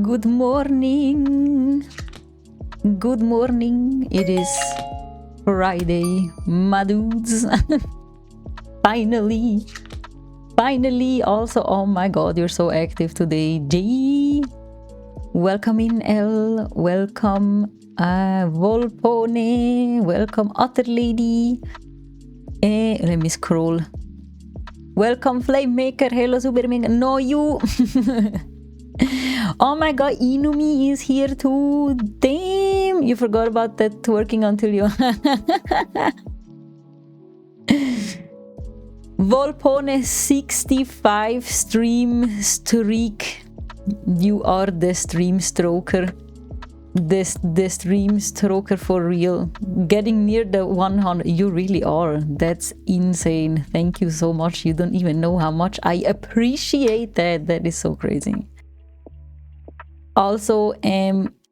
Good morning. Good morning. It is Friday, my dudes. Finally. Also, oh my god, you're so active today. G. Welcome in, L. Welcome, Volpone. Welcome, Otter Lady. Let me scroll. Welcome, Flame Maker. Hello, Superman. No, you. Oh my god, Inumi is here too. Damn, you forgot about that twerking until you. Volpone 65 stream streak. You are the stream stroker. The stream stroker for real. Getting near the 100. You really are. That's insane. Thank you so much. You don't even know how much I appreciate that. That is so crazy. Also,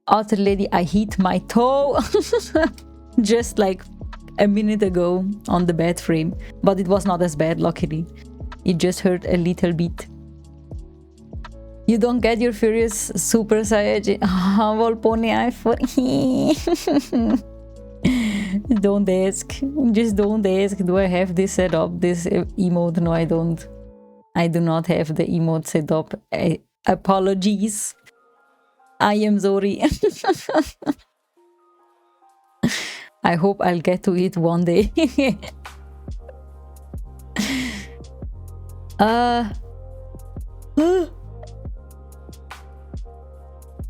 Otter Lady, I hit my toe just like a minute ago on the bed frame, but it was not as bad, luckily. It just hurt a little bit. You don't get your Furious Super Saiyajin. Volpone, I for. Don't ask. Just don't ask. Do I have this set up? This emote? No, I don't. I do not have the emote set up. Apologies. I am sorry. I hope I'll get to it one day.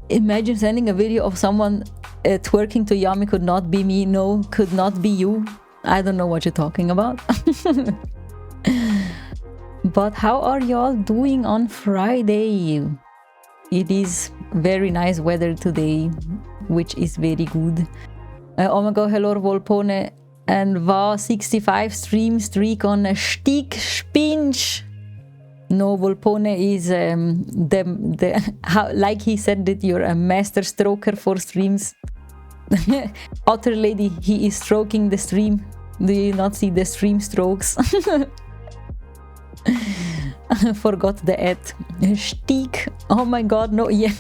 Imagine sending a video of someone twerking to Yami. Could not be me. No, could not be you. I don't know what you're talking about. But how are y'all doing on Friday? It is very nice weather today, which is very good. Oh my god, hello Volpone and Va 65 stream streak on a stick spinch. No, Volpone is like he said that you're a master stroker for streams. Otter Lady, he is stroking the stream. Do you not see the stream strokes? Forgot the ad. Stick. Oh my god, no, yeah.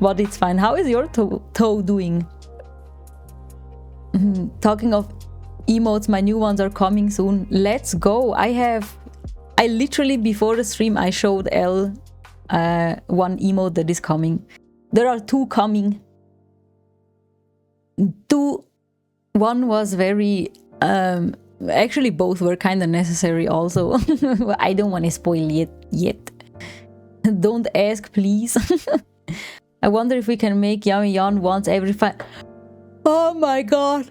But it's fine. How is your toe doing? Talking of emotes, my new ones are coming soon. Let's go. I literally before the stream I showed L one emote that is coming. There are two coming. One was very actually both were kind of necessary also. I don't want to spoil yet. Don't ask, please. I wonder if we can make Yami yawn once every 5. Oh my god.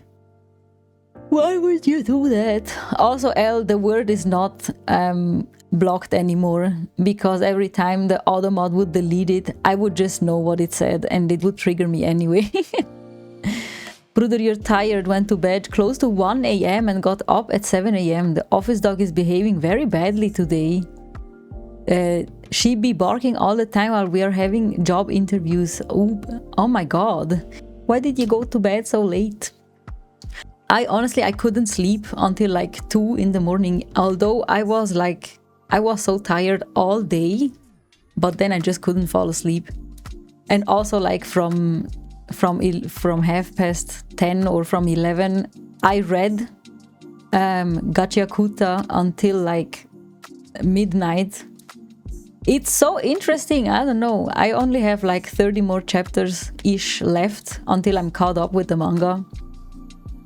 Why would you do that? Also, L, the word is not blocked anymore, because every time the auto mod would delete it, I would just know what it said and it would trigger me anyway. Bruder, you're tired, went to bed close to 1 a.m. and got up at 7 a.m. The office dog is behaving very badly today. She be barking all the time while we are having job interviews. Oh my god. Why did you go to bed so late? I couldn't sleep until like 2 in the morning. Although I was so tired all day, but then I just couldn't fall asleep. And also like from 10:30 or from 11, I read Gachiakuta until like midnight. It's so interesting. I don't know. I only have like 30 more chapters-ish left until I'm caught up with the manga.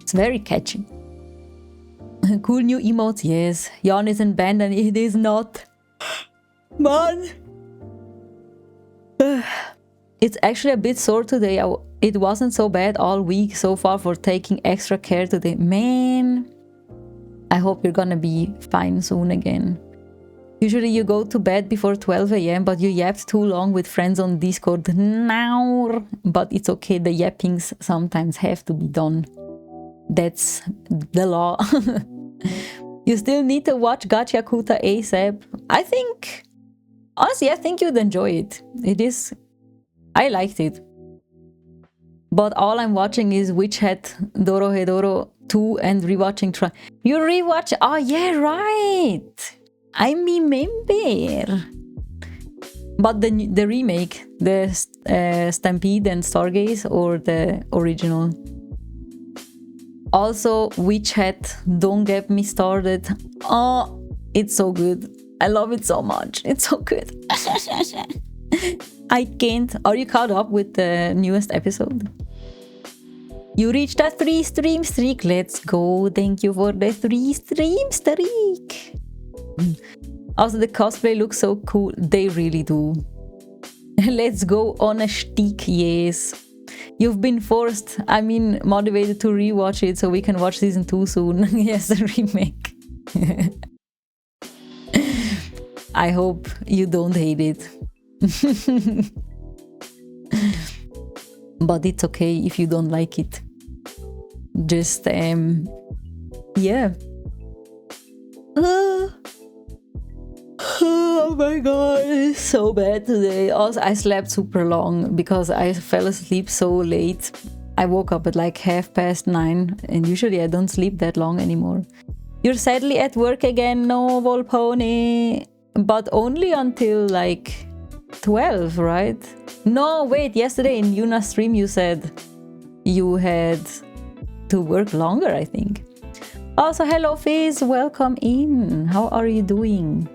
It's very catchy. Cool new emotes, yes. Yawn isn't banned and it is not. Man! It's actually a bit sore today. It wasn't so bad all week so far for taking extra care today. Man! I hope you're gonna be fine soon again. Usually you go to bed before 12 a.m. but you yapped too long with friends on Discord. Now, but it's okay, the yappings sometimes have to be done. That's the law. You still need to watch Gachiakuta ASAP. Honestly, I think you'd enjoy it. I liked it. But all I'm watching is Witch Hat Dorohedoro 2 and rewatching You rewatch? Oh yeah, right! I remember. But the remake, the Stampede and Stargaze, or the original? Also, Witch Hat, don't get me started. Oh, it's so good. I love it so much. It's so good. I can't. Are you caught up with the newest episode? You reached a 3-stream streak. Let's go. Thank you for the 3-stream streak. Also, the cosplay looks so cool. They really do. Let's go on a stick. Yes. You've been forced, motivated to rewatch it so we can watch season 2 soon. Yes, the remake. I hope you don't hate it. But it's okay if you don't like it. Just, yeah. Oh my god, it's so bad today. Also, I slept super long because I fell asleep so late. I woke up at like 9:30, and usually I don't sleep that long anymore. You're sadly at work again, no, Volpone. But only until like 12, right? No, wait, yesterday in Yuna's stream you said you had to work longer, I think. Also, hello Fizz, welcome in. How are you doing?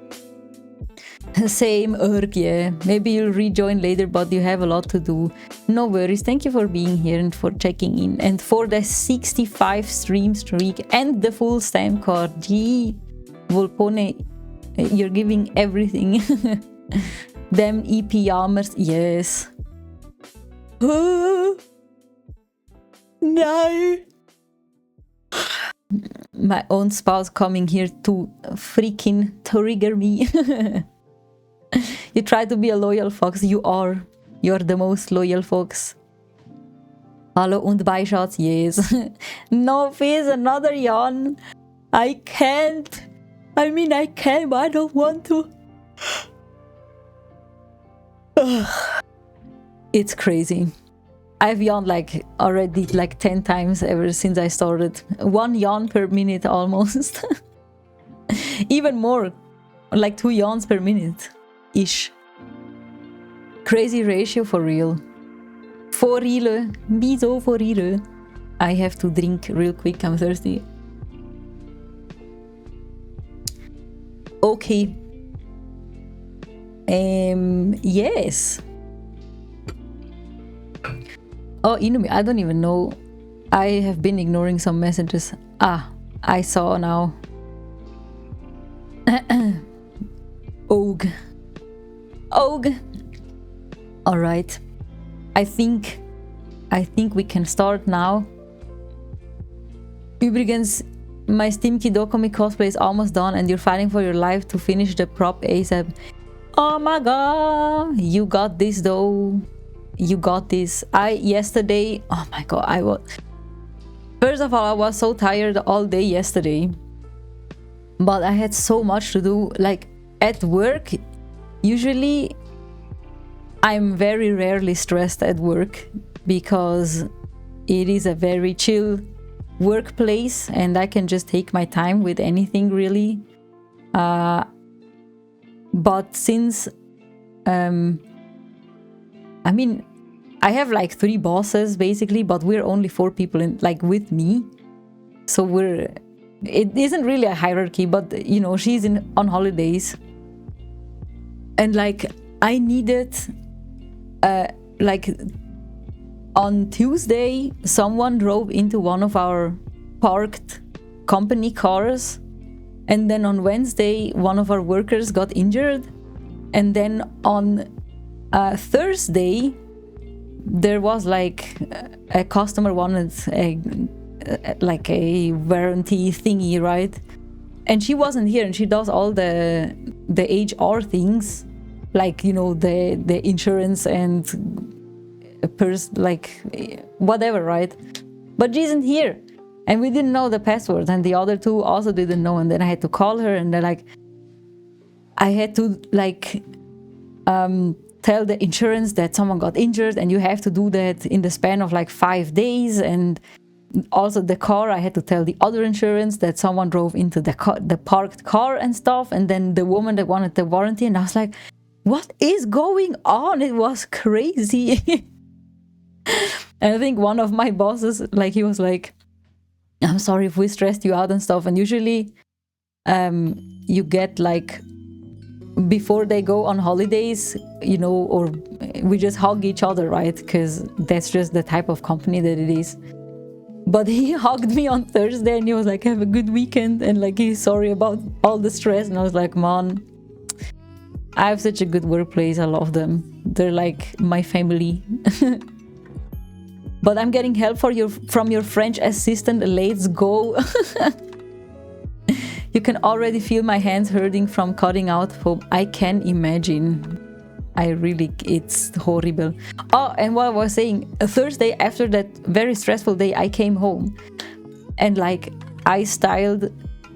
Same, yeah. Maybe you'll rejoin later, but you have a lot to do. No worries. Thank you for being here and for checking in. And for the 65 stream streak and the full stamp card. Gee, Volpone, you're giving everything. Them EP yammers, yes. No. My own spouse coming here to freaking trigger me. You try to be a loyal fox. You are. You're the most loyal fox. Hallo und Beischatz, yes. No, Fizz, another yawn. I can't. I can, but I don't want to. It's crazy. I've yawned already 10 times ever since I started. 1 yawn per minute almost. Even more. 2 yawns per minute. Ish. Crazy ratio for real. For real. Be so for real. I have to drink real quick, I'm thirsty. Okay. Yes. Oh, Inumi, I don't even know. I have been ignoring some messages. Ah, I saw now. Og. Alright. I think we can start now. Übrigens, my Steam Kidokomi cosplay is almost done and you're fighting for your life to finish the prop ASAP. Oh my god, you got this though. You got this. Yesterday, oh my god, first of all, I was so tired all day yesterday. But I had so much to do. At work, usually I'm very rarely stressed at work because it is a very chill workplace and I can just take my time with anything really. But since I have 3 bosses basically, but we're only 4 people in with me. So it isn't really a hierarchy, but she's on holidays. And I needed on Tuesday someone drove into one of our parked company cars, and then on Wednesday one of our workers got injured, and then on Thursday there was a customer wanted a warranty thingy, right? And she wasn't here, and she does all the HR things, the insurance and whatever, right? But she isn't here, and we didn't know the password, and the other 2 also didn't know. And then I had to call her, and they're I had to tell the insurance that someone got injured, and you have to do that in the span of 5 days. And also the car, I had to tell the other insurance that someone drove into the parked car and stuff. And then the woman that wanted the warranty, and I was what is going on? It was crazy. And I think one of my bosses, like, he was like, I'm sorry if we stressed you out and stuff. And usually you get like, before they go on holidays, you know, or we just hug each other, right? Because that's just the type of company that it is. But he hugged me on Thursday and he was like, have a good weekend. And like, he's sorry about all the stress. And I was like, man, I have such a good workplace. I love them. They're like my family. But I'm getting help from your French assistant. Let's go. You can already feel my hands hurting from cutting out foam. I can imagine. It's horrible. Oh, and what I was saying, Thursday, after that very stressful day, I came home and like I styled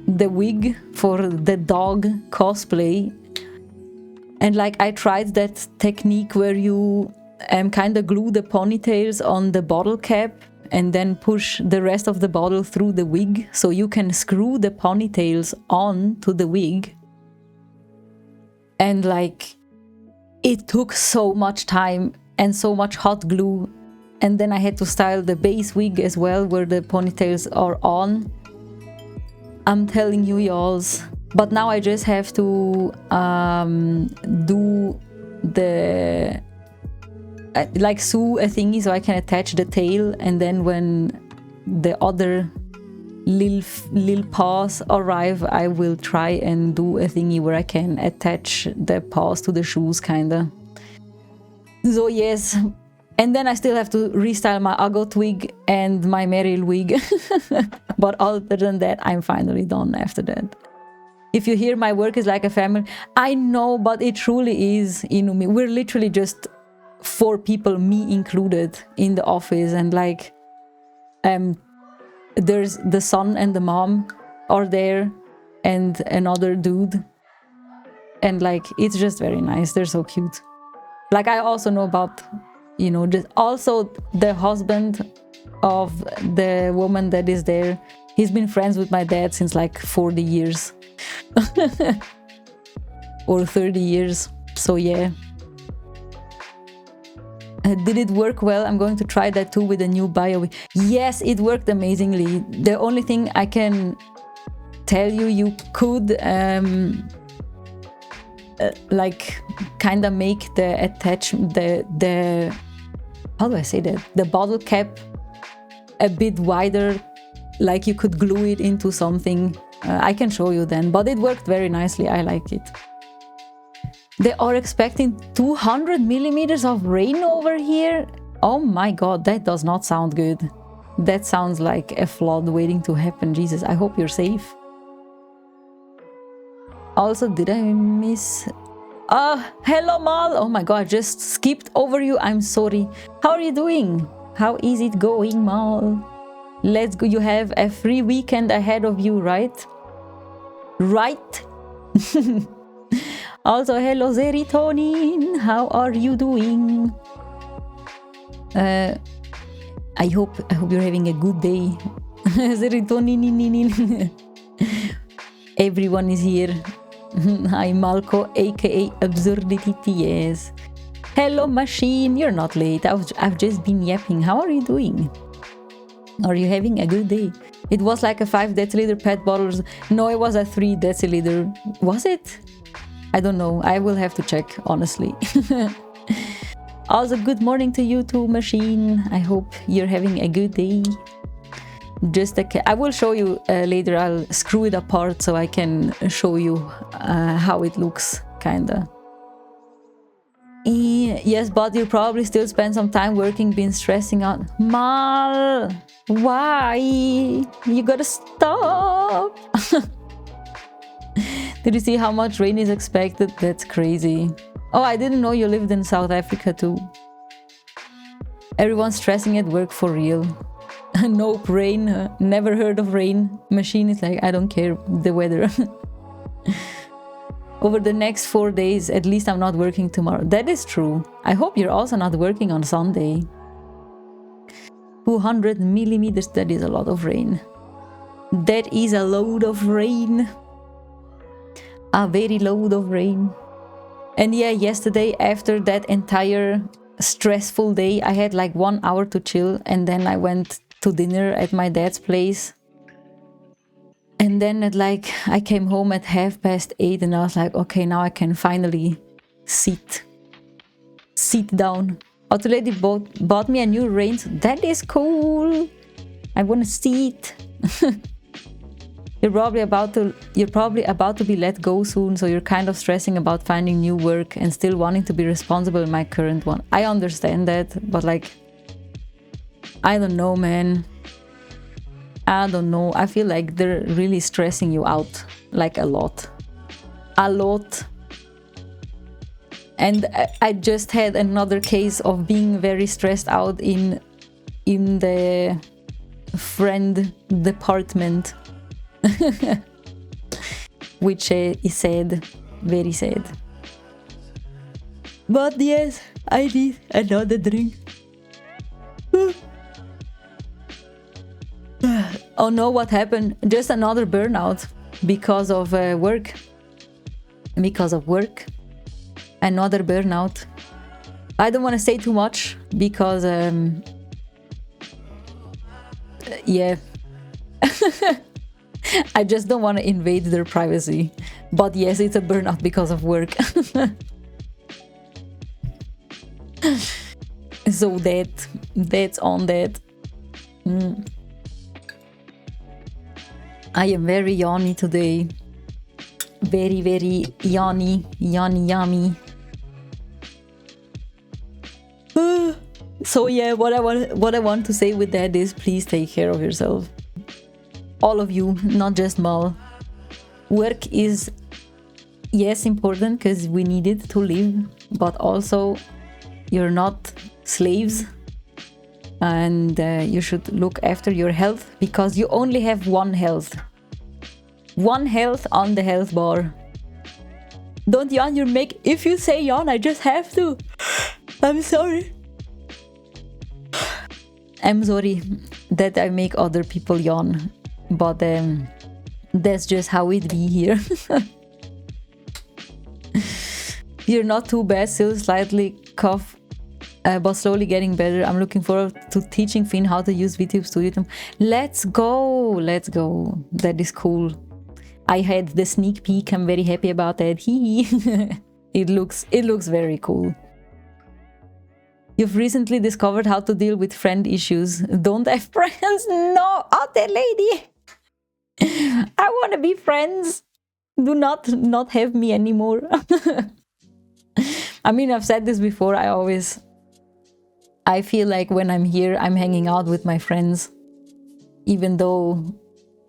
the wig for the dog cosplay. And like I tried that technique where you kind of glue the ponytails on the bottle cap and then push the rest of the bottle through the wig so you can screw the ponytails on to the wig. And like, it took so much time and so much hot glue. And then I had to style the base wig as well, where the ponytails are on. I'm telling you, y'alls. But now I just have to do the like sew a thingy so I can attach the tail, and then when the other little paws arrive, I will try and do a thingy where I can attach the paws to the shoes, kinda. So yes, and then I still have to restyle my Agot wig and my Meryl wig. But other than that, I'm finally done after that. If you hear my work is like a family, I know, but it truly is, Inumi. We're literally just 4 people, me included, in the office, and like there's the son and the mom are there and another dude, and like it's just very nice. They're so cute. Like I also know about, you know, just also the husband of the woman that is there. He's been friends with my dad since like 40 years or 30 years. So yeah. Did it work well? I'm going to try that too with a new bio. Yes, it worked amazingly. The only thing I can tell you, you could like kind of make the attachment, the how do I say that? The bottle cap a bit wider, like you could glue it into something. I can show you then, but it worked very nicely. I like it. They are expecting 200 millimeters of rain over here. Oh my god, that does not sound good. That sounds like a flood waiting to happen. Jesus, I hope you're safe. Also, did I miss... hello Mal! Oh my god, I just skipped over you. I'm sorry. How are you doing? How is it going, Mal? Let's go. You have a free weekend ahead of you, right? Right? Also, hello Serotonin, how are you doing? I hope you're having a good day. Serotonin. Everyone is here. Hi Malco, aka Absurdity TS. Hello Machine, you're not late. I've just been yapping. How are you doing? Are you having a good day? It was like a 5 deciliter pet bottles. No, it was a 3 deciliter. Was it? I don't know. I will have to check, honestly. Also, good morning to you too, Machine. I hope you're having a good day. I will show you later. I'll screw it apart so I can show you how it looks, kinda. Yes, but you'll probably still spend some time working, been stressing out. Mal, why? You gotta stop. Did you see how much rain is expected? That's crazy. Oh, I didn't know you lived in South Africa too. Everyone's stressing at work for real. Nope, rain. Never heard of rain. Machine is like, I don't care, the weather. Over the next 4 days, at least I'm not working tomorrow. That is true. I hope you're also not working on Sunday. 200 millimeters, that is a lot of rain. That is a load of rain. A very load of rain. And yeah, yesterday after that entire stressful day, I had like 1 hour to chill, and then I went to dinner at my dad's place. And then I came home at 8:30, and I was like, okay, now I can finally sit down. Auto Lady bought me a new reins. That is cool. I want to sit. You're probably about to be let go soon, so you're kind of stressing about finding new work and still wanting to be responsible in my current one. I understand that, but like, I don't know, man. I don't know. I feel like they're really stressing you out, like a lot. And I just had another case of being very stressed out in the friend department. Which is sad, very sad. But yes, I did another drink. Oh no, what happened? Just another burnout because of work. Another burnout. I don't want to say too much because yeah. I just don't want to invade their privacy. But yes, it's a burnout because of work. So that's on that. I am very yawny today. Very, very yummy. So yeah, what I want to say with that is, please take care of yourself. All of you, not just Mal. Work is, yes, important because we need it to live, but also you're not slaves, and you should look after your health, because you only have one health on the health bar. Don't yawn, if you say yawn, I just have to. I'm sorry that I make other people yawn, but that's just how it be here. You're not too bad, still slightly cough, but slowly getting better. I'm looking forward to teaching Finn how to use VTube Studio. Let's go. That is cool. I had the sneak peek. I'm very happy about that. It looks very cool. You've recently discovered how to deal with friend issues. Don't have friends? No, out there, lady. I want to be friends. Do not have me anymore. I mean, I've said this before. I feel like when I'm here, I'm hanging out with my friends, even though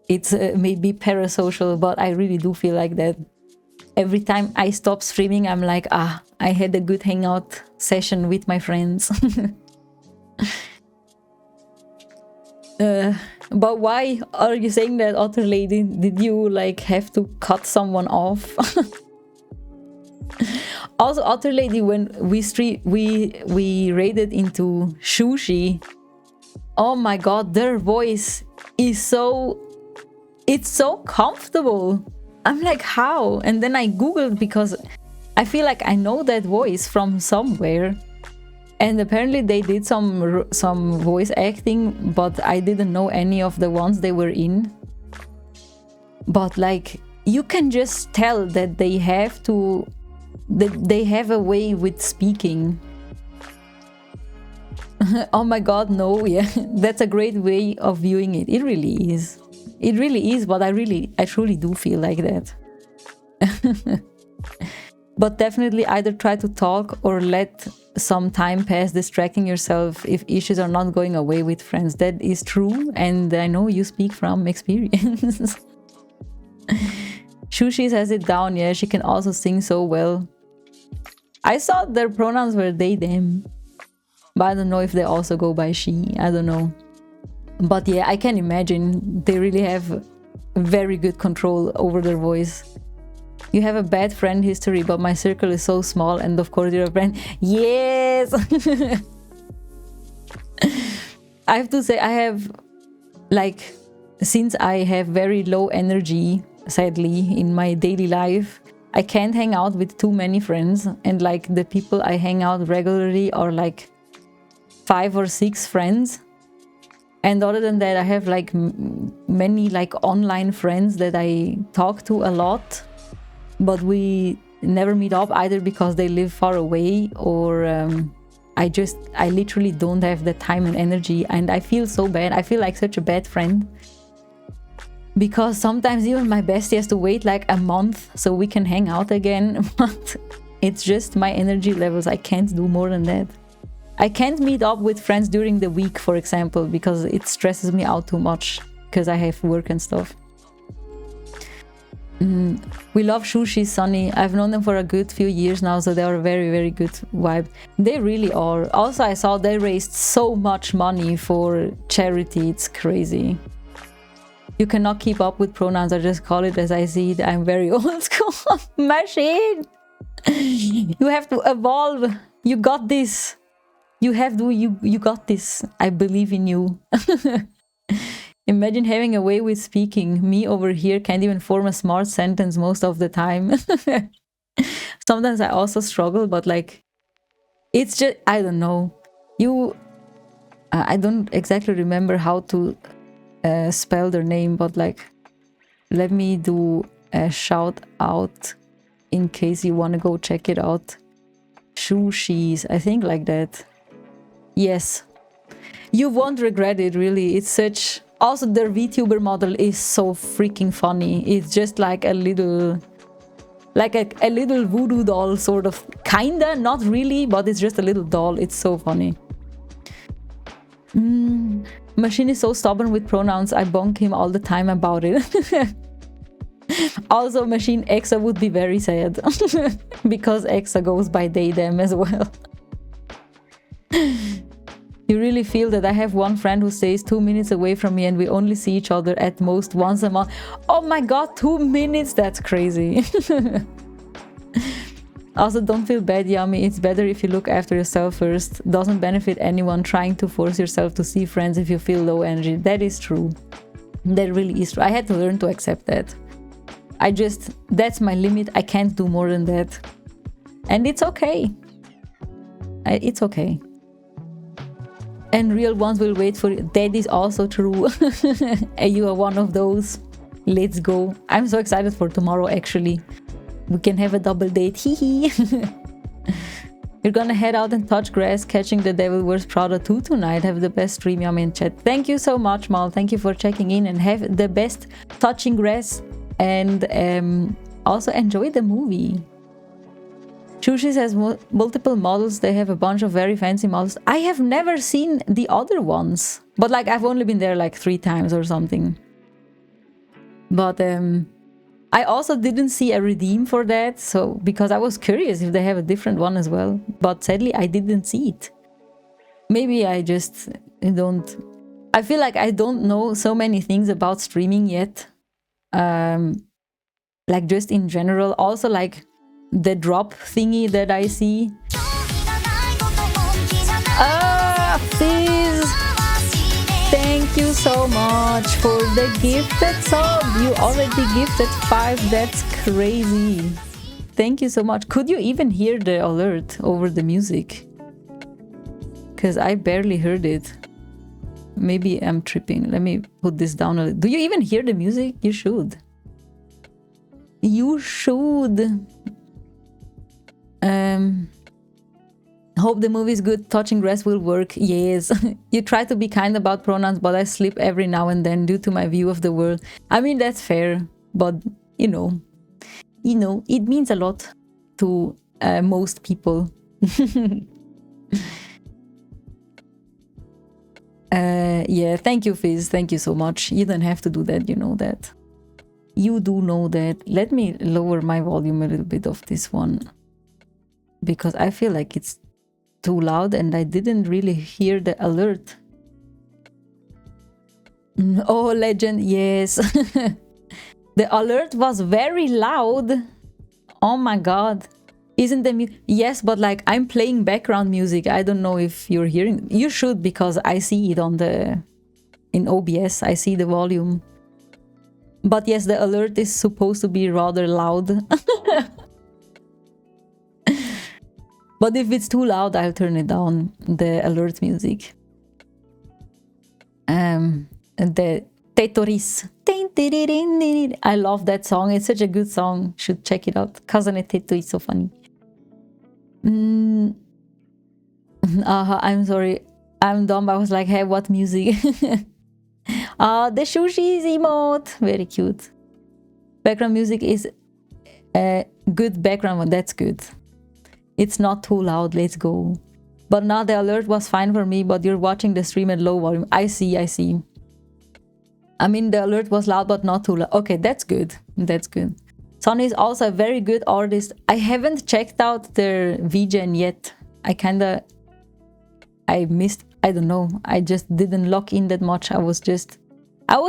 it's maybe parasocial, but I really do feel like that. Every time I stop streaming, I'm like, I had a good hangout session with my friends. But why are you saying that, Otter Lady? Did you like have to cut someone off? Also, Otter Lady, when we raided into Sushi, oh my god, their voice is it's so comfortable. I'm like, how? And then I googled, because I feel like I know that voice from somewhere, and apparently they did some voice acting, but I didn't know any of the ones they were in. But like, you can just tell that they have a way with speaking. Oh my god, no, yeah. That's a great way of viewing it. It really is. It really is, but I truly do feel like that. But definitely either try to talk or let some time pass distracting yourself if issues are not going away with friends. That is true, and I know you speak from experience. Shushi has it down, yeah, she can also sing so well. I thought their pronouns were they, them. But I don't know if they also go by she, I don't know. But yeah, I can imagine they really have very good control over their voice. You have a bad friend history, but my circle is so small, and of course you're a friend. Yes! I have to say, I have, since I have very low energy, sadly, in my daily life, I can't hang out with too many friends, and like the people I hang out regularly are like 5 or 6 friends. And other than that, I have like many like online friends that I talk to a lot, but we never meet up either because they live far away, or I literally don't have the time and energy, and I feel so bad. I feel like such a bad friend, because sometimes even my bestie has to wait like a month so we can hang out again. But it's just my energy levels. I can't do more than that. I can't meet up with friends during the week, for example, because it stresses me out too much because I have work and stuff. We love Sushi, Sunny. I've known them for a good few years now, so they are a very, very good vibe. They really are. Also, I saw they raised so much money for charity. It's crazy. You cannot keep up with pronouns. I just call it as I see it. I'm very old school. Machine! You have to evolve. You got this. You have to, you got this. I believe in you. Imagine having a way with speaking. Me over here can't even form a smart sentence most of the time. Sometimes I also struggle, but like, it's just, I don't know. I don't exactly remember how to spell their name, but like, let me do a shout out in case you want to go check it out. Sushis, I think like that. Yes, you won't regret it, really. It's such... Also, their VTuber model is so freaking funny. It's just like a little... Like a little voodoo doll, sort of. Kinda, not really, but it's just a little doll. It's so funny. Machine is so stubborn with pronouns. I bonk him all the time about it. Also, Machine Exa would be very sad. Because Exa goes by they, them as well. You really feel that I have one friend who stays 2 minutes away from me and we only see each other at most once a month. Oh my god, 2 minutes? That's crazy. Also, don't feel bad, Yami. It's better if you look after yourself first. Doesn't benefit anyone trying to force yourself to see friends if you feel low energy. That is true. That really is true. I had to learn to accept that. That's my limit. I can't do more than that. And it's okay. It's okay. And real ones will wait for you. That is also true. And you are one of those. Let's go. I'm so excited for tomorrow, actually. We can have a double date. Hee. You're gonna head out and touch grass, catching the Devil Wears Prada 2 tonight. Have the best stream, Yami, in chat. Thank you so much, Mal. Thank you for checking in, and have the best touching grass. And also enjoy the movie. Chushis has multiple models. They have a bunch of very fancy models. I have never seen the other ones. But like, I've only been there like 3 times or something. But I also didn't see a redeem for that. So, because I was curious if they have a different one as well. But sadly, I didn't see it. Maybe I just don't... I feel like I don't know so many things about streaming yet. Like just in general. Also like... the drop thingy that I see. Ah, Fizz! Thank you so much for the gifted sub. You already gifted 5. That's crazy. Thank you so much. Could you even hear the alert over the music? Because I barely heard it. Maybe I'm tripping. Let me put this down a little. Do you even hear the music? You should. You should. Hope the movie is good. Touching grass will work. Yes. You try to be kind about pronouns, but I slip every now and then due to my view of the world. I mean, that's fair, but you know, it means a lot to most people. Yeah, thank you, Fizz. Thank you so much. You don't have to do that, you know that. You do know that. Let me lower my volume a little bit of this one, because I feel like it's too loud and I didn't really hear the alert. Oh, legend, yes. The alert was very loud. Oh my god. Isn't the yes, but like I'm playing background music. I don't know if you're hearing. You should, because I see it on the... in OBS, I see the volume. But yes, the alert is supposed to be rather loud. But if it's too loud, I'll turn it down, the alert music. The Tetoris. I love that song. It's such a good song. Should check it out. Kazane Teto is so funny. I'm sorry. I'm dumb. I was like, hey, what music? The Shushi's emote. Very cute. Background music is a good background one. That's good. It's not too loud. Let's go. But now the alert was fine for me, but you're watching the stream at low volume. I see. I mean, the alert was loud, but not too loud. Okay, that's good. That's good. Sonny is also a very good artist. I haven't checked out their VGen yet. I missed, I don't know. I just didn't lock in that much. I was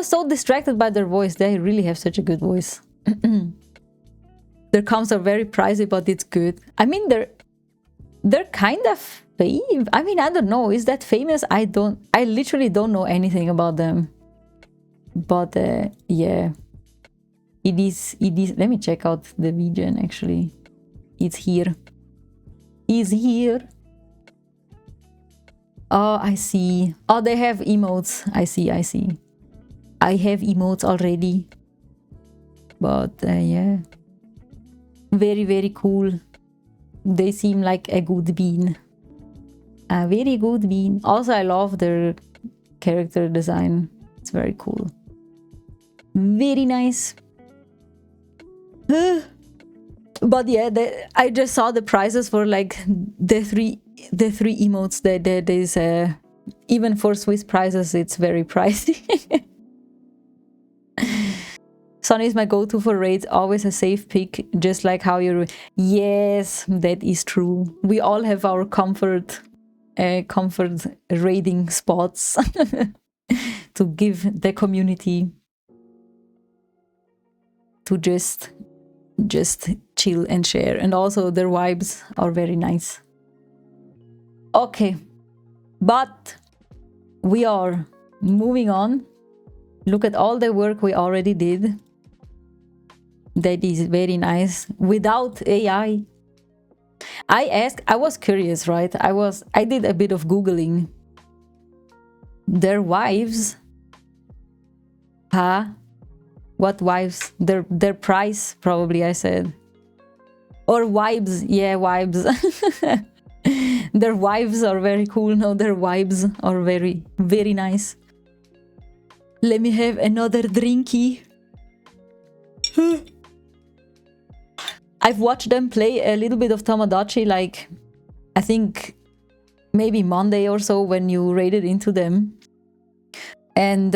so distracted by their voice. They really have such a good voice. Their comps are very pricey, but it's good. I mean, they're kind of famous. I mean, I don't know. Is that famous? I literally don't know anything about them. But yeah, it is. Let me check out the VGen actually. It's here. He's here. Oh, I see. Oh, they have emotes. I see. I have emotes already. But yeah. Very, very cool. They seem like a good bean. A very good bean. Also, I love their character design. It's very cool. Very nice. But yeah, I just saw the prices for like the three emotes. That is even for Swiss prices, it's very pricey. Sunny is my go-to for raids, always a safe pick, just like how you're... Yes, that is true. We all have our comfort raiding spots to give the community to just chill and share. And also their vibes are very nice. Okay, but we are moving on. Look at all the work we already did. That is very nice. Without AI. I was curious, right? I did a bit of Googling. Their wives. Huh? What wives? Their price, probably, I said. Or wives. Yeah, wives. Their wives are very cool. No, their wives are very, very nice. Let me have another drinky. I've watched them play a little bit of Tamagotchi, like, I think maybe Monday or so when you raided into them. And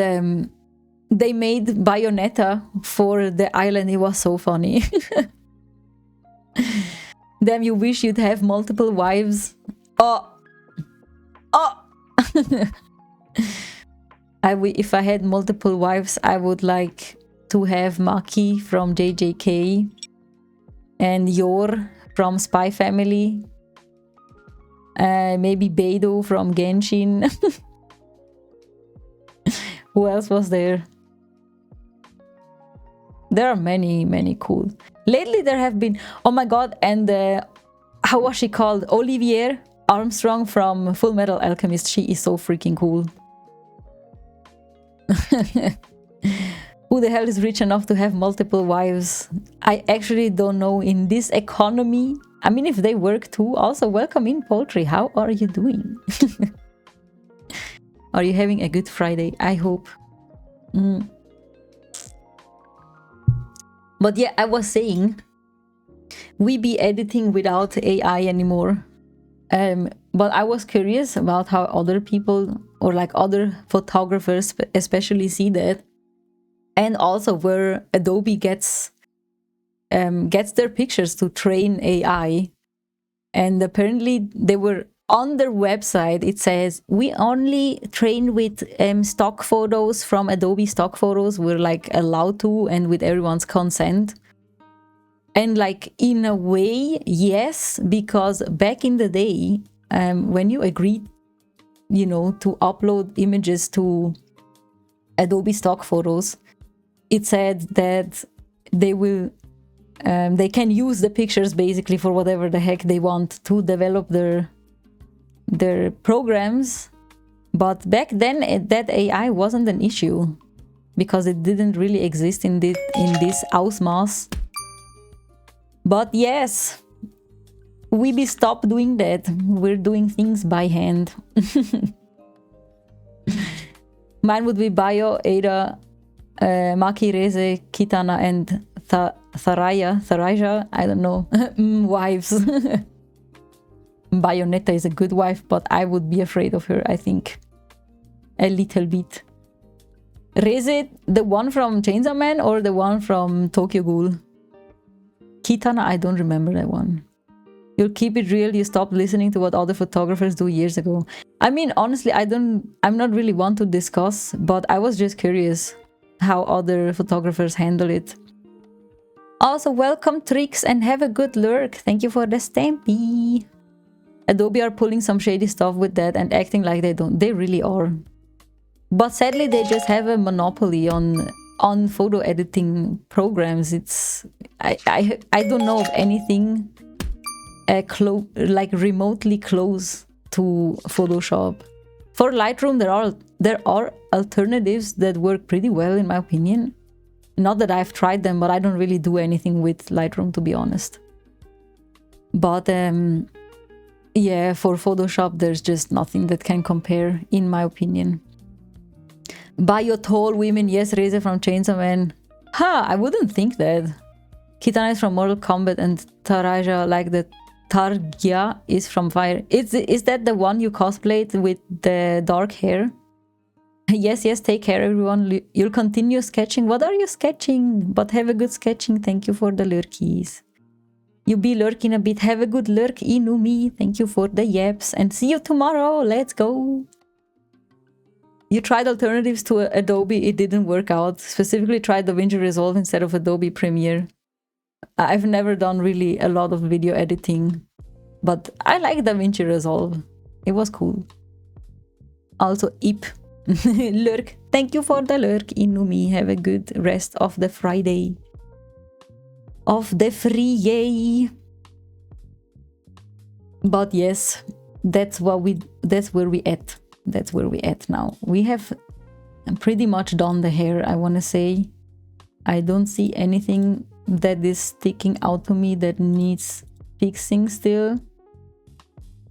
they made Bayonetta for the island. It was so funny. Damn, you wish you'd have multiple wives. Oh! If I had multiple wives, I would like to have Maki from JJK and Yor from Spy Family. Maybe Beidou from Genshin. Who else was there? There are many cool. Lately there have been... Oh my god, and how was she called? Olivier Armstrong from Full Metal Alchemist. She is so freaking cool. Who the hell is rich enough to have multiple wives? I actually don't know in this economy. I mean, if they work too. Also, welcome in, Poultry. How are you doing? Are you having a good Friday? I hope. But yeah, I was saying, we be editing without AI anymore. But I was curious about how other people, or like other photographers especially, see that. And also where Adobe gets their pictures to train AI. And apparently they were on their website, it says, we only train with stock photos from Adobe stock photos. We're like allowed to, and with everyone's consent. And like in a way, yes, because back in the day, when you agreed, you know, to upload images to Adobe stock photos, it said that they will they can use the pictures basically for whatever the heck they want to develop their programs. But back then, that AI wasn't an issue because it didn't really exist in this ausmaß. But yes, we be stop doing that. We're doing things by hand. Mine would be Bio, Ada, Maki, Reze, Kitana, and Tharaja. I don't know. Wives. Bayonetta is a good wife, but I would be afraid of her, I think. A little bit. Reze, the one from Chainsaw Man or the one from Tokyo Ghoul? Kitana, I don't remember that one. You'll keep it real, you stopped listening to what other photographers do years ago. I mean, honestly, I'm not really one to discuss, but I was just curious how other photographers handle it. Also, welcome Tricks and have a good lurk. Thank you for the stampy. Adobe are pulling some shady stuff with that and acting like they don't. They really are. But sadly, they just have a monopoly on photo editing programs. I don't know of anything like remotely close to Photoshop. For Lightroom, there are alternatives that work pretty well, in my opinion. Not that I've tried them, but I don't really do anything with Lightroom, to be honest. But yeah, for Photoshop, there's just nothing that can compare, in my opinion. Bio tall women, yes, Reze from Chainsaw Man. I wouldn't think that. Kitana is from Mortal Kombat and Taraja, like the Targya, is from Fire. Is that the one you cosplayed with the dark hair? Yes, take care, everyone. You'll continue sketching. What are you sketching? But have a good sketching. Thank you for the lurkies. You be lurking a bit. Have a good lurk, Inumi. Thank you for the yaps. And see you tomorrow. Let's go. You tried alternatives to Adobe. It didn't work out. Specifically tried DaVinci Resolve instead of Adobe Premiere. I've never done really a lot of video editing, but I like DaVinci Resolve. It was cool. Also, Ip. Lurk. Thank you for the lurk, Inumi. Have a good rest of the Friday. Of the Friday. But yes, that's where we at. That's where we at now. We have pretty much done the hair, I want to say. I don't see anything that is sticking out to me that needs fixing still.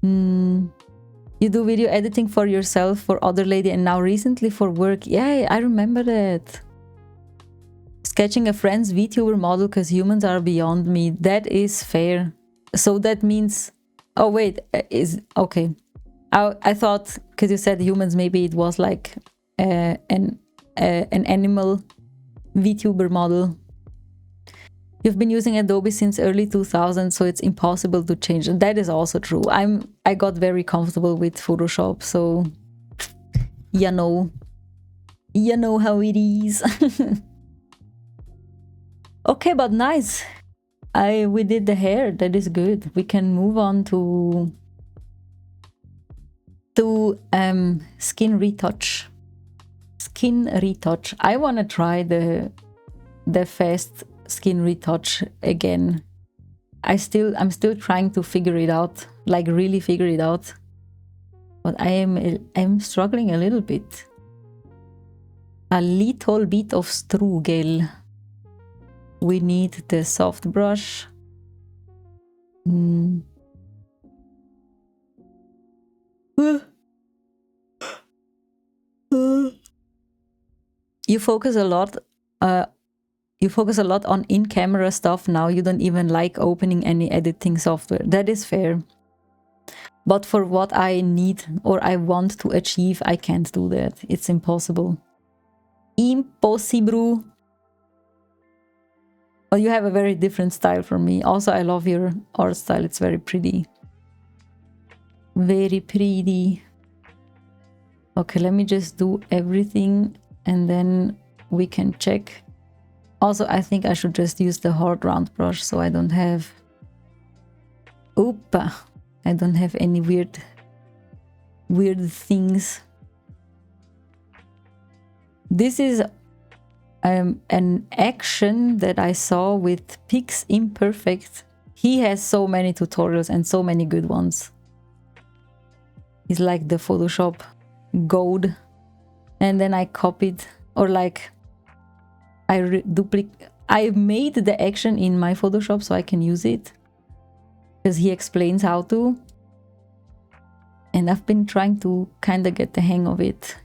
You do video editing for yourself, for other lady, and now recently for work. Yeah, I remember that. Sketching a friend's VTuber model because humans are beyond me. That is fair. So that means... Oh, wait. Okay. I thought, because you said humans, maybe it was like an animal VTuber model. You've been using Adobe since early 2000, so it's impossible to change. And that is also true. I got very comfortable with Photoshop, so you know how it is. Okay, but nice. We did the hair. That is good. We can move on to skin retouch. Skin retouch. I want to try the fast skin retouch again. I'm still trying to figure it out, like really figure it out. But I'm struggling a little bit. A little bit of struggle. We need the soft brush. You focus a lot. You focus a lot on in-camera stuff now. You don't even like opening any editing software. That is fair. But for what I need or I want to achieve, I can't do that. It's impossible. Impossible. Well, you have a very different style from me. Also, I love your art style. It's very pretty. Very pretty. Okay, let me just do everything and then we can check. Also, I think I should just use the hard round brush so I don't have... Oopa! I don't have any weird things. This is an action that I saw with Pix Imperfect. He has so many tutorials and so many good ones. He's like the Photoshop gold. And then I copied, or like I made the action in my Photoshop so I can use it, because he explains how to. And I've been trying to kind of get the hang of it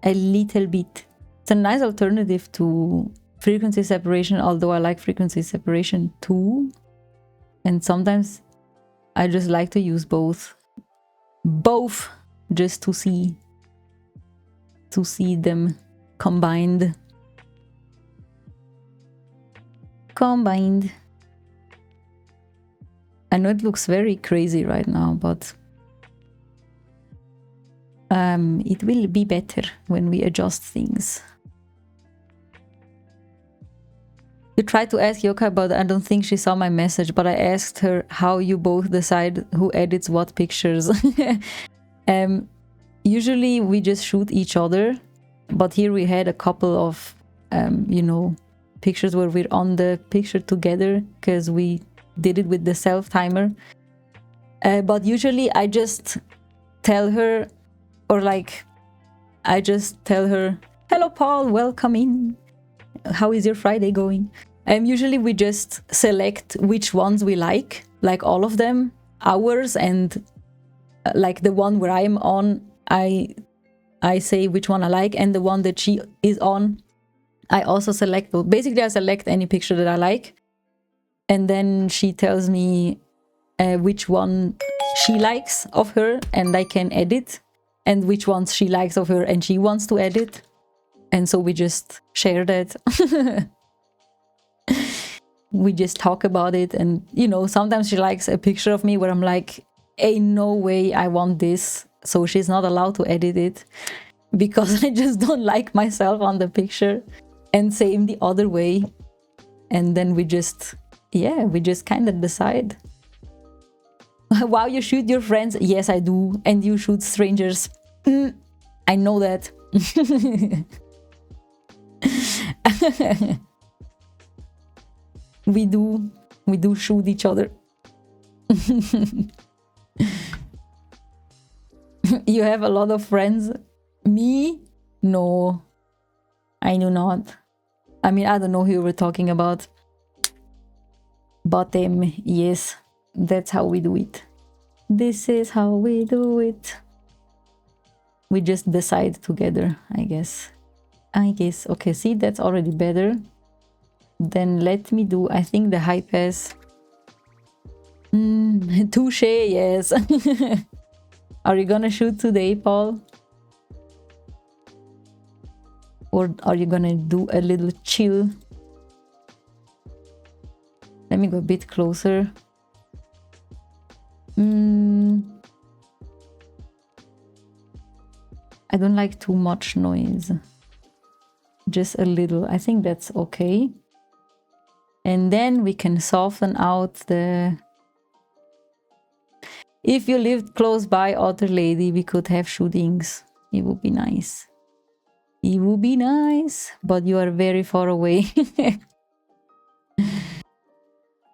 a little bit. It's a nice alternative to frequency separation, although I like frequency separation too. And sometimes I just like to use both just to see them combined. I know it looks very crazy right now, but it will be better when we adjust things. You tried to ask Yoka, but I don't think she saw my message, but I asked her how you both decide who edits what pictures. Usually we just shoot each other, but here we had a couple of, you know, pictures where we're on the picture together, because we did it with the self timer. But usually I just tell her, or like, I just tell her, hello Paul, welcome in. How is your Friday going? Usually we just select which ones we like all of them, ours, and like the one where I'm on, I say which one I like, and the one that she is on, I also select. Basically I select any picture that I like, and then she tells me which one she likes of her and I can edit, and which ones she likes of her and she wants to edit. And so we just share that. We just talk about it. And, you know, sometimes she likes a picture of me where I'm like, ain't no way I want this. So she's not allowed to edit it because I just don't like myself on the picture. And same the other way. And then we just kind of decide. Wow, you shoot your friends? Yes, I do. And you shoot strangers? I know that. We do shoot each other. You have a lot of friends? Me? No, I do not. I mean, I don't know who you were talking about. But yes, that's how we do it. This is how we do it. We just decide together, I guess. Okay, see, that's already better. Then let me do, I think, the high pass. Touche, yes. Are you gonna shoot today, Paul? Or are you gonna do a little chill? Let me go a bit closer. I don't like too much noise. Just a little. I think that's okay. And then we can soften out the... If you lived close by, Otter Lady, we could have shootings. It would be nice. It would be nice, but you are very far away.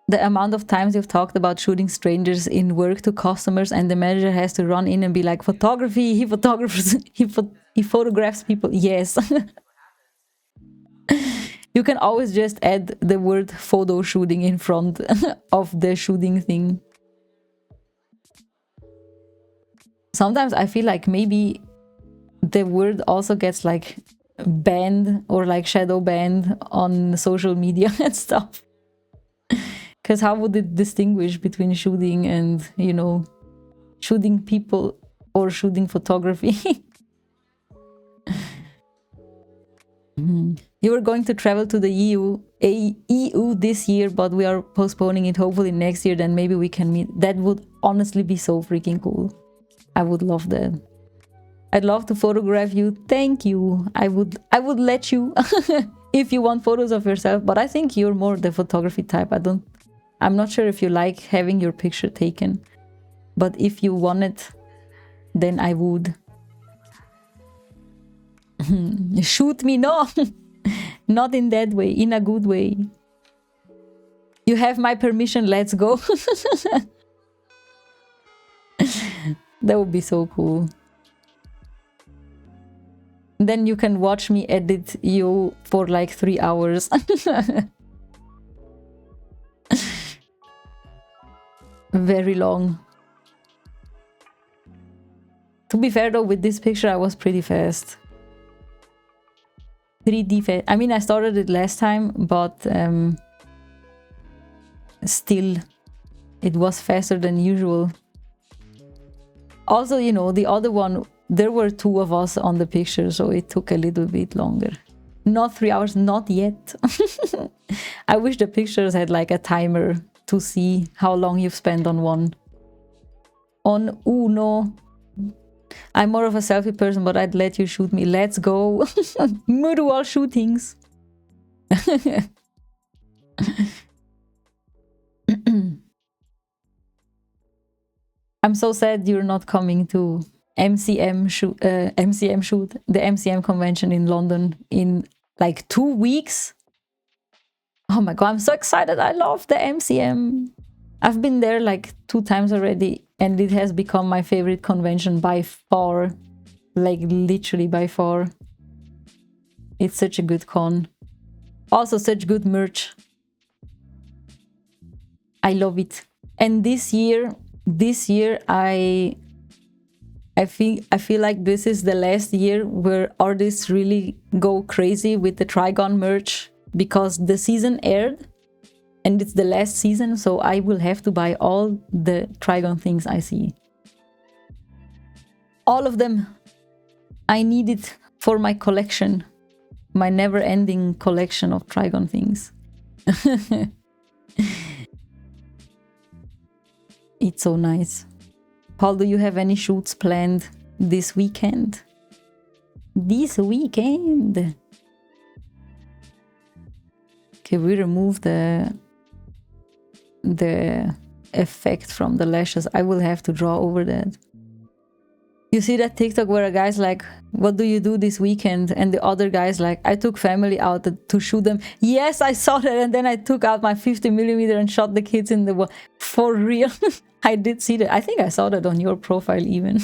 The amount of times you've talked about shooting strangers in work to customers and the manager has to run in and be like, photography, he photographs people. Yes. You can always just add the word photo shooting in front of the shooting thing. Sometimes I feel like maybe the word also gets like banned or like shadow banned on social media and stuff. Because how would it distinguish between shooting and, you know, shooting people or shooting photography? You were going to travel to the EU this year, but we are postponing it. Hopefully next year, then maybe we can meet. That would honestly be so freaking cool. I would love that. I'd love to photograph you. Thank you. I would let you if you want photos of yourself, but I think you're more the photography type. I'm not sure if you like having your picture taken, but if you want it, then I would. Shoot me, no. Not in that way, in a good way. You have my permission, let's go. That would be so cool. Then you can watch me edit you for like 3 hours. Very long. To be fair though, with this picture I was pretty fast. 3D fast. I mean, I started it last time, but still, it was faster than usual. Also, you know, the other one, there were 2 of us on the picture, so it took a little bit longer. Not 3 hours, not yet. I wish the pictures had like a timer to see how long you've spent on one. On uno. I'm more of a selfie person, but I'd let you shoot me. Let's go. Mutual shootings. I'm so sad you're not coming to MCM shoot, the MCM convention in London in like 2 weeks. Oh my god, I'm so excited. I love the MCM. I've been there like 2 times already, and it has become my favorite convention by far. Like literally by far. It's such a good con. Also such good merch. I love it. And this year I feel like this is the last year where artists really go crazy with the Trigon merch, because the season aired and it's the last season, so I will have to buy all the Trigon things I see. All of them. I need it for my collection. My never-ending collection of Trigon things. It's so nice. Paul, do you have any shoots planned this weekend? This weekend! Okay, we remove the effect from the lashes. I will have to draw over that. You see that TikTok where a guy's like, what do you do this weekend? And the other guy's like, I took family out to shoot them. Yes, I saw that. And then I took out my 50mm and shot the kids in the wall. For real. I did see that. I think I saw that on your profile even.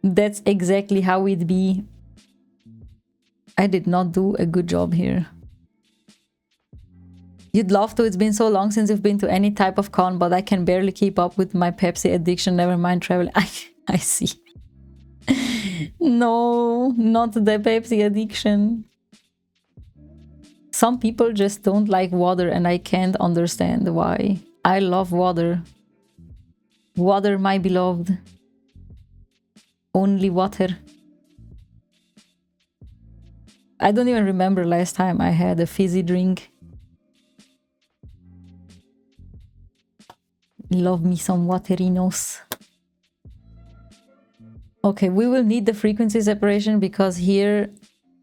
That's exactly how it be. I did not do a good job here. You'd love to. It's been so long since you've been to any type of con, but I can barely keep up with my Pepsi addiction. Never mind travel. I see. No, not the Pepsi addiction. Some people just don't like water, and I can't understand why. I love water. Water, my beloved. Only water. I don't even remember last time I had a fizzy drink. Love me some waterinos. Okay, we will need the frequency separation because here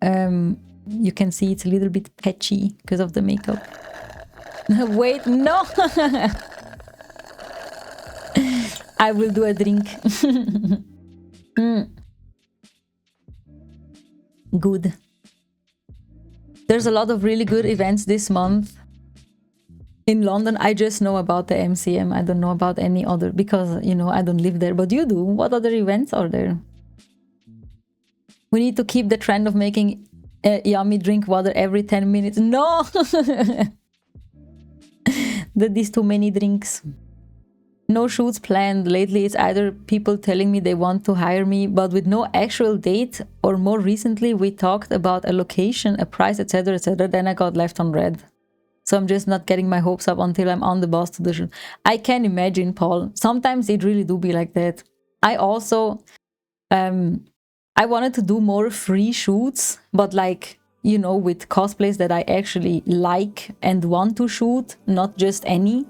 you can see it's a little bit patchy because of the makeup. Wait, no! I will do a drink. Good. There's a lot of really good events this month. In London, I just know about the MCM. I don't know about any other because, you know, I don't live there. But you do. What other events are there? We need to keep the trend of making yummy drink water every 10 minutes. No! That is too many drinks. No shoots planned. Lately, it's either people telling me they want to hire me, but with no actual date, or more recently, we talked about a location, a price, etc., etc. Then I got left on red. So I'm just not getting my hopes up until I'm on the bus to the shoot. I can imagine, Paul. Sometimes it really do be like that. I also, I wanted to do more free shoots, but like, you know, with cosplays that I actually like and want to shoot, not just any.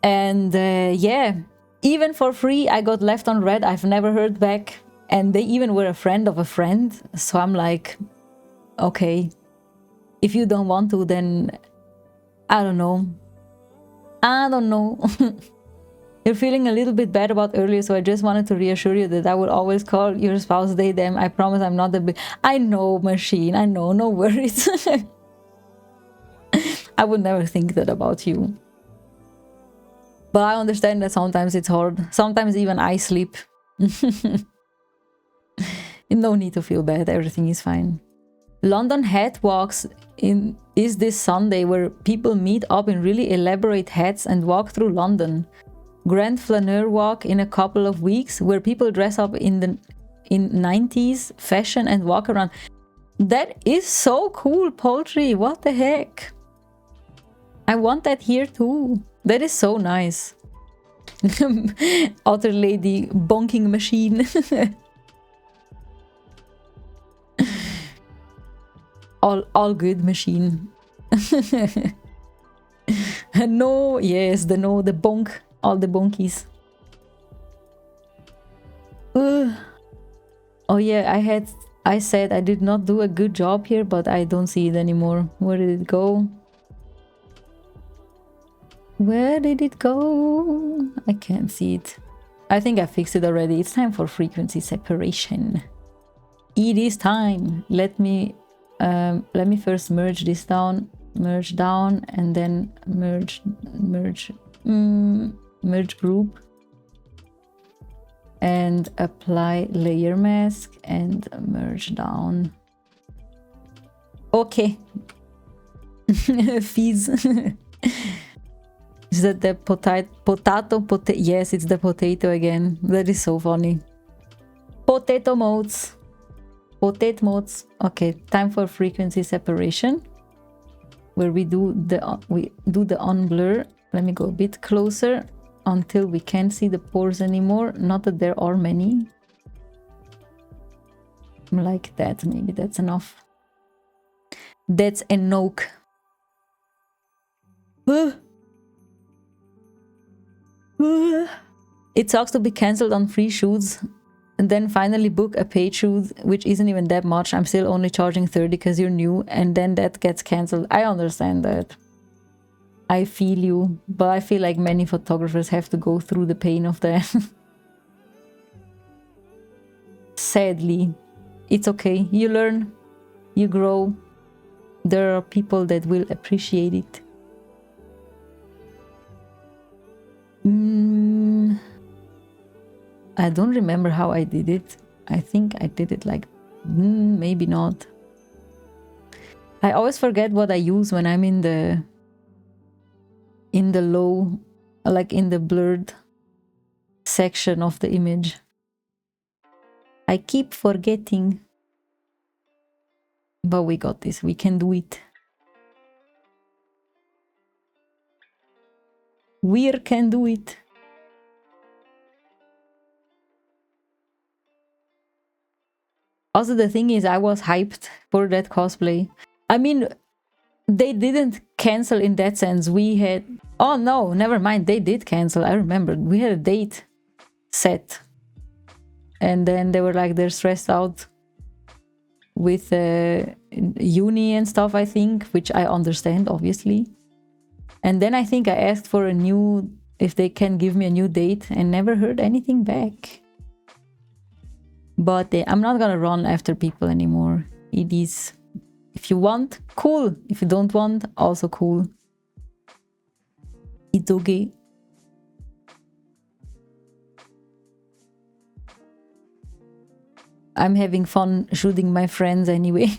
And yeah, even for free, I got left on red. I've never heard back. And they even were a friend of a friend. So I'm like, okay. If you don't want to, then I don't know. I don't know. You're feeling a little bit bad about earlier, so I just wanted to reassure you that I will always call your spouse they, them. I promise I'm not the big... I know, machine. I know. No worries. I would never think that about you. But I understand that sometimes it's hard. Sometimes even I sleep. No need to feel bad. Everything is fine. London Hat Walks is this Sunday, where people meet up in really elaborate hats and walk through London. Grand Flaneur Walk in a couple of weeks, where people dress up in 90s fashion and walk around. That is so cool, Poultry. What the heck? I want that here too. That is so nice. Other lady bonking machine. all good machine. No, yes, the bonk, all the bonkies. Oh yeah, I said I did not do a good job here, but I don't see it anymore. Where did it go? Where did it go? I can't see it. I think I fixed it already. It's time for frequency separation. It is time. Let me first merge this down, and then merge group, and apply layer mask and merge down. Okay. Fizz. Is that the potato? Yes, it's the potato again. That is so funny. Potato modes. Potato modes. Okay, time for frequency separation, where we do the unblur. Let me go a bit closer until we can't see the pores anymore. Not that there are many. Like that. Maybe that's enough. That's enough. It sucks to be cancelled on free shoots and then finally book a paid shoot, which isn't even that much. I'm still only charging 30 because you're new, and then that gets cancelled. I understand that. I feel you, but I feel like many photographers have to go through the pain of that. Sadly. It's okay. You learn, you grow. There are people that will appreciate it. I don't remember how I did it. I think I did it like... maybe not. I always forget what I use when I'm in the low, like in the blurred section of the image. I keep forgetting. But we got this. We can do it. We can do it. Also, the thing is, I was hyped for that cosplay. I mean, they didn't cancel in that sense. We had... Oh no, never mind. They did cancel. I remembered. We had a date set. And then they were like, they're stressed out with uni and stuff, I think, which I understand, obviously. And then I think I asked for a new... if they can give me a new date, and never heard anything back. But I'm not gonna run after people anymore. It is... if you want, cool. If you don't want, also cool. It's okay. I'm having fun shooting my friends anyway.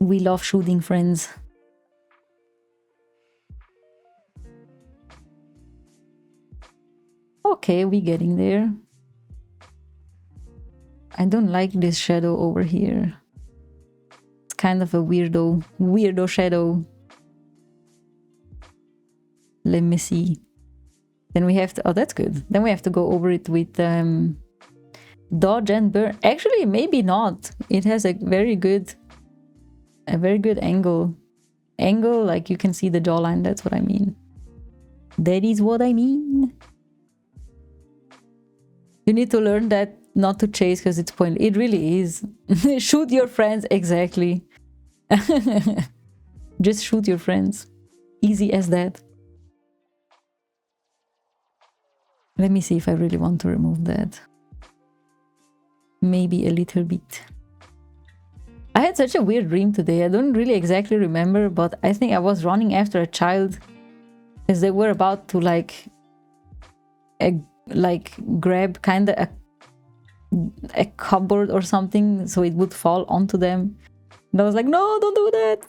We love shooting friends. Okay, we're getting there. I don't like this shadow over here. It's kind of a weirdo shadow. Let me see. Then we have to... oh, that's good. Then we have to go over it with dodge and burn. Actually, maybe not. It has a very good angle. Like you can see the jawline. That's what I mean. That is what I mean. You need to learn that not to chase because it's pointless. It really is. Shoot your friends. Exactly. Just shoot your friends. Easy as that. Let me see if I really want to remove that. Maybe a little bit. I had such a weird dream today. I don't really exactly remember, but I think I was running after a child as they were about to like grab kind of a cupboard or something so it would fall onto them. And I was like, no, don't do that.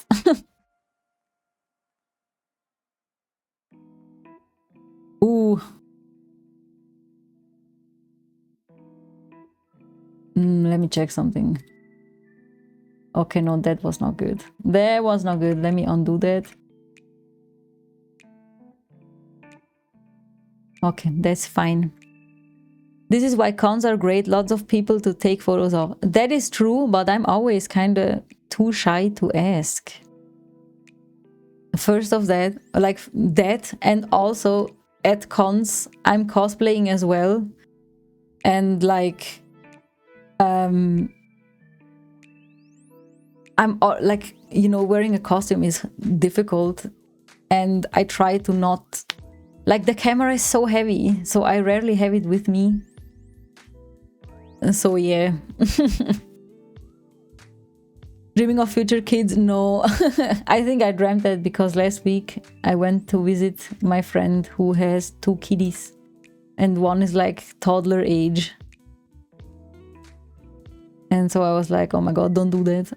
Ooh. Let me check something. Okay, no, that was not good. That was not good. Let me undo that. Okay, that's fine. This is why cons are great. Lots of people to take photos of. That is true, but I'm always kind of too shy to ask. First of that, like that, and also at cons, I'm cosplaying as well. And like, I'm like, you know, wearing a costume is difficult. And I try to not, like the camera is so heavy, so I rarely have it with me. So yeah. Dreaming of future kids? No. I think I dreamt that because last week I went to visit my friend who has 2 kiddies. And one is like toddler age. And so I was like, oh my god, don't do that.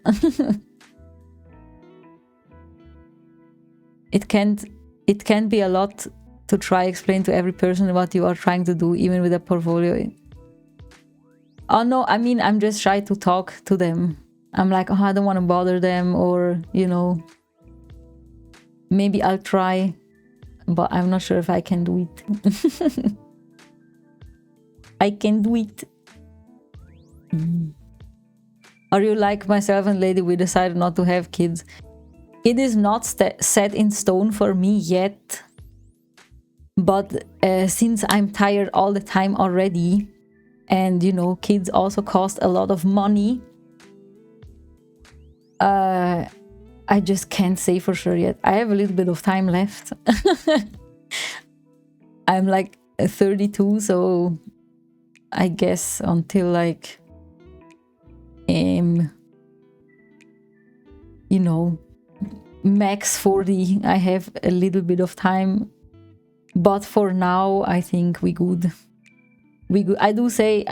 It can't be a lot to try explain to every person what you are trying to do, even with a portfolio. Oh no, I mean, I'm just shy to talk to them. I'm like, oh, I don't want to bother them, or, you know, maybe I'll try, but I'm not sure if I can do it. I can do it. Are you like myself and Lady? We decided not to have kids. It is not set in stone for me yet. But since I'm tired all the time already, and, you know, kids also cost a lot of money, I just can't say for sure yet. I have a little bit of time left. I'm like 32, so I guess until like, you know, max 40, I have a little bit of time. But for now, I think we good. We good. I do say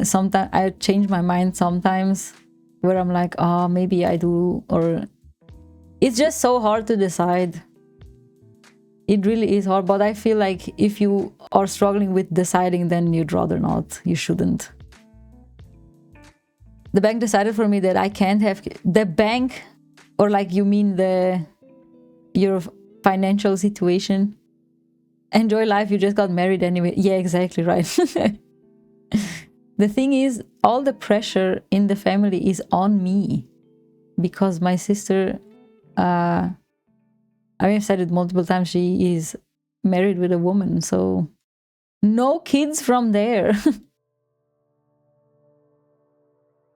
sometimes I change my mind sometimes, where I'm like, oh, maybe I do, or it's just so hard to decide. It really is hard, but I feel like if you are struggling with deciding, then you'd rather not. You shouldn't. The bank decided for me that I can't have the bank, or like you mean your financial situation. Enjoy life, you just got married anyway. Yeah, exactly right. The thing is, all the pressure in the family is on me, because my sister, I mean, I've said it multiple times, she is married with a woman, so no kids from there.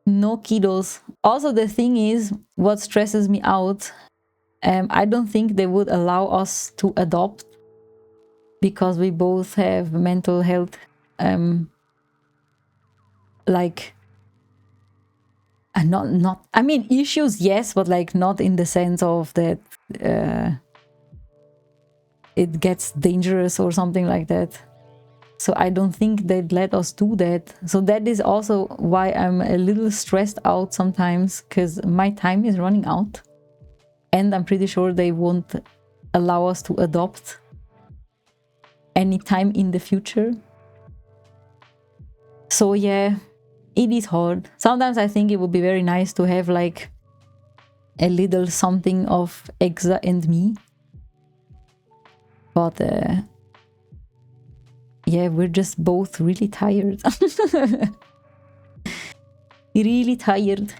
No kiddos. Also, the thing is, what stresses me out, I don't think they would allow us to adopt, because we both have mental health, like, not, I mean, issues, yes, but like not in the sense of that it gets dangerous or something like that. So I don't think they'd let us do that. So that is also why I'm a little stressed out sometimes, because my time is running out. And I'm pretty sure they won't allow us to adopt anytime in the future. So yeah, it is hard. Sometimes I think it would be very nice to have like a little something of Exa and me. But yeah, we're just both really tired. Really tired.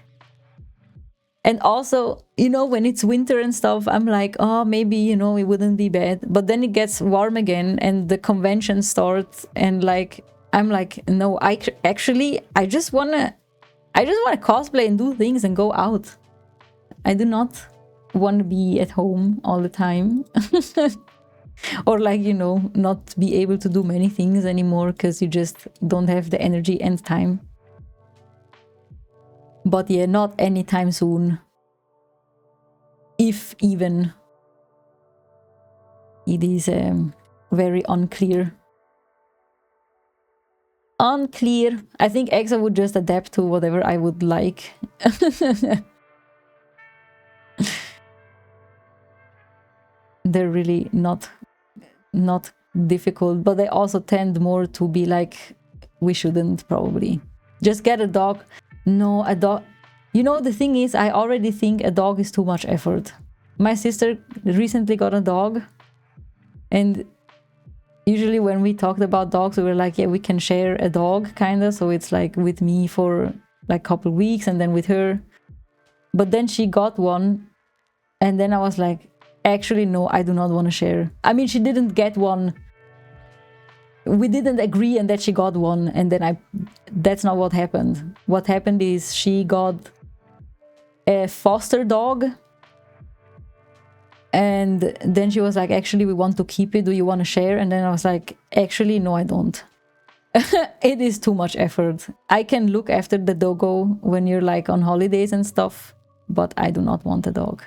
And also, you know, when it's winter and stuff, I'm like, oh, maybe, you know, it wouldn't be bad. But then it gets warm again and the convention starts, and like, I'm like, no, I just wanna cosplay and do things and go out. I do not want to be at home all the time. Or like, you know, not be able to do many things anymore because you just don't have the energy and time. But yeah, not anytime soon. If even. It is very unclear. Unclear. I think EXA would just adapt to whatever I would like. They're really not difficult, but they also tend more to be like, we shouldn't probably. Just get a dog. No, a dog. You know, the thing is, I already think a dog is too much effort. My sister recently got a dog, and usually when we talked about dogs, we were like, yeah, we can share a dog, kind of. So it's like with me for like a couple weeks and then with her. But then she got one, and then I was like, actually, no, I do not want to share. I mean, she didn't get one. We didn't agree and that she got one, and then that's not what happened. What happened is she got a foster dog, and then she was like, actually, we want to keep it. Do you want to share? And then I was like, actually, no, I don't. It is too much effort. I can look after the doggo when you're like on holidays and stuff, but I do not want a dog.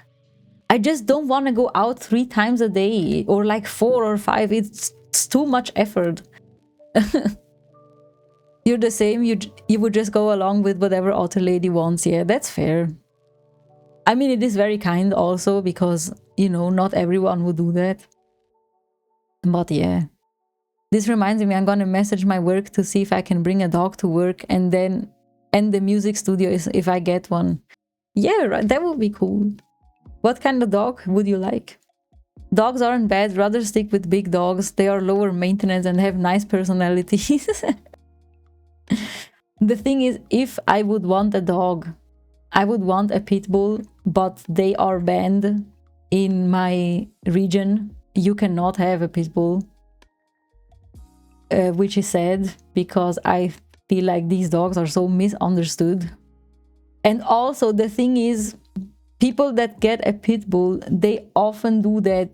I just don't want to go out 3 times a day or like 4 or 5. It's too much effort. You're the same. You would just go along with whatever otter lady wants. Yeah, that's fair. I mean, it is very kind also because, you know, not everyone would do that. But yeah. This reminds me, I'm gonna message my work to see if I can bring a dog to work and then end the music studio if I get one. Yeah, right, that would be cool. What kind of dog would you like? Dogs aren't bad, rather stick with big dogs. They are lower maintenance and have nice personalities. The thing is, if I would want a dog, I would want a pit bull, but they are banned in my region. You cannot have a pit bull, which is sad because I feel like these dogs are so misunderstood. And also the thing is, people that get a pit bull, they often do that,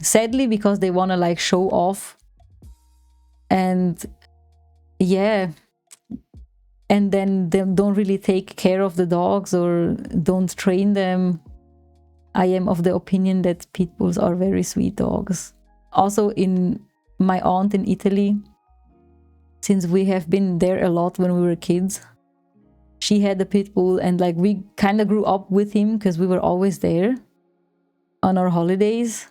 sadly, because they want to like show off. And yeah, and then they don't really take care of the dogs or don't train them. I am of the opinion that pit bulls are very sweet dogs. Also, in my aunt in Italy, since we have been there a lot when we were kids, she had a pit bull, and like we kind of grew up with him because we were always there on our holidays.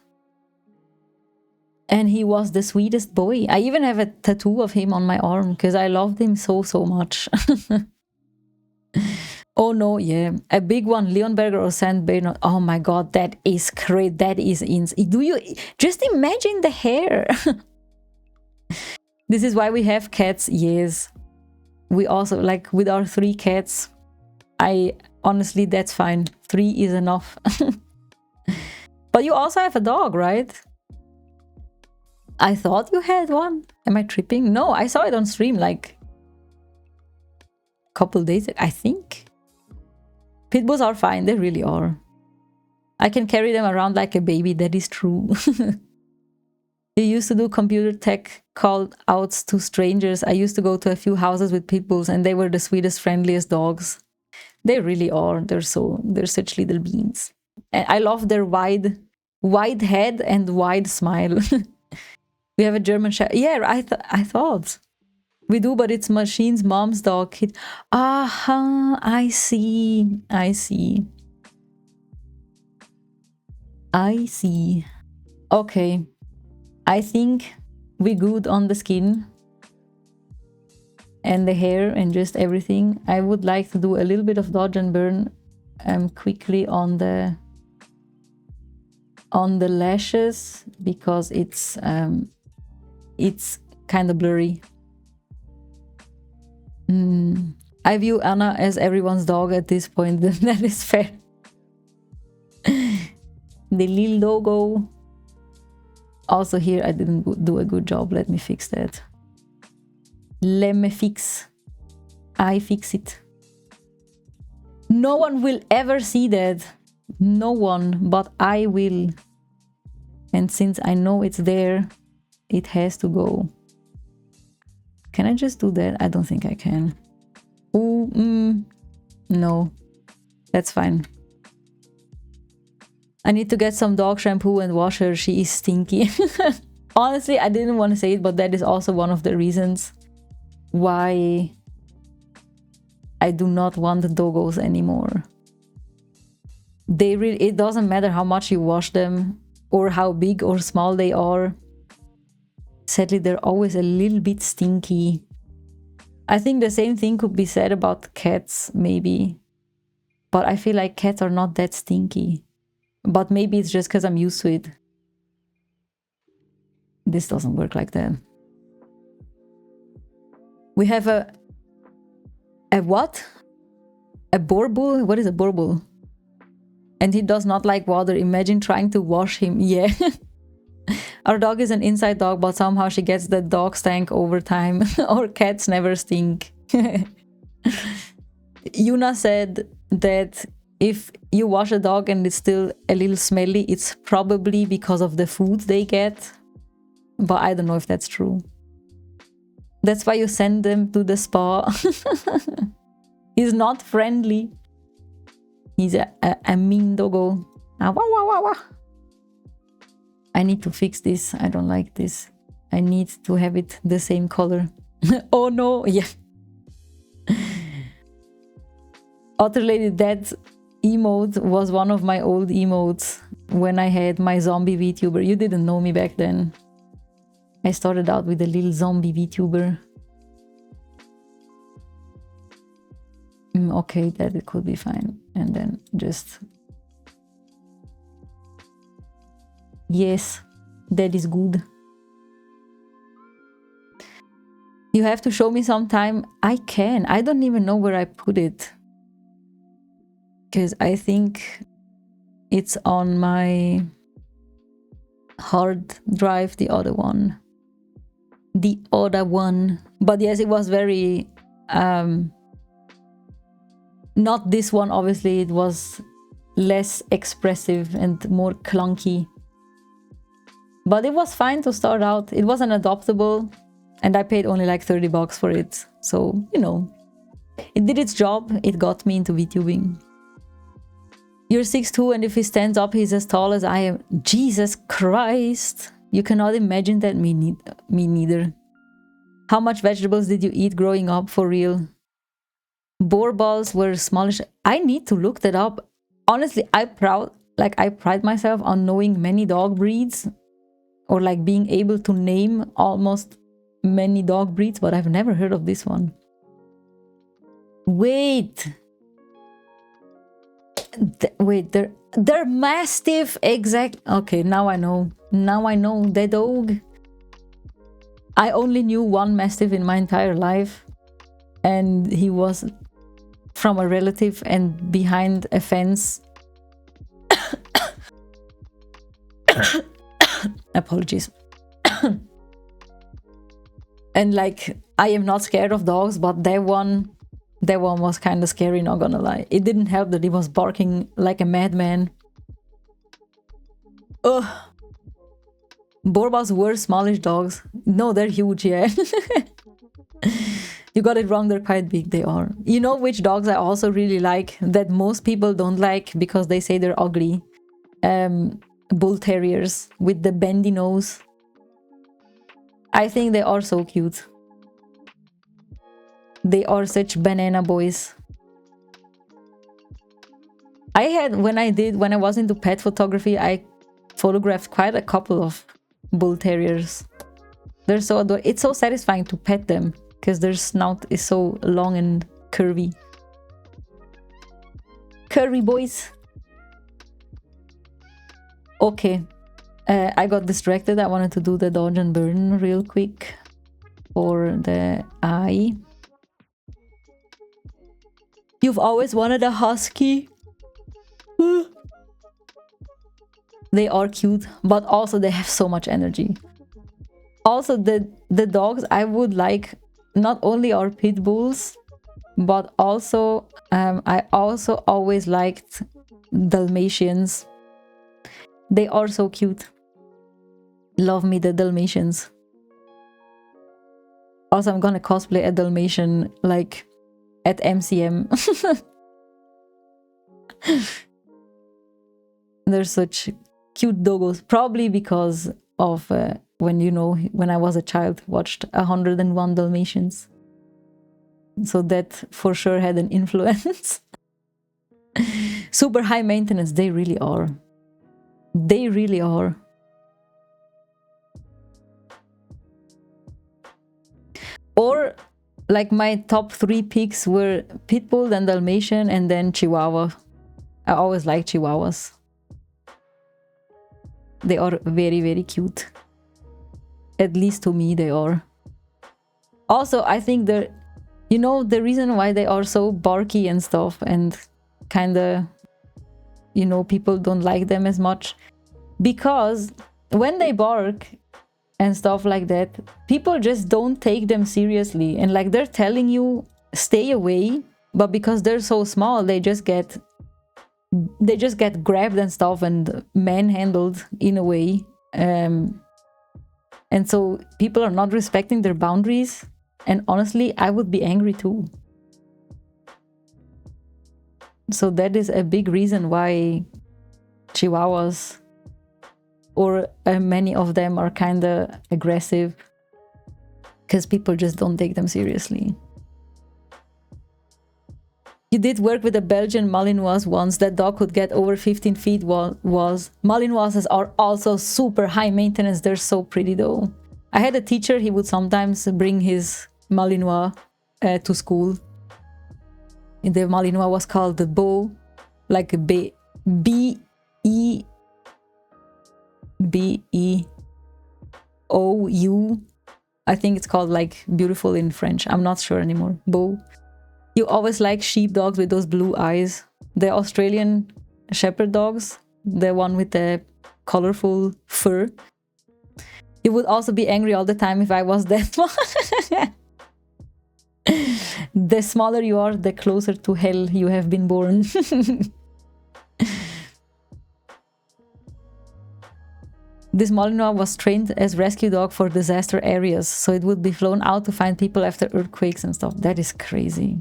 And he was the sweetest boy. I even have a tattoo of him on my arm because I loved him so much. Oh no, yeah. A big one, Leonberger or Saint Bernard. Oh my god, that is great. That is insane. Do you just imagine the hair? This is why we have cats, yes. We also, like with our 3 cats, honestly, that's fine. 3 is enough. But you also have a dog, right? I thought you had one. Am I tripping? No, I saw it on stream like a couple days ago, I think. Pit bulls are fine, they really are. I can carry them around like a baby, that is true. You used to do computer tech call outs to strangers. I used to go to a few houses with pit bulls and they were the sweetest, friendliest dogs. They really are. They're such little beans. And I love their wide head and wide smile. We have a German Shepherd. Yeah, I thought. We do, but it's Machine's mom's dog. Aha, I see. Okay. I think we good on the skin and the hair and just everything. I would like to do a little bit of dodge and burn quickly on the lashes because it's kind of blurry. I view Anna as everyone's dog at this point. That is fair. The little doggo. Also here I didn't do a good job. Let me fix that. I fix it. No one will ever see that. No one, but I will. And since I know it's there, it has to go. Can I just do that? I don't think I can. Ooh, no. That's fine. I need to get some dog shampoo and wash her. She is stinky. Honestly, I didn't want to say it, but that is also one of the reasons why I do not want the doggos anymore. It doesn't matter how much you wash them or how big or small they are. Sadly, they're always a little bit stinky. I think the same thing could be said about cats, maybe. But I feel like cats are not that stinky. But maybe it's just because I'm used to it. This doesn't work like that. We have a what? A borbul? What is a borbul? And he does not like water. Imagine trying to wash him. Yeah. Our dog is an inside dog, but somehow she gets the dog stank over time. Our cats never stink. Yuna said that if you wash a dog and it's still a little smelly, it's probably because of the food they get. But I don't know if that's true. That's why you send them to the spa. He's not friendly. He's a mean doggo. Ah, wah, wah, wah, wah. I need to fix this. I don't like this. I need to have it the same color. Oh no, yeah. Otter Lady, that emote was one of my old emotes when I had my zombie VTuber. You didn't know me back then. I started out with a little zombie VTuber. Okay, that it could be fine. And then just... Yes, that is good. You have to show me sometime. I can. I don't even know where I put it. Because I think it's on my hard drive, the other one. The other one. But yes, it was very... not this one, obviously. It was less expressive and more clunky. But it was fine to start out. It wasn't adoptable. And I paid only like 30 bucks for it. So, you know, it did its job. It got me into VTubing. You're 6'2", and if he stands up, he's as tall as I am. Jesus Christ. You cannot imagine that. Me neither. How much vegetables did you eat growing up, for real? Boar balls were smallish. I need to look that up. Honestly, I pride myself on knowing many dog breeds. Or like being able to name almost many dog breeds, but I've never heard of this one. Wait. Wait, they're Mastiff, exact. Okay, now I know. Now I know the dog. I only knew one Mastiff in my entire life. And he was from a relative and behind a fence. Apologies. And like, I am not scared of dogs, but that one was kind of scary, not gonna lie. It didn't help that he was barking like a madman. Ugh. Borbals were smallish dogs. No, they're huge, yeah. You got it wrong, they're quite big, they are. You know which dogs I also really like, that most people don't like because they say they're ugly? Bull terriers with the bendy nose. I think they are so cute. They are such banana boys. When I was into pet photography, I photographed quite a couple of bull terriers. They're so adorable. It's so satisfying to pet them because their snout is so long and curvy. Curvy boys. Okay, I got distracted. I wanted to do the dodge and burn real quick for the eye. You've always wanted a husky? They are cute, but also they have so much energy. Also, the dogs I would like not only are pit bulls, but also I also always liked Dalmatians. They are so cute. Love me the Dalmatians. Also, I'm gonna cosplay a Dalmatian, like, at MCM. They're such cute doggos. Probably because of when I was a child, watched 101 Dalmatians. So that for sure had an influence. Super high maintenance, they really are. They really are. Or, like, my top 3 picks were Pitbull, then Dalmatian, and then Chihuahua. I always liked Chihuahuas. They are very, very cute. At least to me, they are. Also, I think the reason why they are so barky and stuff, and kinda, people don't like them as much, because when they bark and stuff like that, people just don't take them seriously, and like they're telling you stay away, but because they're so small, they just get grabbed and stuff and manhandled in a way, and so people are not respecting their boundaries, and honestly I would be angry too. So that is a big reason why Chihuahuas, or many of them, are kind of aggressive, because people just don't take them seriously. You did work with a Belgian Malinois once. That dog could get over 15 feet. Malinoises are also super high maintenance. They're so pretty though. I had a teacher, he would sometimes bring his Malinois to school. And the Malinois was called the Beau, like B-E-O-U. I think it's called like beautiful in French. I'm not sure anymore. Beau. You always like sheepdogs with those blue eyes. The Australian shepherd dogs, the one with the colorful fur. You would also be angry all the time if I was that one. The smaller you are, the closer to hell you have been born. This Malinois was trained as rescue dog for disaster areas, so it would be flown out to find people after earthquakes and stuff. That is crazy.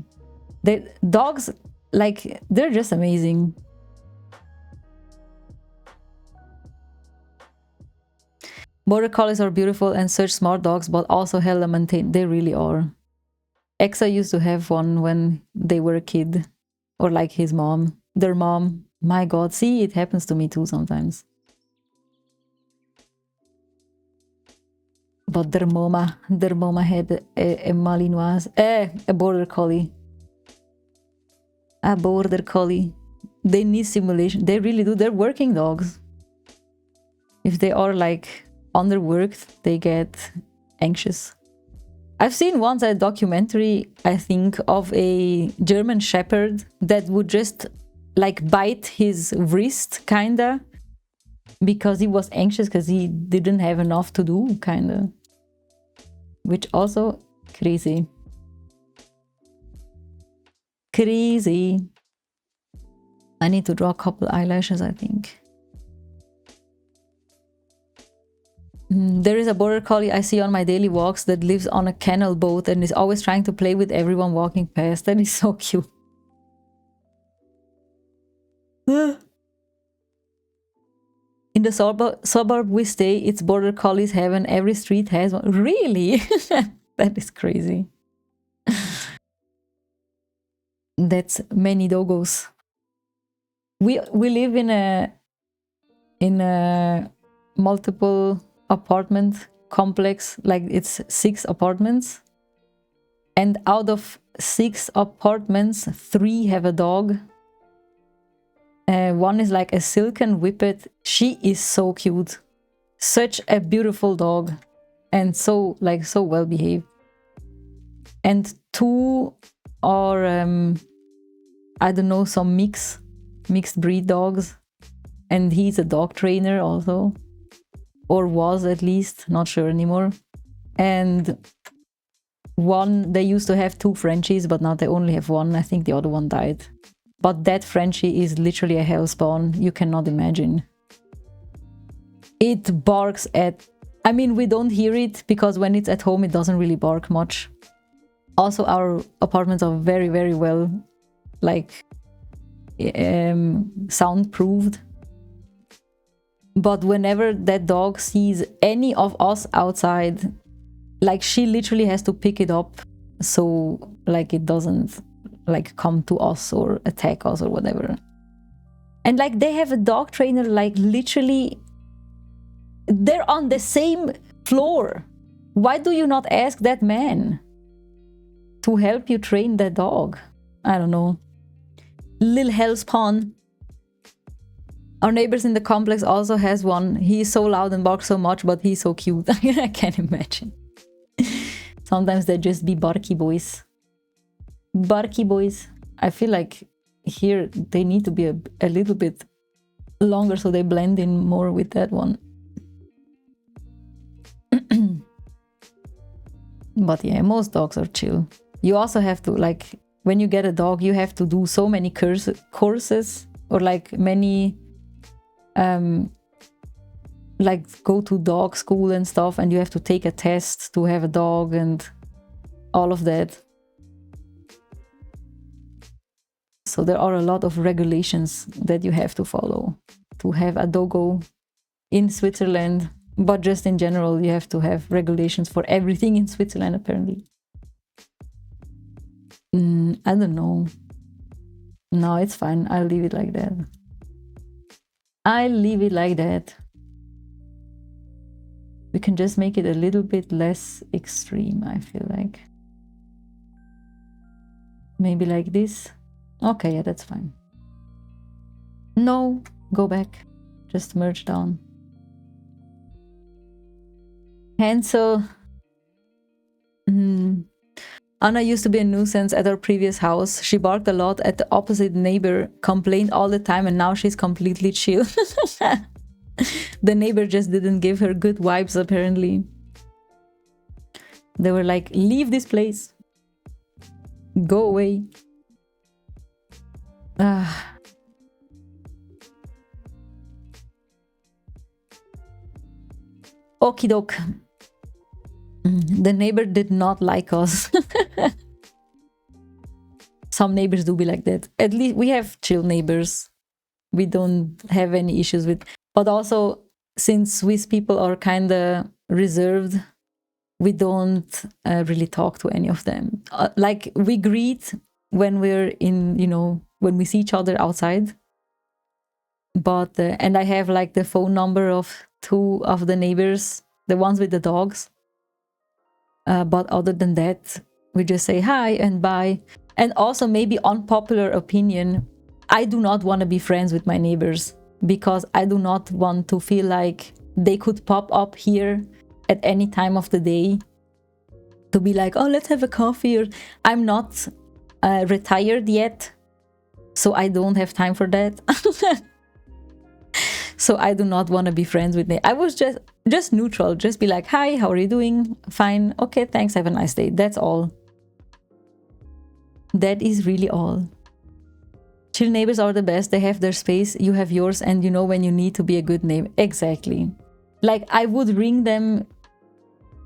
The dogs, like, they're just amazing. Border collies are beautiful and such smart dogs, but also hella maintained. They really are. Exa used to have one when they were a kid, or like his mom, their mom. My god, see, it happens to me too sometimes. But their mama had a Malinois, a border collie. A border collie. They need stimulation. They really do. They're working dogs. If they are like underworked, they get anxious. I've seen once a documentary, I think, of a German shepherd that would just like bite his wrist, kinda, because he was anxious because he didn't have enough to do, kinda. Which also crazy. Crazy. I need to draw a couple eyelashes, I think. There is a border collie I see on my daily walks that lives on a canal boat and is always trying to play with everyone walking past. That is so cute. In the suburb we stay, it's border collies heaven. Every street has one. Really? That is crazy. That's many doggos. We live in a multiple apartment complex, like it's 6 apartments, and out of 6 apartments 3 have a dog. One is like a silken whippet. She is so cute, such a beautiful dog, and so well behaved. And 2 are I don't know, some mixed breed dogs, and he's a dog trainer also, or was at least, not sure anymore. And one, they used to have 2 Frenchies, but now they only have 1. I think the other one died. But that Frenchie is literally a hellspawn. You cannot imagine. It barks at... I mean, we don't hear it because when it's at home, it doesn't really bark much. Also, our apartments are very, very well, like, soundproofed. But whenever that dog sees any of us outside, like, she literally has to pick it up so, like, it doesn't, like, come to us or attack us or whatever. And, like, they have a dog trainer, like, literally, they're on the same floor. Why do you not ask that man to help you train that dog? I don't know. Lil Hellspawn. Our neighbors in the complex also has one. He's so loud and barks so much, but he's so cute. I can't imagine. Sometimes they just be barky boys. Barky boys. I feel like here they need to be a little bit longer so they blend in more with that one. But yeah, most dogs are chill. You also have to, like, when you get a dog, you have to do so many courses or like many, like go to dog school and stuff, and you have to take a test to have a dog and all of that. So there are a lot of regulations that you have to follow to have a doggo in Switzerland. But just in general, you have to have regulations for everything in Switzerland, apparently. I don't know. No, it's fine. I'll leave it like that. I'll leave it like that. We can just make it a little bit less extreme, I feel like. Maybe like this. Okay, yeah, that's fine. No, go back. Just merge down. Hansel. Anna used to be a nuisance at our previous house. She barked a lot at the opposite neighbor, complained all the time, and now she's completely chill. The neighbor just didn't give her good vibes, apparently. They were like, leave this place. Go away. Okie doke. The neighbor did not like us. Some neighbors do be like that. At least we have chill neighbors. We don't have any issues with. But also, since Swiss people are kind of reserved, we don't really talk to any of them. Like, we greet when we're in, you know, when we see each other outside. But, and I have like the phone number of 2 of the neighbors, the ones with the dogs. But other than that, we just say hi and bye. And also, maybe unpopular opinion, I do not want to be friends with my neighbors because I do not want to feel like they could pop up here at any time of the day to be like, oh, let's have a coffee. Or I'm not retired yet, so I don't have time for that. So I do not want to be friends with them. I was just neutral. Just be like, hi, how are you doing? Fine. Okay, thanks. Have a nice day. That's all. That is really all. Chill neighbors are the best. They have their space. You have yours. And you know when you need to be a good neighbor. Exactly. Like, I would ring them.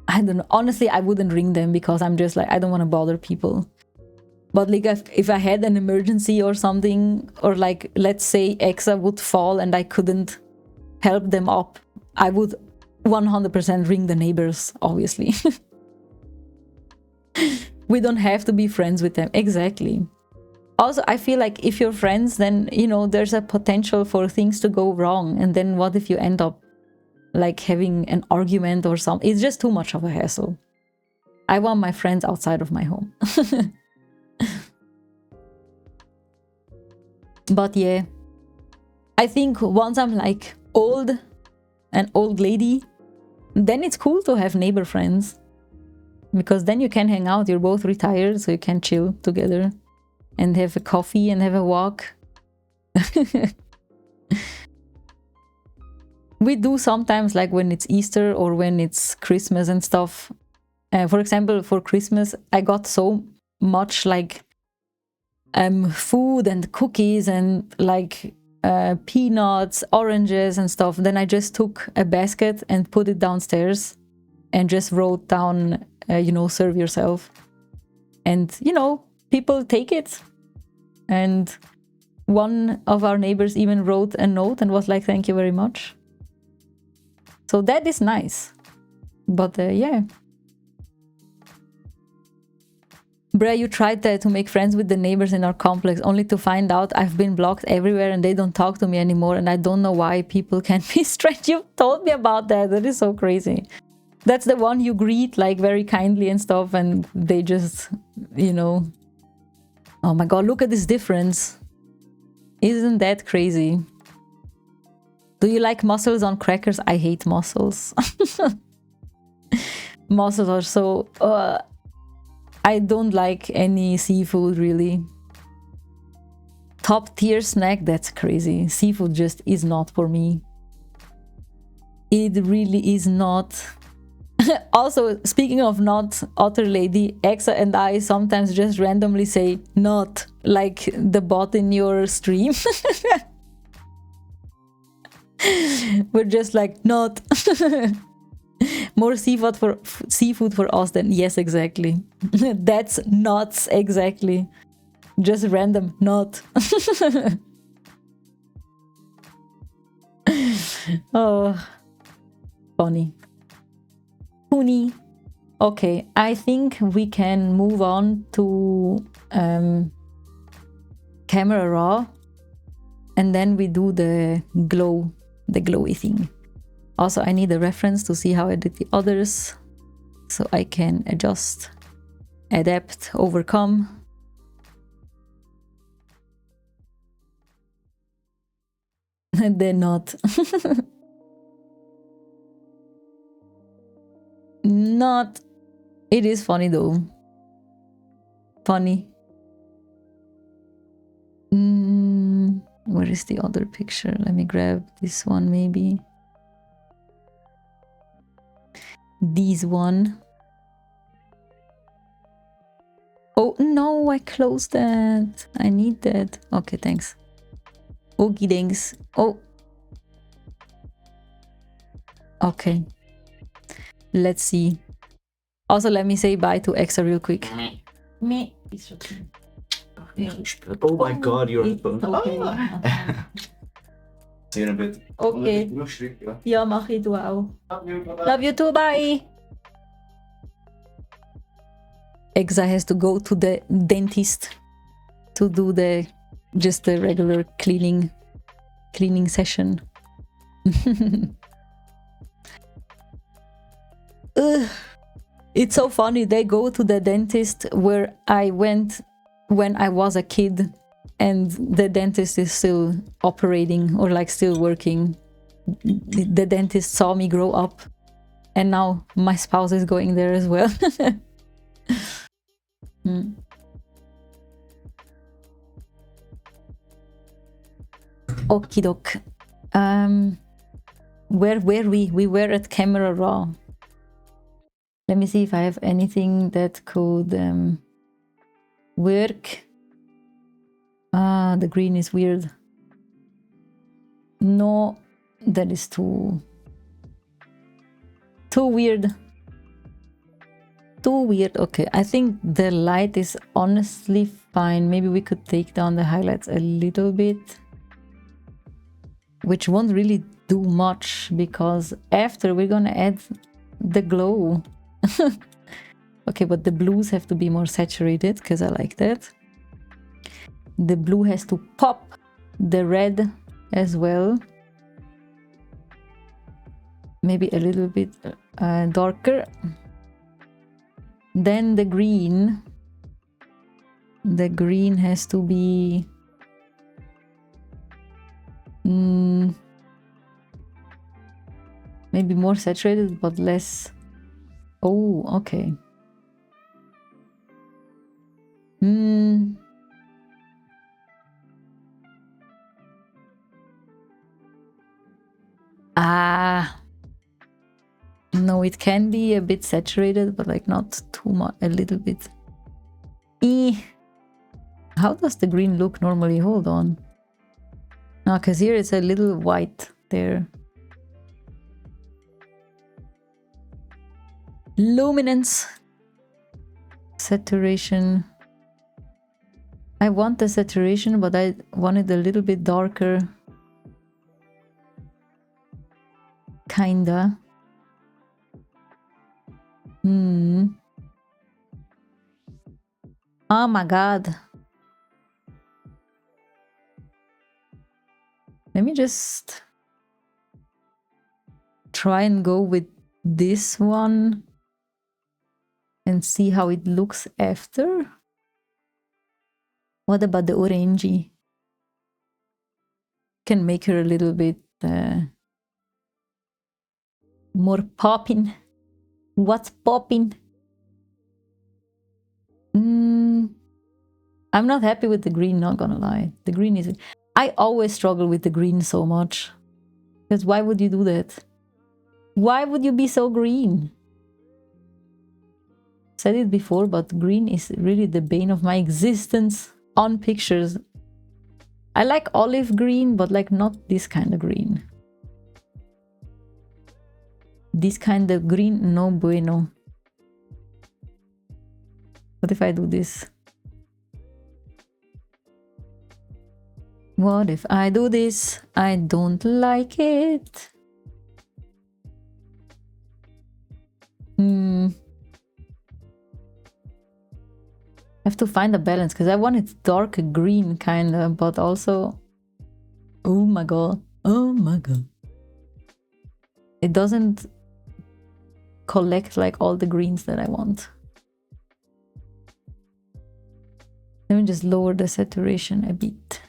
I don't know. Honestly, I wouldn't ring them because I'm just like, I don't want to bother people. But like, if I had an emergency or something, or like, let's say Exa would fall and I couldn't help them up, I would 100% ring the neighbors, obviously. We don't have to be friends with them. Exactly. Also, I feel like if you're friends, then, you know, there's a potential for things to go wrong. And then what if you end up like having an argument or something? It's just too much of a hassle. I want my friends outside of my home. But yeah, I think once I'm like an old lady, then it's cool to have neighbor friends. Because then you can hang out. You're both retired, so you can chill together and have a coffee and have a walk. We do sometimes, like when it's Easter or when it's Christmas and stuff. For example, for Christmas, I got so much like food and cookies and like peanuts, oranges and stuff. Then I just took a basket and put it downstairs and just wrote down, you know, serve yourself. And, you know, people take it. And one of our neighbors even wrote a note and was like, thank you very much. So that is nice. But yeah. Bruh, you tried to make friends with the neighbors in our complex only to find out I've been blocked everywhere and they don't talk to me anymore and I don't know why people can't be straight. You told me about that. That is so crazy. That's the one you greet like very kindly and stuff and they just, you know. Oh my god, look at this difference. Isn't that crazy? Do you like mussels on crackers? I hate mussels. Mussels are so... I don't like any seafood, really. Top tier snack? That's crazy. Seafood just is not for me. It really is not. Also, speaking of not, Otter Lady, Exa and I sometimes just randomly say not, like the bot in your stream. We're just like, not. More seafood for us then. Yes, exactly. That's nuts, exactly. Just random, not. Oh, funny. Funny. Okay, I think we can move on to camera raw, and then we do the glowy thing. Also, I need a reference to see how I did the others, so I can adjust, adapt, overcome. They're not. Not. It is funny though. Funny. Where is the other picture? Let me grab this one maybe. This one. Oh no, I closed that. I need that. Okay, thanks. Okie thanks. Oh. Okay. Let's see. Also, let me say bye to Exa real quick. Me. Oh my god, you're on the phone. Okay. See you in a bit. Okay. Ja, mach ich, du auch. Love you too, bye. Exa has to go to the dentist to do the regular cleaning session. It's so funny. They go to the dentist where I went when I was a kid, and the dentist is still operating or like still working. The dentist saw me grow up, and now my spouse is going there as well. Okie doke. Where were we? We were at camera raw. Let me see if I have anything that could work. Ah, the green is weird. No, that is too weird. Too weird. Okay, I think the light is honestly fine. Maybe we could take down the highlights a little bit, which won't really do much because after we're gonna add the glow. Okay, but the blues have to be more saturated because I like that. The blue has to pop the red as well. Maybe a little bit darker. Then the green. The green has to be maybe more saturated but less. Oh, okay. Ah, no, it can be a bit saturated, but like not too much, a little bit. How does the green look normally? Hold on. No, because here it's a little white there. Luminance. Saturation. I want the saturation, but I want it a little bit darker. Kinda. Oh my god. Let me just try and go with this one and see how it looks after. What about the orangey? Can make her a little bit more popping. What's popping? I'm not happy with the green, not gonna lie. The green is... I always struggle with the green so much. Because why would you do that? Why would you be so green? Said it before, but green is really the bane of my existence on pictures. I like olive green, but like not this kind of green. This kind of green, no bueno. What if I do this? What if I do this? I don't like it. I have to find a balance because I want it dark green kind of, but also... Oh my god. Oh my god. It doesn't collect like all the greens that I want. Let me just lower the saturation a bit.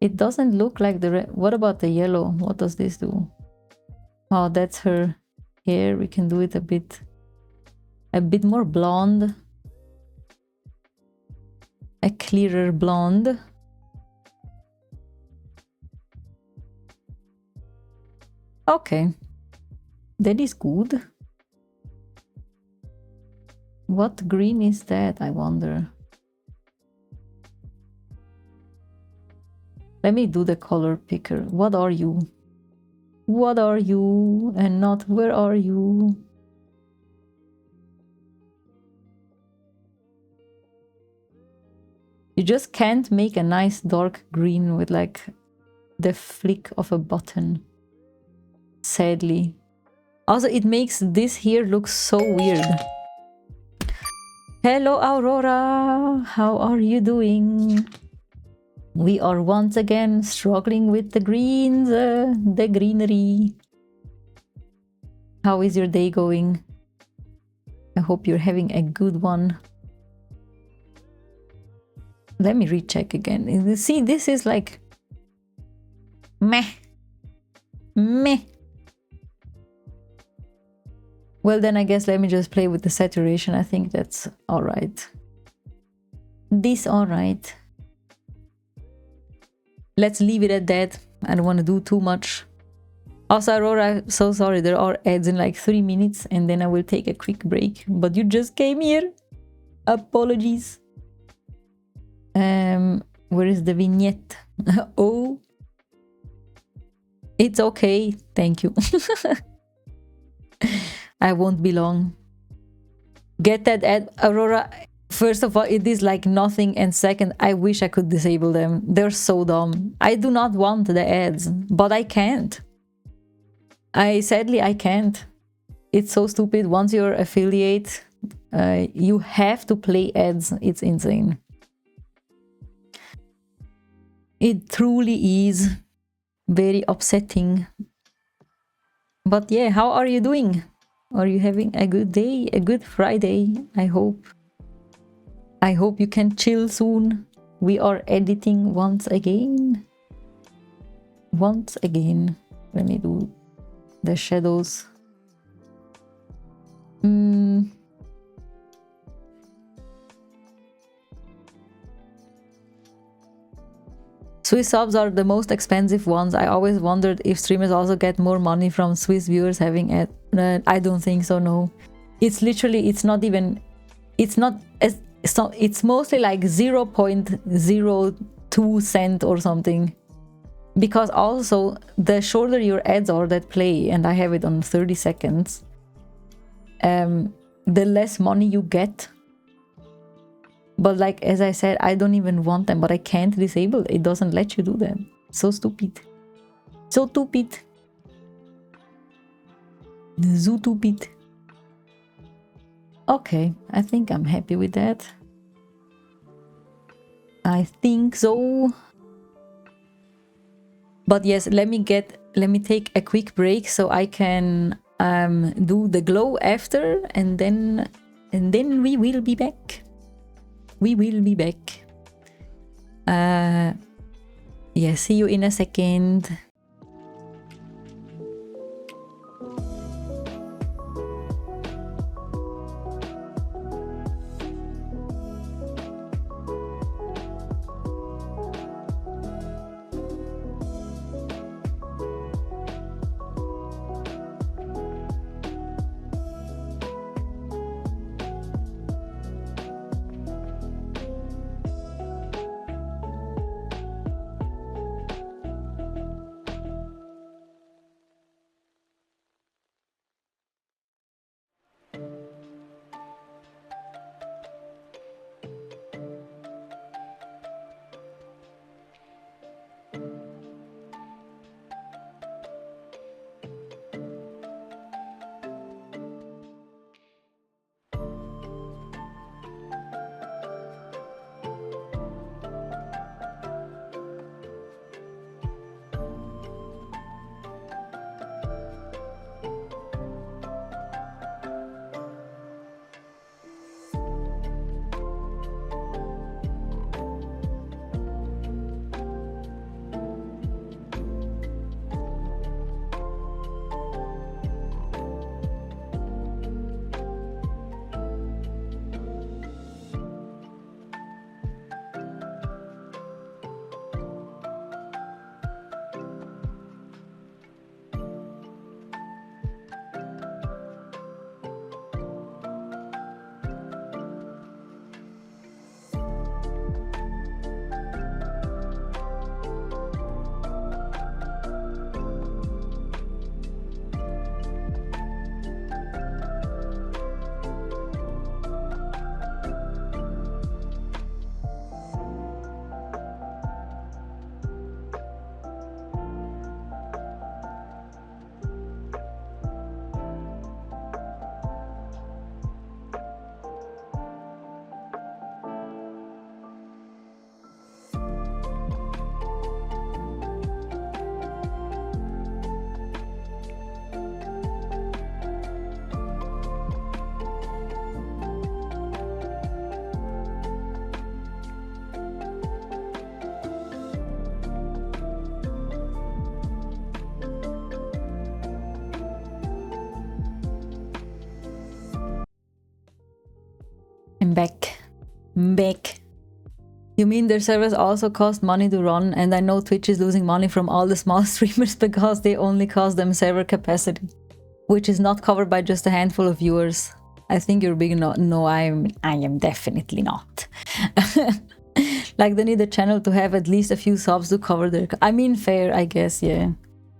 It doesn't look like the red. What about the yellow? What does this do? Oh, that's her hair. We can do it a bit more blonde. A clearer blonde. Okay. That is good. What green is that, I wonder? Let me do the color picker. What are you? What are you? And not where are you? You just can't make a nice dark green with like the flick of a button. Sadly. Also, it makes this here look so weird. Hello, Aurora. How are you doing? We are once again struggling with the greens, the greenery. How is your day going? I hope you're having a good one. Let me recheck again. See, this is like... meh. Meh. Well, then I guess let me just play with the saturation. I think that's alright. This alright. Let's leave it at that. I don't want to do too much. Also, Aurora, I'm so sorry. There are ads in like 3 minutes and then I will take a quick break. But you just came here. Apologies. Where is the vignette? Oh. It's okay. Thank you. I won't be long. Get that ad, Aurora. First of all, it is like nothing, and second, I wish I could disable them. They're so dumb. I do not want the ads, but I can't. Sadly, I can't. It's so stupid. Once you're affiliate, you have to play ads. It's insane. It truly is very upsetting. But yeah, how are you doing? Are you having a good day? A good Friday, I hope. I hope you can chill soon. We are editing once again. Once again. Let me do the shadows. Swiss subs are the most expensive ones. I always wondered if streamers also get more money from Swiss viewers having it. I don't think so, no. It's literally, it's not even, it's not as, so it's mostly like 0.02 cent or something. Because also the shorter your ads are that play, and I have it on 30 seconds, the less money you get. But like, as I said, I don't even want them, but I can't disable it. It doesn't let you do that. So stupid. So stupid. So stupid. Okay, I think I'm happy with that. I think so. But yes, let me take a quick break so I can do the glow after, and then we will be back. We will be back. Yeah, see you in a second. I'm back. Back. You mean their servers also cost money to run, and I know Twitch is losing money from all the small streamers because they only cost them server capacity, which is not covered by just a handful of viewers. I think you're big enough. No, I am definitely not. Like, they need a channel to have at least a few subs to cover their... I mean, fair, I guess, yeah.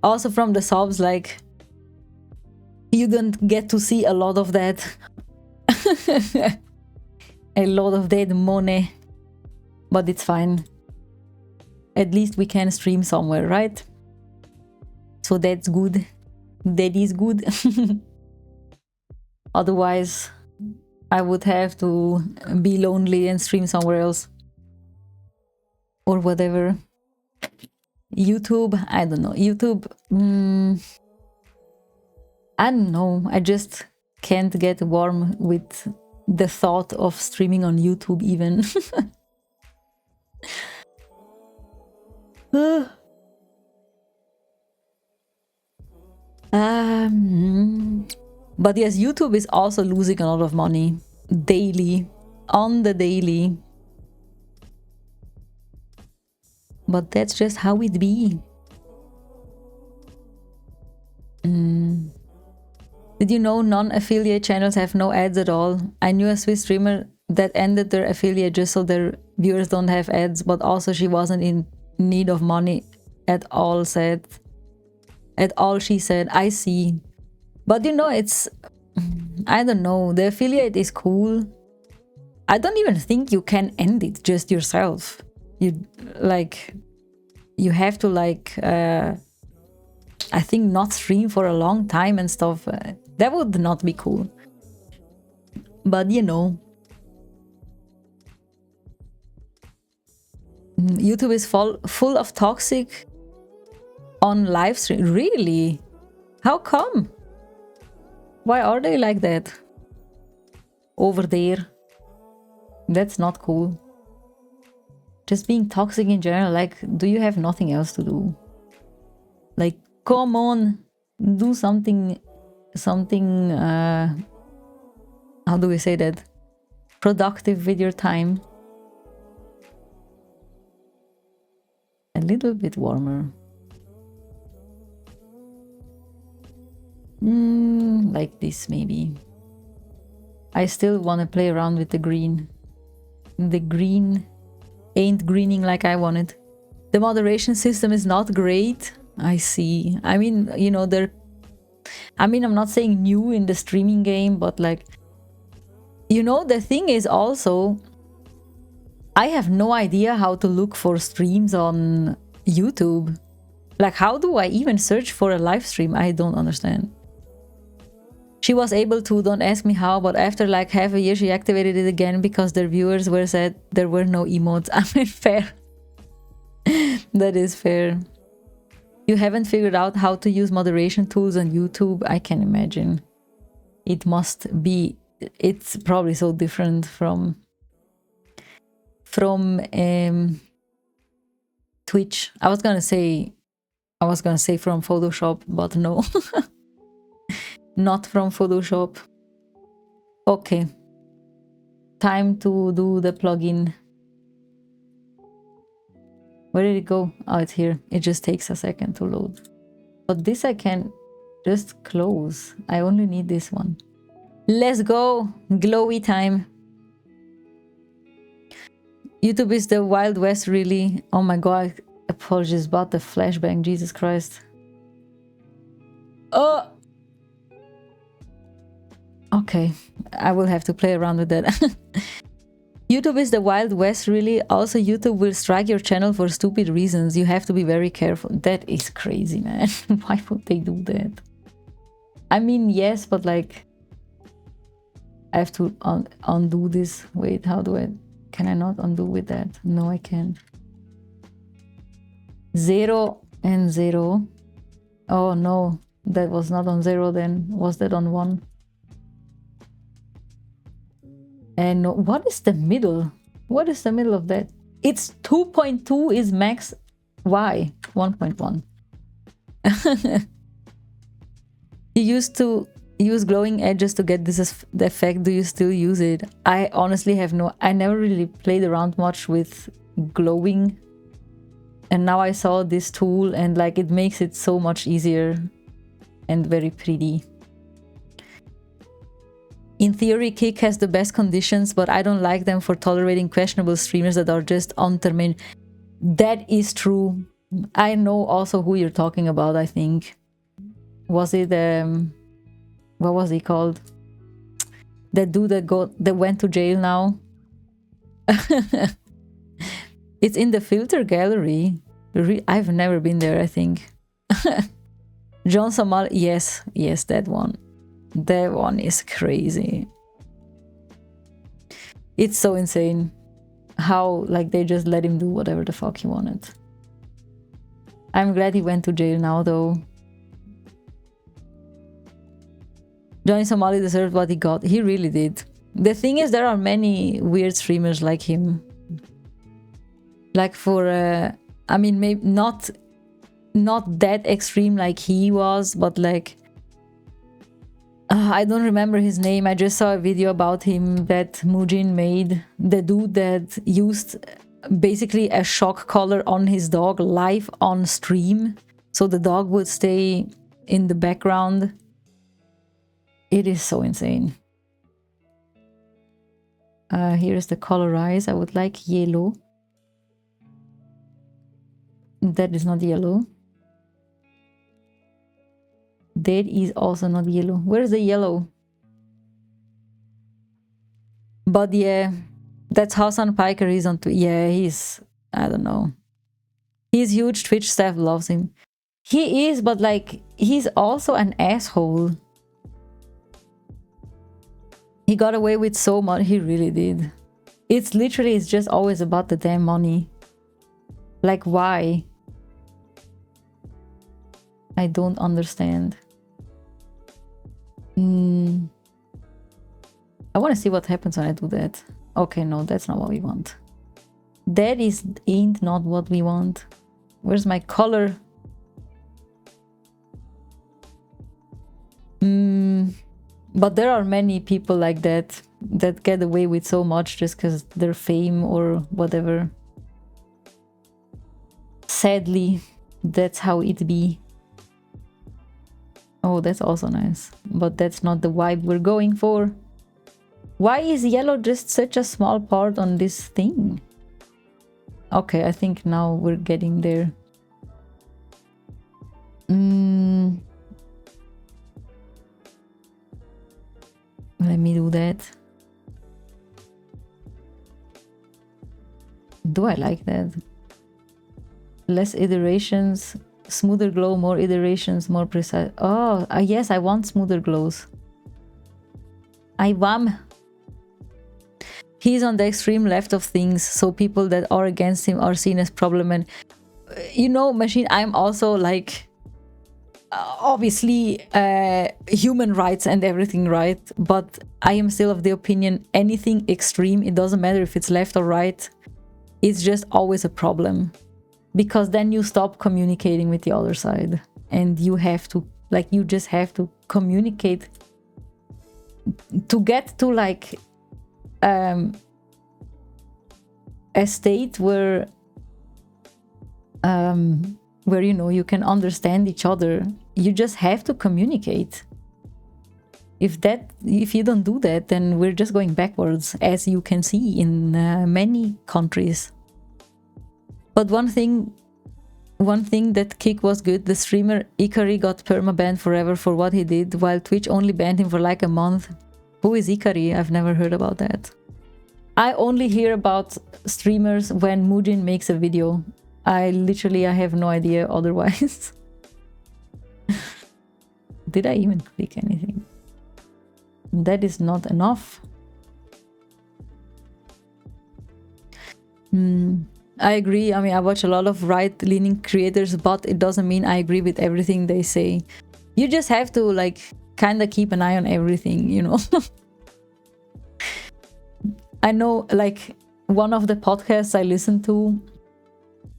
Also from the subs, like, you don't get to see a lot of that. A lot of that money. But it's fine. At least we can stream somewhere, right? So that's good. That is good. Otherwise, I would have to be lonely and stream somewhere else. Or whatever. YouTube, I don't know. YouTube, I don't know. I just can't get warm with the thought of streaming on YouTube even. But yes, YouTube is also losing a lot of money daily, on the daily. But that's just how it be. Did you know non-affiliate channels have no ads at all? I knew a Swiss streamer that ended their affiliate just so their viewers don't have ads, but also she wasn't in need of money at all, she said. I see. But you know, it's, I don't know, the affiliate is cool. I don't even think you can end it just yourself. You have to I think not stream for a long time and stuff. That would not be cool. But you know, YouTube is full of toxic on live stream. Really? How come? Why are they like that? Over there. That's not cool. Just being toxic in general, like, do you have nothing else to do? Like, come on, do something, how do we say that? Productive with your time. A little bit warmer. Like this, maybe. I still want to play around with the green. The green ain't greening like I wanted. The moderation system is not great. I see. I mean, you know, I'm not saying new in the streaming game, but like, you know, the thing is also, I have no idea how to look for streams on YouTube. Like, how do I even search for a live stream? I don't understand. She was able to, don't ask me how, but after like half a year she activated it again because their viewers were said there were no emotes. I mean, fair. That is fair. You haven't figured out how to use moderation tools on YouTube? I can imagine. It must be, it's probably so different from Twitch. I was gonna say from Photoshop, but no. Not from Photoshop. Okay. Time to do the plugin. Where did it go? Oh, it's here. It just takes a second to load. But this I can just close. I only need this one. Let's go! Glowy time. YouTube is the Wild West, really. Oh my god. Apologies about the flashbang. Jesus Christ. Oh! Okay, I will have to play around with that. YouTube is the Wild West, really. Also, YouTube will strike your channel for stupid reasons. You have to be very careful. That is crazy, man. Why would they do that? I mean, yes, but like, I have to undo this. Wait, how do I... Can I not undo with that? No, I can't. 0 and 0. Oh no, that was not on 0 then. Was that on 1? And what is the middle? What is the middle of that? It's 2.2 is max. Why? 1.1. You used to use glowing edges to get this the effect. Do you still use it? I honestly have no... I never really played around much with glowing. And now I saw this tool and like it makes it so much easier and very pretty. In theory, Kick has the best conditions, but I don't like them for tolerating questionable streamers that are just untermin. That is true. I know also who you're talking about, I think. Was it, what was he called? That dude that went to jail now? It's in the filter gallery. I've never been there, I think. John Samal, yes, that one. That one is crazy. It's so insane how like they just let him do whatever the fuck he wanted. I'm glad he went to jail now though. Johnny Somali deserved what he got. He really did. The thing is, there are many weird streamers like him. Like for I mean, maybe not that extreme like he was, but like I don't remember his name. I just saw a video about him that Mujin made. The dude that used basically a shock collar on his dog live on stream. So the dog would stay in the background. It is so insane. Here's the colorize. I would like yellow. That is not yellow. That is also not yellow. Where's the yellow? But yeah, that's Hassan Piker. He's on yeah, he's, I don't know. He's huge. Twitch staff loves him. He is, but like, he's also an asshole. He got away with so much. He really did. It's literally, it's just always about the damn money. Like, why? I don't understand. I want to see what happens when I do that. Okay, no, that's not what we want. That ain't not what we want. Where's my color? But there are many people like that get away with so much just because they're fame or whatever. Sadly, that's how it be. Oh, that's also nice. But that's not the vibe we're going for. Why is yellow just such a small part on this thing? Okay, I think now we're getting there. Let me do that. Do I like that? Less iterations, smoother glow, more iterations, more precise. Oh, yes, I want smoother glows. I want. He's on the extreme left of things, so people that are against him are seen as problem. And you know, Machine, I'm also like, obviously human rights and everything, right? But I am still of the opinion anything extreme, it doesn't matter if it's left or right, it's just always a problem, because then you stop communicating with the other side, and you have to, like, you just have to communicate to get to like a state where you know, you can understand each other. You just have to communicate. If you don't do that, then we're just going backwards, as you can see in many countries. But one thing that kick was good. The streamer Ikari got perma-banned forever for what he did, while Twitch only banned him for like a month. Who is Ikari? I've never heard about that. I only hear about streamers when Mujin makes a video. I have no idea otherwise. Did I even click anything? That is not enough. I agree. I mean, I watch a lot of right-leaning creators, but it doesn't mean I agree with everything they say. You just have to, like, kind of keep an eye on everything, you know? I know, like, one of the podcasts I listen to,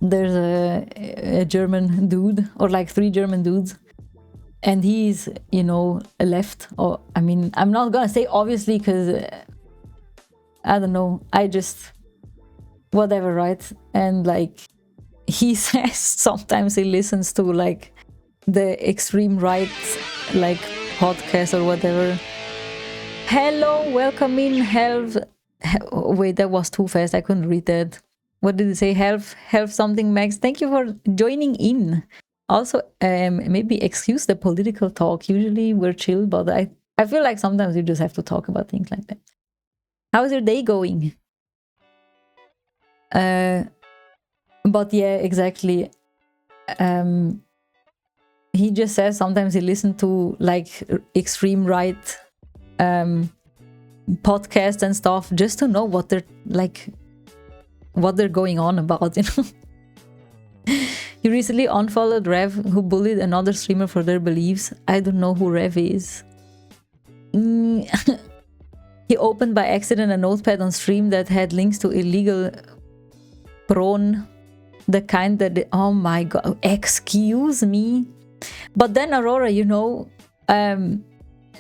there's a German dude, or like 3 German dudes, and he's, you know, left. Or I mean, I'm not gonna say obviously, because I don't know, I just whatever, right? And like, he says sometimes he listens to like the extreme right, like, podcast or whatever. Hello, welcome in, wait, that was too fast, I couldn't read that. What did it say? Health something, Max. Thank you for joining in. Also, maybe excuse the political talk. Usually we're chill, but I feel like sometimes you just have to talk about things like that. How's your day going? But yeah, exactly. He just says sometimes he listens to like extreme right podcasts and stuff just to know what they're like, what they're going on about, you know. He recently unfollowed Rev, who bullied another streamer for their beliefs. I don't know who Rev is. He opened by accident a notepad on stream that had links to illegal porn, the kind that, oh my god, excuse me. But then, Aurora, you know,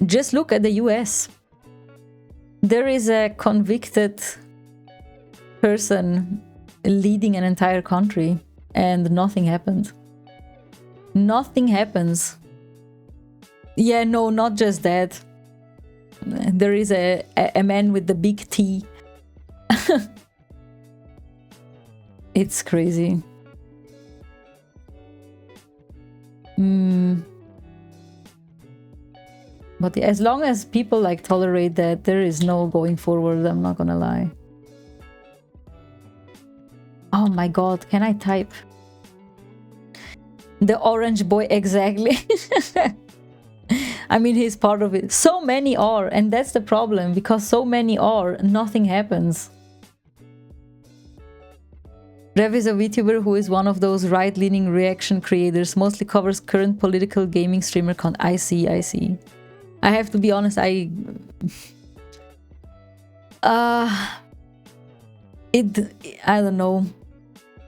just look at the US. There is a convicted person leading an entire country, and nothing happened. Nothing happens. Yeah, no, not just that. there is a man with the big T. It's crazy. But as long as people like tolerate that, there is no going forward, I'm not gonna lie. Oh my god, can I type? The orange boy, exactly. I mean, he's part of it. So many are, and that's the problem, because so many are, nothing happens. Rev is a VTuber who is one of those right-leaning reaction creators, mostly covers current political gaming streamer content. I see. I have to be honest, I don't know.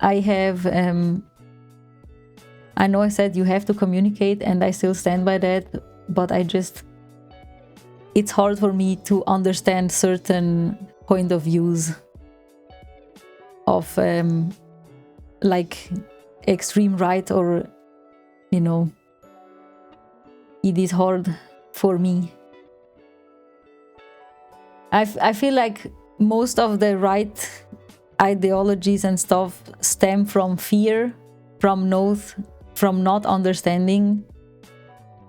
I have I know I said you have to communicate, and I still stand by that, but it's hard for me to understand certain point of views of like extreme right, or you know, it is hard for me. I feel like most of the right ideologies and stuff stem from fear, from not understanding,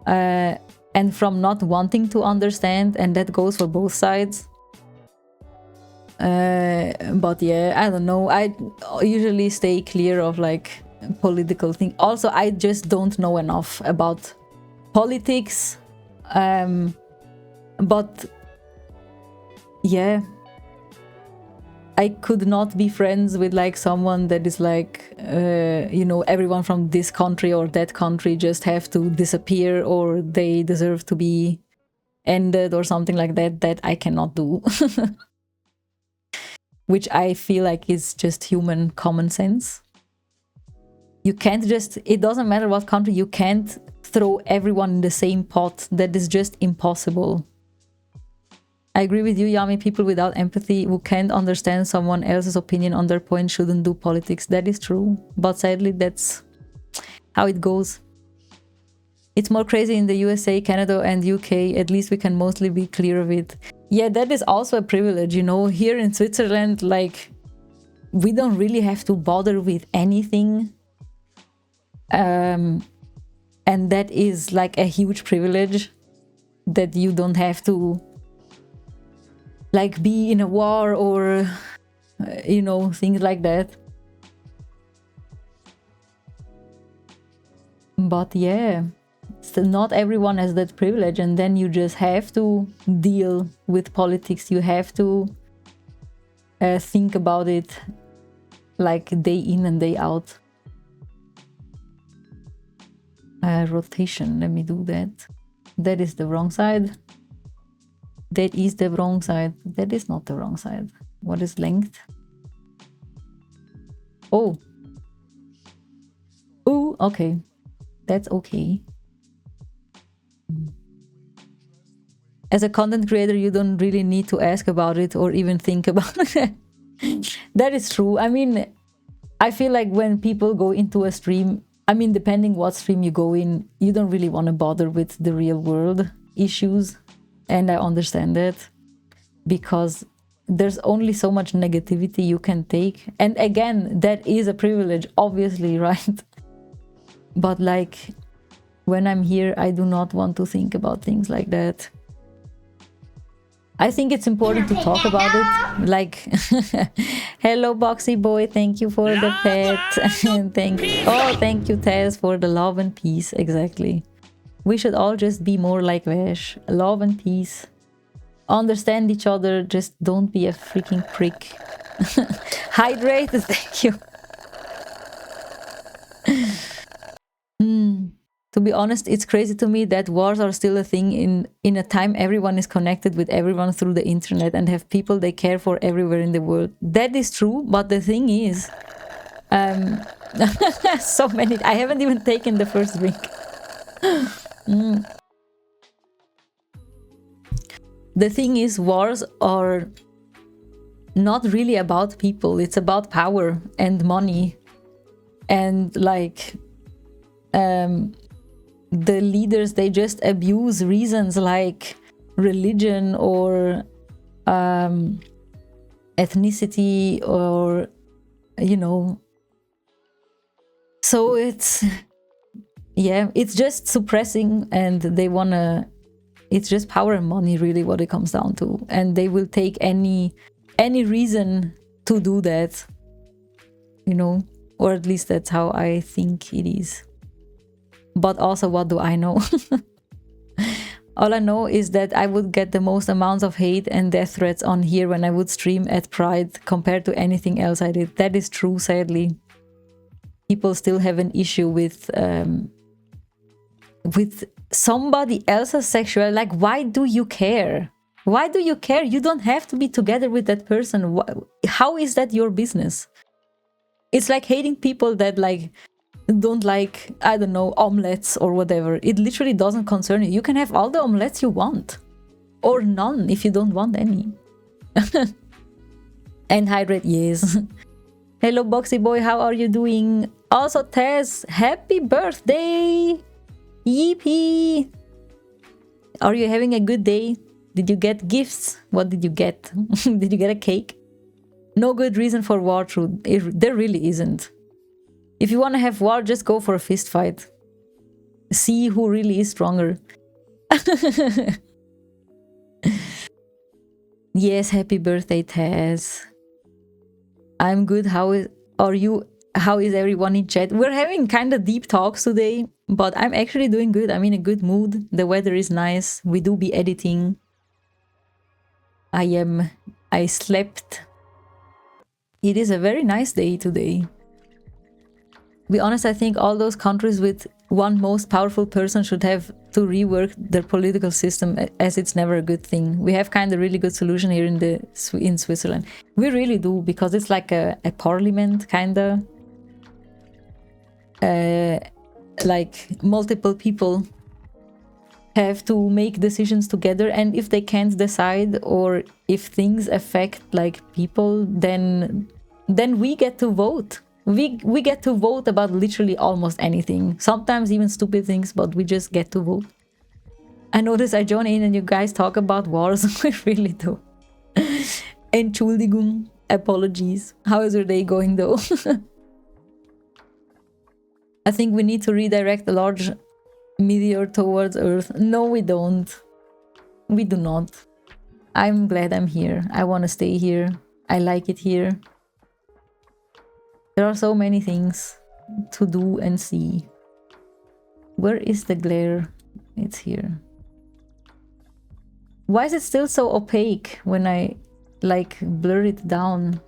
and from not wanting to understand, and that goes for both sides. But yeah, I don't know. I usually stay clear of like political things. Also, I just don't know enough about politics. But yeah, I could not be friends with like someone that is like, you know, everyone from this country or that country just have to disappear, or they deserve to be ended or something like that. That I cannot do. Which I feel like is just human common sense. You can't just, it doesn't matter what country, you can't throw everyone in the same pot. That is just impossible. I agree with you, Yami. People without empathy who can't understand someone else's opinion on their point shouldn't do politics. That is true. But sadly, that's how it goes. It's more crazy in the USA, Canada, and UK. At least we can mostly be clear of it. Yeah, that is also a privilege, you know. Here in Switzerland, like, we don't really have to bother with anything. And that is like a huge privilege, that you don't have to like be in a war or, you know, things like that. But yeah, so not everyone has that privilege, and then you just have to deal with politics. You have to think about it like day in and day out. Rotation, let me do that. That is the wrong side. That is the wrong side. That is not the wrong side. What is length? Oh. Oh, okay. That's okay. As a content creator, you don't really need to ask about it or even think about it. That is true. I mean, I feel like when people go into a stream, I mean, depending what stream you go in, you don't really want to bother with the real world issues. And I understand that, because there's only so much negativity you can take. And again, that is a privilege, obviously, right? But like, when I'm here, I do not want to think about things like that. I think it's important to talk about it. Like, hello, Boxy Boy. Thank you for the pet. And thank you, Taz, for the love and peace. Exactly. We should all just be more like Vash. Love and peace. Understand each other. Just don't be a freaking prick. Hydrate. Thank you. To be honest, it's crazy to me that wars are still a thing in a time everyone is connected with everyone through the internet and have people they care for everywhere in the world. That is true, but the thing is, so many. I haven't even taken the first drink. The thing is, wars are not really about people. It's about power and money, and like the leaders, they just abuse reasons like religion or ethnicity or, you know. So it's, yeah, it's just suppressing, and they wanna, it's just power and money really what it comes down to, and they will take any reason to do that, you know, or at least that's how I think it is. But also, what do I know? All I know is that I would get the most amounts of hate and death threats on here when I would stream at Pride compared to anything else I did. That is true, sadly. People still have an issue with somebody else's sexuality. Like, why do you care? Why do you care? You don't have to be together with that person. How is that your business? It's like hating people that like don't like, I don't know, omelets or whatever. It literally doesn't concern you. You can have all the omelets you want, or none if you don't want any. And hydrate, yes. Hello Boxy Boy, how are you doing? Also Tess, happy birthday! Yippee! Are you having a good day? Did you get gifts? What did you get? Did you get a cake? No good reason for war, true. There really isn't. If you want to have war, just go for a fist fight. See who really is stronger. Yes, happy birthday, Tess. I'm good. How are you? How is everyone in chat? We're having kind of deep talks today, but I'm actually doing good. I'm in a good mood. The weather is nice. We do be editing. I slept. It is a very nice day today. To be honest, I think all those countries with one most powerful person should have to rework their political system, as it's never a good thing. We have kind of really good solution here in Switzerland. We really do, because it's like a parliament kind of. Like multiple people have to make decisions together, and if they can't decide, or if things affect like people, then we get to vote. We get to vote about literally almost anything, sometimes even stupid things, but we just get to vote. I notice I join in and you guys talk about wars. We really do. Entschuldigung, apologies. How is your day going though? I think we need to redirect a large meteor towards Earth. No, we don't. We do not. I'm glad I'm here. I want to stay here. I like it here. There are so many things to do and see. Where is the glare? It's here. Why is it still so opaque when I like blur it down?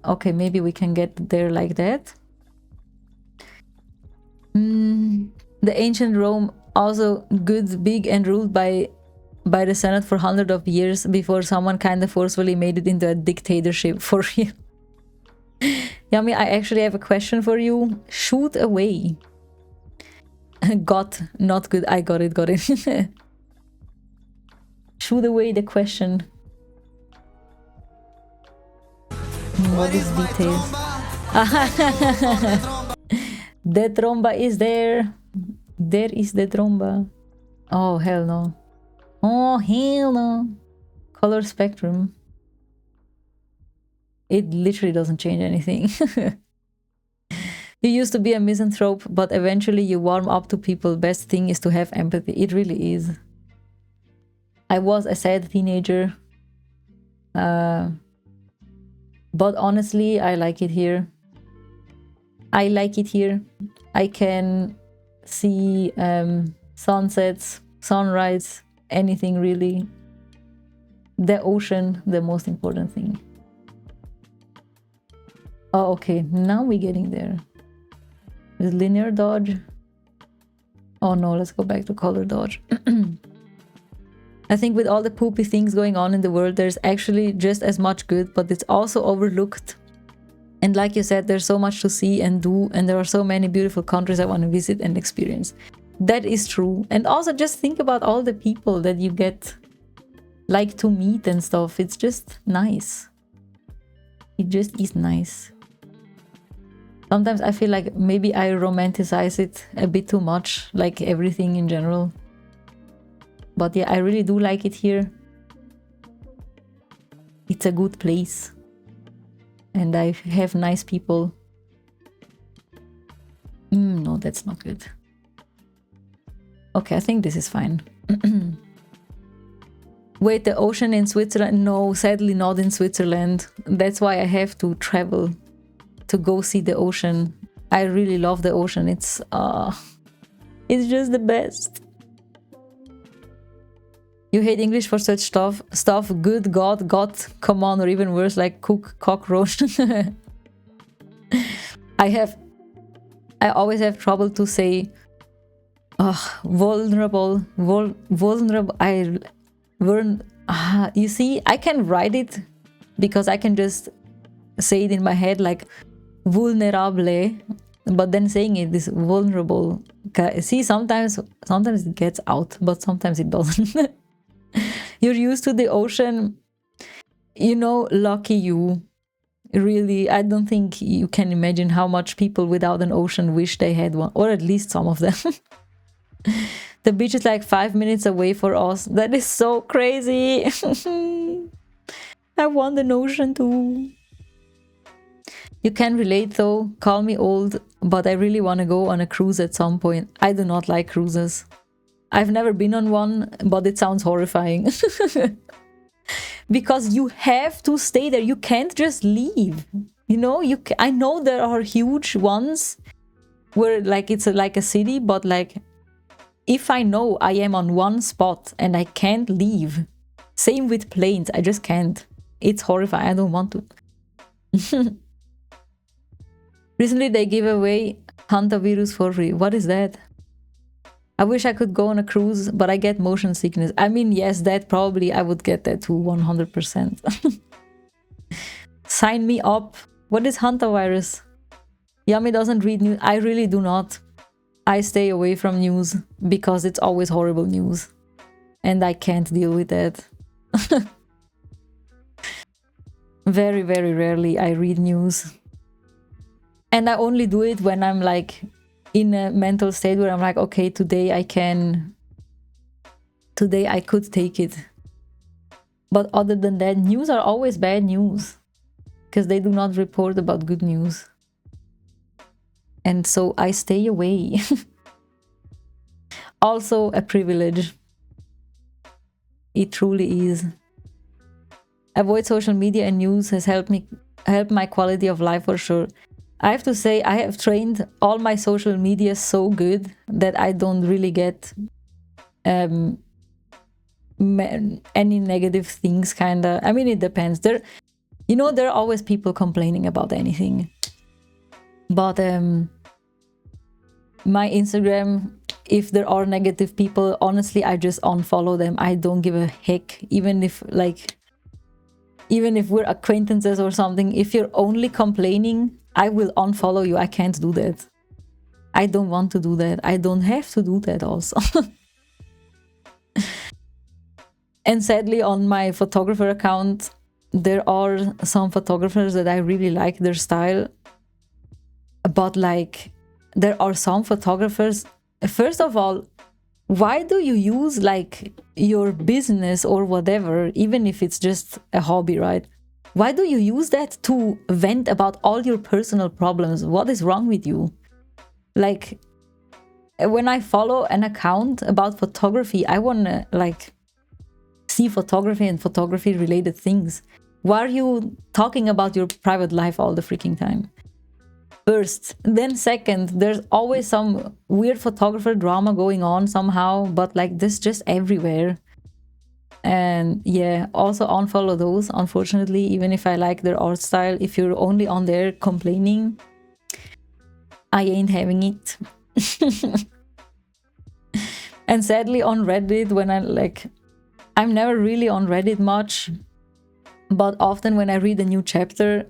Okay, maybe we can get there like that. The ancient Rome, also good, big, and ruled by the Senate for hundreds of years before someone kind of forcefully made it into a dictatorship for real. Yummy, I actually have a question for you. Shoot away. Got, not good. I got it. Shoot away the question. Modest details. The tromba is there. There is the tromba. Oh, hell no. Oh, hell no. Color spectrum. It literally doesn't change anything. You used to be a misanthrope, but eventually you warm up to people. Best thing is to have empathy. It really is. I was a sad teenager. But honestly, I like it here. I like it here. I can see sunsets, sunrise, anything really. The ocean, the most important thing. Oh, okay, now we're getting there. Is linear dodge? Oh no, let's go back to color dodge. I think with all the poopy things going on in the world, there's actually just as much good, but it's also overlooked. And like you said, there's so much to see and do, and there are so many beautiful countries I want to visit and experience. That is true. And also just think about all the people that you get like to meet and stuff. It's just nice. It just is nice. Sometimes I feel like maybe I romanticize it a bit too much, like everything in general. But yeah, I really do like it here. It's a good place. And I have nice people. No, that's not good. Okay, I think this is fine. Wait, the ocean in Switzerland? No, sadly not in Switzerland. That's why I have to travel to go see the ocean. I really love the ocean. It's just the best. You hate English for such stuff? Good God, come on, or even worse, like cook cockroach. I always have trouble to say vulnerable. You see, I can write it because I can just say it in my head like vulnerable, but then saying it is vulnerable. See, sometimes it gets out, but sometimes it doesn't. You're used to the ocean, you know, lucky you. Really, I don't think you can imagine how much people without an ocean wish they had one, or at least some of them. The beach is like 5 minutes away for us. That is so crazy. I want an ocean too. You can relate though. Call me old, but I really want to go on a cruise at some point. I do not like cruises. I've never been on one, but it sounds horrifying. Because you have to stay there. You can't just leave. You know, I know there are huge ones where like it's like a city, but like if I know I am on one spot and I can't leave, same with planes, I just can't. It's horrifying. I don't want to. Recently they gave away hantavirus for free. What is that? I wish I could go on a cruise, but I get motion sickness. I mean, yes, that probably I would get that too, 100%. Sign me up. What is hantavirus? Yummy doesn't read news. I really do not. I stay away from news because it's always horrible news. And I can't deal with that. Very, very rarely I read news. And I only do it when I'm like in a mental state where I'm like, okay, today I could take it. But other than that, news are always bad news because they do not report about good news. And so I stay away. Also a privilege. It truly is. Avoid social media and news has helped my quality of life for sure. I have to say, I have trained all my social media so good that I don't really get any negative things, kinda. I mean, it depends. There are always people complaining about anything. But my Instagram, if there are negative people, honestly, I just unfollow them. I don't give a heck, even if we're acquaintances or something. If you're only complaining, I will unfollow you. I can't do that. I don't want to do that. I don't have to do that also. And sadly, on my photographer account, there are some photographers that I really like their style. But like, there are some photographers, first of all, why do you use like your business or whatever, even if it's just a hobby, right? Why do you use that to vent about all your personal problems? What is wrong with you? Like, when I follow an account about photography, I want to like see photography and photography related things. Why are you talking about your private life all the freaking time? First. Then second, there's always some weird photographer drama going on somehow, but like this just everywhere. And yeah, also unfollow those, unfortunately, even if I like their art style. If you're only on there complaining, I ain't having it. And sadly on Reddit, when I'm never really on Reddit much, but often when I read a new chapter,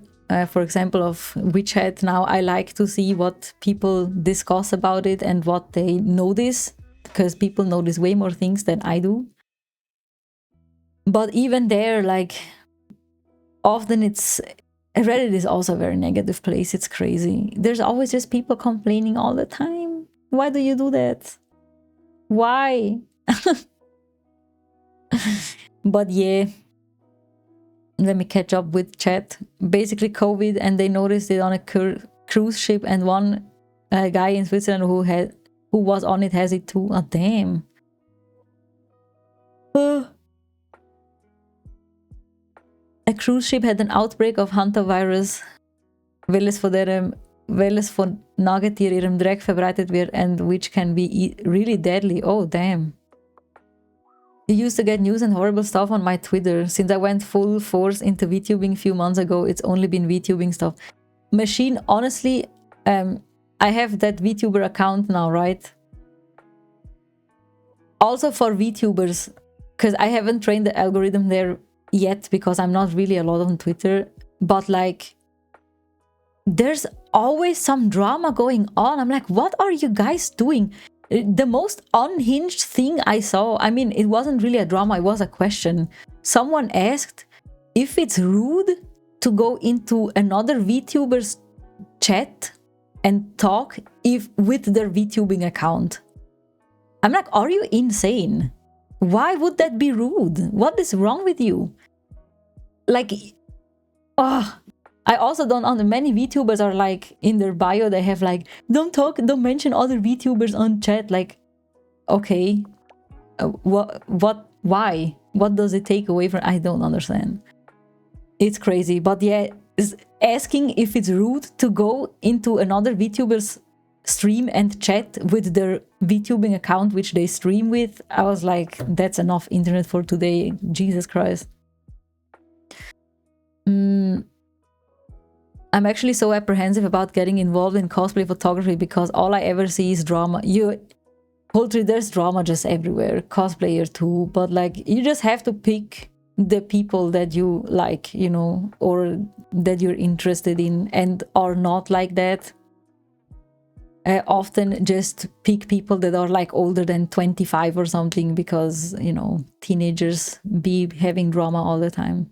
for example, of Witch Hat, now I like to see what people discuss about it and what they notice, because people notice way more things than I do. But even there, like, often Reddit is also a very negative place. It's crazy. There's always just people complaining all the time. Why do you do that? Why? But yeah, let me catch up with chat. Basically COVID, and they noticed it on a cruise ship, and one guy in Switzerland who was on it has it too. Oh damn. A cruise ship had an outbreak of hantavirus, wel es von Nagetier ihrem Dreck verbreitet wird, and which can be really deadly. Oh damn. You used to get news and horrible stuff on my Twitter. Since I went full force into VTubing a few months ago, it's only been VTubing stuff. Machine, honestly, I have that VTuber account now, right? Also for VTubers, because I haven't trained the algorithm there yet because I'm not really a lot on Twitter, but like there's always some drama going on. I'm like, what are you guys doing? The most unhinged thing I saw, I mean, it wasn't really a drama, it was a question. Someone asked if it's rude to go into another VTuber's chat and talk with their VTubing account. I'm like, are you insane? Why would that be rude? What is wrong with you? Like, I also don't know, many VTubers are like, in their bio, they have like, don't mention other VTubers on chat. Like, okay, why? What does it take away from? I don't understand. It's crazy. But yeah, asking if it's rude to go into another VTuber's stream and chat with their VTubing account, which they stream with, I was like, that's enough internet for today. Jesus Christ. I'm actually so apprehensive about getting involved in cosplay photography because all I ever see is drama. Poultry, there's drama just everywhere, cosplayer too, but like you just have to pick the people that you like, you know, or that you're interested in and are not like that. Often just pick people that are like older than 25 or something because, you know, teenagers be having drama all the time.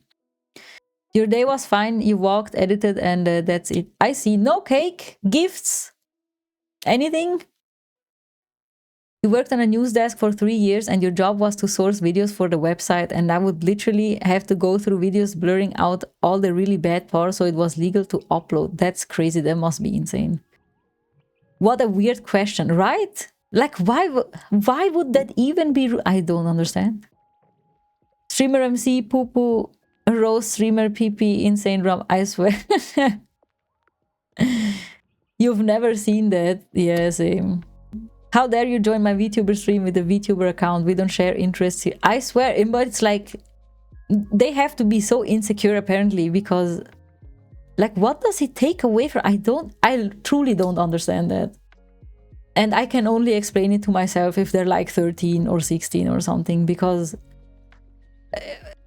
Your day was fine, you walked, edited, and that's it. I see. No cake, gifts, anything? You worked on a news desk for 3 years and your job was to source videos for the website, and I would literally have to go through videos blurring out all the really bad parts so it was legal to upload. That's crazy. That must be insane. What a weird question, right? Like, why would that even be? I don't understand. Streamer MC, poo-poo, Rose, streamer, PP, insane rum, I swear. You've never seen that. Yeah, same. How dare you join my VTuber stream with a VTuber account? We don't share interests here. I swear, but it's like, they have to be so insecure apparently because, like, what does it take away from? I truly don't understand that. And I can only explain it to myself if they're like 13 or 16 or something, because,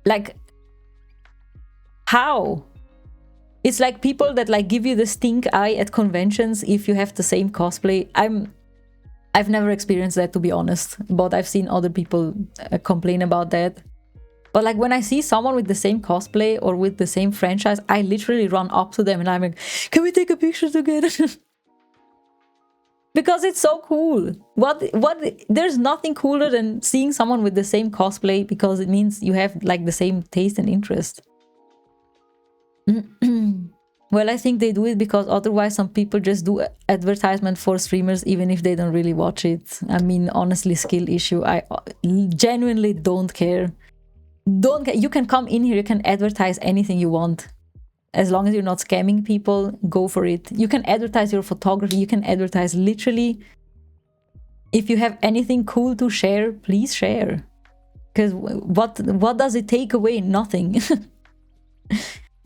like, how? It's like people that like give you the stink eye at conventions if you have the same cosplay. I've never experienced that, to be honest, but I've seen other people complain about that. But like when I see someone with the same cosplay or with the same franchise, I literally run up to them and I'm like, can we take a picture together? Because it's so cool. There's nothing cooler than seeing someone with the same cosplay, because it means you have like the same taste and interest. Well, I think they do it because otherwise some people just do advertisement for streamers even if they don't really watch it. I mean, honestly, skill issue. I genuinely don't care. Don't care. You can come in here, you can advertise anything you want. As long as you're not scamming people, go for it. You can advertise your photography, you can advertise literally. If you have anything cool to share, please share. Because what does it take away? Nothing.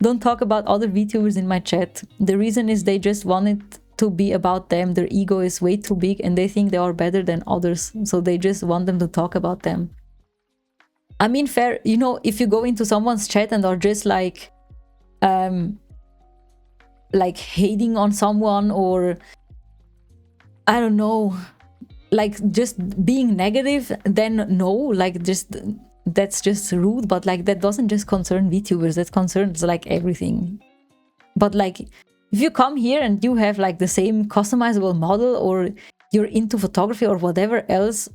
Don't talk about other VTubers in my chat. The reason is they just want it to be about them. Their ego is way too big and they think they are better than others. So they just want them to talk about them. I mean, fair, you know, if you go into someone's chat and are just like hating on someone, or I don't know, like just being negative, then no, like just that's just rude. But like that doesn't just concern VTubers, that concerns like everything. But like if you come here and you have like the same customizable model, or you're into photography or whatever else,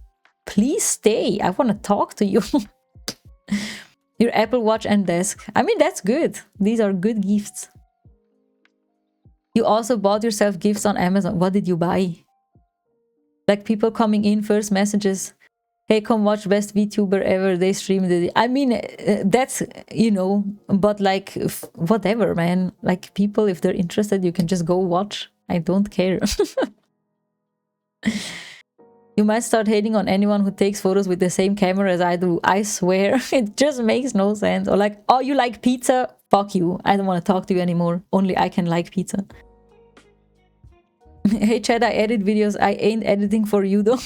please stay. I want to talk to you. Your Apple Watch and desk. I mean, that's good. These are good gifts. You also bought yourself gifts on Amazon. What did you buy? Like people coming in, first messages. Hey, come watch best VTuber ever. They streamed it. I mean, that's, you know, but like, whatever, man. Like people, if they're interested, you can just go watch. I don't care. You might start hating on anyone who takes photos with the same camera as I do. I swear, it just makes no sense. Or like, oh, you like pizza? Fuck you. I don't want to talk to you anymore. Only I can like pizza. Hey, Chad, I edit videos. I ain't editing for you, though.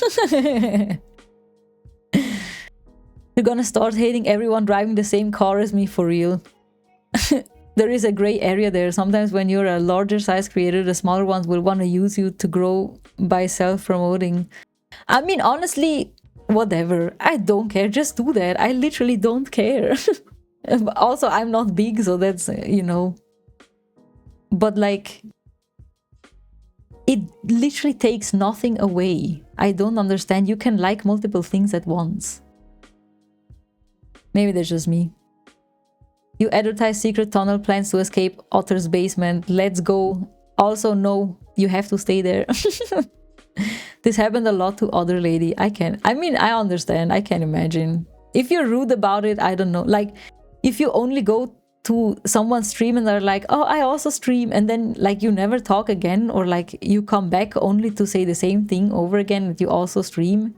You're gonna start hating everyone driving the same car as me, for real. There is a gray area there. Sometimes when you're a larger size creator, the smaller ones will want to use you to grow by self-promoting. I mean, honestly, whatever. I don't care. Just do that. I literally don't care. Also, I'm not big, so that's, you know. But like, it literally takes nothing away. I don't understand. You can like multiple things at once. Maybe that's just me. You advertise secret tunnel plans to escape Otter's basement. Let's go. Also, no, you have to stay there. This happened a lot to Other Lady. I mean, I understand. I can imagine. If you're rude about it, I don't know. Like, if you only go to someone's stream and they're like, oh, I also stream, and then like you never talk again, or like you come back only to say the same thing over again that you also stream,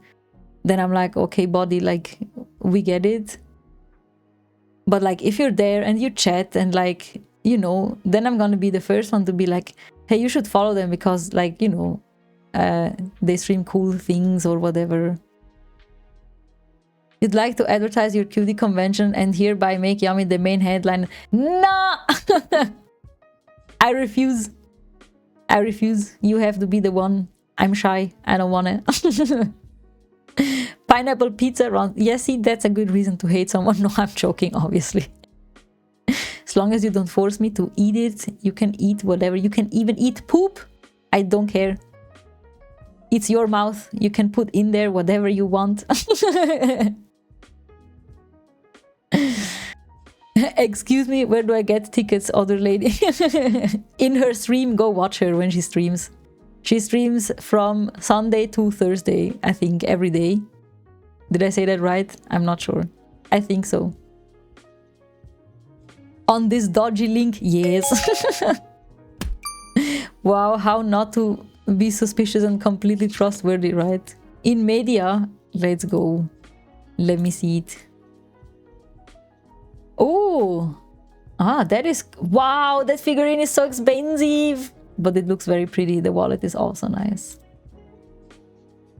then I'm like, okay, buddy, like, we get it. But like, if you're there and you chat and like, you know, then I'm gonna be the first one to be like, hey, you should follow them because like, you know, they stream cool things or whatever. You'd like to advertise your cutie convention and hereby make Yummy the main headline. Nah! I refuse. I refuse. You have to be the one. I'm shy. I don't wanna. Pineapple pizza run. Yeah, see, that's a good reason to hate someone. No, I'm joking, obviously. As long as you don't force me to eat it, you can eat whatever. You can even eat poop. I don't care. It's your mouth. You can put in there whatever you want. Excuse me, where do I get tickets, Other Lady? In her stream, go watch her when she streams. She streams from Sunday to Thursday, I think, every day. Did I say that right? I'm not sure. I think so. On this dodgy link, yes. Wow, how not to be suspicious and completely trustworthy, right? In media, let's go. Let me see it. Oh, that is, wow, that figurine is so expensive, but it looks very pretty. The wallet is also nice.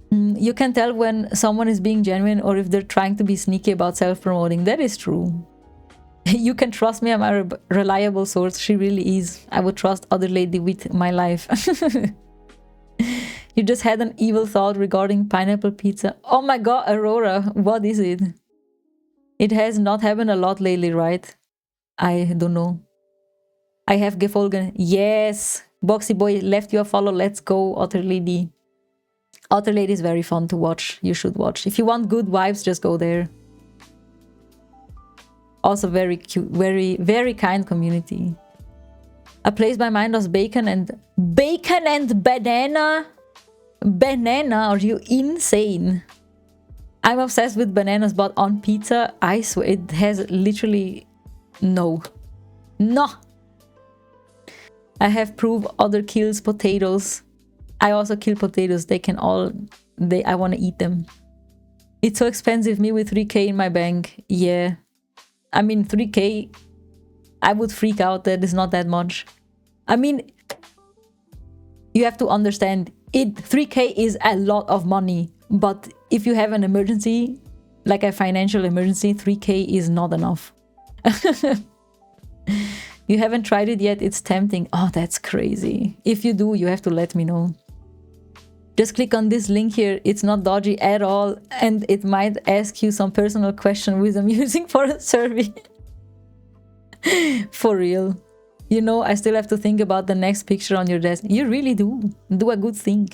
You can tell when someone is being genuine or if they're trying to be sneaky about self-promoting. That is true. You can trust me, I'm a reliable source. She really is. I would trust Other Lady with my life. You just had an evil thought regarding pineapple pizza. Oh my god, Aurora, what is it? It has not happened a lot lately, right? I don't know. I have gefolgen. Yes! Boxy Boy left you a follow. Let's go, Other Lady. Other Lady is very fun to watch. You should watch. If you want good vibes, just go there. Also very cute, very, very kind community. A place by mine was bacon and banana. Banana? Are you insane? I'm obsessed with bananas, but on pizza, I swear it has literally no. I have proof Other kills potatoes. I also kill potatoes. They can all, I want to eat them. It's so expensive, me with 3k in my bank. Yeah. I mean, 3k, I would freak out. That is not that much. I mean, you have to understand, 3k is a lot of money. But if you have an emergency, like a financial emergency, 3k is not enough. You haven't tried it yet? It's tempting. Oh, that's crazy. If you do, you have to let me know. Just click on this link here. It's not dodgy at all. And it might ask you some personal question which I'm using for a survey. For real. You know, I still have to think about the next picture on your desk. You really do. Do a good thing.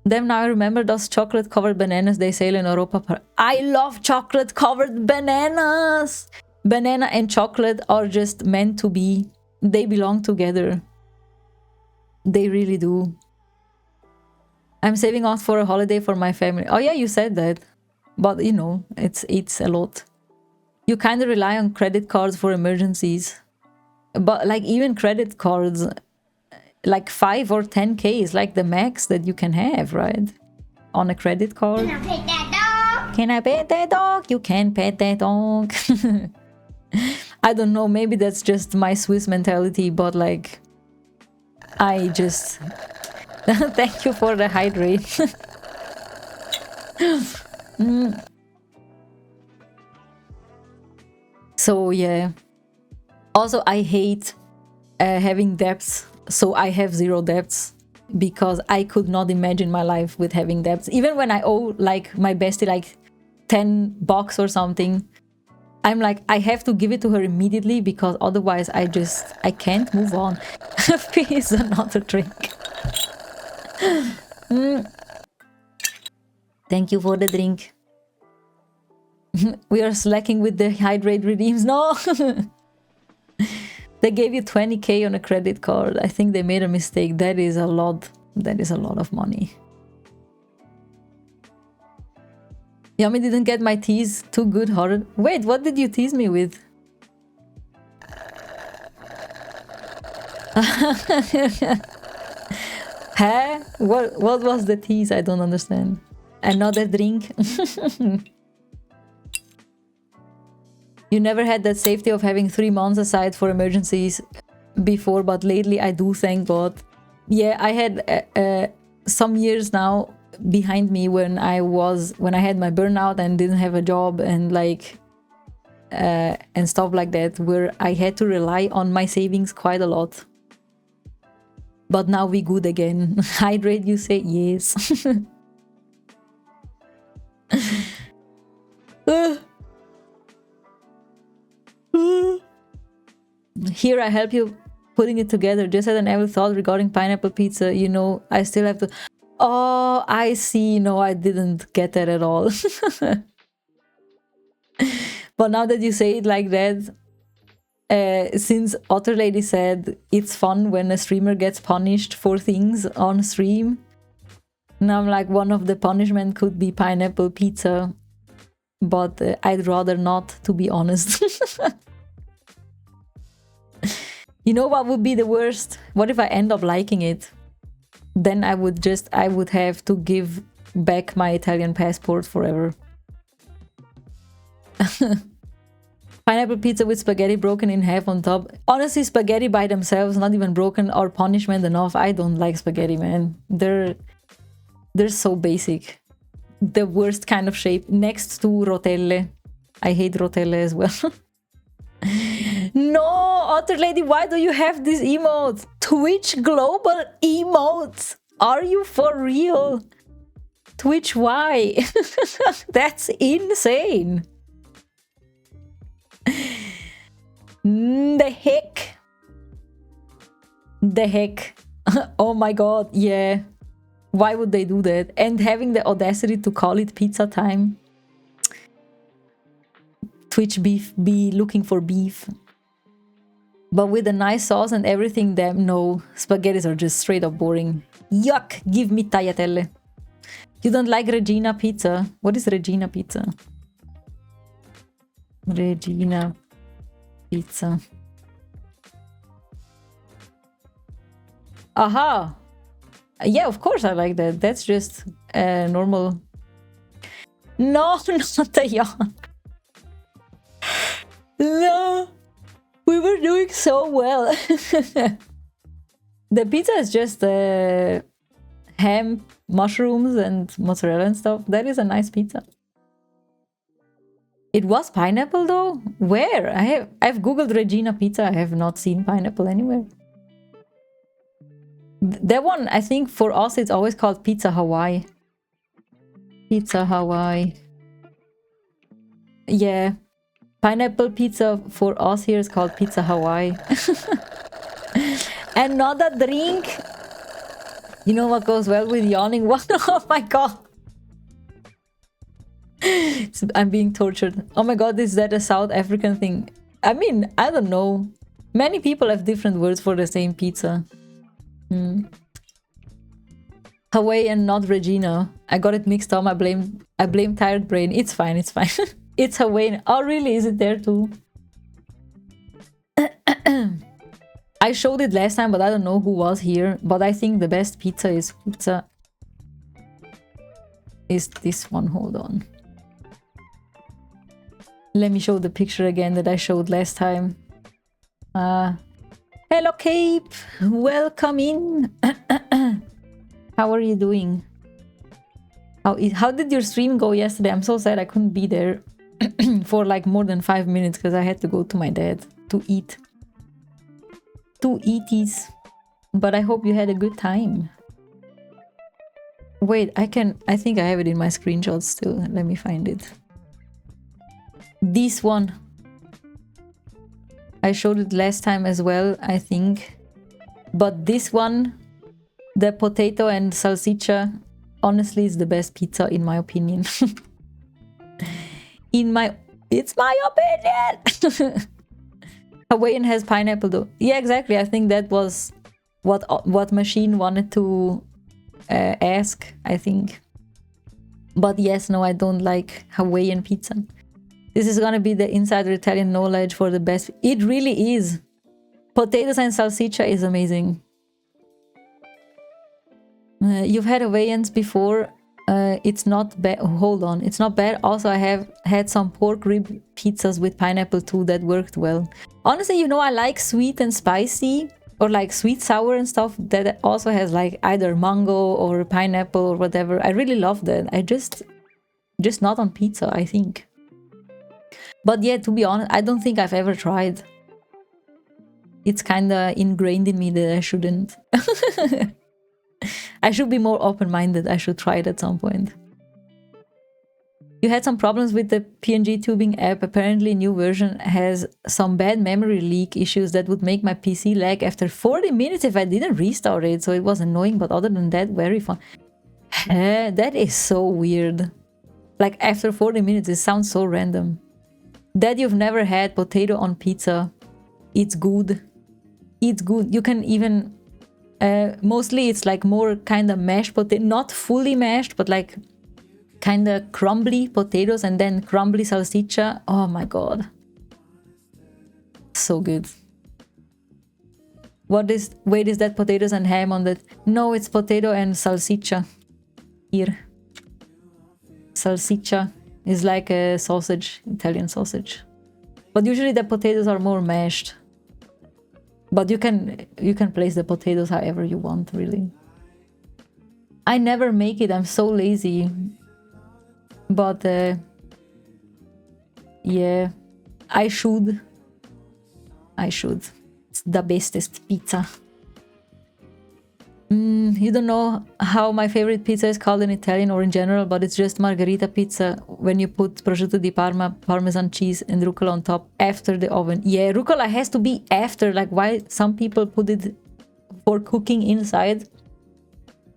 Then now I remember those chocolate-covered bananas they sell in Europa. I love chocolate-covered bananas! Banana and chocolate are just meant to be. They belong together. They really do. I'm saving up for a holiday for my family. Oh yeah, you said that. But you know, it's a lot. You kind of rely on credit cards for emergencies. But like even credit cards, like 5 or 10k is like the max that you can have, right? On a credit card. Can I pet that dog? Can I pet that dog? You can pet that dog. I don't know, maybe that's just my Swiss mentality, but like I just thank you for the hydrate. So yeah. Also, I hate having debts. So I have 0 debts because I could not imagine my life with having debts. Even when I owe like my bestie like $10 or something, I'm like, I have to give it to her immediately because otherwise I can't move on. Please, another drink. Thank you for the drink. We are slacking with the hydrate redeems. No! They gave you 20k on a credit card. I think they made a mistake. That is a lot. That is a lot of money. Yummy didn't get my tease too good hearted. Wait, what did you tease me with? Huh? What was the tease? I don't understand. Another drink? You never had that safety of having 3 months aside for emergencies before, but lately I do, thank God. Yeah, I had some years now behind me when I had my burnout and didn't have a job and like and stuff like that, where I had to rely on my savings quite a lot. But now we good again. Hydrate, you say? Yes. Here I help you putting it together. Just had an evil thought regarding pineapple pizza. You know, I still have to... Oh, I see. No, I didn't get that at all. But now that you say it like that, since Otter Lady said it's fun when a streamer gets punished for things on stream, now I'm like, one of the punishment could be pineapple pizza. But I'd rather not, to be honest. You know what would be the worst? What if I end up liking it? Then I would have to give back my Italian passport forever. Pineapple pizza with spaghetti broken in half on top. Honestly, spaghetti by themselves, not even broken, or punishment enough. I don't like spaghetti, man. They're so basic. The worst kind of shape, next to rotelle. I hate rotelle as well. No, Otter Lady, why do you have this emote? Twitch global emotes. Are you for real? Twitch, why? That's insane. The heck? The heck? Oh my god, yeah. Why would they do that? And having the audacity to call it pizza time. Twitch beef be looking for beef. But with a nice sauce and everything, damn no. Spaghettis are just straight up boring. Yuck! Give me tagliatelle. You don't like Regina pizza? What is Regina pizza? Regina pizza. Aha! Yeah, of course I like that. That's just normal. No, not the yawn. No! We were doing so well. The pizza is just ham, mushrooms, and mozzarella and stuff. That is a nice pizza. It was pineapple though? Where? I've googled Regina pizza. I have not seen pineapple anywhere. That one, I think for us it's always called Pizza Hawaii. Pizza Hawaii. Yeah. Pineapple pizza for us here is called Pizza Hawaii. Another drink? You know what goes well with yawning? What? Oh my god. I'm being tortured. Oh my god, is that a South African thing? I mean, I don't know. Many people have different words for the same pizza. Hawaiian, not Regina. I got it mixed up. I blame tired brain. It's fine, it's fine. It's Hawaiian. Oh really? Is it there too? I showed it last time, but I don't know who was here. But I think the best pizza is this one. Hold on. Let me show the picture again that I showed last time. Hello, Cape. Welcome in. How are you doing? How did your stream go yesterday? I'm so sad I couldn't be there for like more than 5 minutes because I had to go to my dad to eat. To eaties. But I hope you had a good time. Wait, I think I have it in my screenshots still. Let me find it. This one. I showed it last time as well, I think. But this one, the potato and salsiccia, honestly is the best pizza in my opinion. It's my opinion! Hawaiian has pineapple though. Yeah, exactly. I think that was what Machine wanted to ask, I think. But yes, no, I don't like Hawaiian pizza. This is gonna be the insider Italian knowledge for the best. It really is. Potatoes and salsiccia is amazing. You've had Hawaiians before. It's not bad. Hold on, it's not bad. Also, I have had some pork rib pizzas with pineapple too that worked well. Honestly, you know, I like sweet and spicy, or like sweet sour and stuff that also has like either mango or pineapple or whatever. I really love that. I just not on pizza, I think. But yeah, to be honest, I don't think I've ever tried. It's kinda ingrained in me that I shouldn't. I should be more open-minded. I should try it at some point. You had some problems with the PNG tubing app. Apparently, new version has some bad memory leak issues that would make my PC lag after 40 minutes if I didn't restart it. So it was annoying, but other than that, very fun. That is so weird. Like after 40 minutes, it sounds so random. That you've never had potato on pizza. It's good. It's good. You can even... mostly it's like more kind of mashed potato, not fully mashed, but like kind of crumbly potatoes and then crumbly salsiccia. Oh my god. So good. Wait, is that potatoes and ham on that? No, it's potato and salsiccia. Here. Salsiccia is like a sausage, Italian sausage. But usually the potatoes are more mashed. But you can place the potatoes however you want, really. I never make it, I'm so lazy. But yeah, I should. It's the bestest pizza. You don't know how my favorite pizza is called in Italian or in general, but it's just margherita pizza when you put prosciutto di Parma, Parmesan cheese and rucola on top after the oven. Yeah, rucola has to be after, like why some people put it for cooking inside,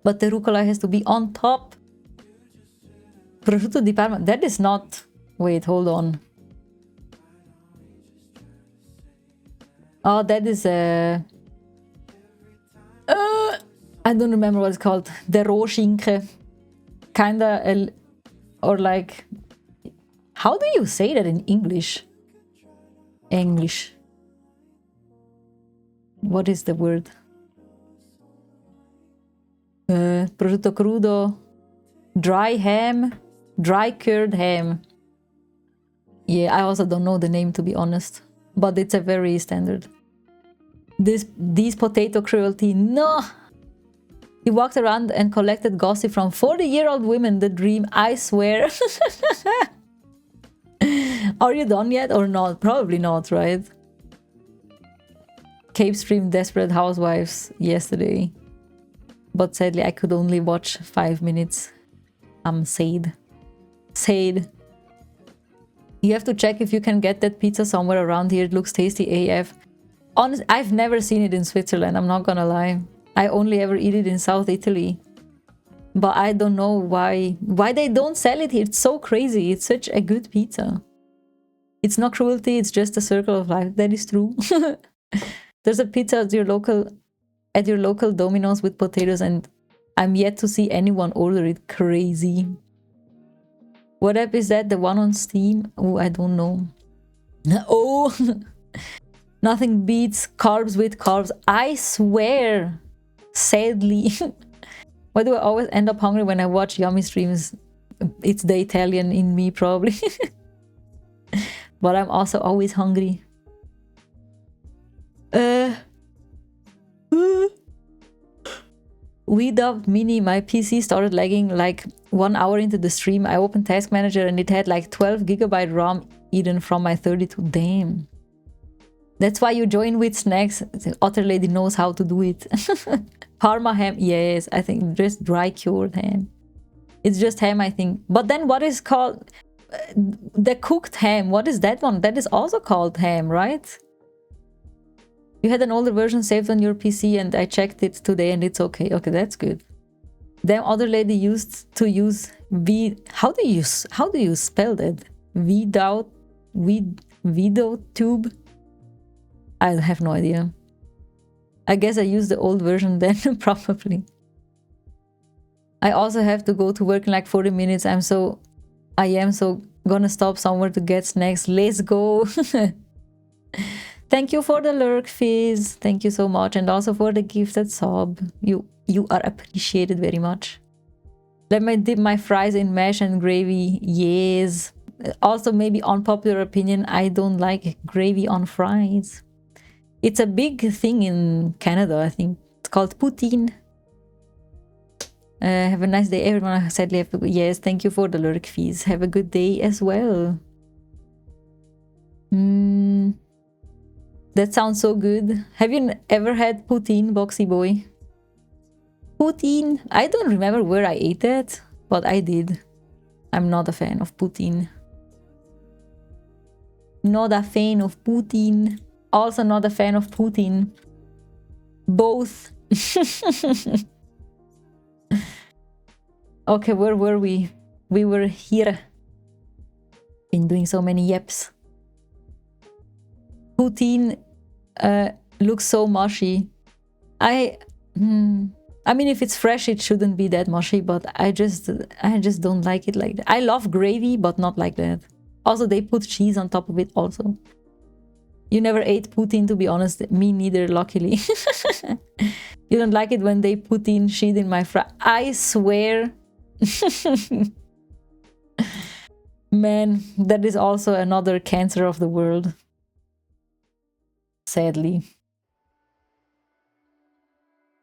but the rucola has to be on top. Prosciutto di Parma, that is not... Wait, hold on. Oh, that is a... I don't remember what it's called. The Rohschinke. Kinda, or like... How do you say that in English? English. What is the word? Prosciutto crudo. Dry ham. Dry cured ham. Yeah, I also don't know the name, to be honest. But it's a very standard. These potato cruelty, no! He walked around and collected gossip from 40-year-old women. The dream, I swear. Are you done yet or not? Probably not, right? Cape streamed Desperate Housewives yesterday. But sadly, I could only watch 5 minutes. I'm sad. Sad. You have to check if you can get that pizza somewhere around here. It looks tasty AF. Honestly, I've never seen it in Switzerland, I'm not gonna lie. I only ever eat it in South Italy. But I don't know why they don't sell it here. It's so crazy. It's such a good pizza. It's not cruelty, it's just a circle of life. That is true. There's a pizza at your local Domino's with potatoes, and I'm yet to see anyone order it. Crazy. What app is that? The one on Steam? Oh, I don't know. Oh, nothing beats carbs with carbs. I swear, sadly. Why do I always end up hungry when I watch yummy streams? It's the Italian in me, probably. But I'm also always hungry. VOD Mini, my PC started lagging like 1 hour into the stream. I opened Task Manager and it had like 12 GB RAM eaten from my 32. Damn. That's why you join with snacks. The other lady knows how to do it. Parma ham, yes, I think just dry cured ham. It's just ham, I think. But then what is called the cooked ham? What is that one? That is also called ham, right? You had an older version saved on your PC and I checked it today and it's okay. Okay, that's good. Then other lady used to use how do you spell that? VOD I have no idea. I guess I used the old version then, probably. I also have to go to work in like 40 minutes. I am so gonna stop somewhere to get snacks. Let's go. Thank you for the lurk, Fizz. Thank you so much. And also for the gifted sub. You are appreciated very much. Let me dip my fries in mash and gravy. Yes. Also, maybe unpopular opinion, I don't like gravy on fries. It's a big thing in Canada, I think. It's called poutine. Have a nice day, everyone. I sadly have to go. Yes, thank you for the lurk, Fizz. Have a good day as well. That sounds so good. Have you ever had poutine, Boxy Boy? Poutine? I don't remember where I ate that, but I did. I'm not a fan of poutine. Not a fan of poutine. Also not a fan of Putin. Both. Okay, where were we? We were here. Been doing so many yeps. Poutine looks so mushy. I mean, if it's fresh, it shouldn't be that mushy, but I just don't like it like that. I love gravy, but not like that. Also, they put cheese on top of it also. You never ate poutine, to be honest. Me neither, luckily. You don't like it when they put in shit in my fry. I swear. Man, that is also another cancer of the world. Sadly.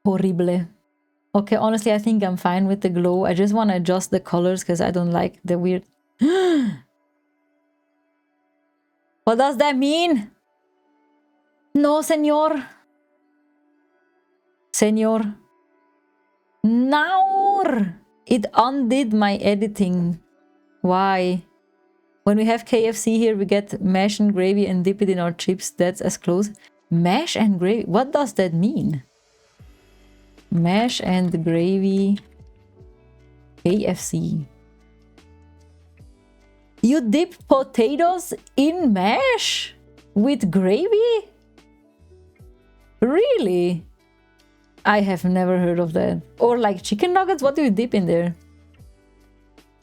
Horrible. Okay, honestly, I think I'm fine with the glow. I just want to adjust the colors because I don't like the weird... What does that mean? No, senor. Senor. Now it undid my editing. Why? When we have KFC here, we get mash and gravy and dip it in our chips. That's as close. Mash and gravy? What does that mean? Mash and gravy. KFC. You dip potatoes in mash with gravy? Really? I have never heard of that. Or like chicken nuggets, what do you dip in there?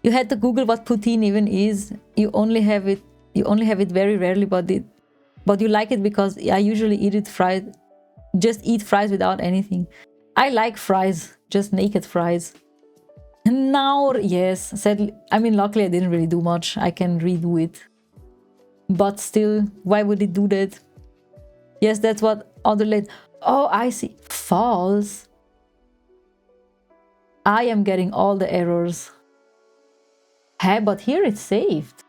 You had to Google what poutine even is. You only have it very rarely, but you like it because I usually eat it fried. Just eat fries without anything. I like fries, just naked fries. Now, yes, sadly, I mean, luckily I didn't really do much. I can redo it. But still, why would it do that? Yes, that's what other late. Oh, I see. False. I am getting all the errors. Hey, but here it's saved.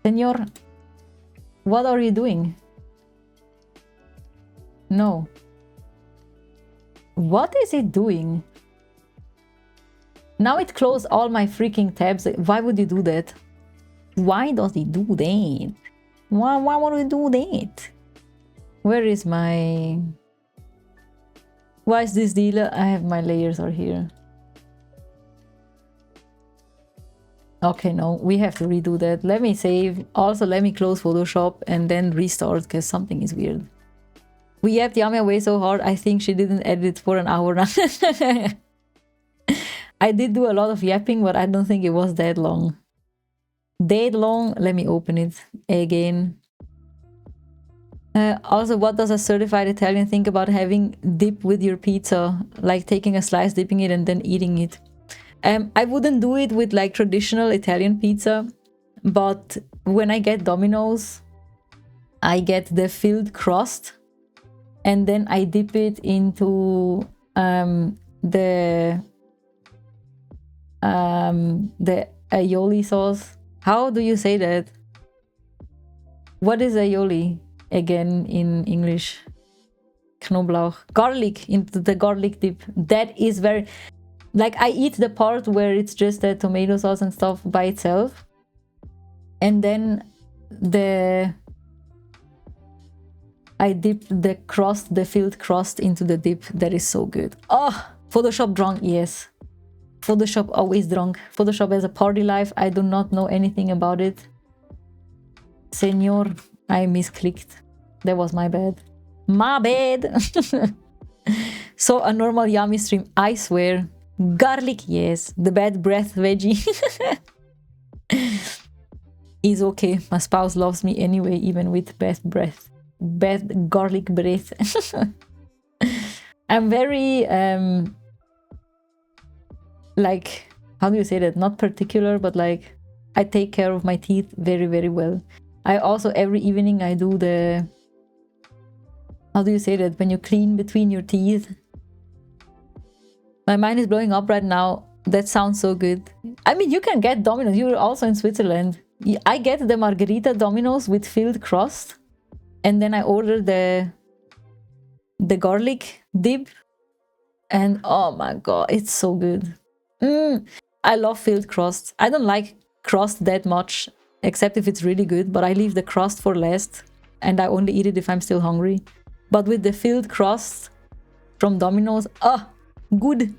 Senor, what are you doing? No. What is it doing? Now it closed all my freaking tabs. Why would you do that? Why does it do that? Why would you do that? Where is my... Why is this dealer? I have my layers are here. Okay, no, we have to redo that. Let me save. Also, let me close Photoshop and then restart because something is weird. We yapped Yami away so hard, I think she didn't edit for an hour now. I did do a lot of yapping, but I don't think it was that long. That long? Let me open it again. Also, what does a certified Italian think about having dip with your pizza? Like taking a slice, dipping it, and then eating it. I wouldn't do it with like traditional Italian pizza, but when I get Domino's, I get the filled crust, and then I dip it into the aioli sauce. How do you say that? What is aioli again in English? Knoblauch. Garlic, into the garlic dip. That is very... Like, I eat the part where it's just the tomato sauce and stuff by itself. And then I dip the crust, the filled crust into the dip. That is so good. Oh, Photoshop drunk, yes. Photoshop always drunk. Photoshop has a party life. I do not know anything about it. Senor, I misclicked. That was my bad. My bad. So a normal Yummy stream, I swear. Garlic, yes. The bad breath veggie is okay. My spouse loves me anyway, even with bad breath. Bad garlic breath. I'm very like, how do you say that? Not particular, but like I take care of my teeth very, very well. I also every evening I do the, how do you say that? When you clean between your teeth. My mind is blowing up right now. That sounds so good. I mean, you can get Domino's. You're also in Switzerland. I get the margarita Domino's with filled crust. And then I order the garlic dip. And oh my god, it's so good. I love filled crust. I don't like crust that much, except if it's really good. But I leave the crust for last. And I only eat it if I'm still hungry. But with the filled crust from Domino's, good.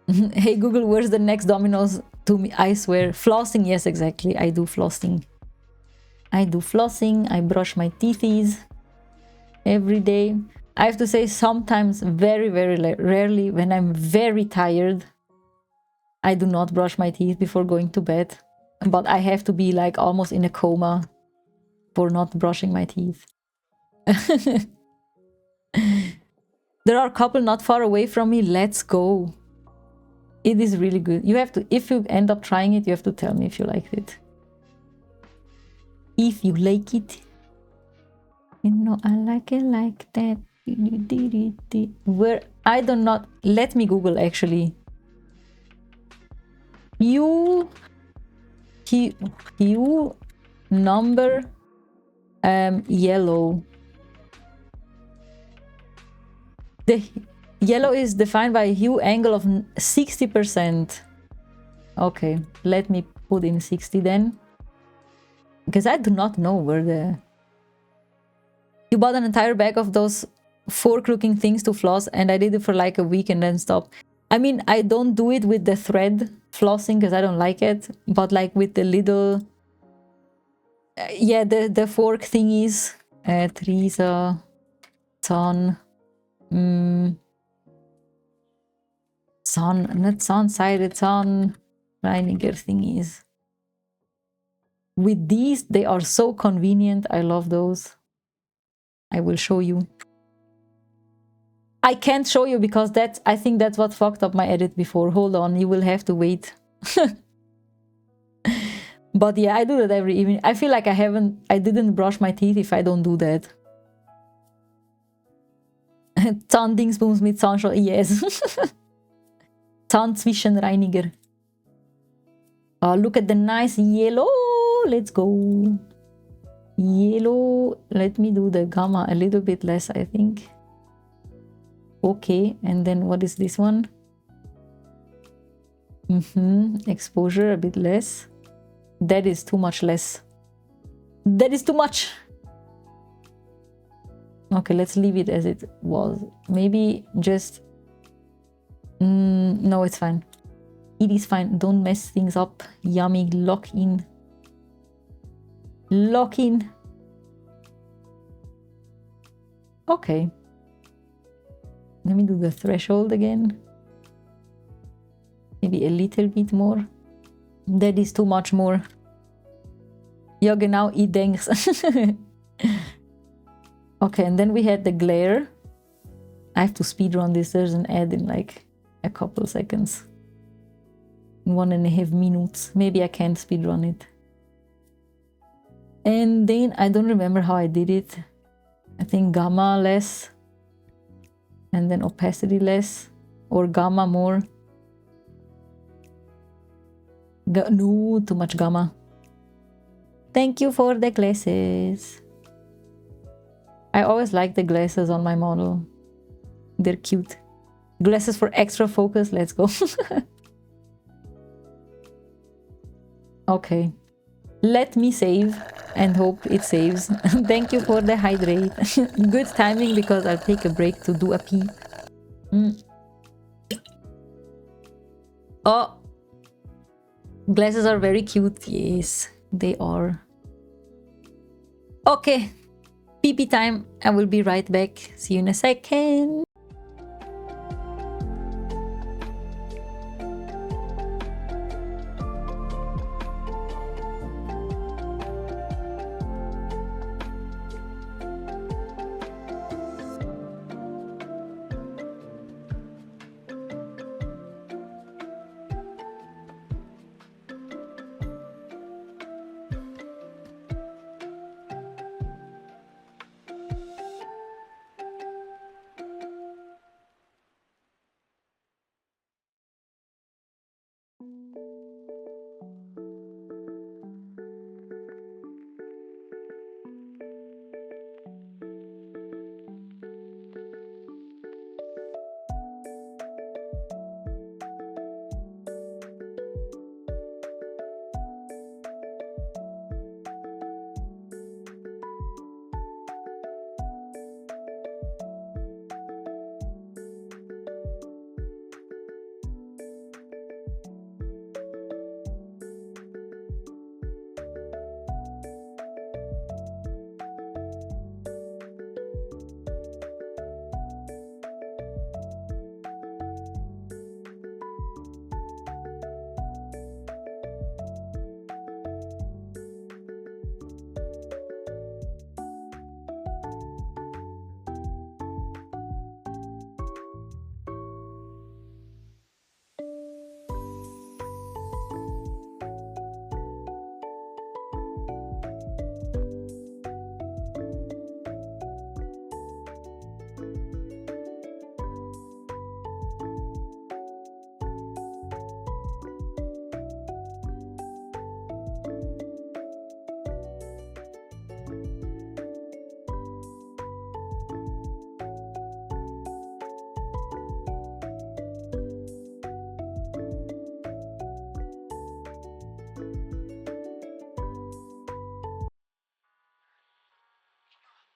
Hey Google, where's the next Domino's to me? I swear. Flossing, yes, exactly. I do flossing. I do flossing. I brush my teethies every day. I have to say sometimes, very, very rarely, when I'm very tired, I do not brush my teeth before going to bed. But I have to be like almost in a coma for not brushing my teeth. There are a couple not far away from me. Let's go. It is really good. You have to, if you end up trying it, you have to tell me if you liked it. If you like it. You know, I like it like that. Where I do not, let me Google actually. Hue number yellow. The yellow is defined by a hue angle of 60%. Okay, let me put in 60 then. Because I do not know where the... You bought an entire bag of those fork-looking things to floss, and I did it for like a week and then stopped. I mean, I don't do it with the thread flossing because I don't like it, but like with the little... yeah, the fork thingies. Teresa, Son... not sun-sided, sun Reiniger thingies. With these, they are so convenient. I love those. I will show you. I can't show you because that's, I think that's what fucked up my edit before. Hold on, you will have to wait. But yeah, I do that every evening. I feel like I didn't brush my teeth if I don't do that. Zahndingsbums mit Zahnschal, yes. Zahnzwischenreiniger. Oh, look at the nice yellow. Let's go. Yellow. Let me do the gamma a little bit less, I think. Okay, and then what is this one? Exposure a bit less. That is too much less. That is too much. Okay, let's leave it as it was. Maybe just... no, it's fine. It is fine. Don't mess things up. Yummy. Lock in. Lock in. Okay. Let me do the threshold again. Maybe a little bit more. That is too much more. Ja, genau, ich denk's. Okay, and then we had the glare. I have to speedrun this. There's an ad in like a couple seconds. 1.5 minutes. Maybe I can't speedrun it. And then I don't remember how I did it. I think gamma less. And then opacity less. Or gamma more. No, too much gamma. Thank you for the glasses. I always like the glasses on my model. They're cute. Glasses for extra focus. Let's go. Okay. Let me save and hope it saves. Thank you for the hydrate. Good timing because I'll take a break to do a pee. Oh. Glasses are very cute. Yes, they are. Okay. Pee time. I will be right back. See you in a second.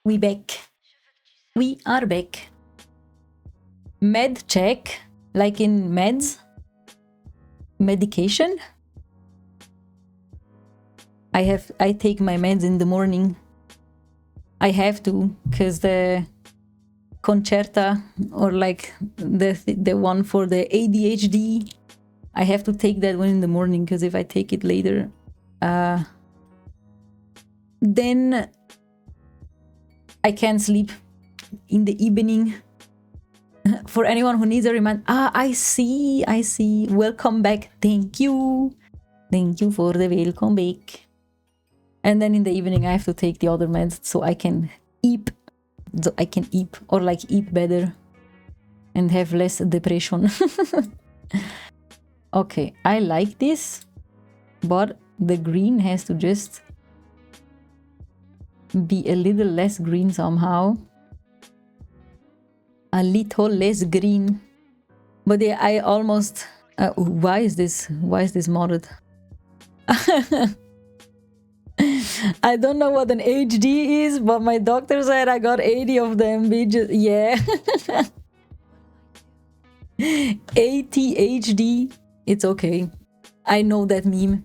We back. We are back. Med check, like in meds, medication. I take my meds in the morning. I have to, because the concerta, or like the one for the ADHD, I have to take that one in the morning, because if I take it later, then I can't sleep in the evening. For anyone who needs a reminder, I see. Welcome back. Thank you for the welcome back. And then in the evening I have to take the other meds so I can eat, or like eat better and have less depression. Okay, I like this, but the green has to just be a little less green somehow. A little less green. But yeah, I almost... why is this modded? I don't know what an HD is, but my doctor said I got 80 of them, bitches. Yeah. 80 HD. It's okay. I know that meme.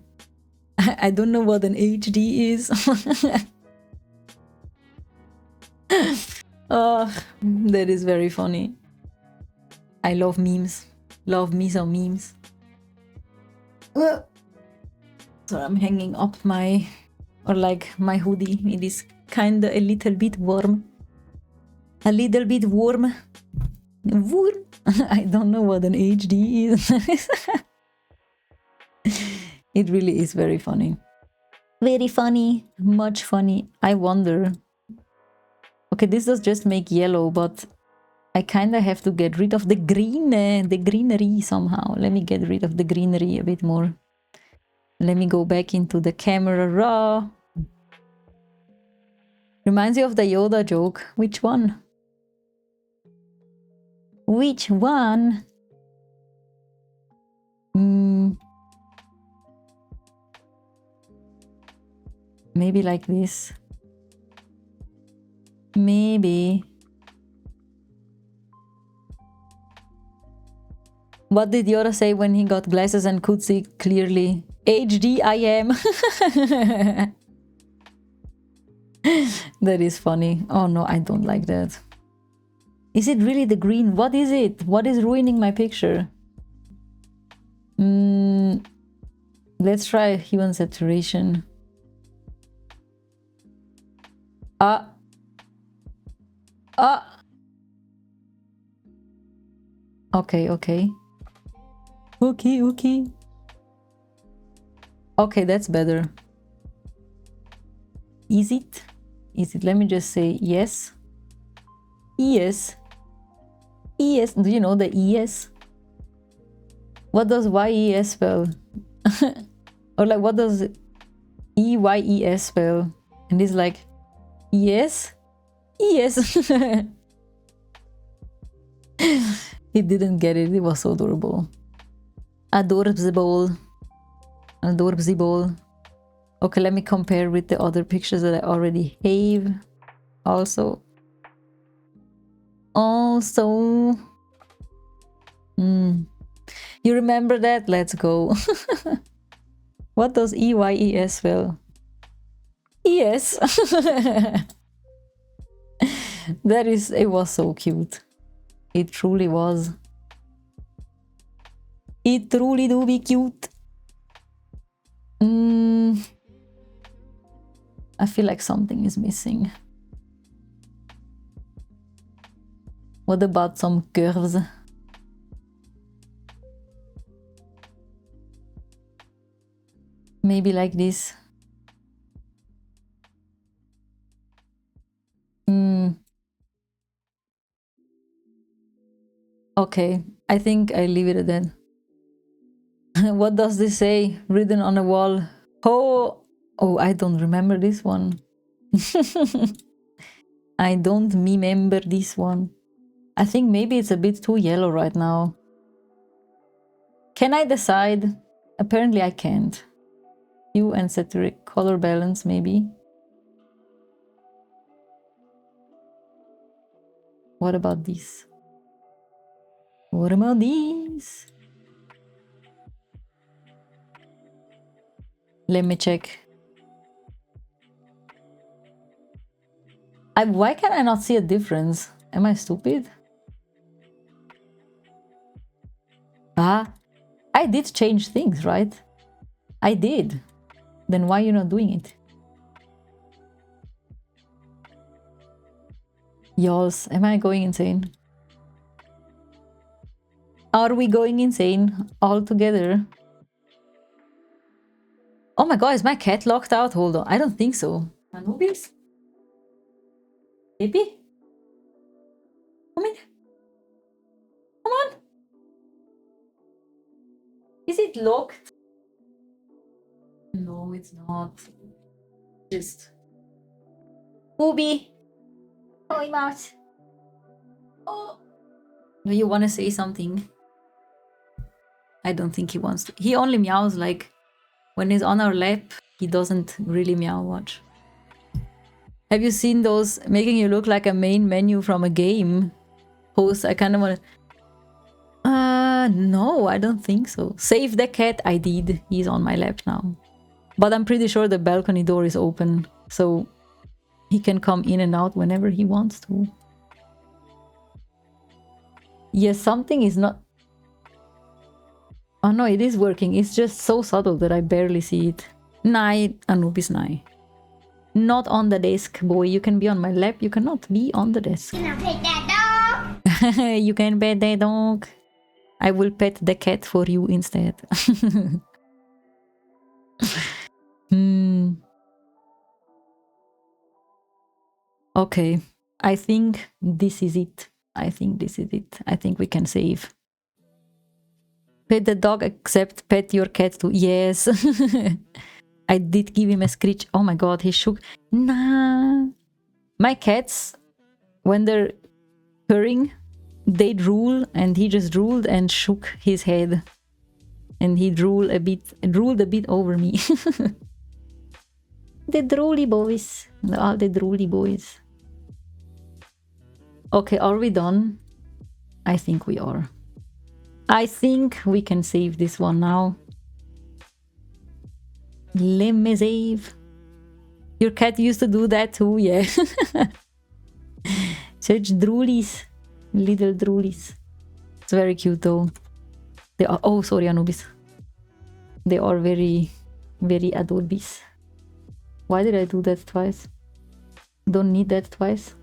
I don't know what an HD is. Oh, that is very funny. I love memes. Love me some memes. So I'm hanging up my, or like my hoodie. It is kinda a little bit warm. A little bit warm. Warm. I don't know what an HD is. It really is very funny. Very funny. Much funny. I wonder. Okay, this does just make yellow, but I kinda have to get rid of the green, the greenery somehow. Let me get rid of the greenery a bit more. Let me go back into the camera raw. Reminds you of the Yoda joke. Which one? Which one? Maybe like this. Maybe. What did Yoda say when he got glasses and could see clearly? HD I am. That is funny. Oh no, I don't like that. Is it really the green? What is it? What is ruining my picture? Let's try hue and saturation. Okay. Okay, that's better. Is it? Let me just say yes. Yes. Do you know the ES? What does YES spell? Or like, what does EYES spell? And it's like, yes. He didn't get it. It was so adorable. Adorable. Okay, let me compare with the other pictures that I already have. Also. You remember that? Let's go. What does EYES spell? Yes. It was so cute. It truly was. It truly do be cute. I feel like something is missing. What about some curves? Maybe like this. Okay, I think I leave it at that. What does this say? Written on a wall. Oh, I don't remember this one. I don't remember this one. I think maybe it's a bit too yellow right now. Can I decide? Apparently I can't. Hue and saturation, color balance maybe. What about this? What about these? Let me check. Why can I not see a difference? Am I stupid? I did change things, right? I did. Then why are you not doing it? Yos, am I going insane? Are we going insane all together? Oh my god, is my cat locked out? Hold on, I don't think so. Anubis? Baby? Come in. Come on. Is it locked? No, it's not. Just... Booby! Oh, him out. Oh! Do you want to say something? I don't think he wants to. He only meows like when he's on our lap. He doesn't really meow much. Have you seen those making you look like a main menu from a game posts? I kind of want to... no, I don't think so. Save the cat. I did. He's on my lap now. But I'm pretty sure the balcony door is open, so he can come in and out whenever he wants to. Yes, something is not... Oh no, it is working. It's just so subtle that I barely see it. Night, Anubis, night. Not on the desk, boy. You can be on my lap. You cannot be on the desk. Can I pet that dog? You can pet the dog. I will pet the cat for you instead. Okay. I think this is it. I think this is it. I think we can save. Pet the dog, except pet your cat too. Yes. I did give him a screech. Oh my god, he shook. Nah. My cats, when they're purring, they drool, and he just drooled and shook his head. And he drooled a bit over me. The drooly boys. All the drooly boys. Okay, are we done? I think we are. I think we can save this one now. Let me save. Your cat used to do that too, yeah. Such droolies. Little droolies. It's very cute though. They are... Oh, sorry, Anubis. They are very, very adorabis. Why did I do that twice? Don't need that twice.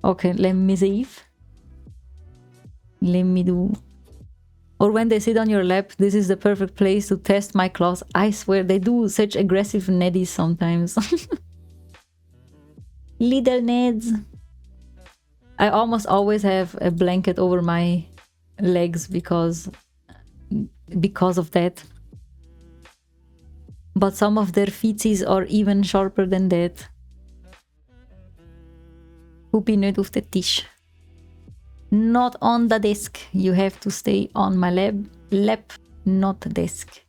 Okay, let me save. Let me do... Or when they sit on your lap, this is the perfect place to test my claws. I swear, they do such aggressive neddies sometimes. Little Neds. I almost always have a blanket over my legs because of that. But some of their feetsies are even sharper than that. Poepie nooit op de tisch. Not on the desk. You have to stay on my lap, not the desk.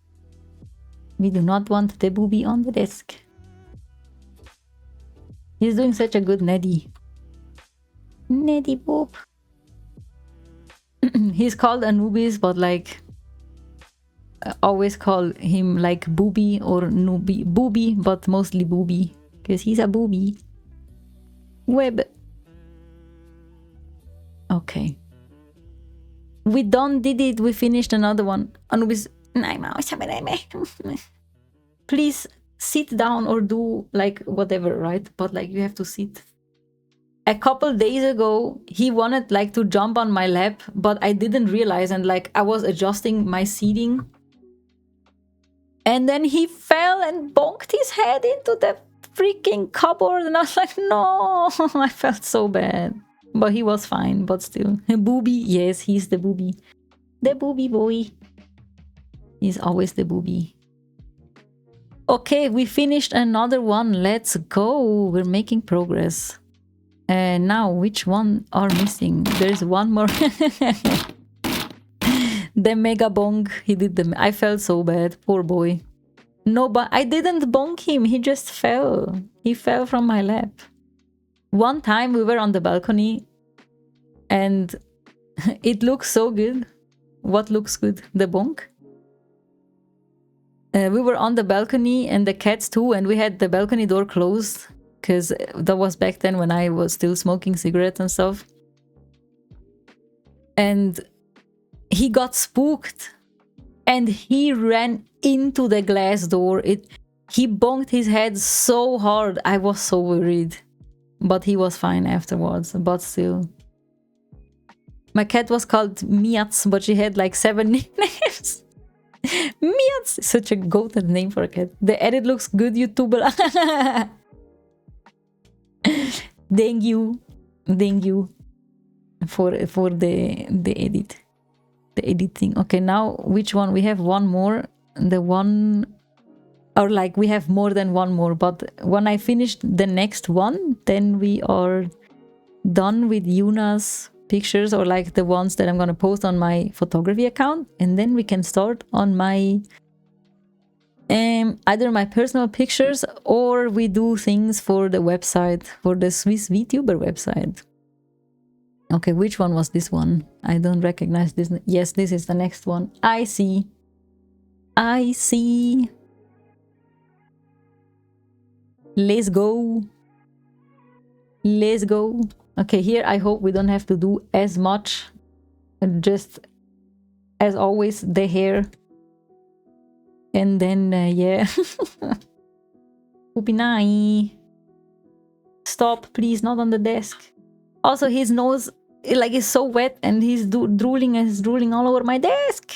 We do not want the booby on the desk. He's doing such a good Neddy. Neddy Boop. He's called Anubis, but like... I always call him like Booby or Nooby. Booby, but mostly Booby. Because he's a booby. Web. Okay. We done did it. We finished another one. Anubis. Please sit down or do like whatever, right? But like you have to sit. A couple days ago, he wanted like to jump on my lap, but I didn't realize, and like I was adjusting my seating. And then he fell and bonked his head into the freaking cupboard, and I was like, no, I felt so bad. But he was fine, but still. Booby, yes, he's the booby. The booby boy. He's always the booby. Okay, we finished another one. Let's go. We're making progress. And now, which one are missing? There's one more. The mega bonk. He did the... I felt so bad. Poor boy. No, but I didn't bonk him. He just fell. He fell from my lap. One time we were on the balcony and it looks so good. What looks good? The bonk? We were on the balcony and the cats too, and we had the balcony door closed because that was back then when I was still smoking cigarettes and stuff. And he got spooked and he ran into the glass door. He bonked his head so hard. I was so worried. But he was fine afterwards, but still. My cat was called Miats, but she had like 7 nicknames. Miats! Such a goated name for a cat. The edit looks good, YouTuber. Thank you. Thank you for the edit. The editing. Okay, now which one? We have one more. The one... Or like we have more than one more, but when I finished the next one, then we are done with Yuna's pictures, or like the ones that I'm gonna post on my photography account, and then we can start on my either my personal pictures or we do things for the website, for the Swiss VTuber website. Okay, which one was this one? I don't recognize this. Yes, this is the next one. I see. I see. Let's go. Let's go. Okay, here I hope we don't have to do as much. Just as always, the hair. And then, yeah. Upinai. Stop, please, not on the desk. Also, his nose, like, is so wet and he's drooling and he's drooling all over my desk.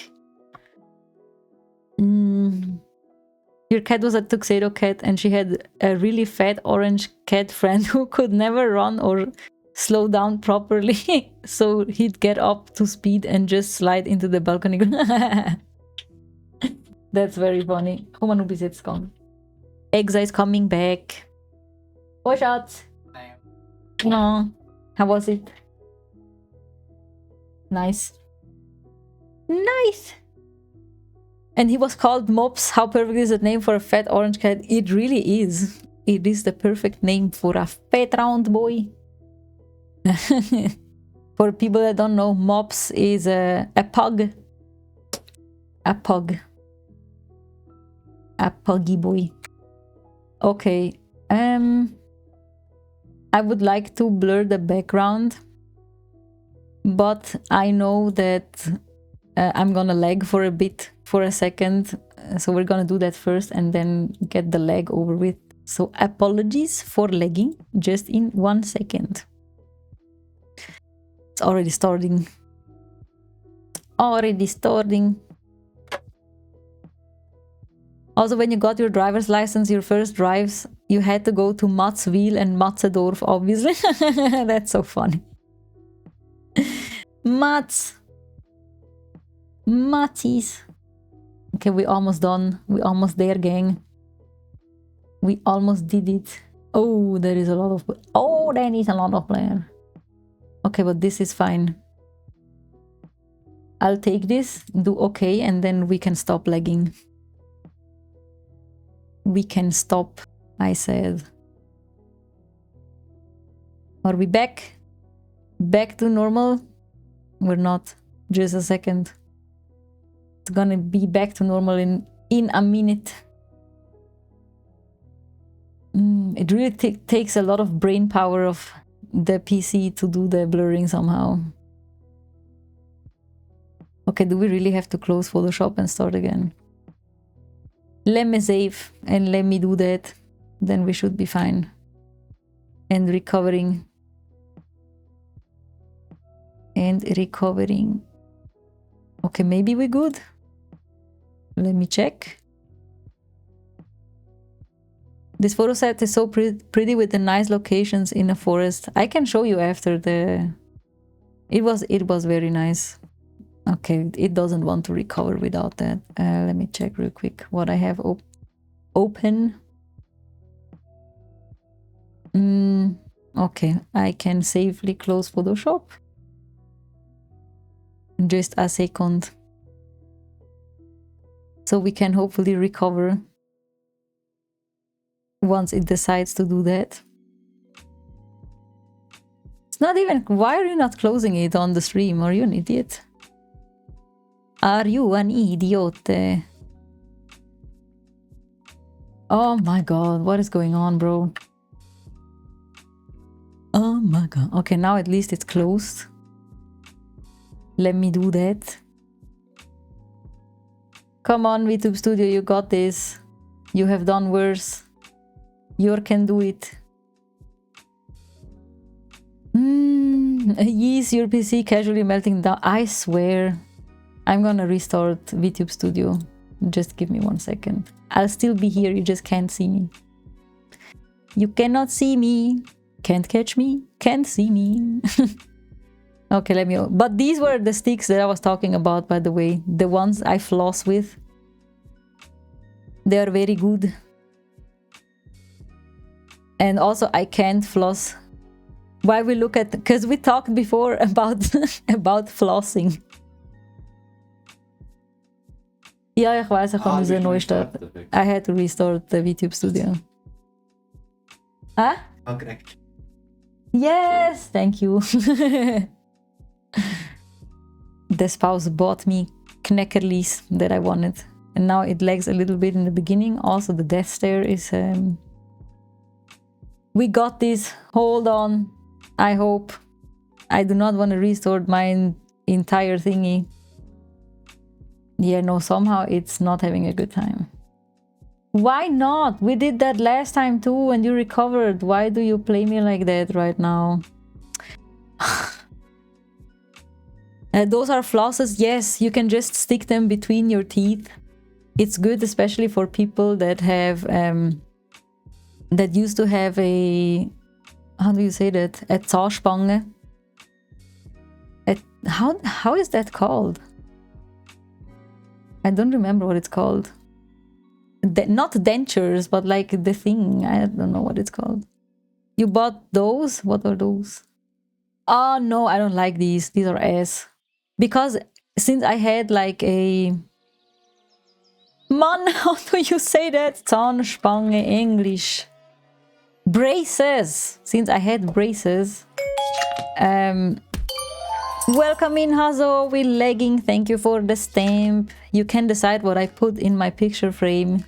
Your cat was a tuxedo cat and she had a really fat orange cat friend who could never run or slow down properly. So he'd get up to speed and just slide into the balcony. That's very funny. Human is it's gone. Exa is coming back. Oh, shots. No. How was it? Nice. Nice. And he was called Mops. How perfect is that name for a fat orange cat? It really is. It is the perfect name for a fat round boy. For people that don't know, Mops is a pug. A pug. A puggy boy. Okay. I would like to blur the background, but I know that I'm gonna lag for a bit, for a second. So we're gonna do that first and then get the lag over with. So apologies for lagging, just in 1 second. It's already starting. Already starting. Also, when you got your driver's license, your first drives, you had to go to Matzwil and Matzedorf, obviously. That's so funny. Matz. Matzies. Okay, we almost done. We almost there, gang. We almost did it. Oh, there is a lot of... Oh, there is a lot of player. Okay, but this is fine. I'll take this, do okay, and then we can stop lagging. We can stop, I said. Are we back? Back to normal? We're not. Just a second. It's gonna be back to normal in a minute. It really takes a lot of brain power of the PC to do the blurring somehow. Okay, do we really have to close Photoshop and start again? Let me save and let me do that. Then we should be fine. And recovering. And recovering. Okay, maybe we're good. Let me check. This photo set is so pretty with the nice locations in a forest. I can show you after the... It was very nice. Okay, it doesn't want to recover without that. Let me check real quick what I have open. Okay, I can safely close Photoshop. Just a second. So we can hopefully recover once it decides to do that. It's not even... Why are you not closing it on the stream? Are you an idiot? Are you an idiot? Oh my god, what is going on, bro? Oh my god. Okay, now at least it's closed. Let me do that. Come on, VTube Studio, you got this. You have done worse. You can do it. Yes, your PC casually melting down. I swear. I'm gonna restart VTube Studio. Just give me 1 second. I'll still be here, you just can't see me. You cannot see me. Can't catch me. Can't see me. Okay, let me... But these were the sticks that I was talking about, by the way. The ones I floss with. They are very good. And also, I can't floss. Why we look at... Because we talked before about, about flossing. Ja, ich weiß, ich muss neu starten. I had to restart the VTube Studio. Huh? Oh, correct. Yes, thank you. The spouse bought me knackerlies that I wanted. And now it lags a little bit in the beginning. Also, the death stare is... We got this. Hold on. I hope. I do not want to restore my entire thingy. Yeah, no, somehow it's not having a good time. Why not? We did that last time too and you recovered. Why do you play me like that right now? Those are flosses. Yes, you can just stick them between your teeth. It's good, especially for people that have that used to have a, how do you say that? A Zahnspange. How is that called? I don't remember what it's called. Not dentures, but like the thing. I don't know what it's called. You bought those? What are those? Oh no, I don't like these. These are ass. Because since I had like a... Man, how do you say that? Zahnspange, English. Braces. Since I had braces. Welcome in, Hazo. We're lagging. Thank you for the stamp. You can decide what I put in my picture frame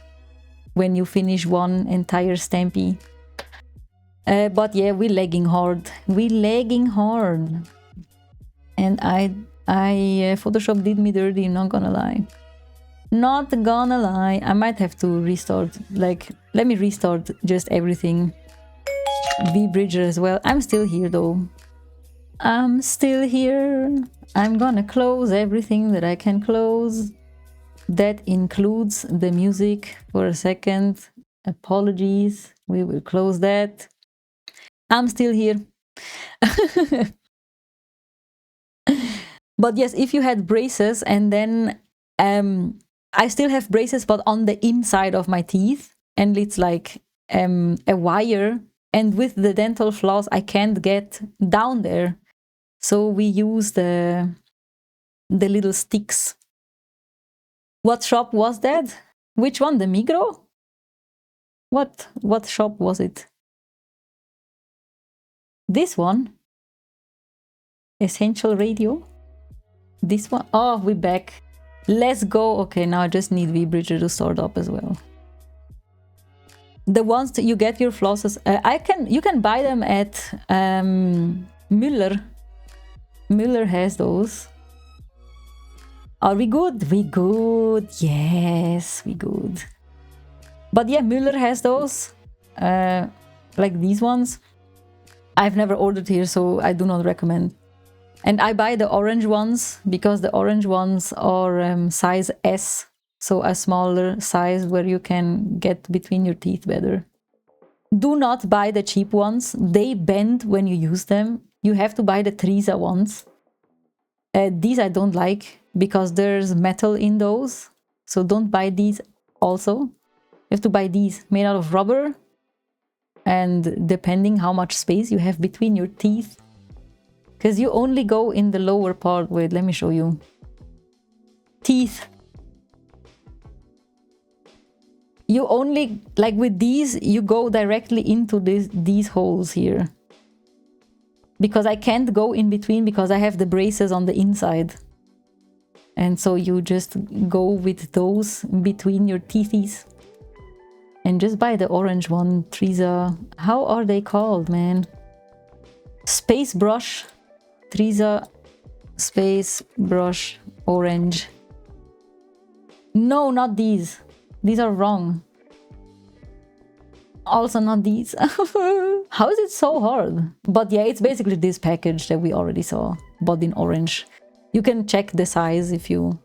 when you finish one entire stampy. But yeah, we're lagging hard. We're lagging hard. And I Photoshop did me dirty, not gonna lie. Not gonna lie. I might have to restart. Like, let me restart just everything. V-Bridger as well. I'm still here though. I'm still here. I'm gonna close everything that I can close. That includes the music for a second. Apologies. We will close that. I'm still here. But yes, if you had braces and then I still have braces but on the inside of my teeth and it's like a wire, and with the dental floss I can't get down there. So we use the little sticks. What shop was that? Which one? The Migros? What shop was it? This one? Essential Radio? This one? Oh, we're back. Let's go. Okay, now I just need V-Bridger to start up as well. The ones that you get your flosses, you can buy them at Müller. Müller has those. Are we good? We good. Yes, we good. But yeah, Müller has those. Like these ones. I've never ordered here, so I do not recommend. And I buy the orange ones because the orange ones are size S. So a smaller size where you can get between your teeth better. Do not buy the cheap ones. They bend when you use them. You have to buy the Trisa ones. These I don't like because there's metal in those. So don't buy these also. You have to buy these made out of rubber. And depending how much space you have between your teeth. Because you only go in the lower part. Wait, let me show you. Teeth. You only, like with these, you go directly into these holes here. Because I can't go in between because I have the braces on the inside. And so you just go with those between your teethies. And just buy the orange one, Trisa. How are they called, man? Space brush. Trisa space brush orange. No, not these. These are wrong. Also not these. How is it so hard? But yeah, it's basically this package that we already saw, but in orange. You can check the size if you...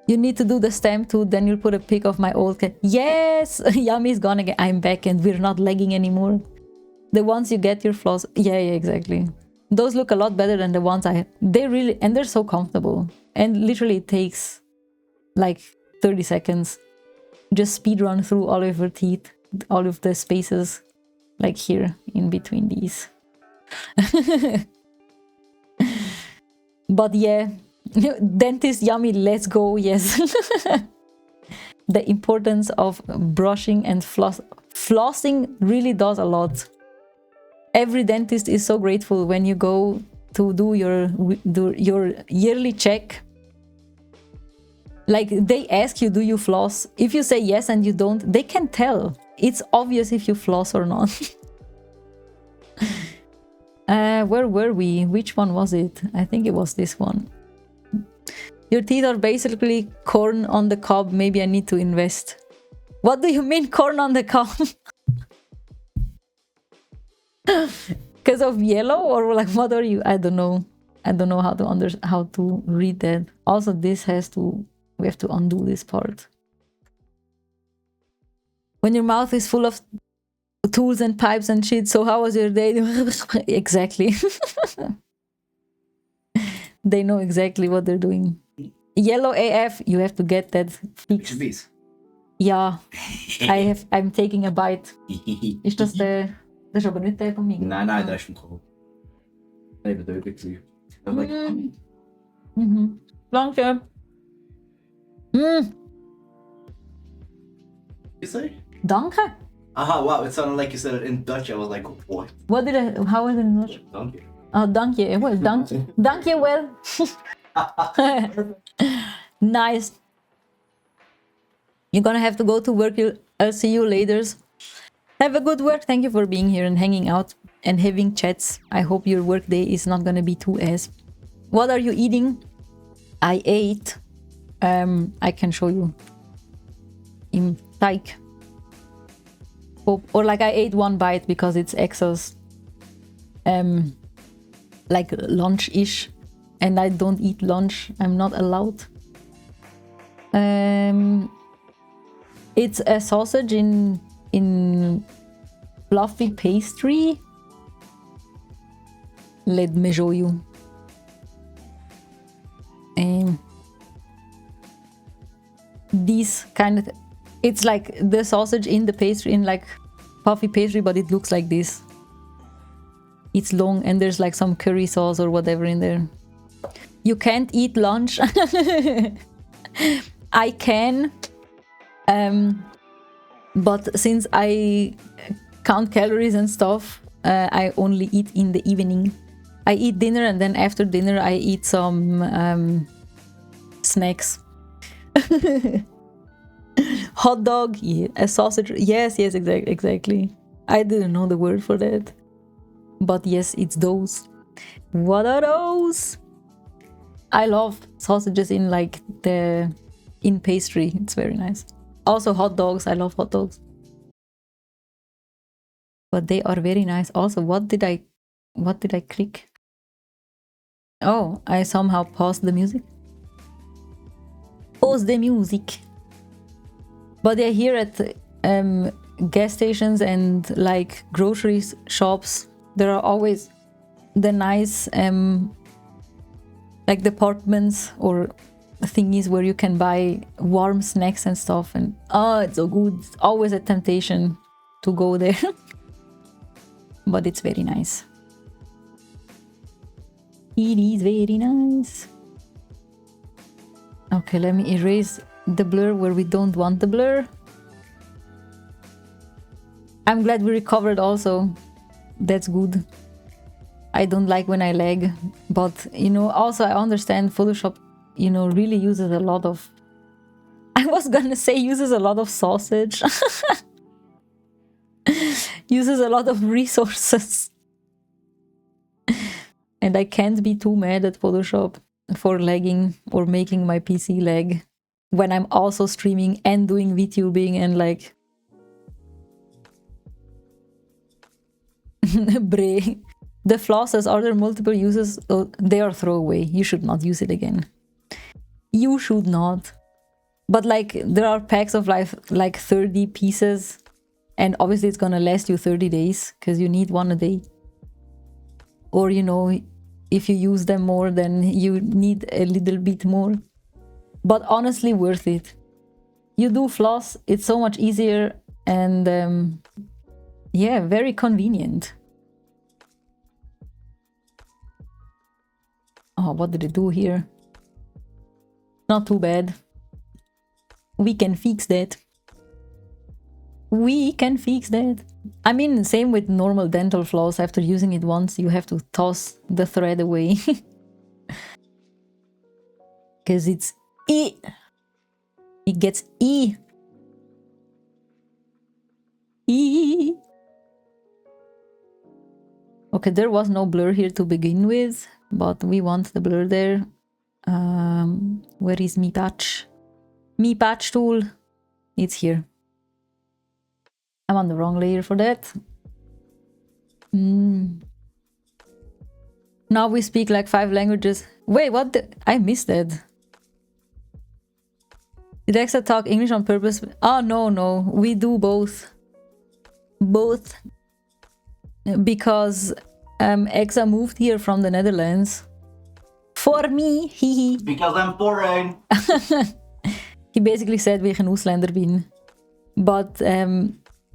You need to do the stamp too, then you'll put a pic of my old cat. Yes! Yummy's gone again. I'm back and we're not lagging anymore. The ones you get your floss... Yeah, exactly. Those look a lot better than the ones I... They really... And they're so comfortable. And literally it takes like 30 seconds. Just speed run through all of your teeth, all of the spaces, like here in between these. But yeah, Dentist yummy, let's go, yes. The importance of brushing and flossing really does a lot. Every dentist is so grateful when you go to do your yearly check. Like, they ask you, do you floss? If you say yes and you don't, they can tell. It's obvious if you floss or not. Where were we? Which one was it? I think it was this one. Your teeth are basically corn on the cob. Maybe I need to invest. What do you mean corn on the cob? Because of yellow, or like what are you? I don't know. I don't know how to read that. Also, this has to. We have to undo this part. When your mouth is full of tools and pipes and shit. So how was your day? Exactly. They know exactly what they're doing. Yellow AF, you have to get that fixed. This. Ja, I'm taking a bite. Ist das der? Das ist aber nicht der von mir. Nein, der ist vom Kohl. Neben der Übung. Danke. You say? Danke. Aha, wow, it sounded like you said it in Dutch. I was like, what? How was it in Dutch? Dank you. Oh, dank je. Well, dank je well. Nice. You're gonna have to go to work. I'll see you later. Have a good work. Thank you for being here and hanging out and having chats. I hope your work day is not gonna be too ass. What are you eating? I ate. I can show you. In Teig. Or like I ate one bite because it's excess. Like lunch-ish. And I don't eat lunch. I'm not allowed. It's a sausage in fluffy pastry. Let me show you. These kind of, it's like the sausage in the pastry, in like puffy pastry, but it looks like this. It's long and there's like some curry sauce or whatever in there. You can't eat lunch. I can, but since I count calories and stuff, I only eat in the evening. I eat dinner and then after dinner I eat some snacks. Hot dog, yeah, a sausage, yes, exactly. I didn't know the word for that, but yes, it's those. What are those? I love sausages in like in pastry. It's very nice. Also hot dogs. I love hot dogs. But they are very nice. Also, what did I click? Oh, I somehow paused the music. Pause the music. But they're here at gas stations and like grocery shops. There are always the nice like departments or thingies where you can buy warm snacks and stuff, and oh, it's so good. It's always a temptation to go there. But it's very nice. It is very nice. Okay, let me erase the blur where we don't want the blur. I'm glad we recovered also. That's good. I don't like when I lag, but you know, also I understand Photoshop, you know, really uses a lot of, I was gonna say uses a lot of sausage. Uses a lot of resources. And I can't be too mad at Photoshop for lagging or making my PC lag when I'm also streaming and doing VTubing and like Bray. The flosses, are there multiple uses? Oh, they are throwaway. You should not use it again. You should not. But like there are packs of like 30 pieces, and obviously it's gonna last you 30 days because you need one a day. Or you know, if you use them more, then you need a little bit more. But honestly, worth it. You do floss, it's so much easier and yeah, very convenient. Oh, what did it do here? Not too bad. We can fix that. We can fix that. I mean, same with normal dental floss. After using it once, you have to toss the thread away. Because it's E. It gets E. E. Okay, there was no blur here to begin with, but we want the blur there. Where is me patch? Me patch tool. It's here. I'm on the wrong layer for that. Now we speak like 5 languages. Wait, what? I missed that. Did Exa talk English on purpose? Oh, no. We do both. Both. Because Exa moved here from the Netherlands. For me, hehe. Because I'm foreign. He basically said we geen Oostlander bin. But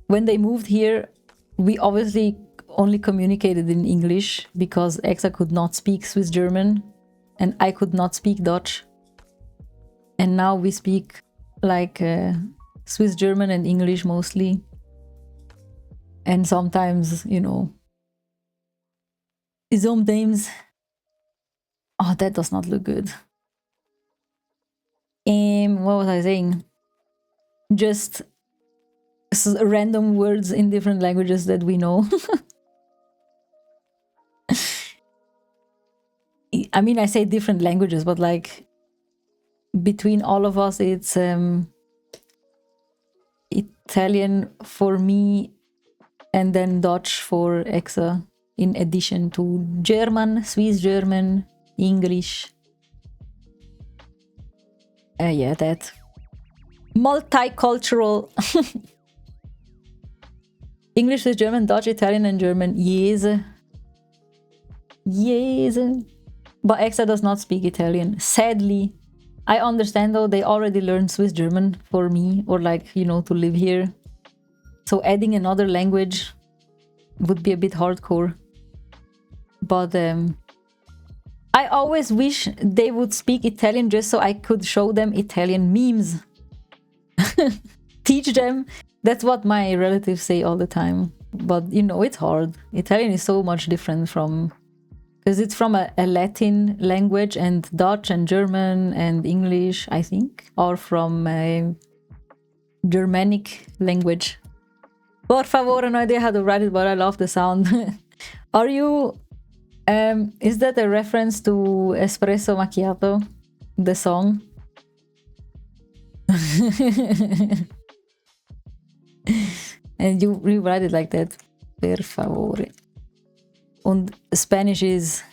when they moved here, we obviously only communicated in English because Exa could not speak Swiss German and I could not speak Dutch. And now we speak like Swiss German and English mostly. And sometimes, you know, sometimes... Oh, that does not look good. What was I saying? Just random words in different languages that we know. I mean, I say different languages, but like between all of us, it's Italian for me and then Dutch for Exa, in addition to German, Swiss German, English. Yeah, that. Multicultural. English, Swiss German, Dutch, Italian and German. Yes. Yes. But Exa does not speak Italian. Sadly. I understand though, they already learned Swiss German for me, or like, you know, to live here. So adding another language would be a bit hardcore. But I always wish they would speak Italian just so I could show them Italian memes. Teach them. That's what my relatives say all the time. But, you know, it's hard. Italian is so much different from... Because it's from a Latin language, and Dutch and German and English, I think, are from a Germanic language. Por favor, no idea how to write it, but I love the sound. Are you... is that a reference to Espresso Macchiato, the song? And you rewrite it like that. Per favore. And Spanish is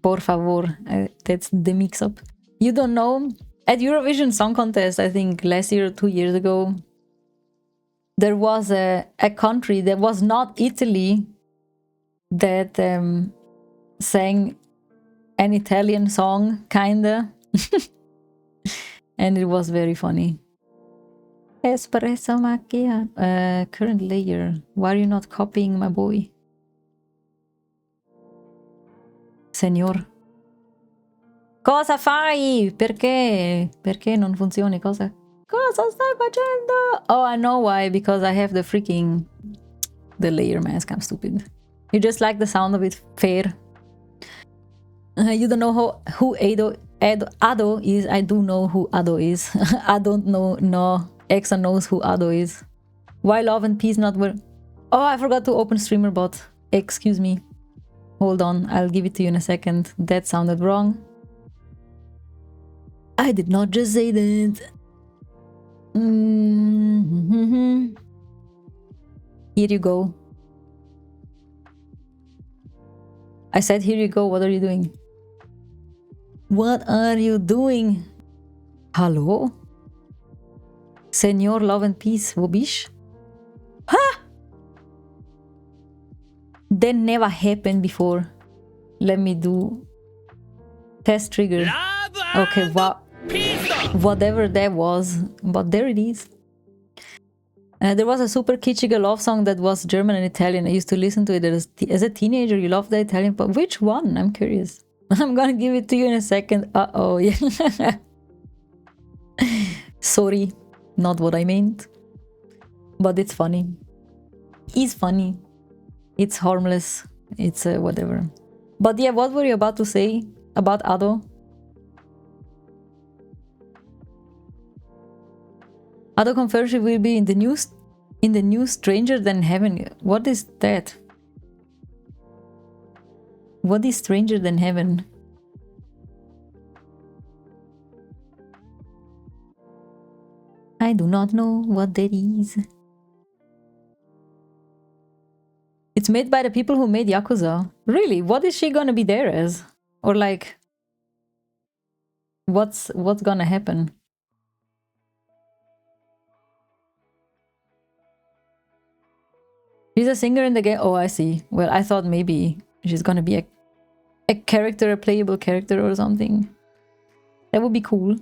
por favor. That's the mix-up. You don't know? At Eurovision Song Contest, I think last year or 2 years ago, there was a country that was not Italy that sang an Italian song, kinda. And it was very funny. Espresso macchiato. Current layer. Why are you not copying my boy? Signor. Cosa fai? Perché? Perché non funzioni? Cosa stai facendo? Oh, I know why. Because I have the layer mask. I'm stupid. You just like the sound of it. Fair. You don't know who Ado is. I do know who Ado is. I don't know. No. Exa knows who Ado is. Why love and peace not were... Oh, I forgot to open streamer bot. Excuse me. Hold on. I'll give it to you in a second. That sounded wrong. I did not just say that. Here you go. I said, here you go. What are you doing? What are you doing? Hello? Senor Love and Peace, wo bist? Huh? That never happened before. Let me do test trigger. Okay, whatever that was, but there it is. There was a super kitschy love song that was German and Italian. I used to listen to it as a teenager. You loved the Italian, but which one? I'm curious. I'm gonna give it to you in a second. Uh-oh, yeah. Sorry, not what I meant. But it's funny. It's funny. It's harmless. It's whatever. But yeah, what were you about to say about Ado? Ado confirms she will be in the new Stranger Than Heaven. What is that? What is Stranger Than Heaven? I do not know what that is. It's made by the people who made Yakuza. Really? What is she gonna be there as? Or like, what's gonna happen? She's a singer in the game. Oh, I see. Well, I thought maybe she's gonna be a character, a playable character or something. That would be cool.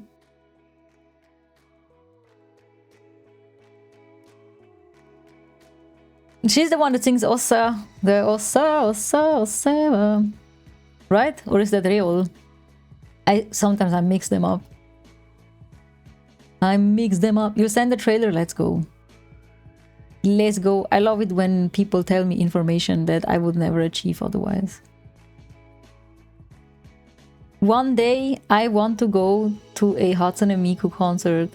She's the one that sings Ossa. The Ossa. Right? Or is that real? Sometimes I mix them up. You send the trailer, let's go. Let's go. I love it when people tell me information that I would never achieve otherwise. One day I want to go to a Hatsune Miku concert.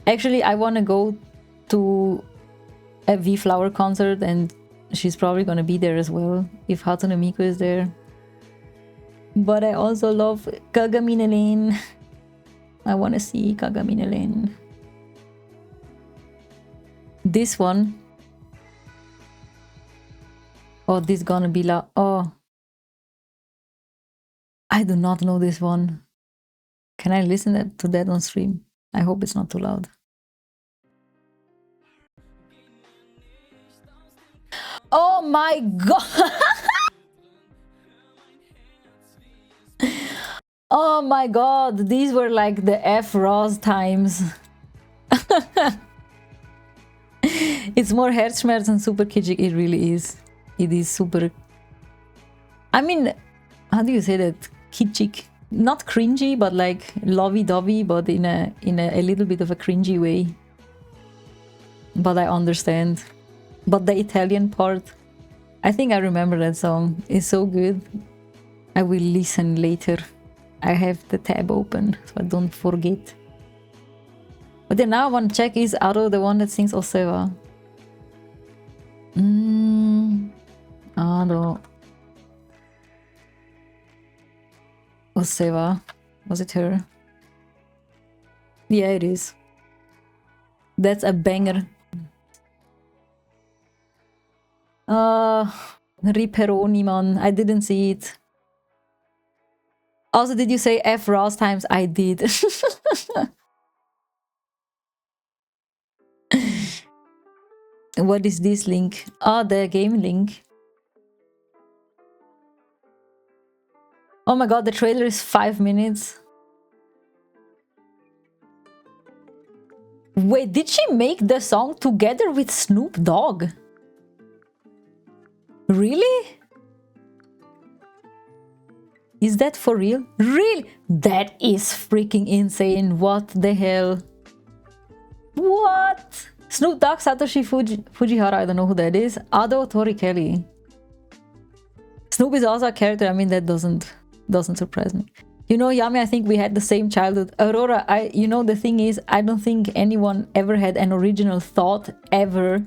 Actually, I want to go to a V-Flower concert, and she's probably gonna be there as well if Hatsune Miku is there. But I also love Kagamine Lane. I want to see Kagamine Lane. This one. Oh, this gonna be oh. I do not know this one. Can I listen to that on stream? I hope it's not too loud. Oh my god! Oh my god, these were like the F-Roz times. It's more Herzschmerz and super kitschy. It really is. It is super... I mean, how do you say that? Kitschy. Not cringy, but like lovey-dovey, but in a little bit of a cringy way. But I understand. But the Italian part, I think I remember that song. It's so good. I will listen later. I have the tab open, so I don't forget. But then now I want to check, is Aro the one that sings Oseva? Aro. Oseva. Was it her? Yeah, it is. That's a banger. Riperoni, man. I didn't see it. Also, did you say F-Roz times? I did. What is this link? Oh, the game link. Oh my god, the trailer is 5 minutes. Wait, did she make the song together with Snoop Dogg? Really? Is that for real? Really? That is freaking insane. What the hell? What? Snoop Dogg, Satoshi Fujihara, I don't know who that is. Ado Tori Kelly. Snoop is also a character, I mean, that doesn't surprise me. You know, Yami, I think we had the same childhood. Aurora, you know, the thing is, I don't think anyone ever had an original thought, ever.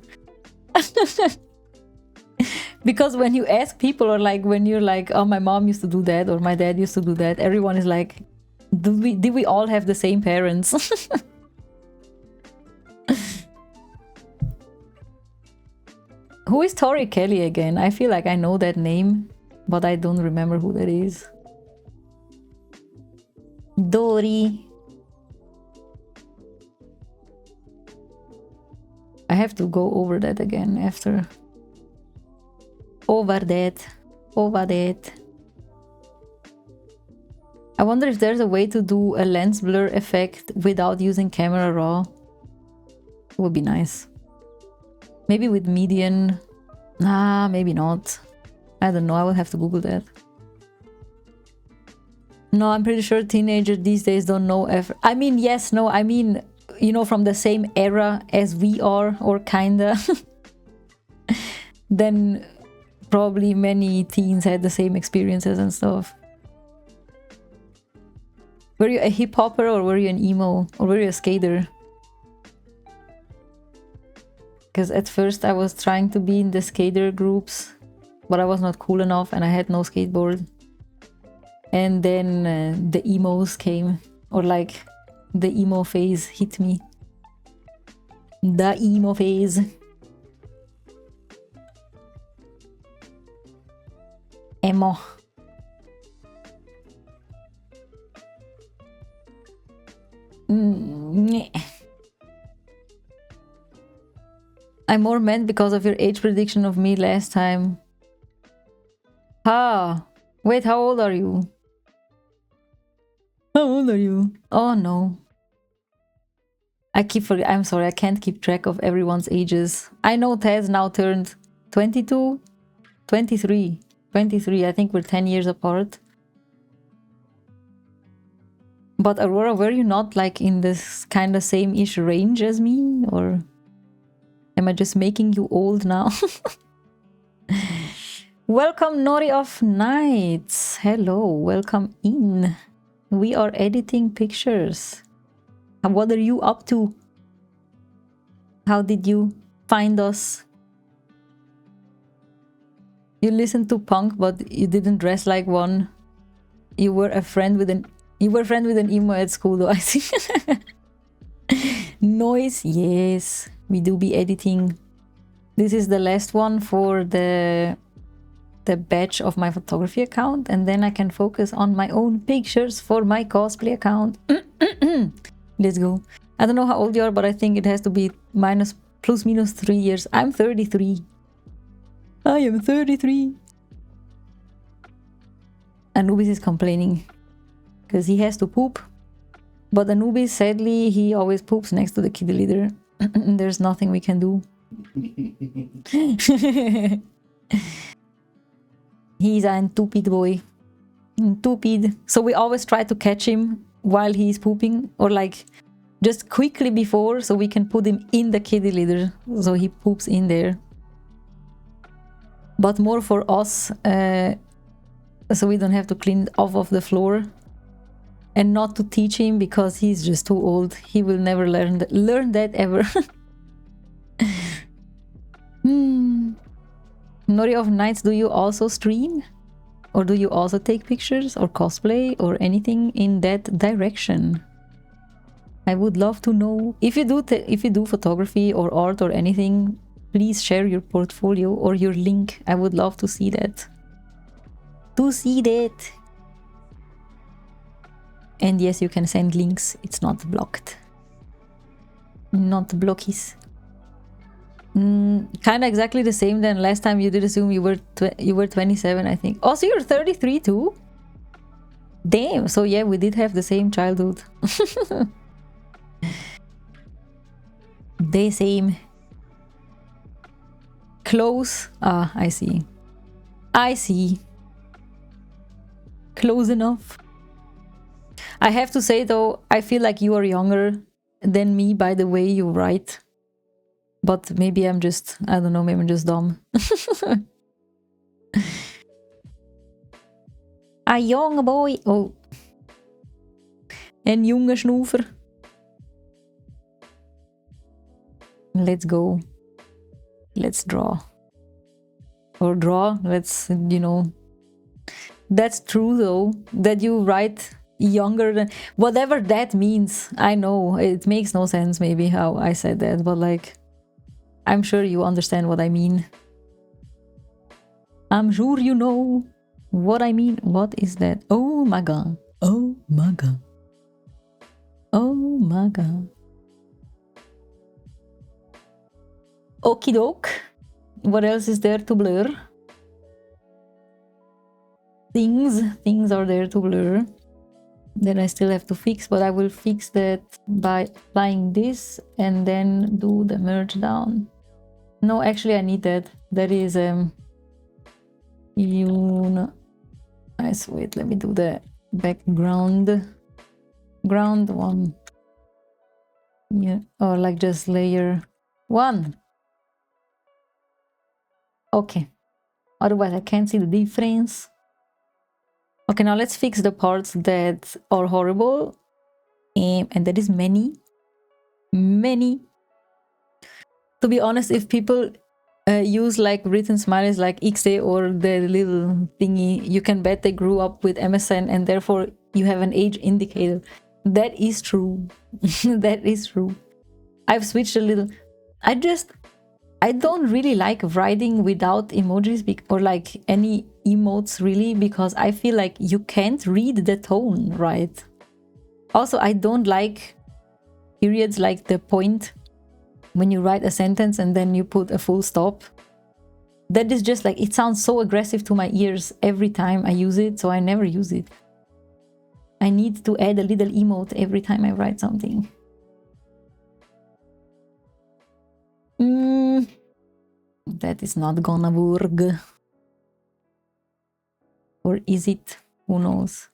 Because when you ask people, or like when you're like, oh, my mom used to do that, or my dad used to do that, everyone is like, did we all have the same parents? Who is Tori Kelly again? I feel like I know that name, but I don't remember who that is. Dory. I have to go over that again after. Over that. I wonder if there's a way to do a lens blur effect without using camera raw. It would be nice. Maybe with median. Nah, maybe not. I don't know, I will have to Google that. No, I'm pretty sure teenagers these days don't know I mean, yes, no, I mean, you know, from the same era as we are, or kinda, then probably many teens had the same experiences and stuff. Were you a hip hopper, or were you an emo, or were you a skater? Because at first I was trying to be in the skater groups, but I was not cool enough and I had no skateboard. And then the emos came, or like the emo phase hit me. The emo phase. Emo. I more meant because of your age prediction of me last time. Ah, wait, how old are you? How old are you? Oh no. I'm sorry, I can't keep track of everyone's ages. I know Taz now turned 22, 23. 23, I think we're 10 years apart. But Aurora, were you not like in this kind of same-ish range as me? Or am I just making you old now? Welcome, Nori of Nights. Hello, welcome in. We are editing pictures. And what are you up to? How did you find us? You listened to punk, but you didn't dress like one. You were a friend with an emo at school, though, I think. Noise, yes. We do be editing. This is the last one for the badge of my photography account, and then I can focus on my own pictures for my cosplay account. Let's go. I don't know how old you are, but I think it has to be plus minus 3 years. I'm 33. I am 33. Anubis is complaining because he has to poop. But Anubis, sadly, he always poops next to the kiddie litter. There's nothing we can do. He's a stupid boy. Stupid. So we always try to catch him while he's pooping, or like just quickly before, so we can put him in the kiddie litter so he poops in there. But more for us, so we don't have to clean it off of the floor. And not to teach him, because he's just too old. He will never learn that ever. Nori of Nights, do you also stream? Or do you also take pictures or cosplay or anything in that direction? I would love to know. If you do photography or art or anything, please share your portfolio or your link. I would love to see that. And yes, you can send links. It's not blocked. Not blockies. Kind of exactly the same than last time. You did assume you were 27, I think. Oh, so you're 33 too? Damn. So yeah, we did have the same childhood. The same. Close. Ah, I see. Close enough. I have to say though, I feel like you are younger than me by the way you write. But maybe I'm just, I don't know, maybe I'm just dumb. A young boy. Oh. Een jonge snoever. Let's go. Let's draw. Or draw. Let's, you know. That's true though, that you write younger than... Whatever that means. I know, it makes no sense maybe how I said that, but like... I'm sure you understand what I mean. I'm sure you know what I mean. What is that? Oh my god. Oh my god. Oh my god. Okie doke. What else is there to blur? Things are there to blur. Then I still have to fix, but I will fix that by applying this and then do the merge down. No, actually I need that. That is nice. Wait, let me do the background. Ground one. Yeah, or like just layer 1. Okay. Otherwise, I can't see the difference. Okay, now let's fix the parts that are horrible. And that is many. Many. To be honest, if people use like written smileys like XD or the little thingy, you can bet they grew up with MSN and therefore you have an age indicator. That is true. That is true. I've switched a little. I don't really like writing without emojis or like any emotes really, because I feel like you can't read the tone right. Also, I don't like periods like the point when you write a sentence and then you put a full stop. That is just like, it sounds so aggressive to my ears every time I use it, so I never use it. I need to add a little emote every time I write something. That is not gonna work. Or is it? Who knows?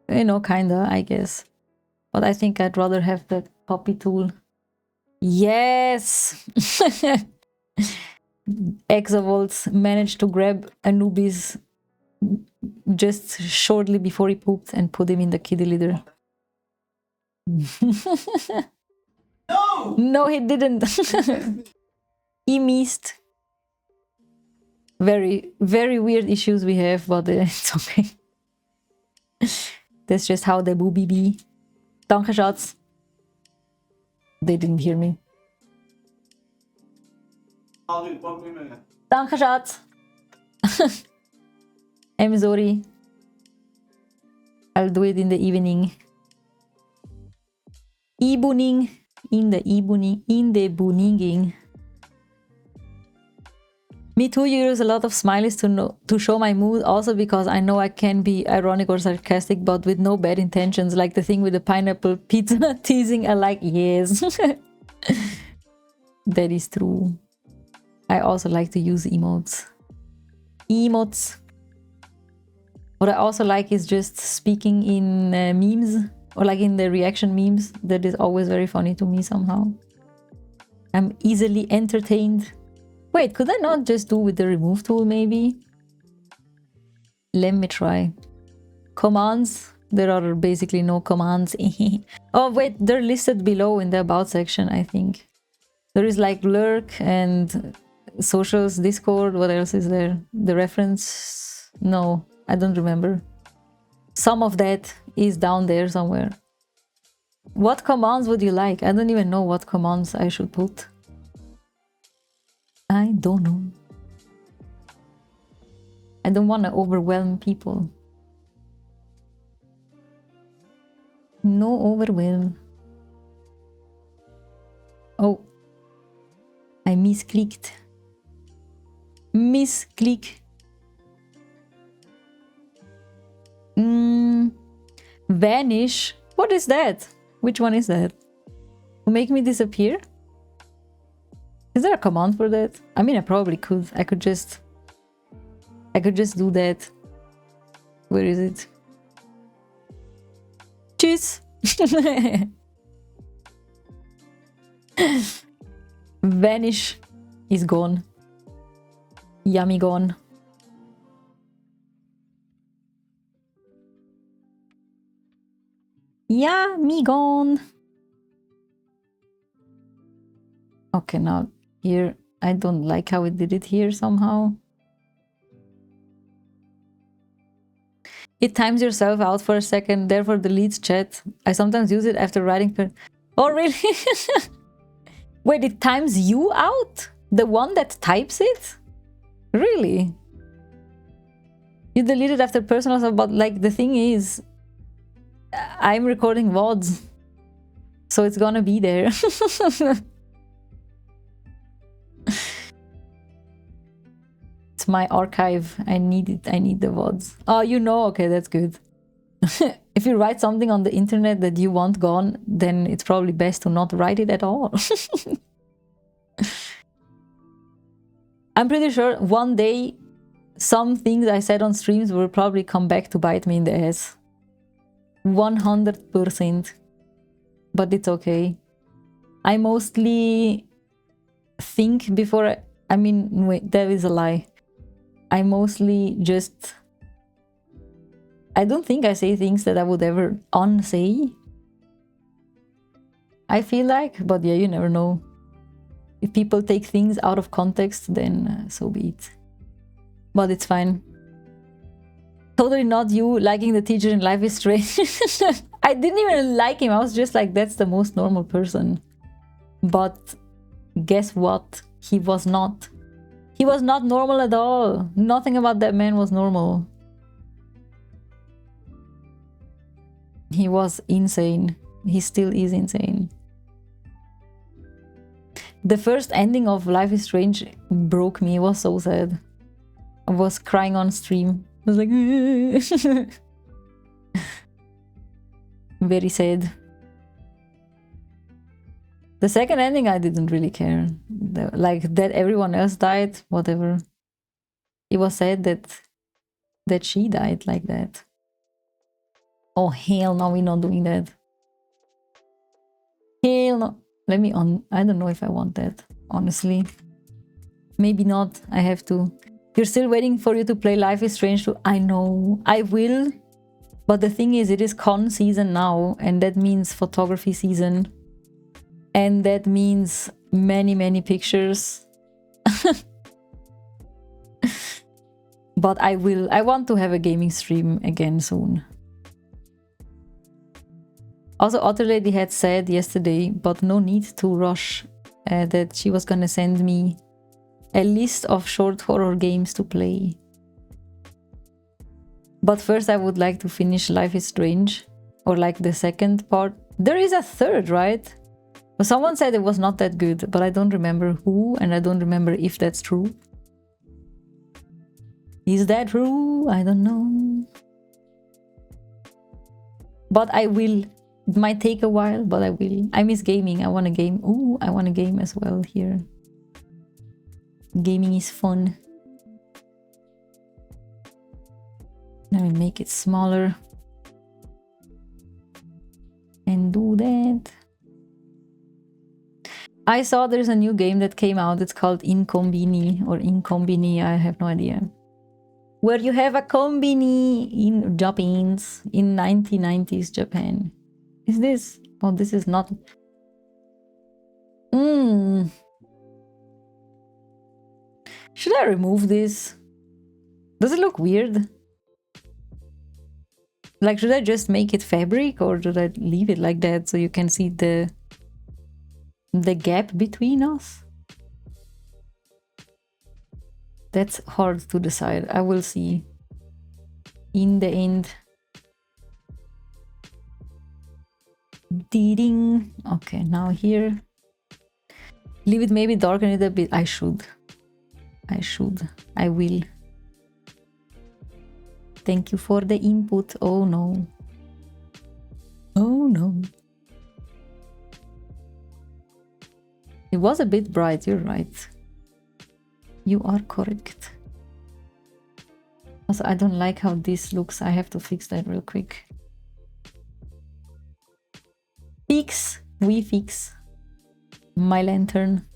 You know, kinda, I guess. But I think I'd rather have the copy tool. Yes! Exavolts managed to grab Anubis just shortly before he pooped and put him in the kiddie litter. No! No, he didn't. He missed. Very, very weird issues we have, but it's okay. That's just how the booby be. Danke, Schatz. They didn't hear me. Danke, Schatz. I'm sorry. I'll do it in the evening. Evening. In the evening. In the booninging. Me too, you use a lot of smileys to show my mood, also because I know I can be ironic or sarcastic, but with no bad intentions, like the thing with the pineapple pizza teasing alike. Yes. That is true. I also like to use emotes. Emotes. What I also like is just speaking in memes, or like in the reaction memes. That is always very funny to me somehow. I'm easily entertained. Wait, could I not just do with the remove tool maybe? Let me try. Commands. There are basically no commands. Oh wait, they're listed below in the about section, I think. There is like lurk and socials, Discord. What else is there? The reference? No, I don't remember. Some of that is down there somewhere. What commands would you like? I don't even know what commands I should put. I don't know. I don't want to overwhelm people. No overwhelm. Oh. I misclicked. Misclick. Vanish. What is that? Which one is that? To make me disappear? Is there a command for that? I mean, I probably could. I could just do that. Where is it? Tschüss. Vanish is gone. Yummy gone. Yeah, me gone. Okay, now here, I don't like how it did it here somehow. It times yourself out for a second, therefore deletes chat. I sometimes use it after writing. Oh, really? Wait, it times you out? The one that types it? Really? You delete it after personal stuff, but like the thing is, I'm recording VODs, so it's gonna be there. It's my archive. I need it. I need the VODs. Oh, you know, okay, that's good. If you write something on the internet that you want gone, then it's probably best to not write it at all. I'm pretty sure one day some things I said on streams will probably come back to bite me in the ass. 100%. But it's okay. I mostly think before I mean, wait, that is a lie. I mostly just... I don't think I say things that I would ever unsay. I feel like, but yeah, you never know. If people take things out of context, then so be it. But it's fine. Totally not you liking the teacher in Life is Strange. I didn't even like him. I was just like, that's the most normal person. But guess what? He was not. He was not normal at all. Nothing about that man was normal. He was insane. He still is insane. The first ending of Life is Strange broke me. It was so sad. I was crying on stream. I was like... Very sad. The second ending, I didn't really care. Like, that everyone else died, whatever. It was sad that she died like that. Oh, hell no, we're not doing that. Hell no. Let me on... I don't know if I want that, honestly. Maybe not. I have to. You're still waiting for you to play Life is Strange 2. I know. I will. But the thing is, it is con season now. And that means photography season. And that means many, many pictures. But I will. I want to have a gaming stream again soon. Also, Otter Lady had said yesterday, but no need to rush, that she was gonna send me a list of short horror games to play. But first I would like to finish Life is Strange, or like the second part. There is a third, right? Well, someone said it was not that good, but I don't remember who, and I don't remember if that's true. Is that true? I don't know. But I will. It might take a while, but I will. I miss gaming. I want a game. Ooh, I want a game as well here. Gaming is fun. Let me make it smaller. And do that. I saw there's a new game that came out. It's called Incombini or Incombini. I have no idea. Where you have a combini in Japanese in 1990s Japan. Is this? Oh, this is not. Should I remove this? Does it look weird? Like, should I just make it fabric or should I leave it like that so you can see the gap between us? That's hard to decide. I will see in the end. Ding. Okay, now here. Leave it, maybe darken it a bit. I should. I will. Thank you for the input. Oh no. Oh no. It was a bit bright, you're right. You are correct. Also, I don't like how this looks. I have to fix that real quick. Fix. We fix. My lantern.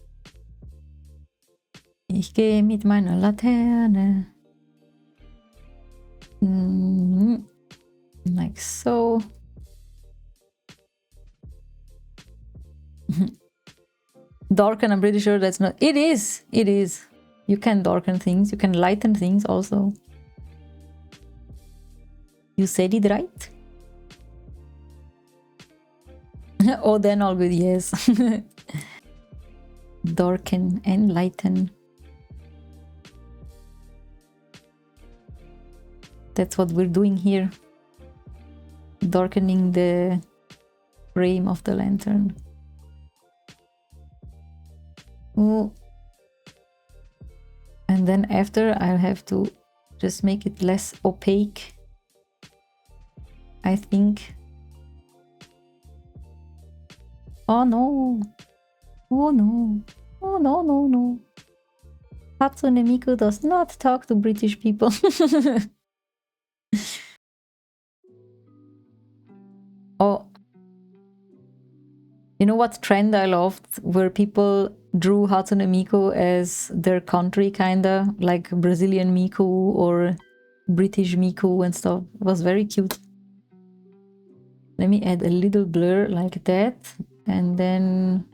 Ich gehe mit meiner Laterne. Like so. Darken, I'm pretty sure that's not... It is! It is. You can darken things. You can lighten things also. You said it right? Oh, then all good, yes. Darken and lighten. That's what we're doing here. Darkening the frame of the lantern. Oh. And then after I'll have to just make it less opaque. I think. Oh no. Oh no. Oh no, no, no. Hatsune Miku does not talk to British people. Oh. You know what trend I loved? Where people drew Hatsune Miku as their country, kinda like Brazilian Miku or British Miku and stuff. It was very cute. Let me add a little blur like that, and then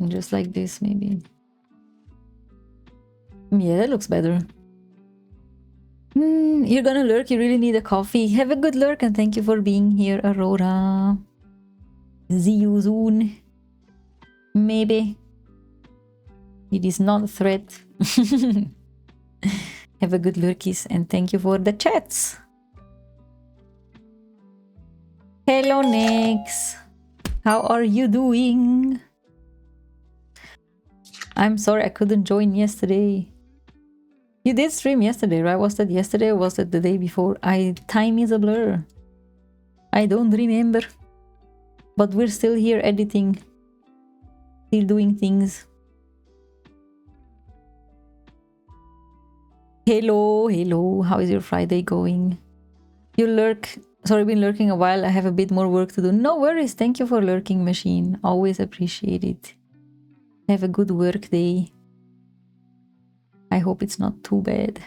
just like this, maybe. Yeah, that looks better. You're gonna lurk, you really need a coffee. Have a good lurk and thank you for being here, Aurora. See you soon. Maybe. It is not a threat. Have a good lurkies and thank you for the chats. Hello, Nix. How are you doing? I'm sorry I couldn't join yesterday. You did stream yesterday, right? Was that yesterday or was that the day before? Time is a blur. I don't remember. But we're still here editing. Still doing things. Hello, hello. How is your Friday going? You lurk. Sorry, been lurking a while. I have a bit more work to do. No worries. Thank you for lurking, machine. Always appreciate it. Have a good work day. I hope it's not too bad,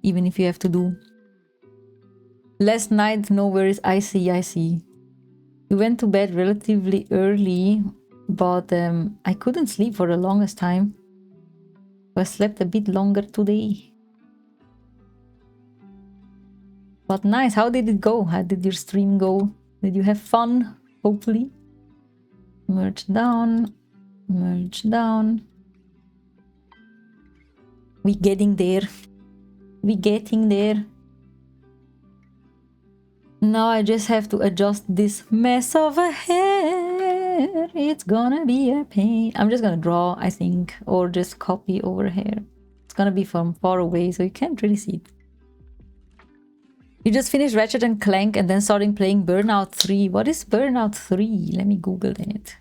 even if you have to do. Last night, no worries. I see. We went to bed relatively early, but I couldn't sleep for the longest time. I slept a bit longer today. But nice. How did it go? How did your stream go? Did you have fun? Hopefully. Merge down. Merge down. We getting there. We getting there. Now I just have to adjust this mess of a hair. It's gonna be a pain. I'm just gonna draw, I think, or just copy over here. It's gonna be from far away, so you can't really see it. You just finished Ratchet and Clank and then starting playing Burnout 3. What is Burnout 3? Let me Google that.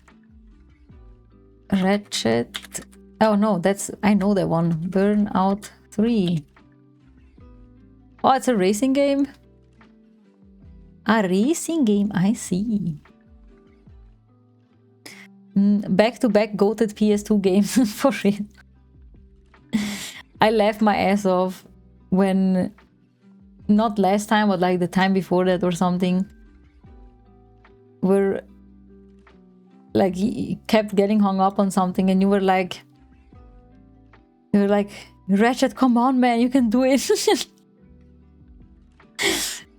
Ratchet... Oh no, that's... I know that one. Burnout 3. Oh, it's a racing game? A racing game, I see. Back-to-back goated PS2 games, for real. I laughed my ass off when... Not last time, but like the time before that or something. Where... Like, he kept getting hung up on something and you were like... Ratchet, come on, man, you can do it.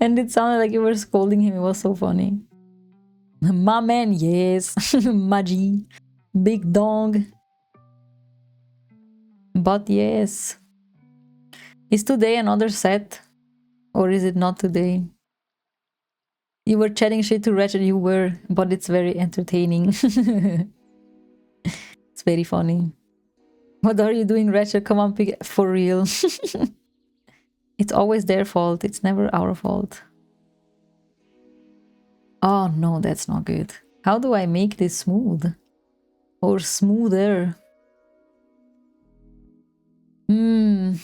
And it sounded like you were scolding him. It was so funny. My man, yes. Maji. Big dog. But yes. Is today another set? Or is it not today? You were chatting shit to Ratchet, you were, but it's very entertaining. It's very funny. What are you doing, Ratchet? Come on, pick it. For real. It's always their fault. It's never our fault. Oh no, that's not good. How do I make this smooth? Or smoother? Do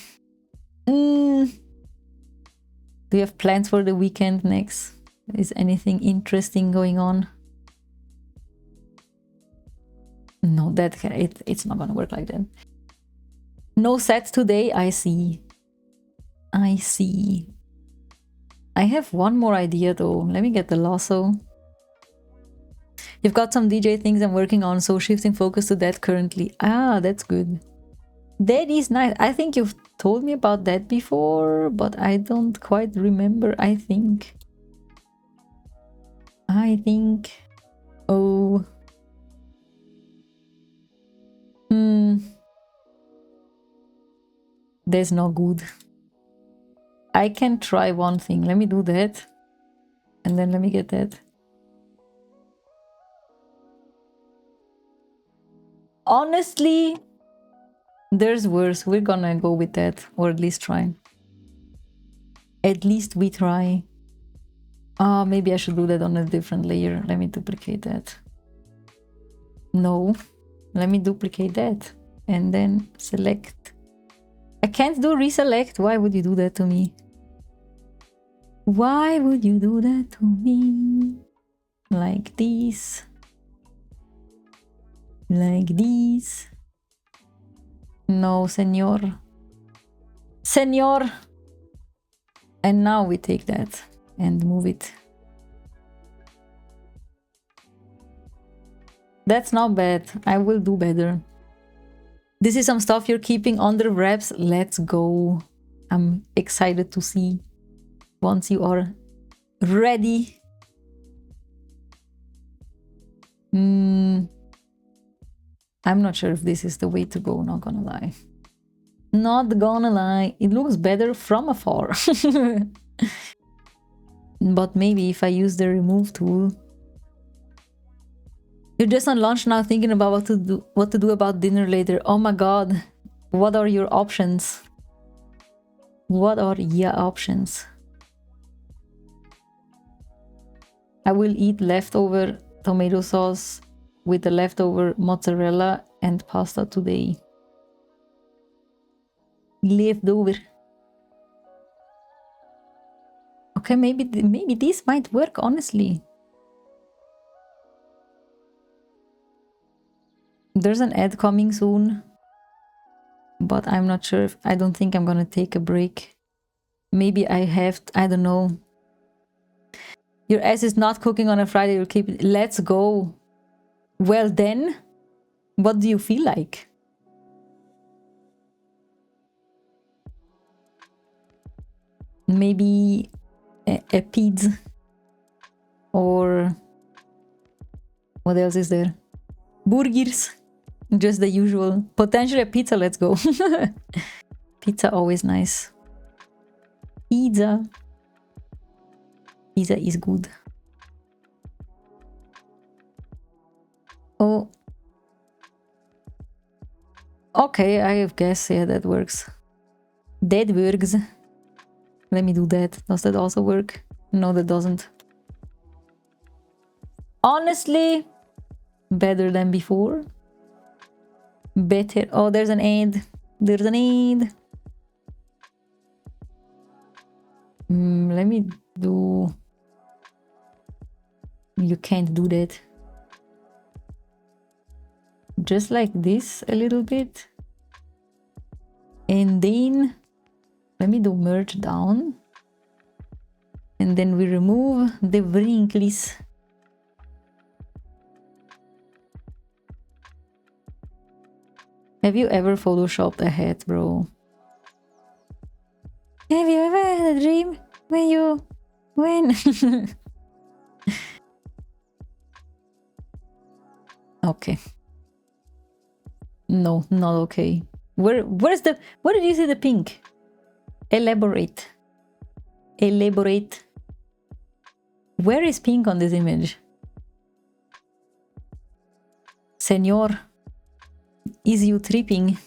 you have plans for the weekend next? Is anything interesting going on? No, it's not gonna work like that. No sets today, I see. I see. I have one more idea though. Let me get the lasso. You've got some DJ things I'm working on, so shifting focus to that currently. Ah, that's good. That is nice. I think you've told me about that before, but I don't quite remember, I think. Oh. That's not good. I can try one thing. Let me do that. And then let me get that. Honestly, there's worse. We're gonna go with that. Or at least try. At least we try. Maybe I should do that on a different layer. Let me duplicate that. No. Let me duplicate that. And then select. I can't do reselect. Why would you do that to me? Why would you do that to me? Like this. Like this. No, senor. Senor! And now we take that and move it. That's not bad. I will do better. This is some stuff you're keeping under wraps. Let's go. I'm excited to see once you are ready. I'm not sure if this is the way to go, not gonna lie. Not gonna lie. It looks better from afar. But maybe if I use the remove tool. You're just on lunch now thinking about what to do about dinner later. Oh my god. What are your options? What are your options? I will eat leftover tomato sauce with the leftover mozzarella and pasta today. Leftover. Okay, maybe this might work, honestly. There's an ad coming soon, but I'm not sure if I don't think I'm gonna take a break. Maybe I have I don't know. Your ass is not cooking on a Friday, you'll keep it. Let's go. Well then, what do you feel like? Maybe a pizza, or what else is there? Burgers, just the usual. Potentially a pizza, let's go. Pizza always nice. Pizza is good. Oh, okay, I guess, yeah, that works. That works. Let me do that. Does that also work? No, that doesn't. Honestly, better than before. Better. Oh, there's an ad. There's an ad. Let me do... You can't do that. Just like this a little bit. And then... Let me do merge down. And then we remove the wrinkles. Have you ever photoshopped a hat, bro? Have you ever had a dream when Okay. No, not okay. Where did you see the pink? Elaborate. Elaborate. Where is pink on this image? Senor, is you tripping?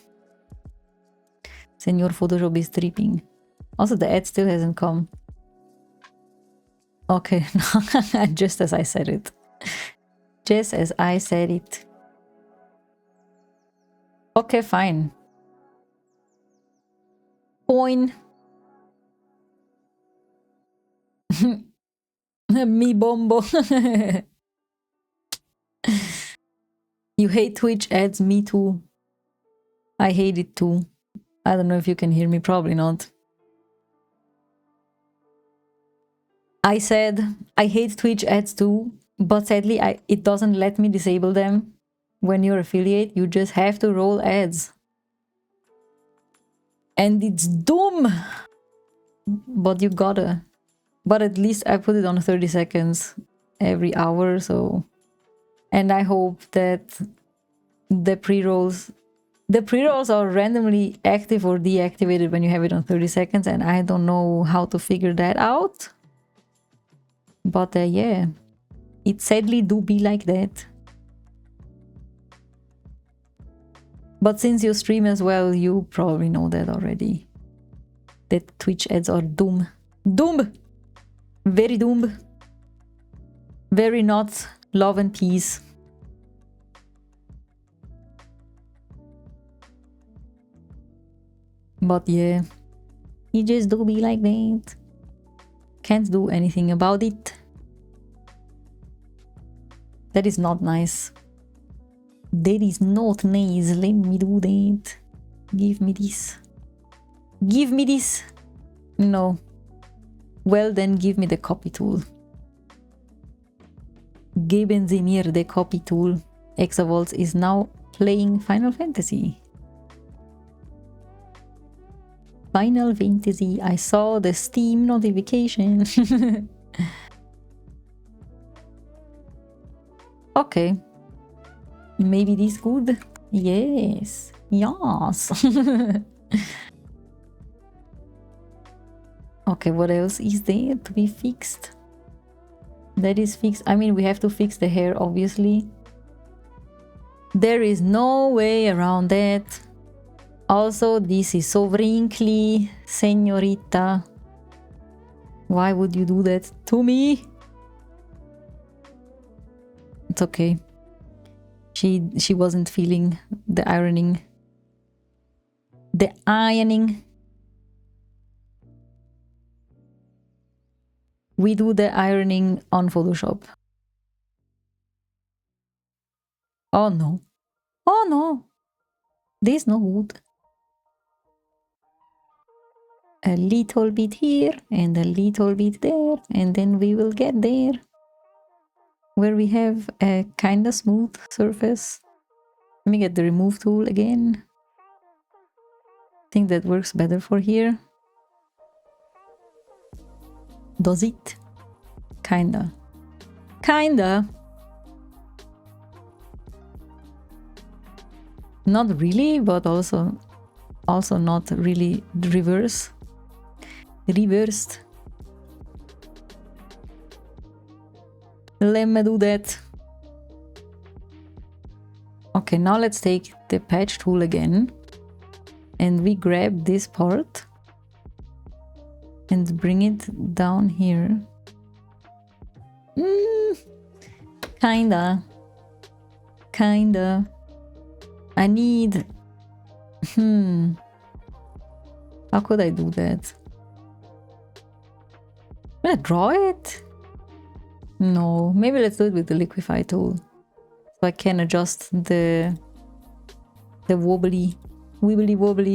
Senor Photoshop is tripping. Also, the ad still hasn't come. Okay, just as I said it. Just as I said it. Okay, fine. Point. Mi bombo. You hate Twitch ads, me too. I hate it too. I don't know if you can hear me, probably not. I said I hate Twitch ads too, but sadly it doesn't let me disable them. When you're affiliate, you just have to roll ads. And it's dumb! But you gotta. But at least I put it on 30 seconds every hour, so... And I hope that the pre-rolls are randomly active or deactivated when you have it on 30 seconds, and I don't know how to figure that out. But yeah, it sadly do be like that. But since you stream as well, you probably know that already. That Twitch ads are doom. Doom! Very doom. Very not love and peace. But yeah, it just do be like that. Can't do anything about it. That is not nice. That is not nice. Let me do that. Give me this. Give me this. No. Well, then give me the copy tool. Geben Sie mir the copy tool. Exavolts is now playing Final Fantasy. Final Fantasy. I saw the Steam notification. Okay. Maybe this good? Yes. Yes. Okay, what else is there to be fixed? That is fixed. I mean, we have to fix the hair, obviously. There is no way around that. Also, this is so wrinkly, señorita. Why would you do that to me? It's okay. She wasn't feeling the ironing. The ironing. We do the ironing on Photoshop. Oh no. Oh no. This is no good. A little bit here and a little bit there, and then we will get there. Where we have a kinda smooth surface. Let me get the remove tool again. I think that works better for here. Does it? Kinda. Kinda. Not really, but also not really reversed. Let me do that. Okay, now let's take the patch tool again and we grab this part and bring it down here. Kinda. I need... How could I do that? Will I draw it? No, maybe let's do it with the liquify tool. So I can adjust the wibbly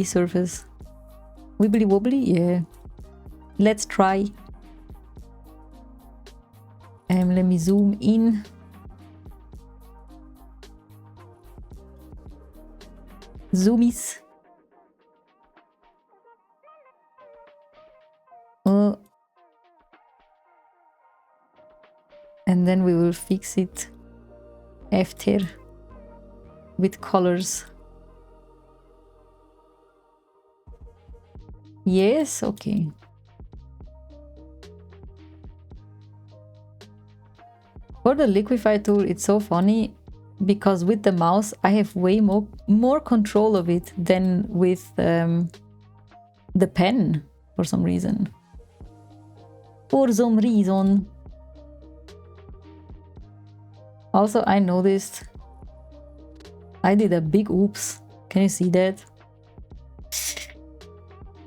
surface. Wibbly wobbly? Yeah. Let's try. Let me zoom in. Zoomies. And then we will fix it after with colors. Yes, okay. For the liquify tool, it's so funny because with the mouse I have way more control of it than with the pen for some reason. Also, I noticed I did a big oops. Can you see that?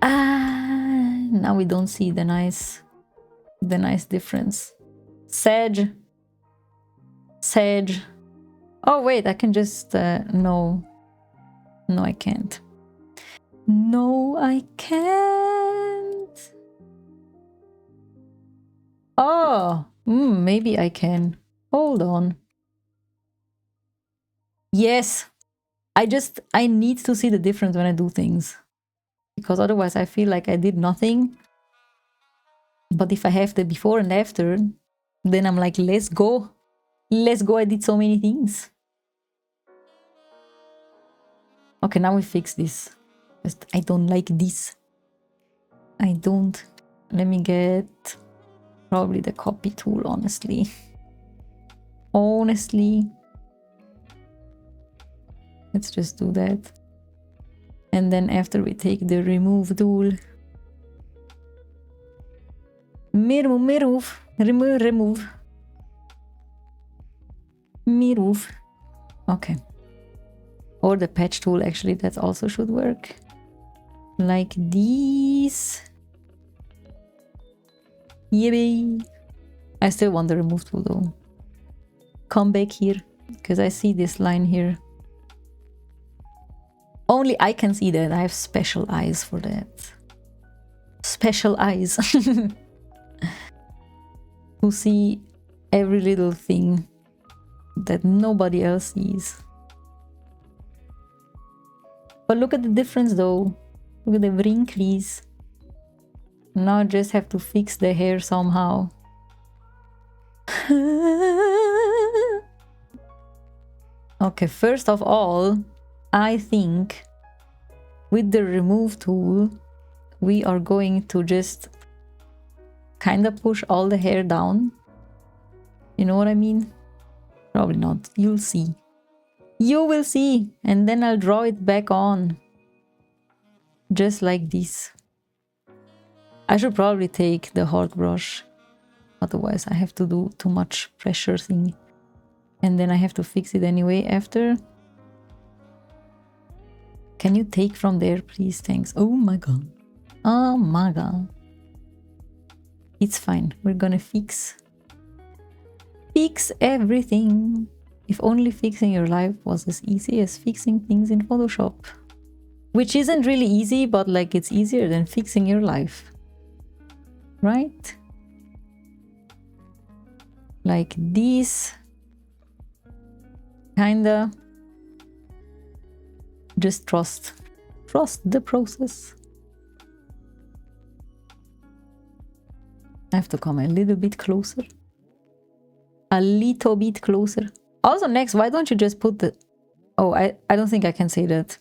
Now we don't see the nice difference. Sage. Oh wait, I can just no, I can't. No, I can't. Oh, maybe I can. Hold on. Yes, I need to see the difference when I do things, because otherwise I feel like I did nothing. But if I have the before and after, then I'm like, let's go, I did so many things. Okay, now we fix this. Just, I don't like this. I don't. Let me get probably the copy tool, honestly. Let's just do that. And then after we take the remove tool. Remove. Okay. Or the patch tool, actually, that also should work. Like this. Yeah, I still want the remove tool though. come back here, because I see this line here. Only I can see that. I have special eyes for that. Special eyes. To see every little thing that nobody else sees. But look at the difference though. Look at the wrinkles. Now I just have to fix the hair somehow. Okay, first of all, I think with the remove tool, we are going to just kind of push all the hair down. You know what I mean? Probably not. You'll see. You will see. And then I'll draw it back on. Just like this. I should probably take the hard brush. Otherwise I have to do too much pressure thing. And then I have to fix it anyway after. Can you take from there, please? Thanks. Oh my god. Oh my god. It's fine. We're gonna fix everything. If only fixing your life was as easy as fixing things in Photoshop. Which isn't really easy, but like it's easier than fixing your life. Right? Like this. Kinda. Just trust the process. I have to come a little bit closer. A little bit closer. Also next, why don't you just put the... Oh, I don't think I can say that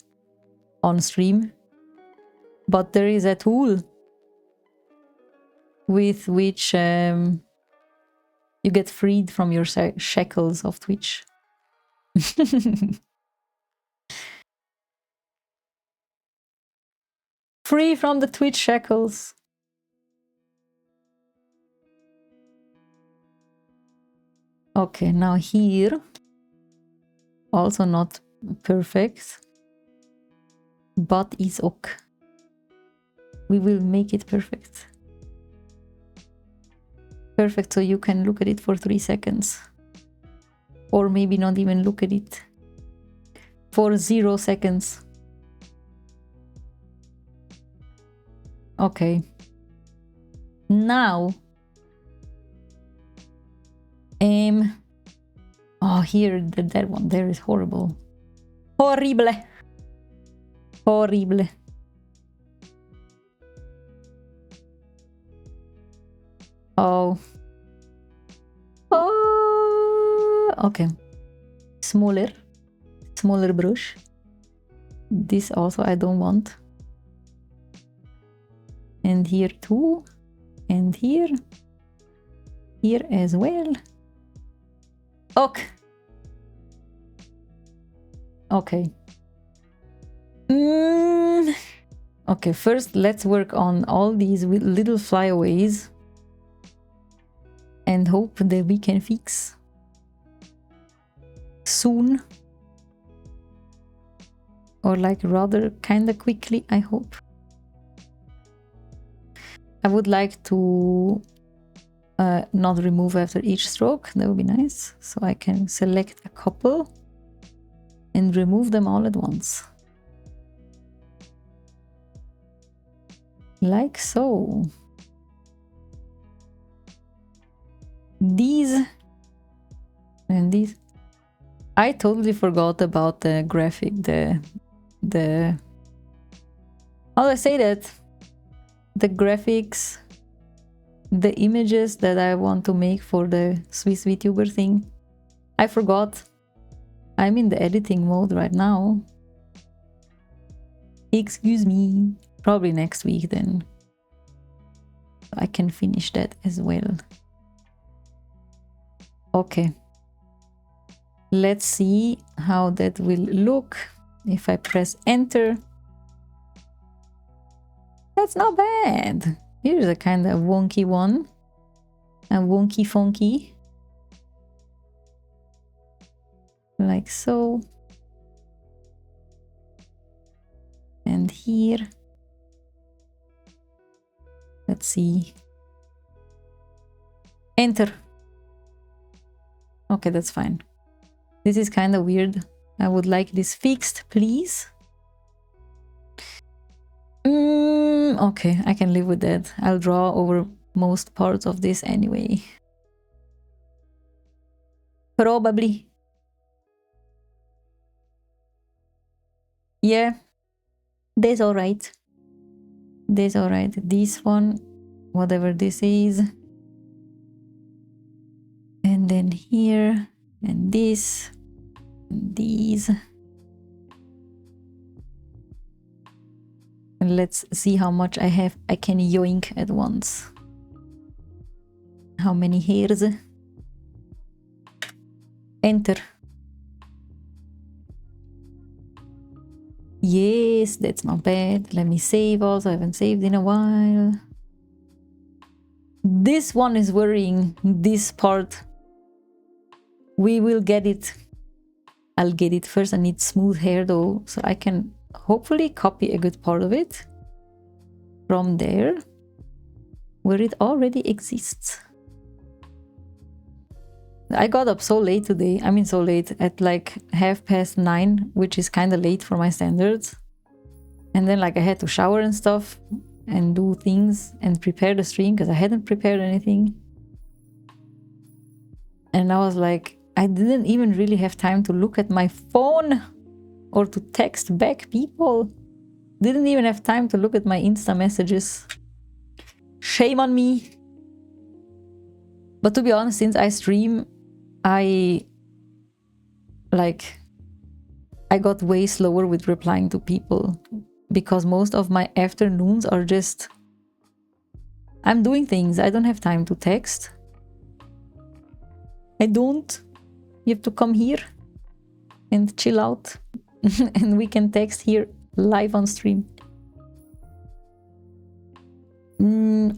on stream. But there is a tool with which you get freed from your shackles of Twitch. Free from the Twitch shackles. Okay, now here, also not perfect, but is ok. We will make it perfect. Perfect, so you can look at it for 3 seconds. Or maybe not even look at it. For 0 seconds. Okay. Now. Oh, here, that one there is horrible. Horrible. Horrible. Oh. Oh. Okay. Smaller brush. This also I don't want. And here too. And here. Here as well. Okay. Okay. Okay, first let's work on all these little flyaways. And hope that we can fix soon. Or like rather kinda quickly, I hope. I would like to not remove after each stroke. That would be nice. So I can select a couple and remove them all at once. Like so. These and these. I totally forgot about the graphic, the how do I say that? The graphics, the images that I want to make for the Swiss VTuber thing. I forgot. I'm in the editing mode right now. Excuse me. Probably next week then. I can finish that as well. Okay. Let's see how that will look if I press enter. That's not bad. Here's a kind of wonky one. A wonky funky. Like so. And here. Let's see. Enter. Okay, that's fine. This is kind of weird. I would like this fixed, please. Okay, I can live with that. I'll draw over most parts of this anyway. Probably. Yeah, that's alright. That's alright. This one, whatever this is. And then here, and this, and these. And let's see how much I can yoink at once. How many hairs? Enter. Yes, that's not bad. Let me save also. I haven't saved in a while. This one is worrying. This part. We will get it. I'll get it first. I need smooth hair though, so I can hopefully copy a good part of it from there, where it already exists. I got up so late today. I mean, so late, at like 9:30, which is kind of late for my standards. And then like I had to shower and stuff and do things and prepare the stream because I hadn't prepared anything. And I was like, I didn't even really have time to look at my phone or to text back people. Didn't even have time to look at my Insta messages. Shame on me. But to be honest, since I stream, I got way slower with replying to people because most of my afternoons are just, I'm doing things. I don't have time to text. I don't. You have to come here and chill out and we can text here live on stream.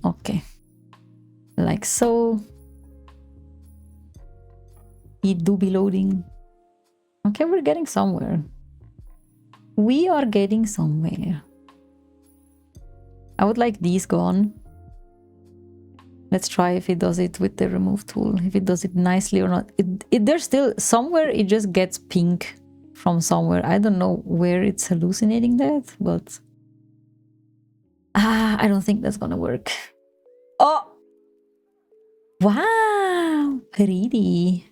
Okay. Like so. It do be loading. Okay, we're getting somewhere. We are getting somewhere. I would like these gone. Let's try if it does it with the remove tool. If it does it nicely or not. There's still somewhere it just gets pink from somewhere. I don't know where it's hallucinating that, but I don't think that's gonna work. Oh! Wow! Pretty.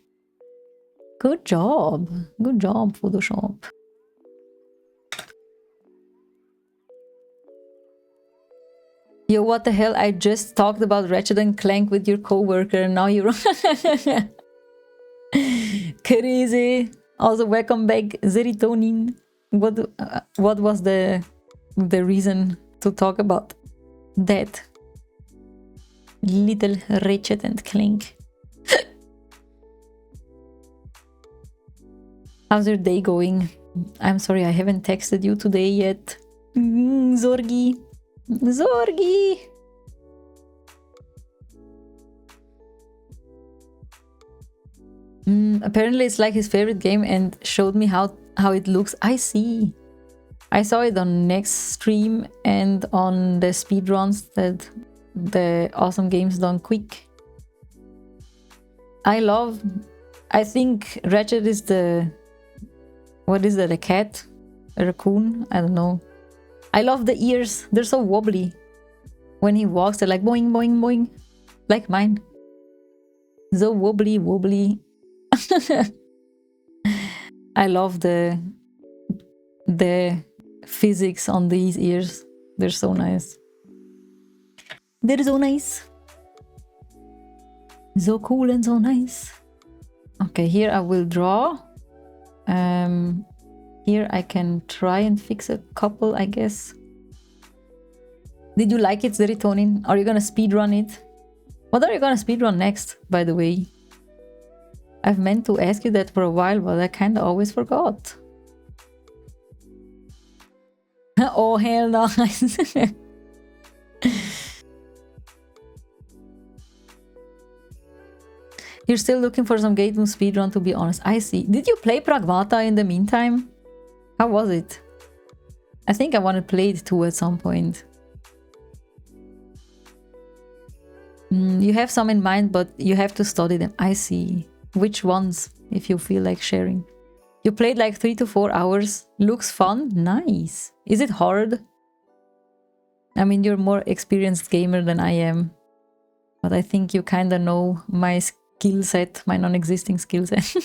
Good job. Good job, Photoshop. Yo, what the hell? I just talked about Ratchet and Clank with your coworker and now you're... Crazy. Also, welcome back, Serotonin. What was the reason to talk about that? Little Ratchet and Clank. How's your day going? I'm sorry, I haven't texted you today yet. Zorgi. Zorgi! Apparently it's like his favorite game and showed me how it looks. I see. I saw it on next stream and on the speedruns that the Awesome Games Done Quick. I think Ratchet is the... What is that, a cat? A raccoon? I don't know. I love the ears. They're so wobbly. When he walks, they're like boing, boing, boing. Like mine. So wobbly, wobbly. I love the physics on these ears. They're so nice. They're so nice. So cool and so nice. Okay, here I will draw. Here I can try and fix a couple, I guess. Did you like it, Serotonin? Are you gonna speedrun it? What are you gonna speedrun next, by the way? I've meant to ask you that for a while, but I kinda always forgot. Oh, hell no. You're still looking for some Gate Moon speedrun, to be honest. I see. Did you play Pragmata in the meantime? How was it? I think I want to play it too at some point. You have some in mind, but you have to study them. I see. Which ones, if you feel like sharing? You played like 3 to 4 hours. Looks fun. Nice. Is it hard? I mean, you're more experienced gamer than I am. But I think you kind of know my skill set, my non-existing skill set.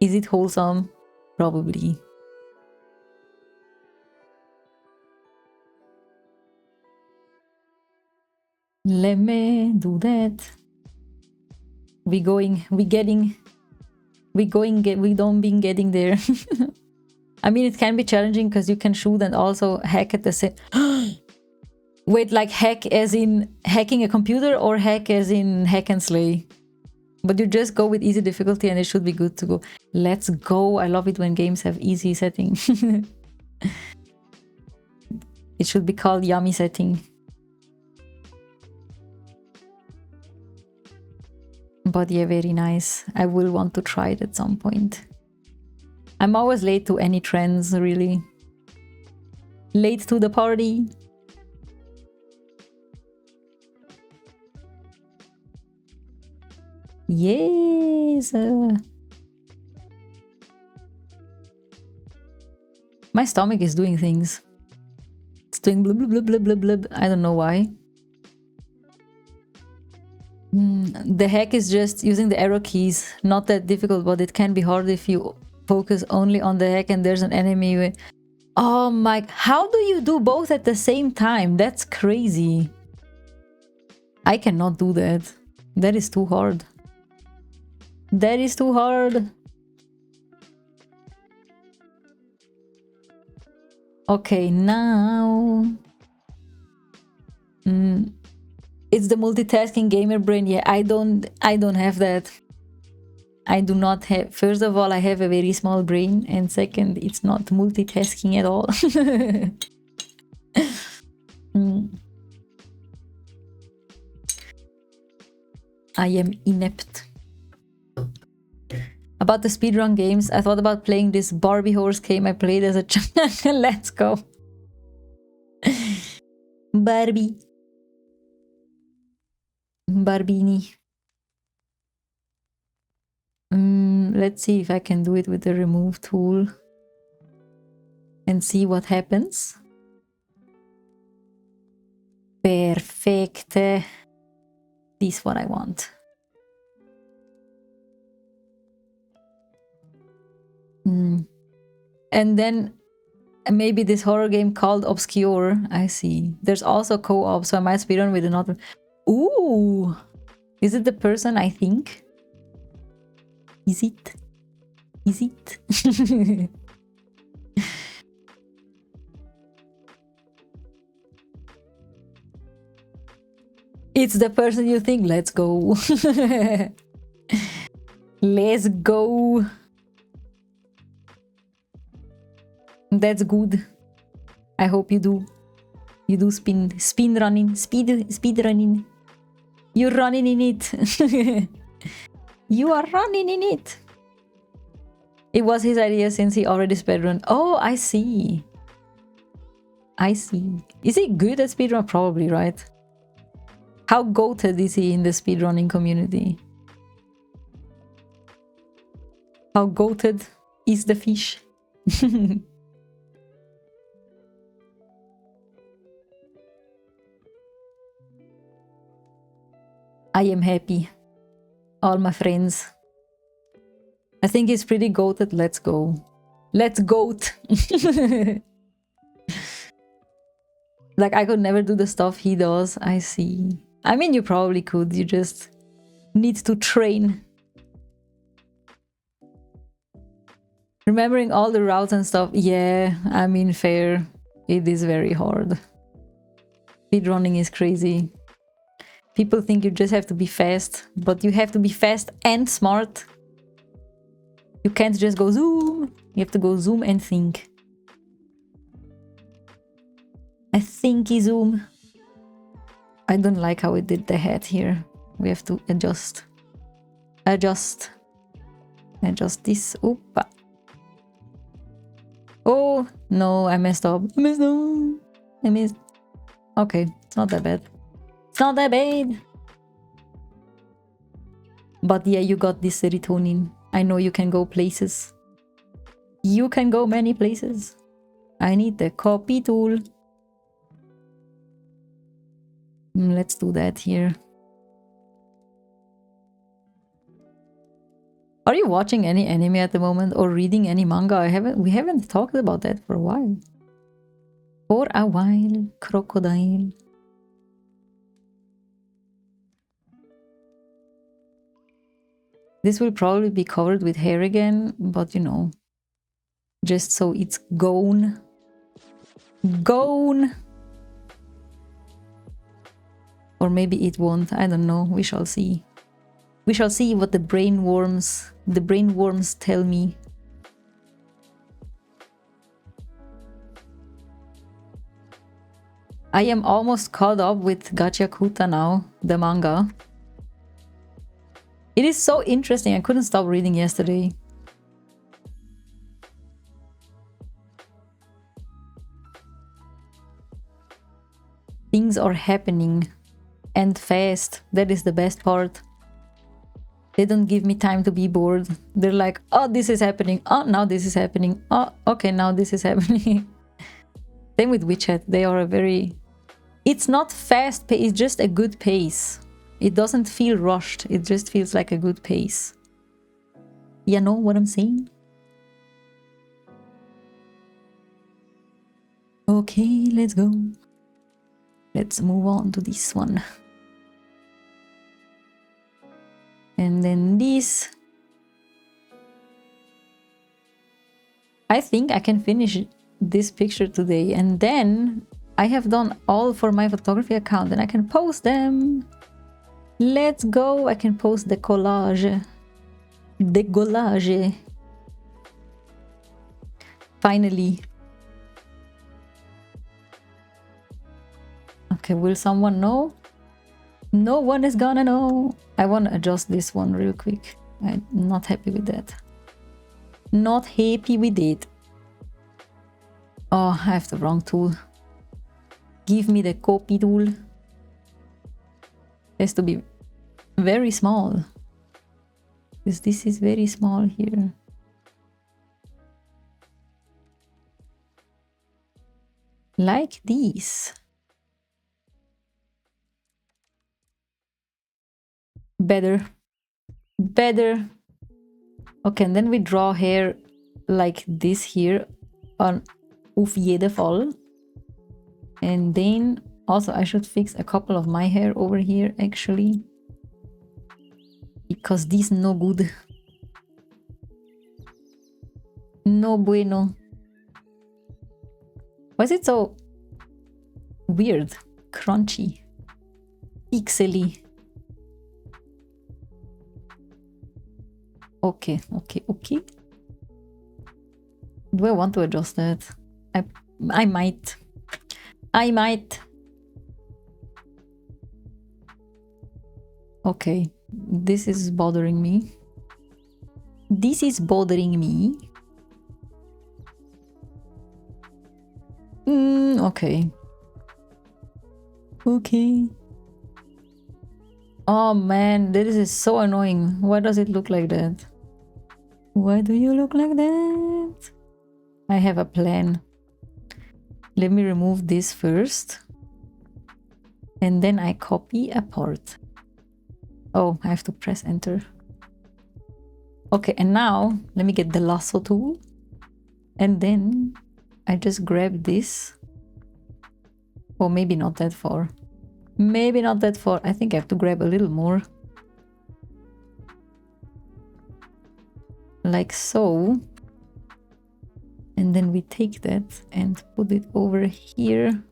Is it wholesome? Probably. Let me do that. We don't be getting there. I mean, it can be challenging because you can shoot and also hack at the same. Wait, like hack as in hacking a computer or hack as in hack and slay? But you just go with easy difficulty and it should be good to go. Let's go. I love it when games have easy setting. It should be called yummy setting. But yeah, very nice. I will want to try it at some point. I'm always late to any trends, really. Late to the party. Yes. My stomach is doing things. It's doing blub blub blub blub blub. I don't know why. The hack is just using the arrow keys. Not that difficult, but it can be hard if you focus only on the hack and there's an enemy. Oh my... How do you do both at the same time? That's crazy. I cannot do that. That is too hard. That is too hard. Okay, now... It's the multitasking gamer brain. Yeah, I don't have that. I do not have... First of all, I have a very small brain. And second, it's not multitasking at all. I am inept. About the speedrun games, I thought about playing this Barbie horse game I played as a child. Let's go. Barbie. Barbini. Let's see if I can do it with the remove tool. And see what happens. Perfect. This is what I want. And then maybe this horror game called Obscure. I see. There's also co-op, so I might speedrun with another. Ooh! Is it the person I think? Is it? Is it? It's the person you think. Let's go. Let's go. That's good. I hope you do. You do speed running. Speed running. You're running in it. You are running in it. It was his idea since he already speedrun. Oh, I see. I see. Is he good at speedrun? Probably, right? How goated is he in the speedrunning community? How goated is the fish? I am happy. All my friends. I think he's pretty goated. Let's go. Let's goat. Like, I could never do the stuff he does. I see. I mean, you probably could. You just need to train. Remembering all the routes and stuff. Yeah, I mean, fair. It is very hard. Speedrunning is crazy. People think you just have to be fast, but you have to be fast and smart. You can't just go zoom. You have to go zoom and think. I thinky zoom. I don't like how it did the head here. We have to adjust. Adjust. Adjust this. Oopa. Oh, no, I messed up. I messed up. I missed. Okay, it's not that bad. It's not that bad. But yeah, you got this serotonin. I know you can go places. You can go many places. I need the copy tool. Let's do that here. Are you watching any anime at the moment or reading any manga? We haven't talked about that for a while. For a while, crocodile. This will probably be covered with hair again, but you know, just so it's gone. Gone! Or maybe it won't, I don't know, we shall see. We shall see what the brainworms tell me. I am almost caught up with Gachakuta now, the manga. It is so interesting, I couldn't stop reading yesterday. Things are happening. And fast. That is the best part. They don't give me time to be bored. They're like, oh, this is happening. Oh, now this is happening. Oh, okay, now this is happening. Same with WeChat. They are a very... It's not fast pace, it's just a good pace. It doesn't feel rushed. It just feels like a good pace. You know what I'm saying? Okay, let's go. Let's move on to this one. And then this. I think I can finish this picture today. And then I have done all for my photography account and I can post them. Let's go. I can post the collage. The collage. Finally. Okay, will someone know? No one is gonna know. I want to adjust this one real quick. I'm not happy with that. Not happy with it. Oh, I have the wrong tool. Give me the copy tool. It has to be very small. Because this is very small here. Like this. Better. Better. Okay, and then we draw hair like this here on auf jeden Fall. And then also I should fix a couple of my hair over here actually. Because this no good. No bueno. Why is it so weird? Crunchy. Pixely. Okay, okay, okay. Do I want to adjust that? I might. I might. Okay, this is bothering me. This is bothering me. Okay. Okay. Oh man, this is so annoying. Why does it look like that? Why do you look like that? I have a plan. Let me remove this first. And then I copy a part. Oh, I have to press enter. Okay, and now let me get the lasso tool. And then I just grab this. Or maybe not that far. Maybe not that far. I think I have to grab a little more. Like so. And then we take that and put it over here.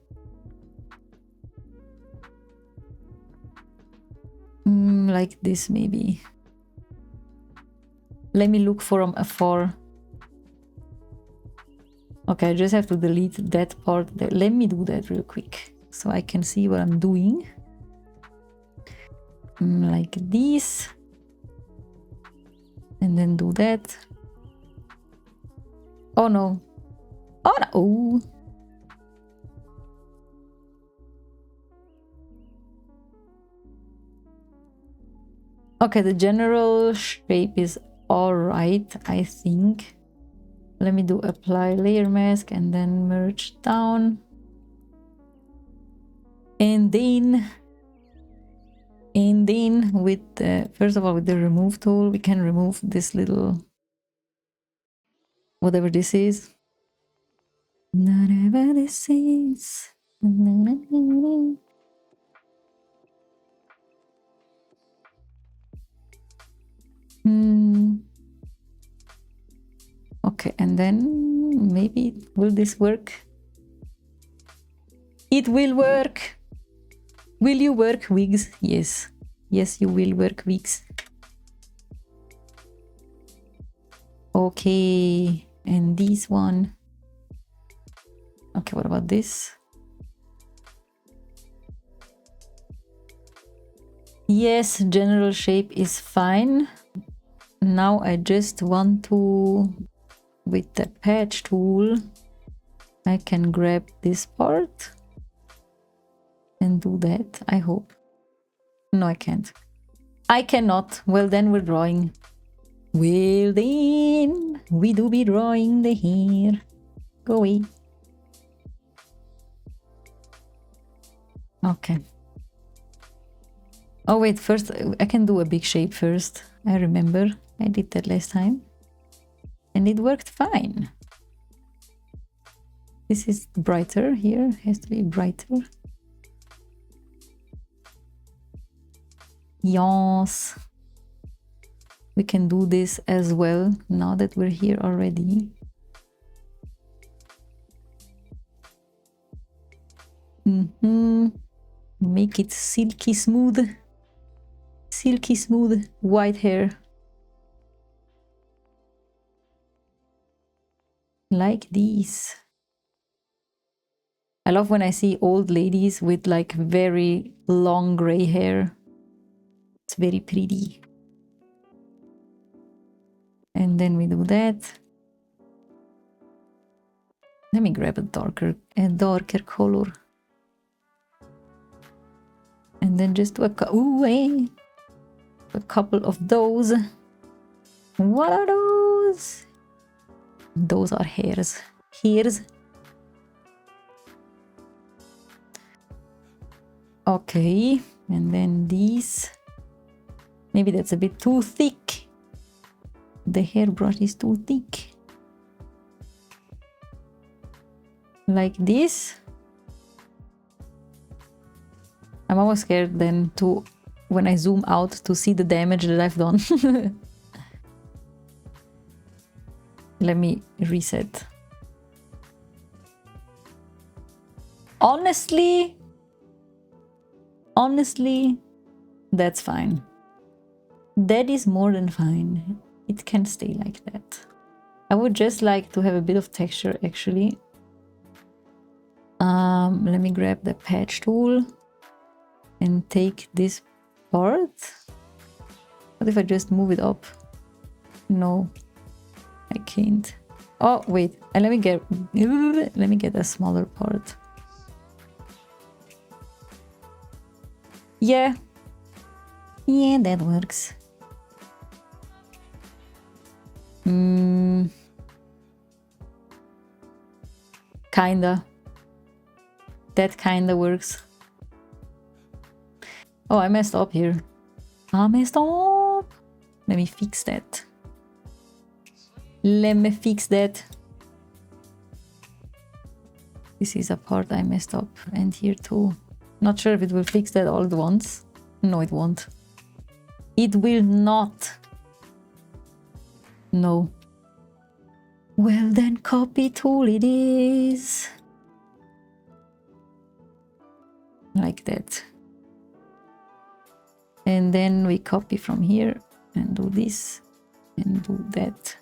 Like this maybe. Let me look from afar. Okay, I just have to delete that part there. Let me do that real quick so I can see what I'm doing. Like this. And then do that. Oh no. Oh no. Oh. Okay, the general shape is alright, I think. Let me do apply layer mask and then merge down. And then with the, first of all, with the remove tool, we can remove this little, whatever this is. Whatever this is. Okay, and then maybe will this work? It will work. Will you work, wigs? Yes. Yes, you will work, wigs. Okay, and this one. Okay, what about this? Yes, general shape is fine. Now I just want to, with the patch tool, I can grab this part and do that, I hope. No, I can't. I cannot. Well, then we're drawing. Well, then we do be drawing the hair. Go away. Okay. Oh wait, first I can do a big shape first. I remember I did that last time and it worked fine. This is brighter here, has to be brighter. Yes. We can do this as well now that we're here already. Make it silky smooth. Silky smooth white hair. Like these. I love when I see old ladies with like very long gray hair. It's very pretty. And then we do that. Let me grab a darker color. And then just do a couple of those. What are those? Those are hairs. Hairs. Okay, and then these. Maybe that's a bit too thick. The hairbrush is too thick. Like this. I'm always scared then to, when I zoom out, to see the damage that I've done. Let me reset. Honestly, that's fine. That is more than fine. It can stay like that. I would just like to have a bit of texture actually. Let me grab the patch tool and take this part. What if I just move it up? No, I can't. Oh wait, let me get a smaller part. Yeah, that works. Kinda. That kinda works. Oh, I messed up here. I messed up. Let me fix that. Let me fix that. This is a part I messed up, and here too. Not sure if it will fix that all at once. No, it won't. It will not. No. Well then, copy tool it is. Like that. And then we copy from here and do this and do that.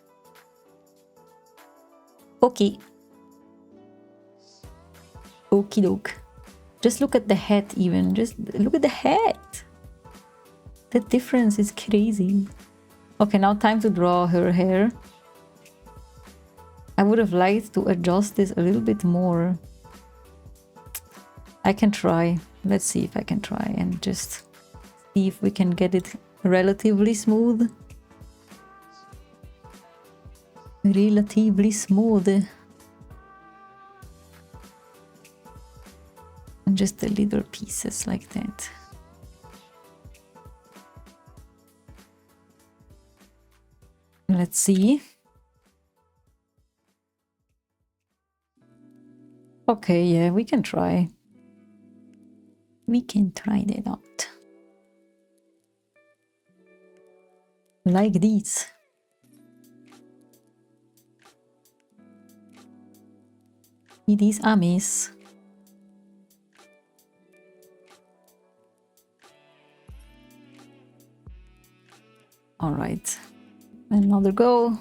Okay. Okie doke. Just look at the hat even. Just look at the hat. The difference is crazy. Okay, now time to draw her hair. I would have liked to adjust this a little bit more. I can try. Let's see if I can try and just see if we can get it relatively smooth. Relatively smooth. And just the little pieces like that. Let's see. Okay, yeah, we can try. We can try that out. Like this. It is a mess. Alright. Another go.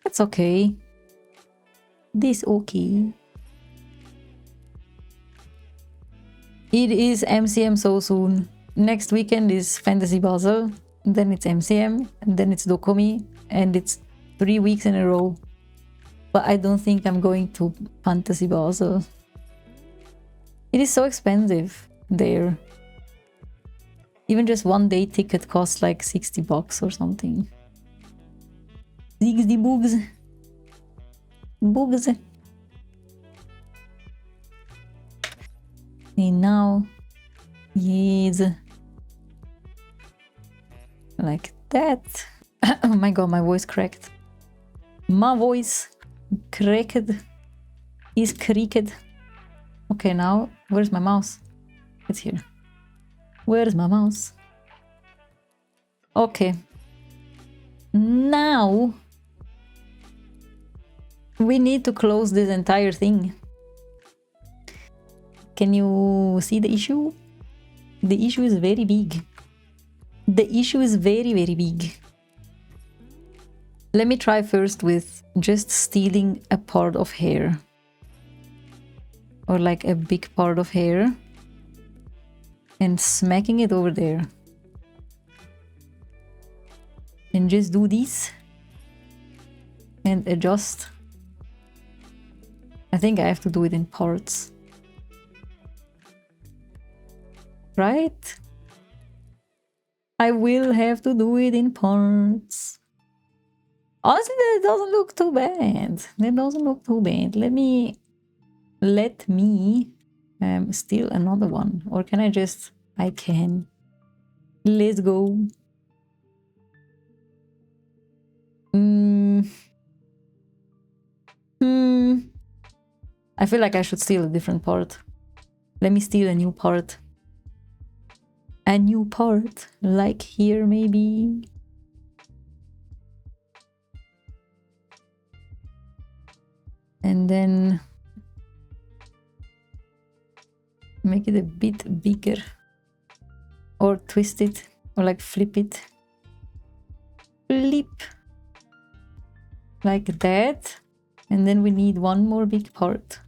That's okay. This okay. It is MCM so soon. Next weekend is Fantasy Basel, then it's MCM, and then it's Dokomi, and it's 3 weeks in a row. But I don't think I'm going to Fantasy Basel. It is so expensive there. Even just 1 day ticket costs like 60 bucks or something. 60 bucks. Bugs. And now, yes. Like that. Oh my god, my voice cracked. My voice cracked. Is creaked. Okay, now, where's my mouse? It's here. Where's my mouse? Okay. Now, we need to close this entire thing. Can you see the issue? The issue is very big. The issue is very, very big. Let me try first with just stealing a part of hair. Or like a big part of hair. And smacking it over there. And just do this. And adjust. I think I have to do it in parts. Right? I will have to do it in parts. Honestly, that doesn't look too bad. That doesn't look too bad. Let me steal another one. Or can I just... I can. Let's go. I feel like I should steal a different part. Let me steal a new part. A new part, like here maybe. And then make it a bit bigger. Or twist it, or like flip it. Flip. Like that. And then we need one more big part.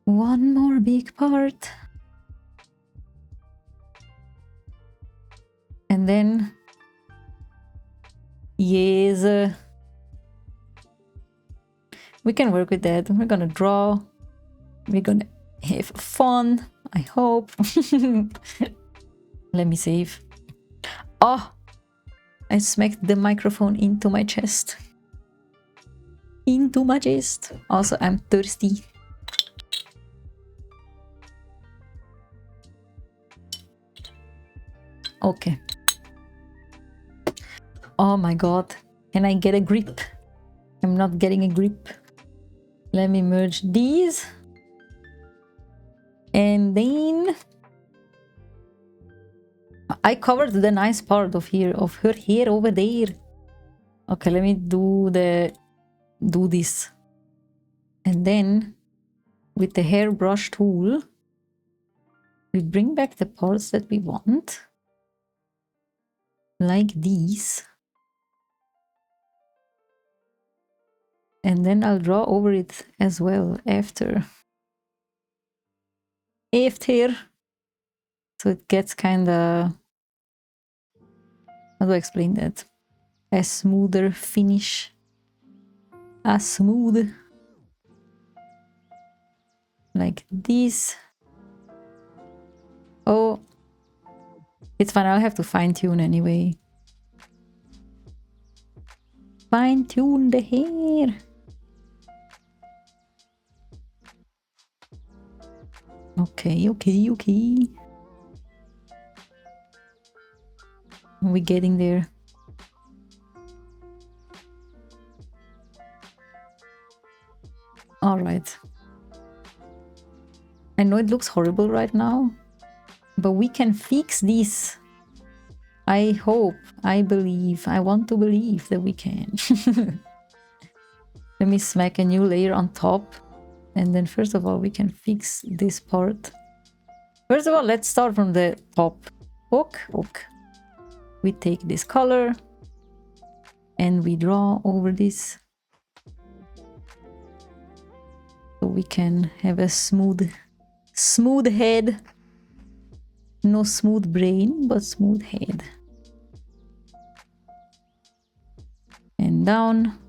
One more big part. And then, yes, we can work with that. We're gonna draw. We're gonna have fun, I hope. Let me save. Oh, I smacked the microphone into my chest. Into my chest. Also, I'm thirsty. Okay. Oh my god. Can I get a grip? I'm not getting a grip. Let me merge these. And then... I covered the nice part of her hair over there. Okay, let me do this. And then, with the hairbrush tool, we bring back the parts that we want. Like these. And then I'll draw over it as well after. So it gets kinda... How do I explain that? A smoother finish. A smooth. Like this. Oh, It's fine, I'll have to fine-tune anyway. Fine-tune the hair. Okay, okay, okay. We're getting there. All right. I know it looks horrible right now, but we can fix this. I hope, I believe, I want to believe that we can. Let me smack a new layer on top. And then first of all, we can fix this part. First of all, let's start from the top. Ok, ok. We take this color and we draw over this. So we can have a smooth head. No smooth brain, but smooth head. And down.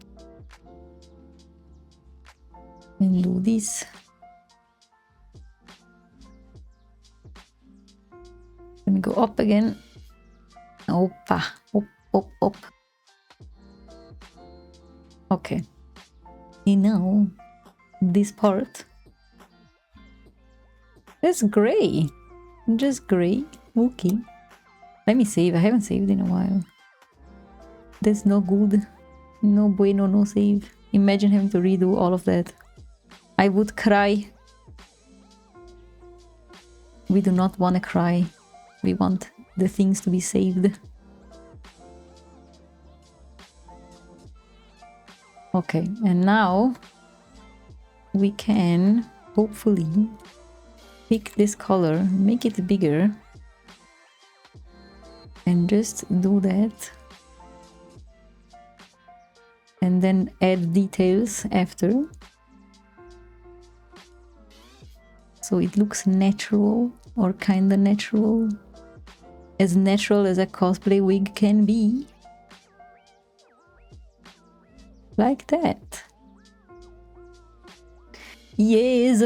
And do this. Let me go up again. Opa, up, up, up. Okay. And now, this part. That's gray. Just gray. Okay. Let me save. I haven't saved in a while. That's no good. No bueno, no save. Imagine having to redo all of that. I would cry. We do not want to cry. We want the things to be saved. Okay, and now we can hopefully pick this color, make it bigger, and just do that. And then add details after. So it looks natural, or kinda natural. As natural as a cosplay wig can be. Like that. Yes.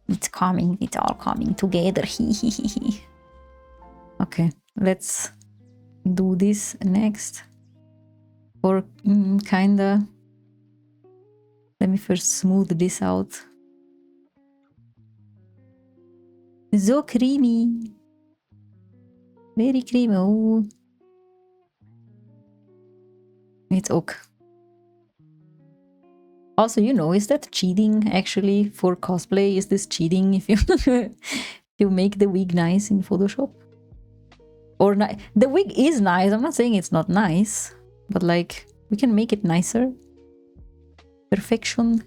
It's coming, it's all coming together. Okay, let's do this next. Or kinda. Let me first smooth this out. So creamy. Very creamy. Oh. It's okay. Also, you know, is that cheating actually for cosplay? Is this cheating if you you make the wig nice in Photoshop? Or the wig is nice. I'm not saying it's not nice, but like we can make it nicer. Perfection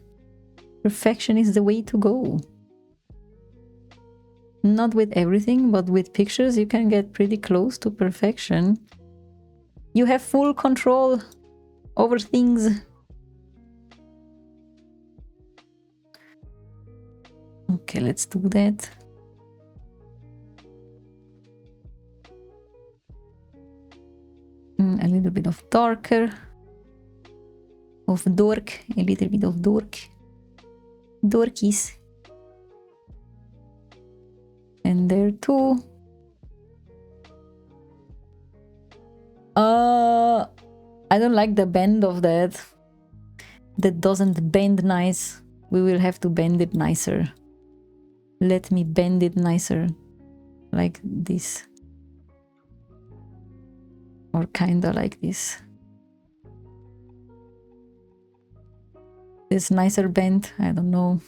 is the way to go. Not with everything, but with pictures you can get pretty close to perfection. You have full control over things. Okay, let's do that. A little bit of darker. Of dork. A little bit of dork. Dorkies. And there too. I don't like the bend of that. That doesn't bend nice. We will have to bend it nicer. Let me bend it nicer. Like this. Or kinda like this. This nicer bend, I don't know.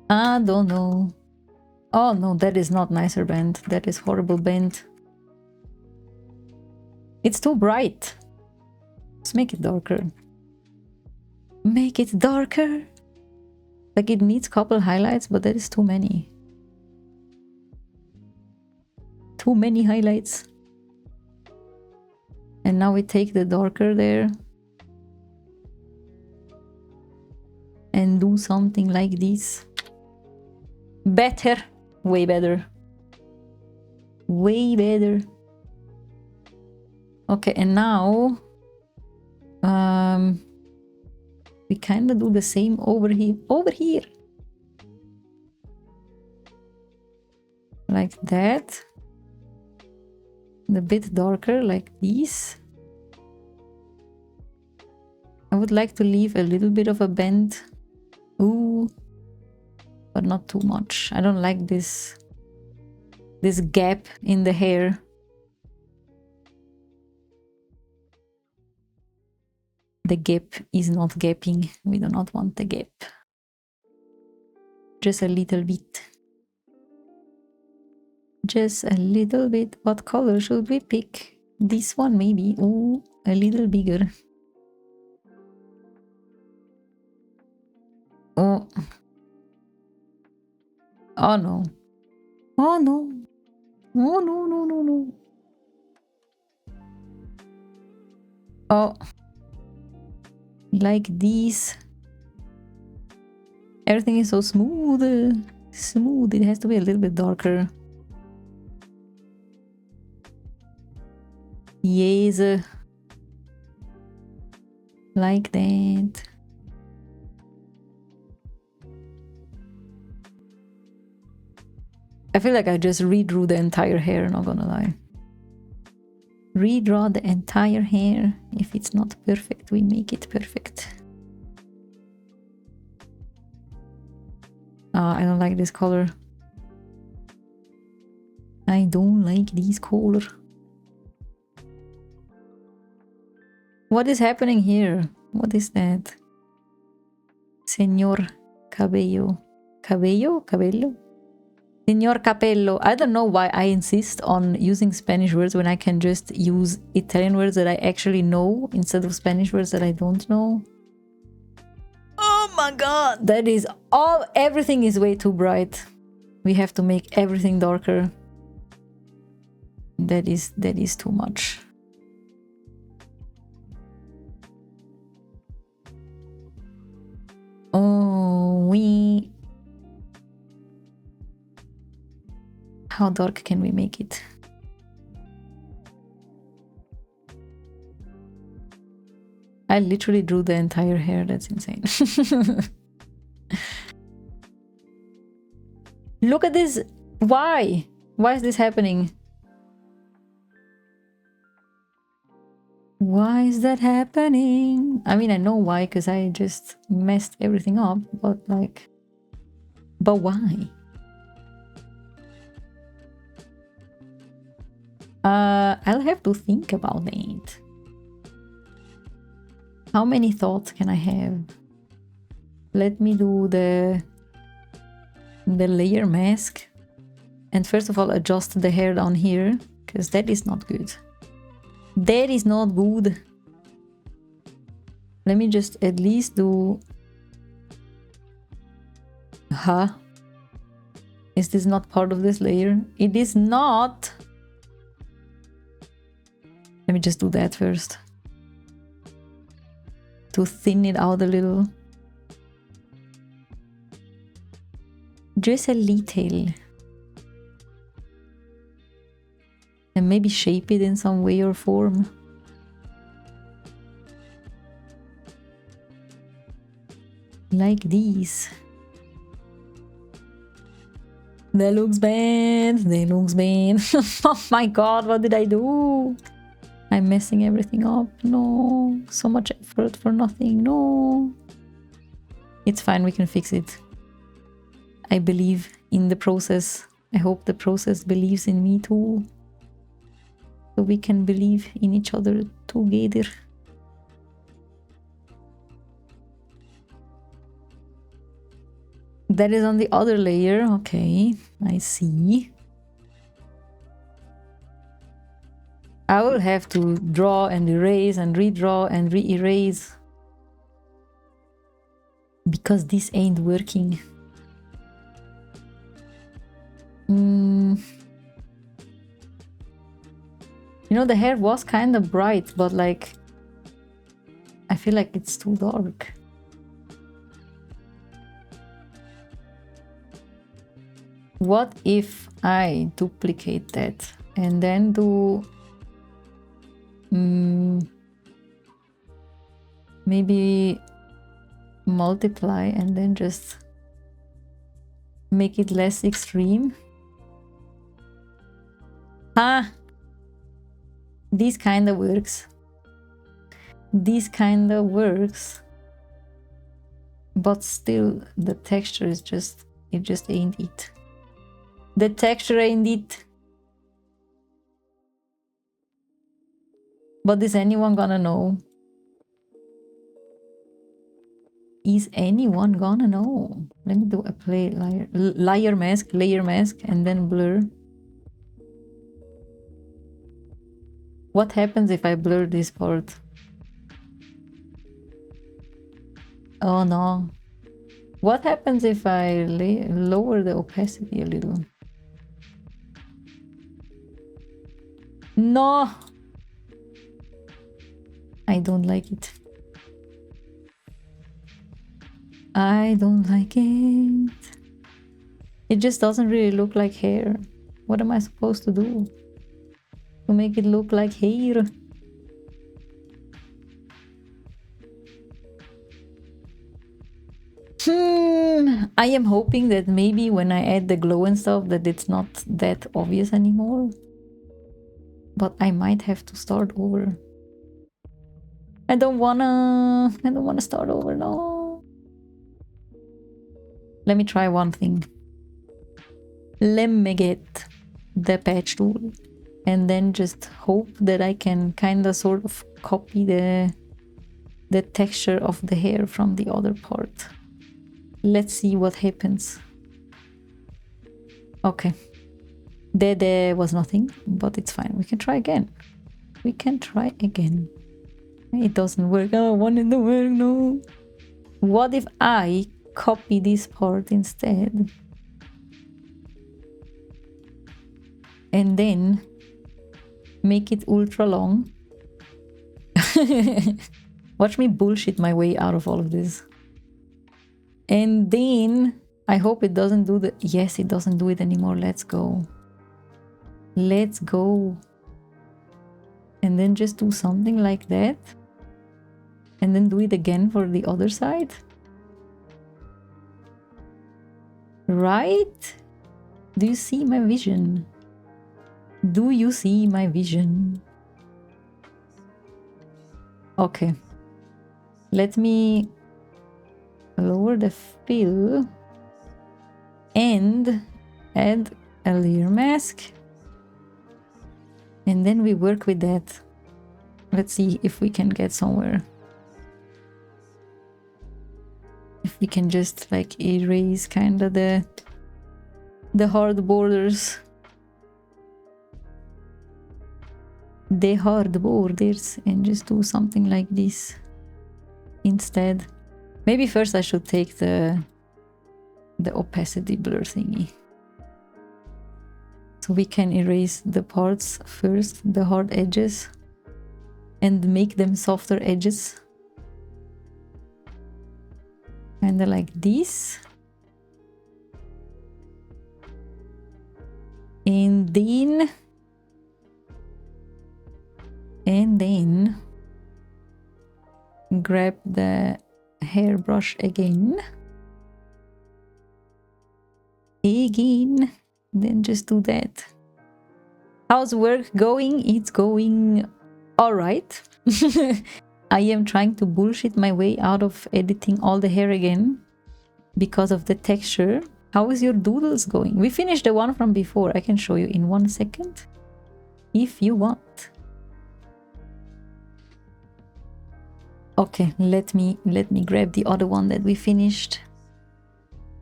I don't know. Oh no, that is not nicer bend. That is horrible bend. It's too bright. Let's make it darker. Make it darker. Like it needs couple highlights, but that is too many. Too many highlights. And now we take the darker there. And do something like this. Better. Way better. Way better. Okay, and now we kind of do the same over here. Over here. like that. And a bit darker like this. I would like to leave a little bit of a bend. Ooh, but not too much. I don't like this gap in the hair. The gap is not gapping. We do not want the gap. Just a little bit. Just a little bit. What color should we pick? This one maybe. Ooh, a little bigger. Oh. Oh no. Oh no. Oh no, no, no, no. Oh. Like these. Everything is so smooth. Smooth. It has to be a little bit darker. Yes. Like that. I feel like I just redrew the entire hair, not gonna lie. Redraw the entire hair. If it's not perfect, we make it perfect. I don't like this color. I don't like this color. What is happening here? What is that? Señor Cabello. Cabello? Cabello? Señor Capello. I don't know why I insist on using Spanish words when I can just use Italian words that I actually know instead of Spanish words that I don't know. Oh my god! That is all. Everything is way too bright. We have to make everything darker. That is too much. Oh, how dark can we make it? I literally drew the entire hair. That's insane. Look at this. Why? Why is this happening? Why is that happening? I mean, I know why, because I just messed everything up, but like... But why? I'll have to think about it. How many thoughts can I have? Let me do the layer mask. And first of all, adjust the hair down here, because that is not good. That is not good. Let me just at least do... Huh? Is this not part of this layer? It is not! Let me just do that first. To thin it out a little. Just a little. And maybe shape it in some way or form. Like this. That looks bad. That looks bad. Oh my god, what did I do? I'm messing everything up. No. So much effort for nothing. No. It's fine, we can fix it. I believe in the process. I hope the process believes in me too. So we can believe in each other together. That is on the other layer. Okay, I see. I will have to draw and erase and redraw and re-erase. Because this ain't working. You know, the hair was kind of bright, but like... I feel like it's too dark. What if I duplicate that and then do... maybe multiply and then just make it less extreme. Ah, this kind of works. This kind of works. But still, the texture is just, it just ain't it. The texture ain't it. But is anyone gonna know? Is anyone gonna know? Let me do a play layer mask, and then blur. What happens if I blur this part? Oh no. What happens if I lower the opacity a little? No! I don't like it. I don't like it. It just doesn't really look like hair. What am I supposed to do to make it look like hair? I am hoping that maybe when I add the glow and stuff that it's not that obvious anymore. But I might have to start over. I don't wanna start over, no. Let me try one thing. Let me get the patch tool and then just hope that I can kind of sort of copy the texture of the hair from the other part. Let's see what happens. Okay. There was nothing, but it's fine. We can try again. We can try again. It doesn't work. Oh, one in the work, no. What if I copy this part instead? And then make it ultra long. Watch me bullshit my way out of all of this. And then I hope it doesn't do the... Yes, it doesn't do it anymore. Let's go. Let's go. And then just do something like that. And then do it again for the other side. Right? Do you see my vision? Do you see my vision? Okay. Let me lower the fill and add a layer mask. And then we work with that. Let's see if we can get somewhere. If we can just like erase kind of the hard borders. The hard borders, and just do something like this instead. Maybe first I should take the opacity blur thingy. So we can erase the parts first, the hard edges, and make them softer edges. Kinda like this. And then grab the hairbrush again. Then just do that. How's work going? It's going all right. I am trying to bullshit my way out of editing all the hair again because of the texture. How is your doodles going? We finished the one from before. I can show you in 1 second if you want. Okay, let me grab the other one that we finished.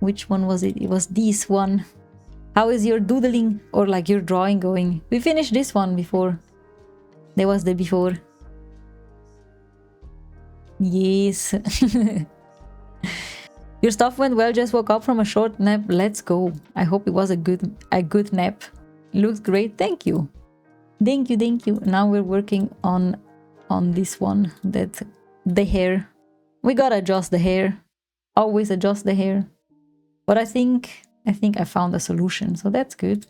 Which one was it? It was this one. How is your doodling or like your drawing going? We finished this one before. There was the before. Yes. Your stuff went well, just woke up from a short nap. Let's go. I hope it was a good nap. Looks great. Thank you. Thank you. Now we're working on this one, that the hair. We gotta adjust the hair. Always adjust the hair. But I think I found a solution, so that's good.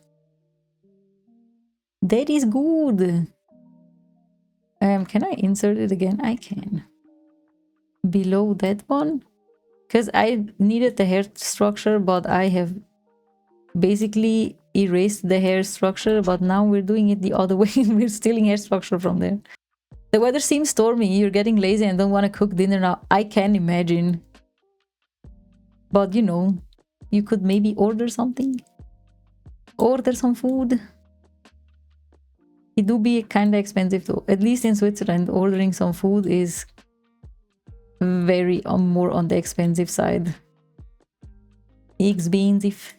That is good. Can I insert it again? I can. Below that one. Because I needed the hair structure, but I have basically erased the hair structure, but now we're doing it the other way. We're stealing hair structure from there. The weather seems stormy. You're getting lazy and don't want to cook dinner now. I can imagine. But you know, you could maybe order something. Order some food. It do be kind of expensive though. At least in Switzerland, ordering some food is very more on the expensive side. Expensive.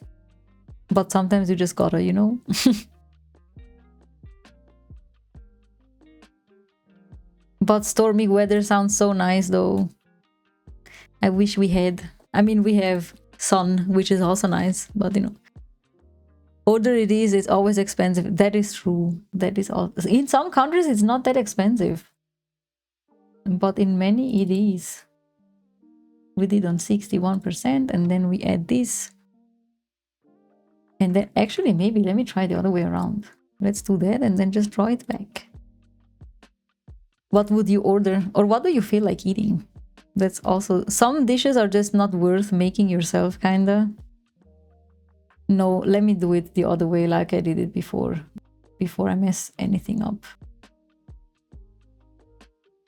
But sometimes you just gotta, you know. But stormy weather sounds so nice though. I wish we had. I mean, we have sun, which is also nice, but you know. Older it is, it's always expensive. That is true. That is all. In some countries, it's not that expensive. But in many, it is. We did on 61%, and then we add this. And then, actually, maybe, let me try the other way around. Let's do that, and then just draw it back. What would you order? Or what do you feel like eating? That's also... Some dishes are just not worth making yourself, kinda. No, let me do it the other way like I did it before I mess anything up.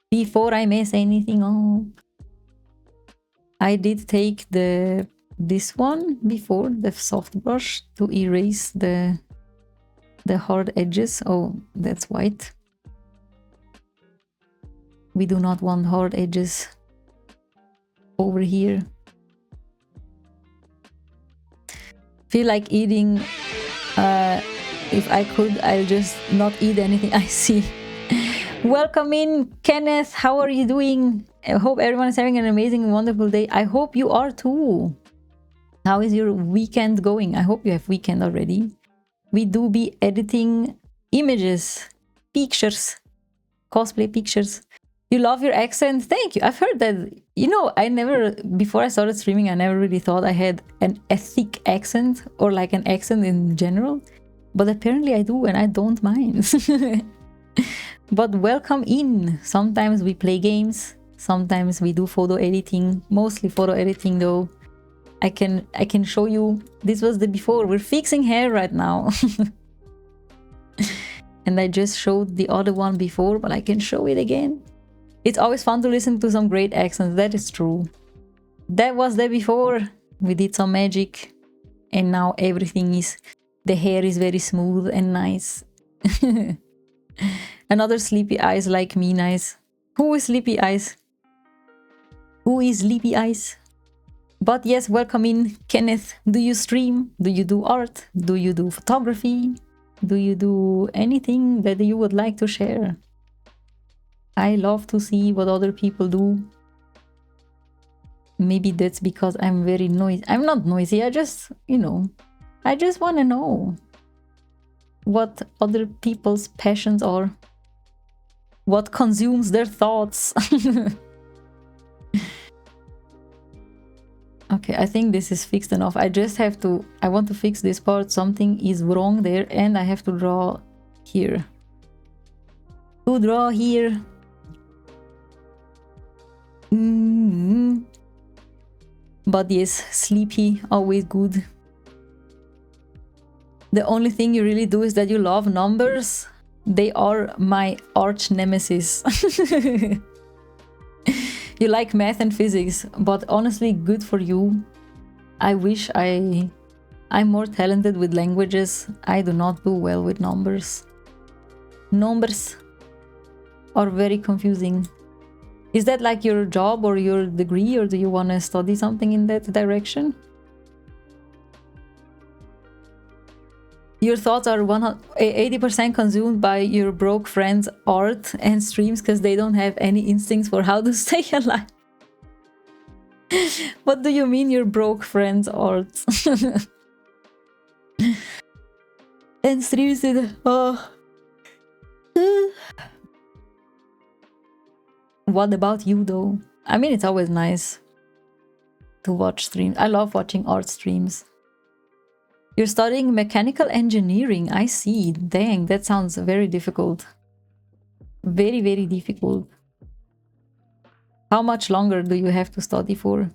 Before I mess anything up. I did take this one before, the soft brush, to erase the hard edges. Oh, that's white. We do not want hard edges over here. Feel like eating. If I could, I'll just not eat anything I see. Welcome in, Kenneth. How are you doing? I hope everyone is having an amazing, wonderful day. I hope you are too. How is your weekend going? I hope you have weekend already. We do be editing images, pictures, cosplay pictures. You love your accent? Thank you. I've heard that. You know, before I started streaming, I never really thought I had a thick accent or like an accent in general. But apparently I do, and I don't mind. But welcome in. Sometimes we play games. Sometimes we do photo editing. Mostly photo editing though. I can show you. This was the before. We're fixing hair right now. And I just showed the other one before, but I can show it again. It's always fun to listen to some great accents, that is true. That was there before. We did some magic. And now everything is... The hair is very smooth and nice. Another sleepy eyes like me, nice. Who is sleepy eyes? Who is sleepy eyes? But yes, welcome in, Kenneth. Do you stream? Do you do art? Do you do photography? Do you do anything that you would like to share? I love to see what other people do. Maybe that's because I'm very noisy. I'm not noisy, I just, you know, I just want to know what other people's passions are. What consumes their thoughts. Okay, I think this is fixed enough. I just have to, I want to fix this part. Something is wrong there and I have to draw here. To draw here. But yes, sleepy, always good. The only thing you really do is that you love numbers. They are my arch nemesis. You like math and physics, but honestly, good for you. I wish I'm more talented with languages. I do not do well with numbers. Numbers are very confusing. Is that like your job or your degree, or do you want to study something in that direction? Your thoughts are 80% consumed by your broke friends' art and streams because they don't have any instincts for how to stay alive. What do you mean your broke friends' art? And streams it. Oh. What about you though? I mean, it's always nice to watch streams. I love watching art streams. You're studying mechanical engineering. I see. Dang, that sounds very difficult. Very, very difficult. How much longer do you have to study for?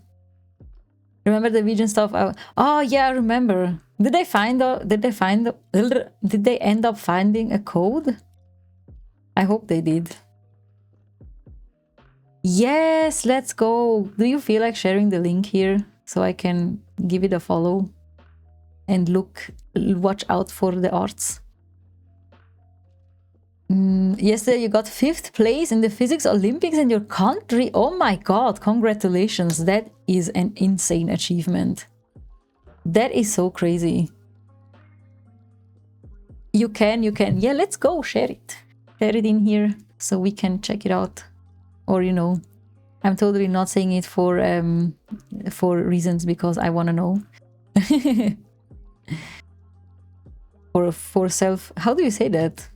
Remember the vegan stuff? Oh, yeah, I remember. Did they find a, did they end up finding a code? I hope they did. Yes, let's go. Do you feel like sharing the link here so I can give it a follow and watch out for the arts? Yesterday you got 5th place in the physics Olympics in your country. Oh my god, congratulations. That is an insane achievement. That is so crazy. You can. Yeah, let's go. Share it. Share it in here so we can check it out. Or, you know, I'm totally not saying it for reasons because I want to know. for self... How do you say that?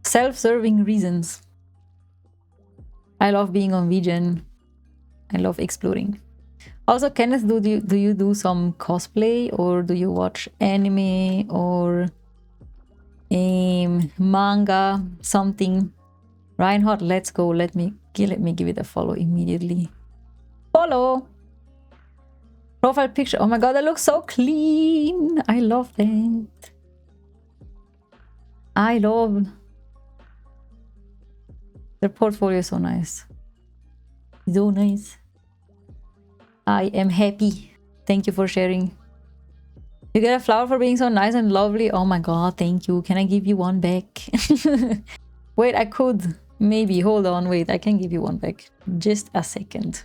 Self-serving reasons. I love being on VGen. I love exploring. Also, Kenneth, do you do some cosplay, or do you watch anime or manga, something? Reinhardt, let's go. Let me give it a follow immediately. Follow. Profile picture. Oh my god, that looks so clean. I love that. I love. The portfolio is so nice. So nice. I am happy. Thank you for sharing. You get a flower for being so nice and lovely. Oh my god, thank you. Can I give you one back? Wait, I could. Maybe. Hold on. Wait, I can give you one back. Just a second.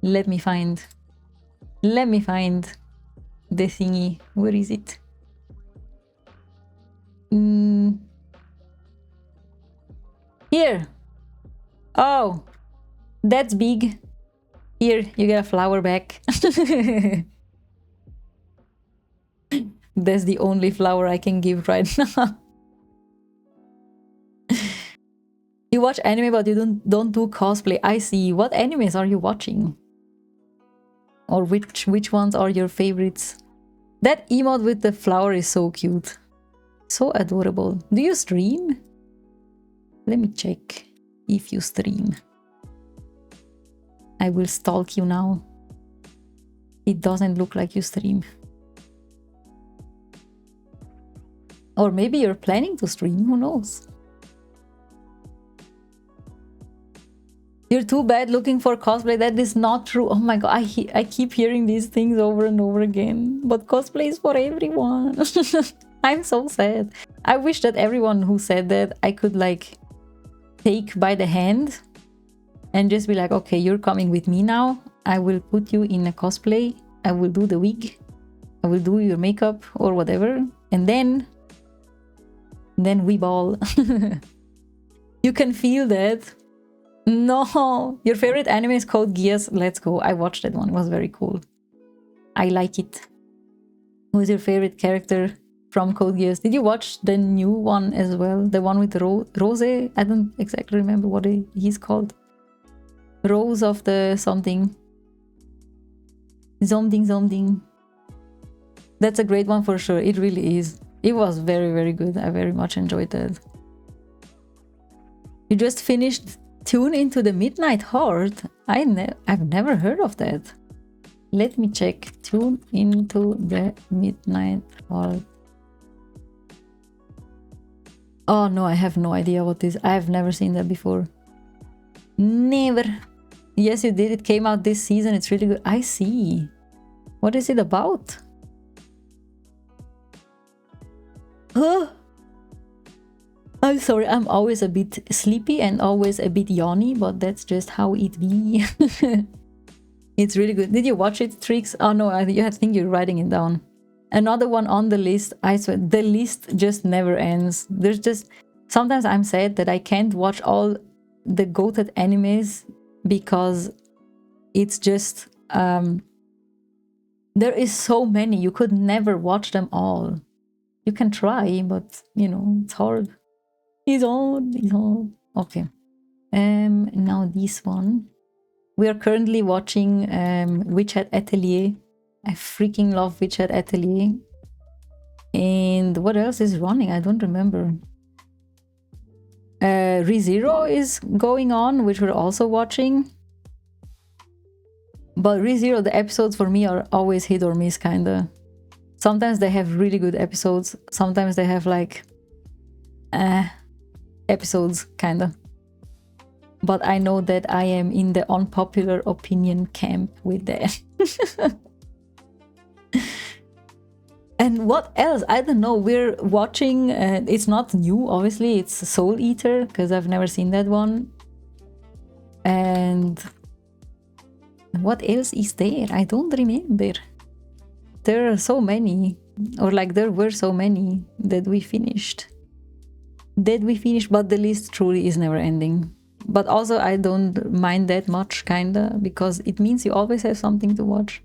Let me find the thingy. Where is it? Here. Oh, that's big. Here, you get a flower back. That's the only flower I can give right now. You watch anime, but you don't do cosplay. I see. What animes are you watching? Or which ones are your favorites? That emote with the flower is so cute. So adorable. Do you stream? Let me check if you stream. I will stalk you now. It doesn't look like you stream. Or maybe you're planning to stream, who knows? You're too bad looking for cosplay. That is not true. Oh my god, I keep hearing these things over and over again. But cosplay is for everyone. I'm so sad. I wish that everyone who said that I could like take by the hand and just be like, okay, you're coming with me now. I will put you in a cosplay. I will do the wig. I will do your makeup or whatever. And then we ball. You can feel that. No, your favorite anime is Code Geass. Let's go. I watched that one. It was very cool. I like it. Who is your favorite character from Code Geass? Did you watch the new one as well? The one with Rose? I don't exactly remember what he's called. Rose of the something. Something. That's a great one for sure. It really is. It was very, very good. I very much enjoyed that. You just finished Tune Into the Midnight Heart. I've never heard of that. Let me check. Tune Into the Midnight Heart. Oh no, I have no idea what this is. I've never seen that before. Never. Yes, you did. It came out this season. It's really good. I see. What is it about? Huh? I'm sorry, I'm always a bit sleepy and always a bit yawny, but that's just how it be. It's really good. Did you watch it, Trix? Oh no, I think you're writing it down. Another one on the list. I swear, the list just never ends. There's just... Sometimes I'm sad that I can't watch all the goated animes because it's just... there is so many. You could never watch them all. You can try, but, you know, it's hard. It's hard. Okay. Now this one. We are currently watching Witch Hat Atelier. I freaking love Witch Hat Atelier. And what else is running? I don't remember. ReZero is going on, which we're also watching. But ReZero, the episodes for me are always hit or miss, kinda. Sometimes they have really good episodes. Sometimes they have like episodes, kinda. But I know that I am in the unpopular opinion camp with that. And what else? I don't know. We're watching, it's not new, obviously. It's Soul Eater, because I've never seen that one. And what else is there? I don't remember. There are so many, or like there were so many that we finished. But the list truly is never ending. But also I don't mind that much, kinda, because it means you always have something to watch.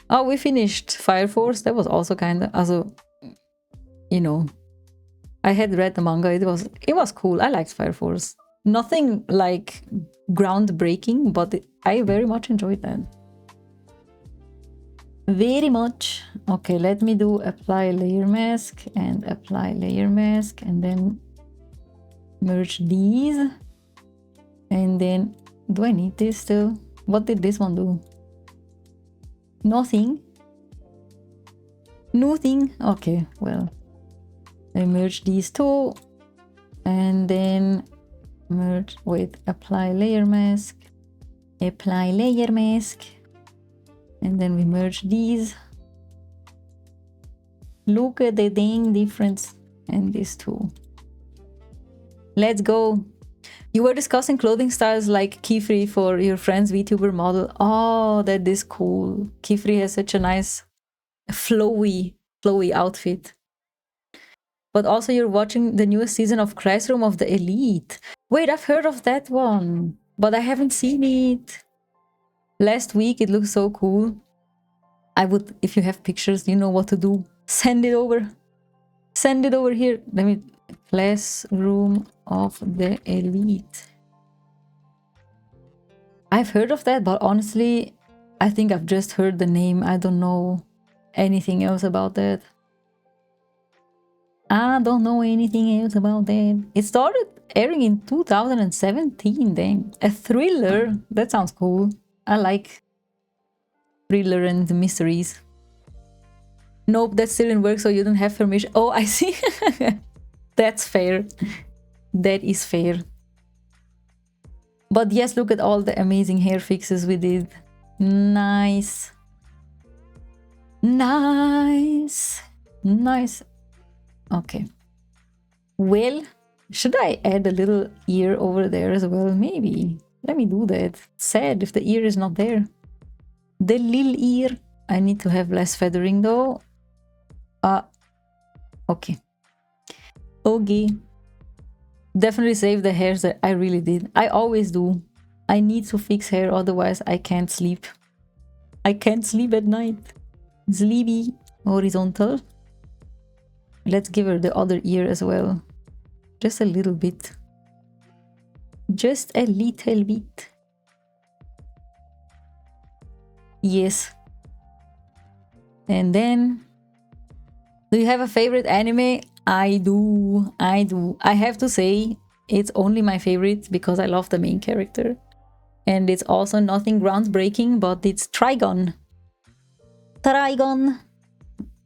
Oh, we finished Fire Force. That was also kinda, also, you know, I had read the manga. It was cool. I liked Fire Force. Nothing like groundbreaking, but I very much enjoyed that. Very much. Okay, let me do apply layer mask and apply layer mask, and then merge these. And then, do I need this still? What did this one do? Nothing. Okay, well, I merge these two, and then merge with apply layer mask, and then we merge these. Look at the dang difference, and these two. Let's go. You were discussing clothing styles like Kifri for your friend's VTuber model. Oh, that is cool. Kifri has such a nice flowy outfit. But also you're watching the newest season of Classroom of the Elite. Wait, I've heard of that one, but I haven't seen it. Last week, it looked so cool. I would, if you have pictures, you know what to do. Send it over. Send it over here. Let me, Classroom of the Elite. I've heard of that, but honestly, I think I've just heard the name. I don't know anything else about that. I don't know anything else about that. It started airing in 2017, dang. A thriller? That sounds cool. I like thriller and mysteries. Nope, that's still in work, so you don't have permission. Oh, I see. That's fair. That is fair. But yes, look at all the amazing hair fixes we did. Nice. Nice. Nice. Okay. Well, should I add a little ear over there as well? Maybe. Let me do that. Sad if the ear is not there. The little ear. I need to have less feathering though. Okay. Okay. Definitely save the hairs that I really did. I always do. I need to fix hair, otherwise I can't sleep. I can't sleep at night. Sleepy. Horizontal. Let's give her the other ear as well. Just a little bit. Just a little bit. Yes. And then, do you have a favorite anime? I do. I have to say, it's only my favorite because I love the main character. And it's also nothing groundbreaking, but it's Trigon. Trigon!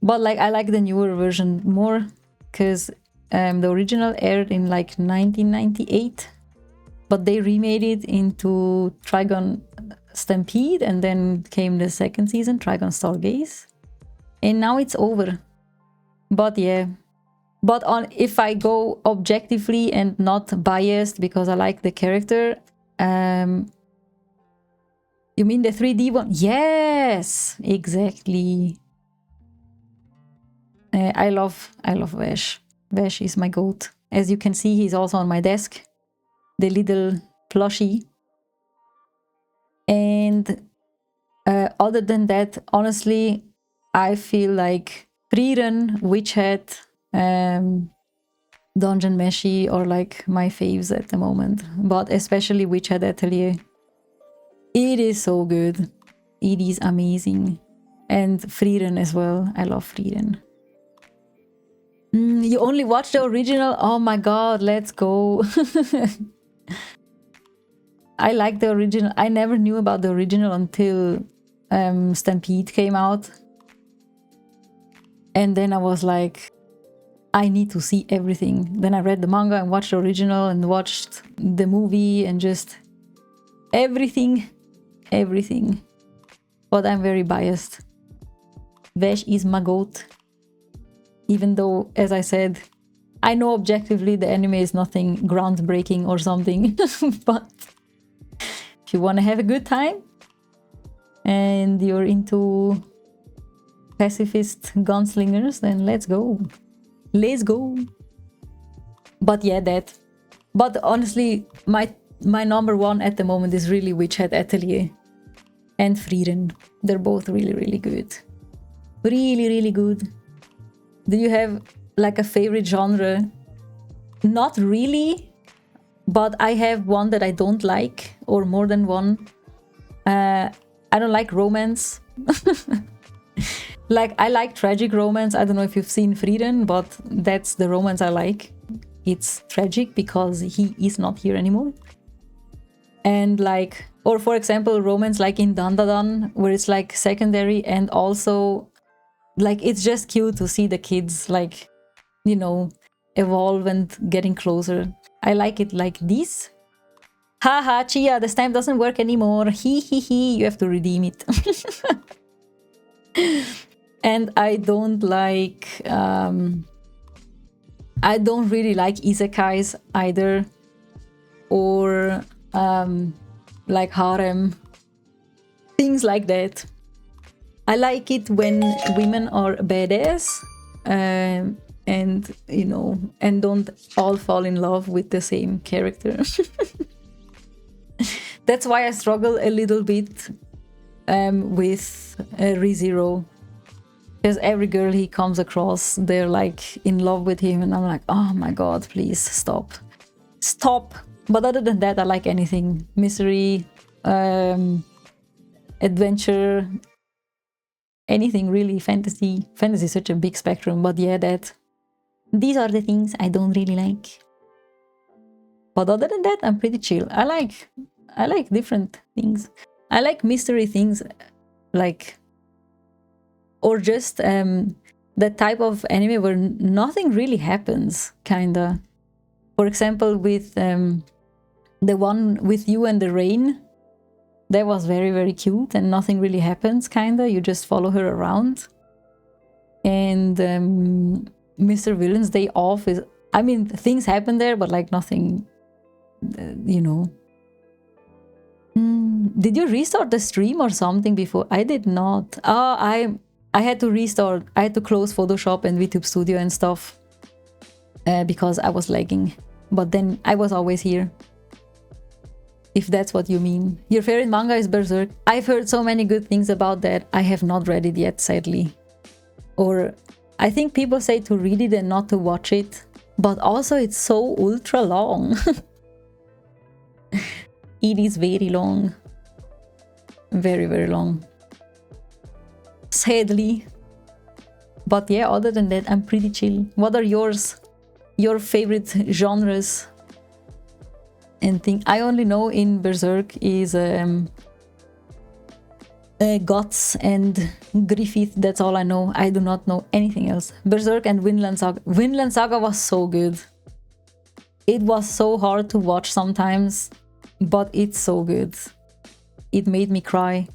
But like, I like the newer version more, because the original aired in like 1998. But they remade it into Trigon Stampede, and then came the second season, Trigon Stargaze. And now it's over. But yeah. But if I go objectively and not biased because I like the character, you mean the 3D one? Yes, exactly. I love Vash. Vash is my goat. As you can see, he's also on my desk. The little plushie. And other than that, honestly, I feel like Frieren, Witch Hat, Dungeon Meshi are like my faves at the moment. But especially Witch Hat Atelier. It is so good. It is amazing. And Frieren as well. I love Frieren. You only watch the original? Oh my god, let's go. I like the original. I never knew about the original until Stampede came out. And then I was like, I need to see everything. Then I read the manga and watched the original and watched the movie and just everything. But I'm very biased. Vash is my goat. Even though, as I said, I know objectively the anime is nothing groundbreaking or something. But if you want to have a good time and you're into pacifist gunslingers, then let's go. Let's go. But yeah, that. But honestly, my number one at the moment is really Witch Hat Atelier and Frieren. They're both really, really good. Really, really good. Do you have like a favorite genre? Not really, but I have one that I don't like, or more than one. I don't like romance. Like, I like tragic romance. I don't know if you've seen Frieren, but that's the romance I like. It's tragic because he is not here anymore. And like, or for example, romance like in Dandadan, where it's like secondary and also like it's just cute to see the kids like, you know, evolve and getting closer. I like it like this. Haha, Chia, the stamp doesn't work anymore. He, you have to redeem it. And I don't like, I don't really like isekais either, or like harem, things like that. I like it when women are badass and, you know, and don't all fall in love with the same character. That's why I struggle a little bit with ReZero. Because every girl he comes across, they're like in love with him, and I'm like, oh my god, please stop. Stop! But other than that, I like anything. Mystery, adventure, anything really. Fantasy. Fantasy is such a big spectrum, but yeah, these are the things I don't really like. But other than that, I'm pretty chill. I like different things. I like mystery things, like, or just that type of anime where nothing really happens, kinda. For example, with the one with you and the rain, that was very, very cute and nothing really happens, kinda. You just follow her around. And Mr. Villain's Day Off is, I mean, things happen there, but like nothing, you know. Did you restart the stream or something before? I did not. I had to restart. I had to close Photoshop and VTube Studio and stuff because I was lagging. But then I was always here. If that's what you mean. Your favorite manga is Berserk. I've heard so many good things about that. I have not read it yet, sadly. Or I think people say to read it and not to watch it. But also it's so ultra long. It is very long. Very, very long. Sadly. But yeah, other than that, I'm pretty chill. What are yours? Your favorite genres? And thing I only know in Berserk is Guts and Griffith. That's all I know. I do not know anything else. Berserk and Vinland Saga. Vinland Saga was so good. It was so hard to watch sometimes, but it's so good. It made me cry,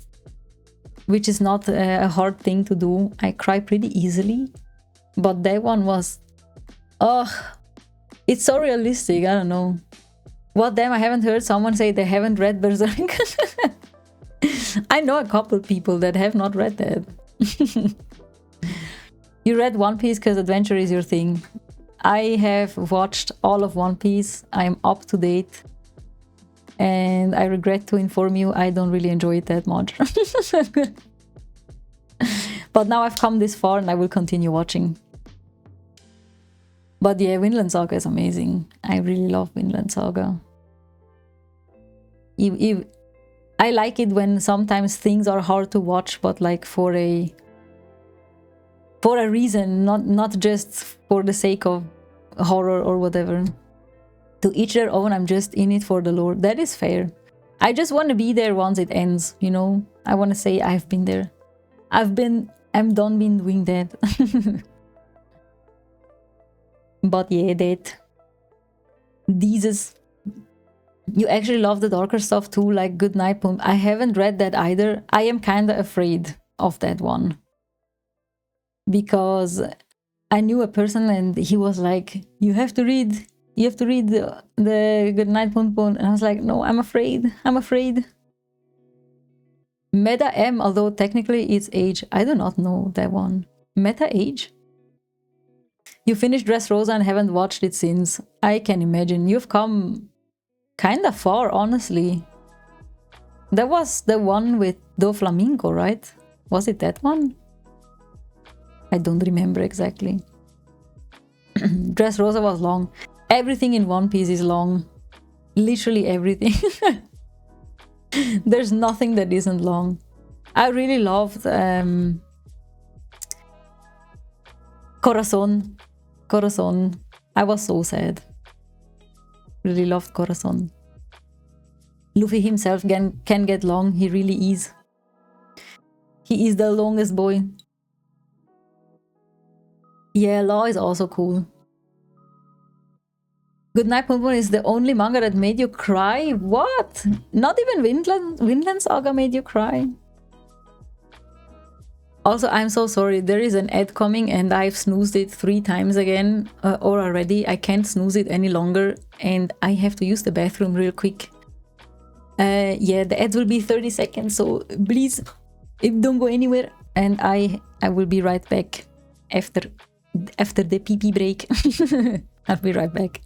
which is not a hard thing to do. I cry pretty easily, but that one was, it's so realistic. I don't know. What damn, I haven't heard someone say they haven't read Berserk. I know a couple people that have not read that. You read One Piece because adventure is your thing. I have watched all of One Piece. I'm up to date. And I regret to inform you, I don't really enjoy it that much. But now I've come this far and I will continue watching. But yeah, Vinland Saga is amazing. I really love Vinland Saga. I like it when sometimes things are hard to watch, but like for a reason, not just for the sake of horror or whatever. To each their own, I'm just in it for the lore. That is fair. I just want to be there once it ends, you know? I want to say I've been there. I've been I'm done been doing that. But yeah, that. These. You actually love the darker stuff too, like Goodnight Poem. I haven't read that either. I am kind of afraid of that one. Because I knew a person and he was like, you have to read the Goodnight Poem. And I was like, no, I'm afraid. Meta M, although technically it's age. I do not know that one. Meta age? You finished Dressrosa and haven't watched it since. I can imagine. You've come kind of far, honestly. That was the one with Doflamingo, right? Was it that one? I don't remember exactly. Dressrosa was long. Everything in One Piece is long. Literally everything. There's nothing that isn't long. I really loved Corazon. I was so sad. Really loved Corazon. Luffy himself can get long. He really is. He is the longest boy. Yeah, Law is also cool. Goodnight Pompon is the only manga that made you cry? What? Not even Vinland Saga made you cry? Also, I'm so sorry, there is an ad coming and I've snoozed it 3 times again or already. I can't snooze it any longer and I have to use the bathroom real quick. Yeah, the ad will be 30 seconds, so please don't go anywhere and I will be right back after the pee-pee break. I'll be right back.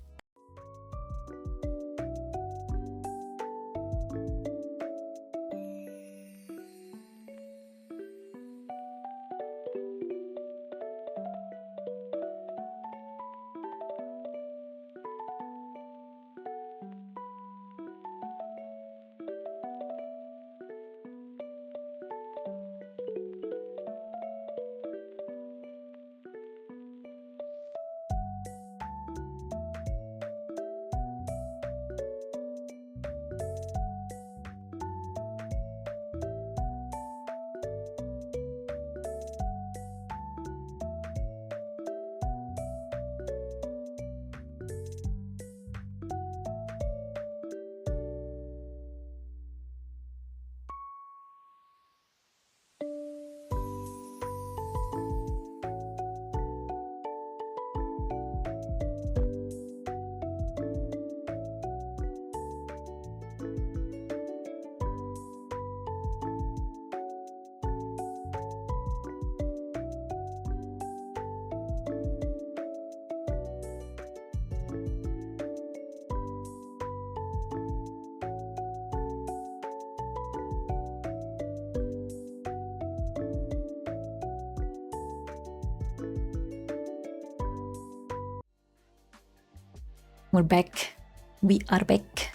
We're back. We are back.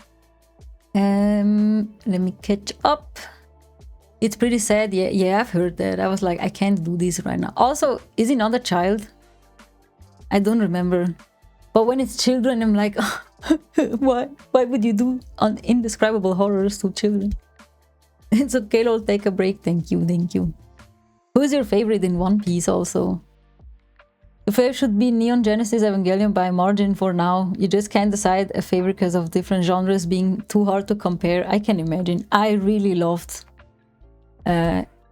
Let me catch up. It's pretty sad. Yeah, I've heard that. I was like, I can't do this right now. Also, is he not a child? I don't remember. But when it's children, I'm like, why would you do indescribable horrors to children? It's okay, lol, take a break. Thank you. Who is your favorite in One Piece also? The favorite should be Neon Genesis Evangelion by margin for now. You just can't decide a favorite because of different genres being too hard to compare. I can imagine. I really loved Evangelion.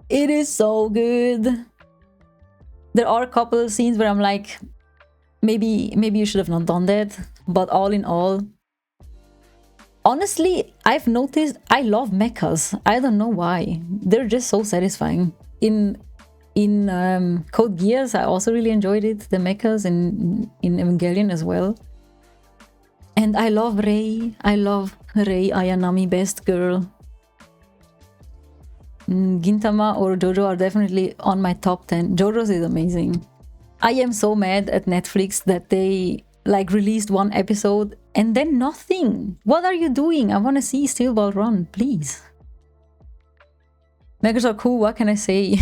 It is so good. There are a couple of scenes where I'm like, maybe you should have not done that. But all in all, honestly, I've noticed I love mechas. I don't know why. They're just so satisfying. In Code Geass, I also really enjoyed it. The mechas in Evangelion as well. And I love Rei. Ayanami, best girl. Gintama or Jojo are definitely on my top 10. Jojo's is amazing. I am so mad at Netflix that they like released one episode and then nothing. What are you doing? I want to see Steel Ball Run, please. Mechas are cool, what can I say?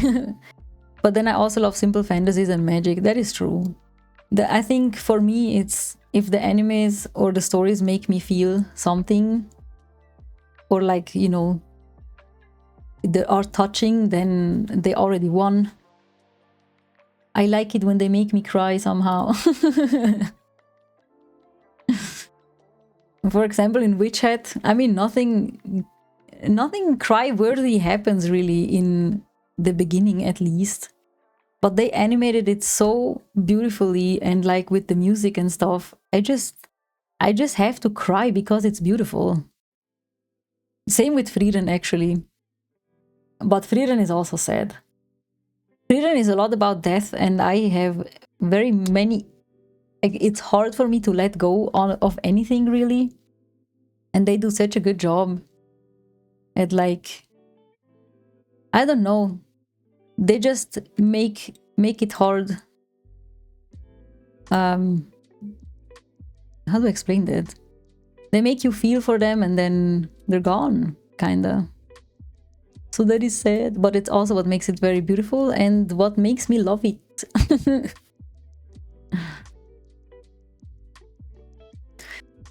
But then I also love simple fantasies and magic. That is true. I think for me, it's if the animes or the stories make me feel something, or like, you know, they are touching, then they already won. I like it when they make me cry somehow. For example, in Witch Hat, I mean, nothing cry-worthy happens really in the beginning, at least. But they animated it so beautifully, and like with the music and stuff, I just have to cry because it's beautiful. Same with Frieren, actually. But Frieren is also sad. Frieren is a lot about death, and I have very many... Like, it's hard for me to let go of anything, really. And they do such a good job at, like... I don't know. They just make it hard. How do I explain that? They make you feel for them and then they're gone, kinda. So that is sad, but it's also what makes it very beautiful and what makes me love it.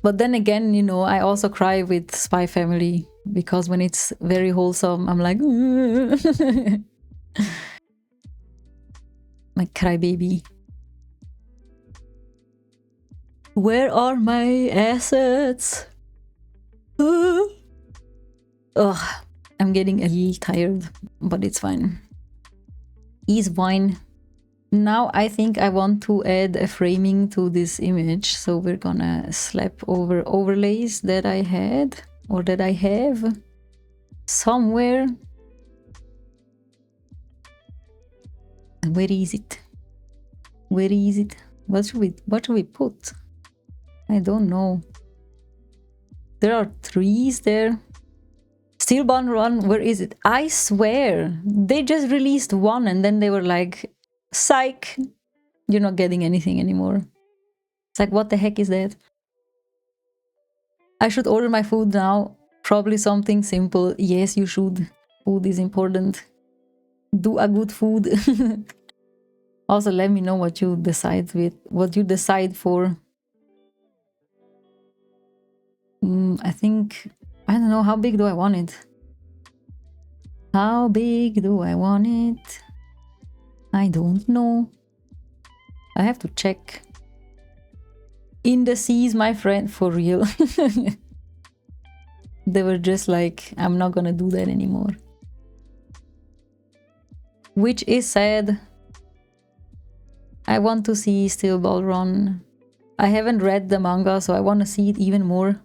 But then again, you know, I also cry with Spy Family, because when it's very wholesome, I'm like... My crybaby. Where are my assets? Ugh, I'm getting a little tired, but it's fine. Is fine. Now I think I want to add a framing to this image, so we're gonna slap over overlays that I had, or that I have somewhere. Where is it? Where is it? What should we put? I don't know. There are trees there. Steelbound Run, where is it? I swear, they just released one and then they were like, psych, you're not getting anything anymore. It's like, what the heck is that? I should order my food now. Probably something simple. Yes, you should. Food is important. Do a good food. Also, let me know what you decide for. I think, I don't know, how big do I want it? How big do I want it? I don't know. I have to check. In the seas, my friend, for real. They were just like, I'm not gonna do that anymore. Which is sad. I want to see Steel Ball Run. I haven't read the manga, so I want to see it even more.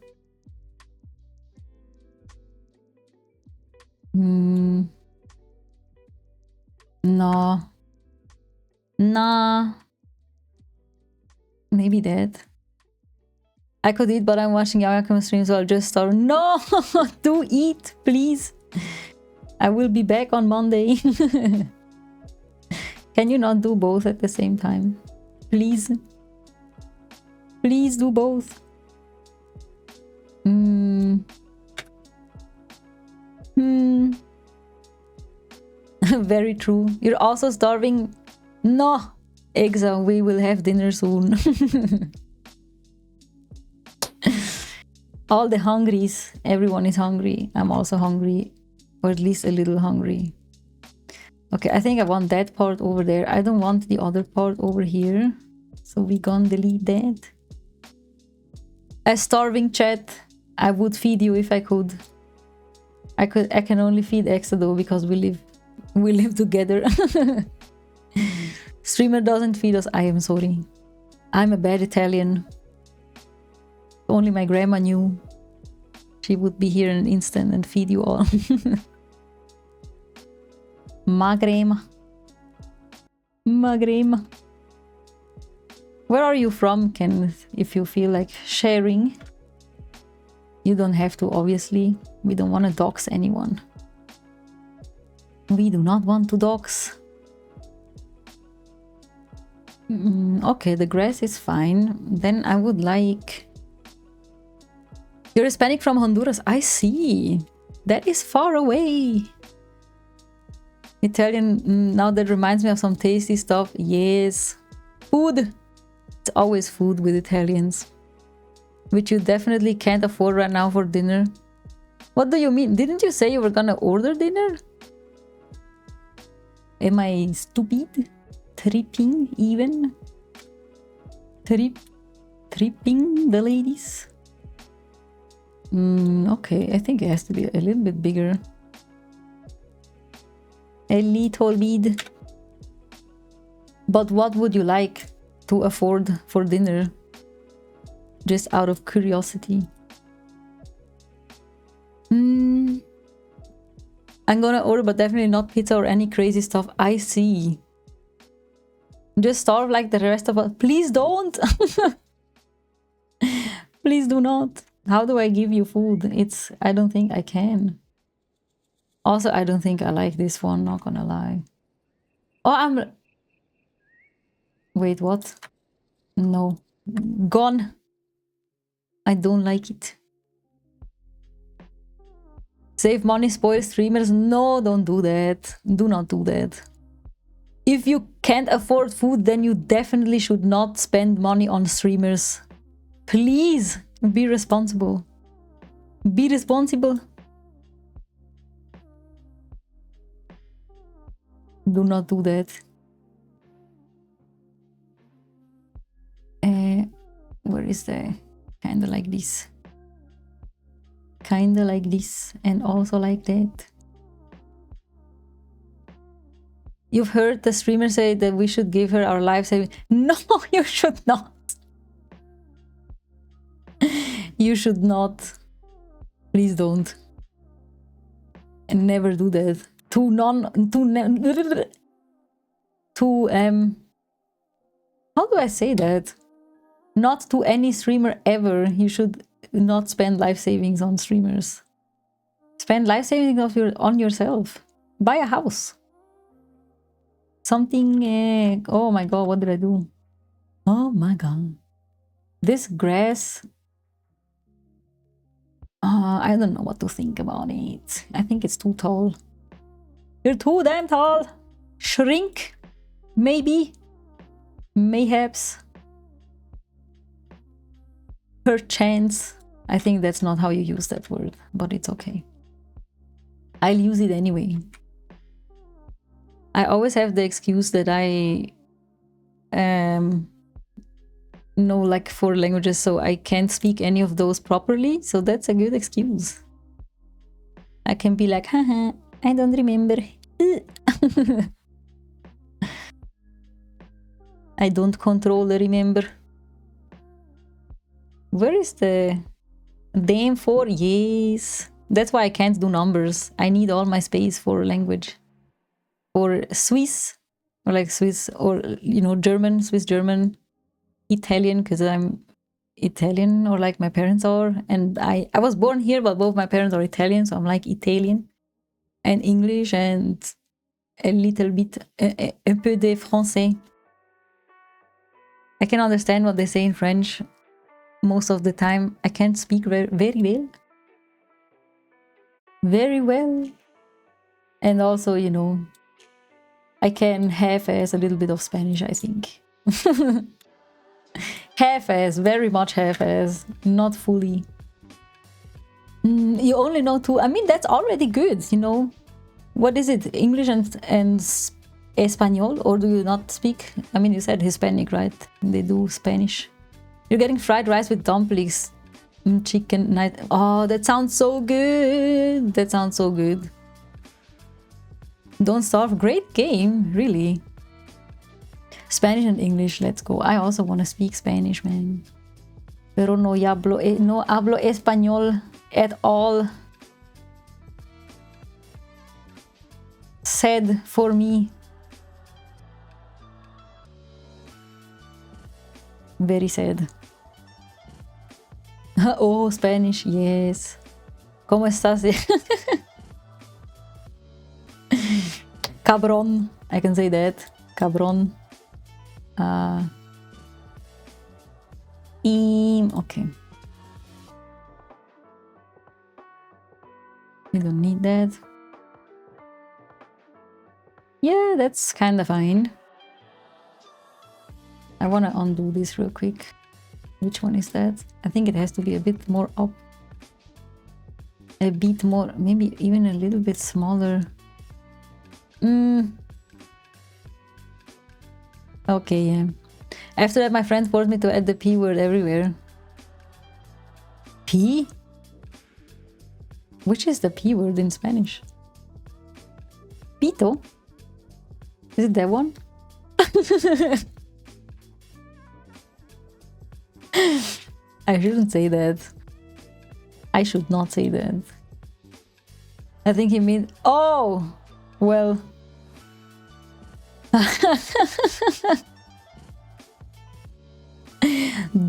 No. Nah. Maybe that. I could eat, but I'm watching Yamakama stream, so I'll just start. No! Do eat, please. I will be back on Monday. Can you not do both at the same time? Please? Please do both. Very true. You're also starving? No! Exa, we will have dinner soon. All the hungries. Everyone is hungry. I'm also hungry. Or at least a little hungry. Okay, I think I want that part over there. I don't want the other part over here. So we gonna delete that. A starving chat. I would feed you if I could. I can only feed Exa though, because we live together. Streamer doesn't feed us. I am sorry. I'm a bad Italian. Only my grandma knew. She would be here in an instant and feed you all. Magrema. Magrema. Where are you from, Kenneth? If you feel like sharing. You don't have to, obviously. We don't want to dox anyone. We do not want to dox. Okay, the grass is fine. Then I would like... You're Hispanic from Honduras. I see. That is far away. Italian, now that reminds me of some tasty stuff. Yes. Food. It's always food with Italians. Which you definitely can't afford right now for dinner. What do you mean? Didn't you say you were gonna order dinner? Am I stupid? Tripping even? Tripping the ladies? Okay, I think it has to be a little bit bigger. A little bit. But what would you like to afford for dinner? Just out of curiosity. I'm gonna order, but definitely not pizza or any crazy stuff. I see. Just starve like the rest of us. Please don't! Please do not. How do I give you food? I don't think I can. Also, I don't think I like this one, not gonna lie. Oh, wait, what? No. Gone. I don't like it. Save money, spoil streamers. No, don't do that. Do not do that. If you can't afford food, then you definitely should not spend money on streamers. Please, be responsible. Be responsible. Do not do that. Where is the... Kinda like this. Kinda like this. And also like that. You've heard the streamer say that we should give her our life saving. No, you should not. You should not. Please don't. And never do that. How do I say that? Not to any streamer ever. You should not spend life savings on streamers. Spend life savings on yourself. Buy a house. Something... oh my god, what did I do? Oh my god. This grass... I don't know what to think about it. I think it's too tall. You're too damn tall. Shrink? Maybe? Mayhaps? Perchance? I think that's not how you use that word, but it's okay. I'll use it anyway. I always have the excuse that I know like 4 languages, so I can't speak any of those properly, so that's a good excuse. I can be like, haha, I don't remember. I don't control the remember. Where is the damn 4? Yes. That's why I can't do numbers. I need all my space for language. Or Swiss, or like Swiss, or you know, German, Swiss German, Italian, because I'm Italian, or like my parents are, and I was born here, but both my parents are Italian, so I'm like Italian, and English, and a little bit, un peu de français. I can understand what they say in French most of the time. I can't speak very well. Very well. And also, you know, I can half-ass a little bit of Spanish, I think. Half-ass, very much half-ass, not fully. You only know 2. I mean, that's already good, you know. What is it? English and Espanol? Or do you not speak? I mean, you said Hispanic, right? They do Spanish. You're getting fried rice with dumplings. Chicken night. Oh, that sounds so good. That sounds so good. Don't Starve. Great game, really. Spanish and English, let's go. I also want to speak Spanish, man. Pero no hablo español at all. Sad for me. Very sad. Oh, Spanish, yes. ¿Cómo estás? Cabrón. I can say that. Cabrón. Okay. We don't need that. Yeah, that's kind of fine. I want to undo this real quick. Which one is that? I think it has to be a bit more up. A bit more, maybe even a little bit smaller. Okay, yeah. After that, my friend forced me to add the P word everywhere. P? Which is the P word in Spanish? Pito? Is it that one? I shouldn't say that. I should not say that. I think he means... Oh! Well...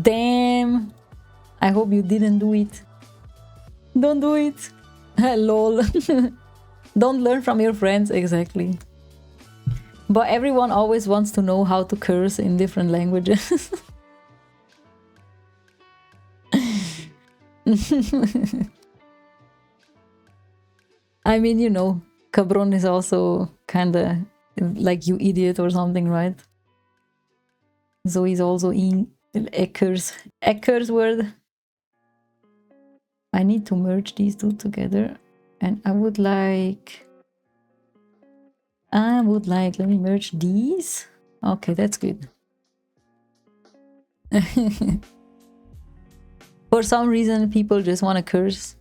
Damn! I hope you didn't do it. Don't do it. Lol. Don't learn from your friends, exactly. But everyone always wants to know how to curse in different languages. I mean, you know, cabron is also kinda like you idiot or something, right? So he's also in a curse word. I need to merge these two together, and I would like, let me merge these. Okay, that's good. For some reason, people just want to curse.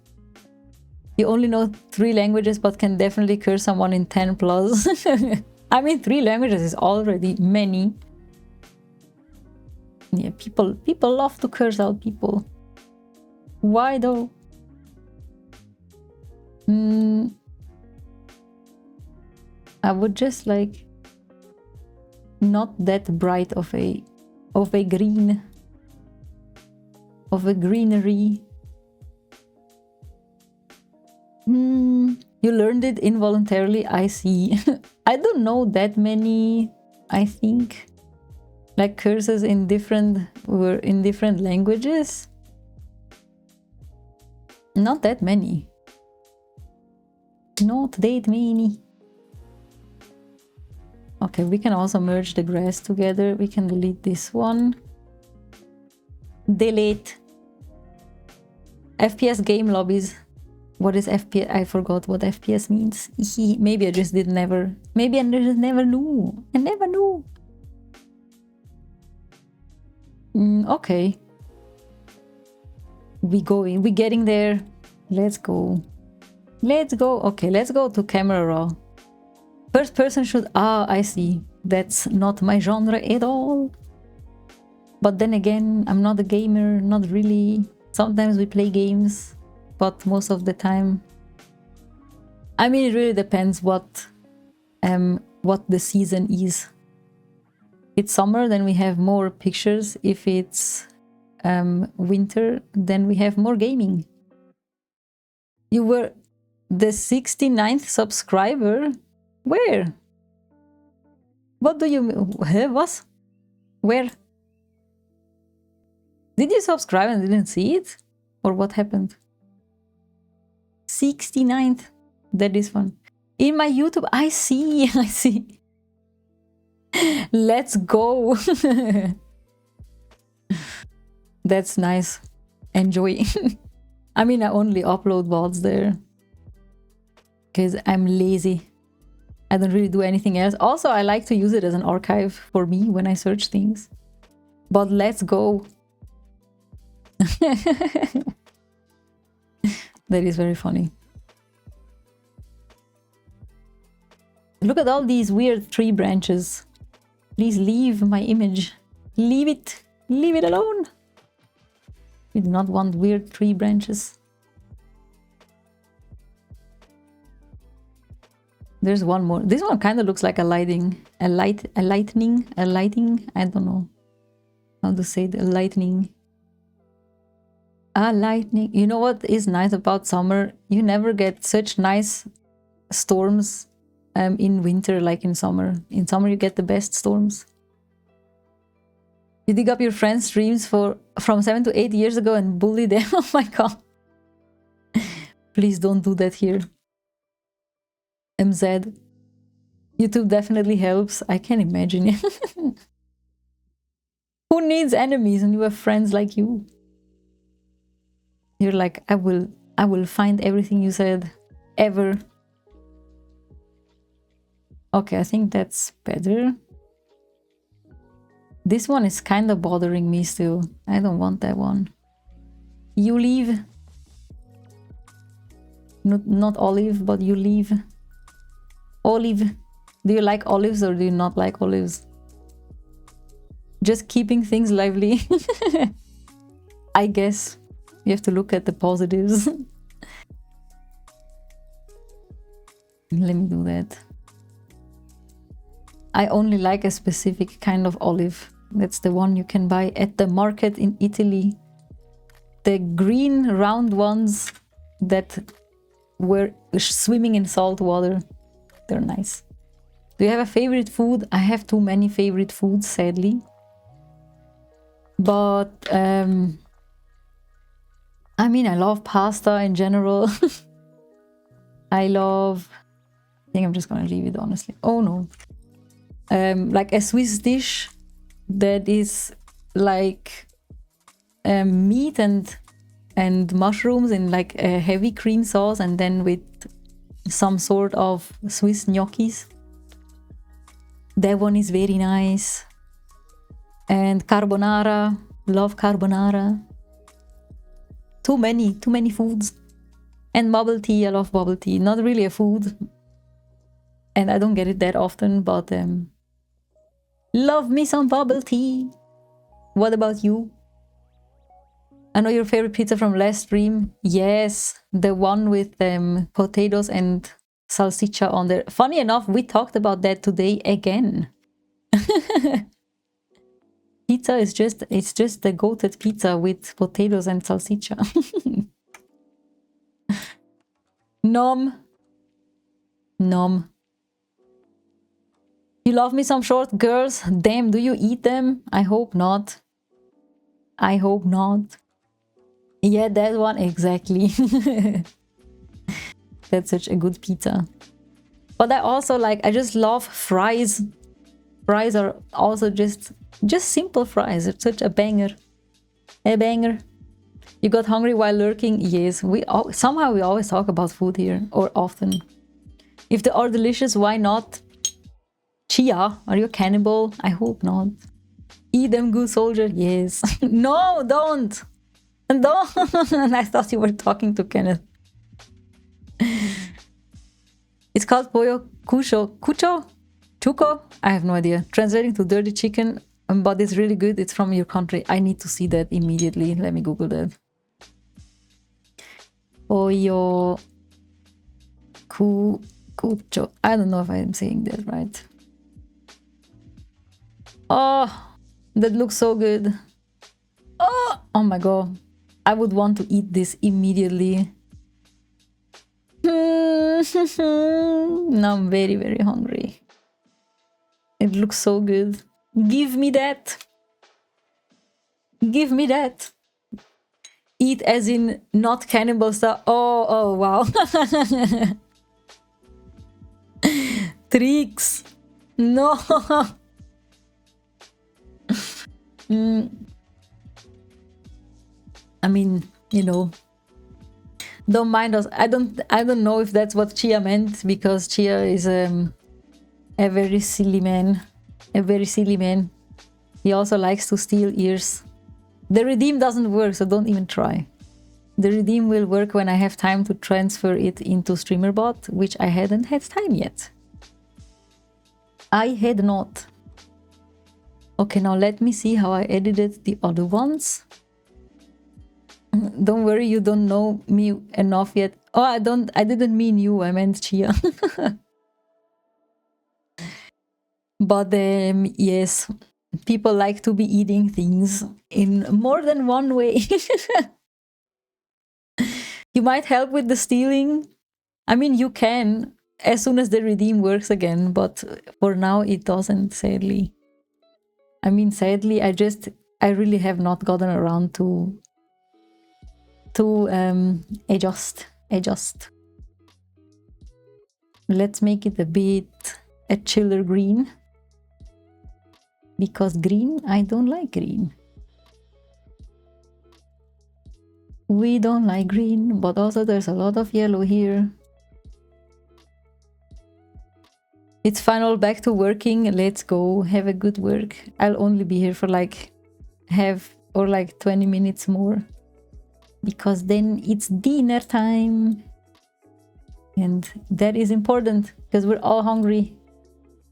You only know 3 languages, but can definitely curse someone in 10 plus. I mean, 3 languages is already many. Yeah, people love to curse out people. Why though? I would just like not that bright of a green, of a greenery. You learned it involuntarily, I see. I don't know that many, I think, like curses in different languages. Not that many. Not that many. Okay, we can also merge the grass together. We can delete this one. Delete. FPS game lobbies. What is FPS? I forgot what FPS means. Maybe I just did never. Maybe I just never knew. I never knew. Okay. We getting there. Let's go. Let's go. Okay, let's go to camera raw. First person should... Ah, I see. That's not my genre at all. But then again, I'm not a gamer. Not really. Sometimes we play games, but most of the time... I mean, it really depends what the season is. If it's summer, then we have more pictures. If it's winter, then we have more gaming. You were the 69th subscriber? Where? What do you mean? What? Where? Did you subscribe and didn't see it? Or what happened? 69th. That is fun. In my YouTube, I see. I see. Let's go. That's nice. Enjoy. I mean, I only upload VODs there. Because I'm lazy. I don't really do anything else. Also, I like to use it as an archive for me when I search things. But let's go. That is very funny. Look at all these weird tree branches. Please leave my image. Leave it. Leave it alone. We do not want weird tree branches. There's one more. This one kind of looks like a lightning. A lightning. I don't know how to say the lightning. A lightning. You know what is nice about summer? You never get such nice storms in winter like in summer. In summer you get the best storms. You dig up your friends' streams from 7 to 8 years ago and bully them. Oh my god. Please don't do that here. MZ. YouTube definitely helps. I can imagine. Who needs enemies when you have friends like you? You're like, I will find everything you said ever. Okay, I think that's better. This one is kind of bothering me still. I don't want that one. You leave. Not olive, but you leave. Olive. Do you like olives or do you not like olives? Just keeping things lively. I guess you have to look at the positives. Let me do that. I only like a specific kind of olive. That's the one you can buy at the market in Italy. The green round ones that were swimming in salt water. They're nice. Do you have a favorite food? I have too many favorite foods, sadly. But I mean, I love pasta in general. I think I'm just gonna leave it, honestly. Oh no. Like a Swiss dish that is like meat and mushrooms in like a heavy cream sauce, and then with some sort of Swiss gnocchis. That one is very nice. And carbonara, love carbonara. Too many foods. And bubble tea, I love bubble tea. Not really a food, and I don't get it that often, but love me some bubble tea. What about you? I know your favorite pizza from last stream. Yes, the one with potatoes and salsiccia on there. Funny enough, we talked about that today again. Pizza is it's just the goated pizza with potatoes and salsiccia. Nom. Nom. You love me some short girls? Damn, do you eat them? I hope not. I hope not. Yeah, that one, exactly. That's such a good pizza. But I also I just love fries. Fries are also just simple fries. It's such a banger. A banger. You got hungry while lurking? Yes, somehow we always talk about food here, or often. If they are delicious, why not? Chia, are you a cannibal? I hope not. Eat them, good soldier. Yes. No, don't. Don't. I thought you were talking to Kenneth. It's called pollo cucho? Chuco? I have no idea. Translating to dirty chicken, but it's really good. It's from your country. I need to see that immediately. Let me Google that. Pollo cucho. I don't know if I'm saying that right. Oh, that looks so good. Oh my god. I would want to eat this immediately. Now I'm very, very hungry. It looks so good. Give me that. Give me that. Eat as in not cannibal stuff. Oh, wow. Tricks. No. I mean, you know, don't mind us. I don't know if that's what Chia meant, because Chia is a very silly man. A very silly man. He also likes to steal ears. The redeem doesn't work, so don't even try. The redeem will work when I have time to transfer it into StreamerBot, which I hadn't had time yet. I had not. Okay, now let me see how I edited the other ones. Don't worry, you don't know me enough yet. Oh, I didn't mean you, I meant Chia. But yes, people like to be eating things in more than one way. You might help with the stealing. I mean, you can as soon as the redeem works again, but for now it doesn't, sadly. I mean, sadly, I really have not gotten around to adjust. Let's make it a chiller green, because green, I don't like green. We don't like green, but also there's a lot of yellow here. It's final back to working. Let's go. Have a good work. I'll only be here for like half or like 20 minutes more. Because then it's dinner time. And that is important because we're all hungry.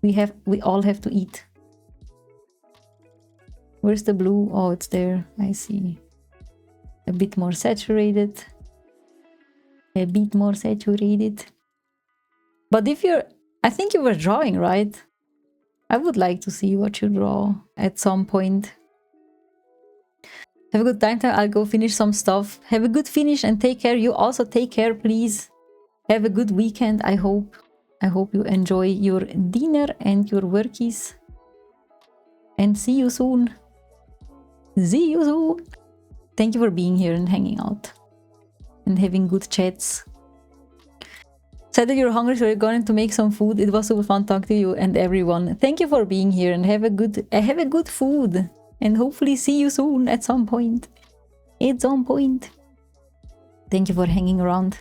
We all have to eat. Where's the blue? Oh, it's there. I see. A bit more saturated. A bit more saturated. But if you're... I think you were drawing, right? I would like to see what you draw at some point. Have a good time. I'll go finish some stuff. Have a good finish and take care. You also take care, please. Have a good weekend, I hope. I hope you enjoy your dinner and your workies. And see you soon. See you soon. Thank you for being here and hanging out. And having good chats. Said that you're hungry, so you're going to make some food. It was super fun talking to you and everyone. Thank you for being here and have a good food. And hopefully see you soon at some point. At some point. Thank you for hanging around.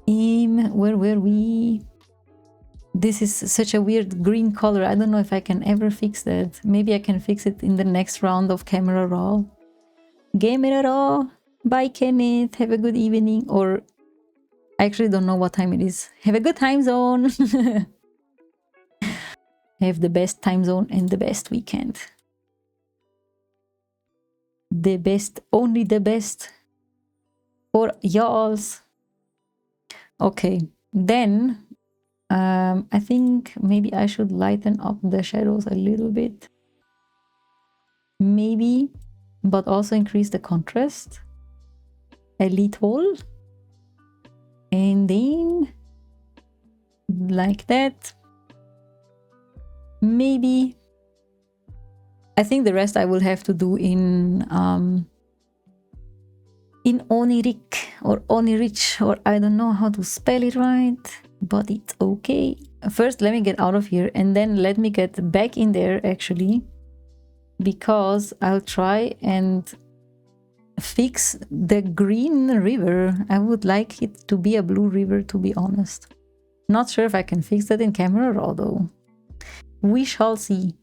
Where were we? This is such a weird green color. I don't know if I can ever fix that. Maybe I can fix it in the next round of Camera Raw. Camera Raw. Bye, Kenneth. Have a good evening. Or I actually don't know what time it is. Have a good time zone. Have the best time zone and the best weekend. The best, only the best for y'alls. Okay, then I think maybe I should lighten up the shadows a little bit. Maybe, but also increase the contrast a little. And then like that. Maybe. I think the rest I will have to do in Onirik or Onirich, or I don't know how to spell it right, but it's okay. First, let me get out of here and then let me get back in there actually, because I'll try and fix the green river. I would like it to be a blue river, to be honest. Not sure if I can fix that in Camera Raw though. We shall see.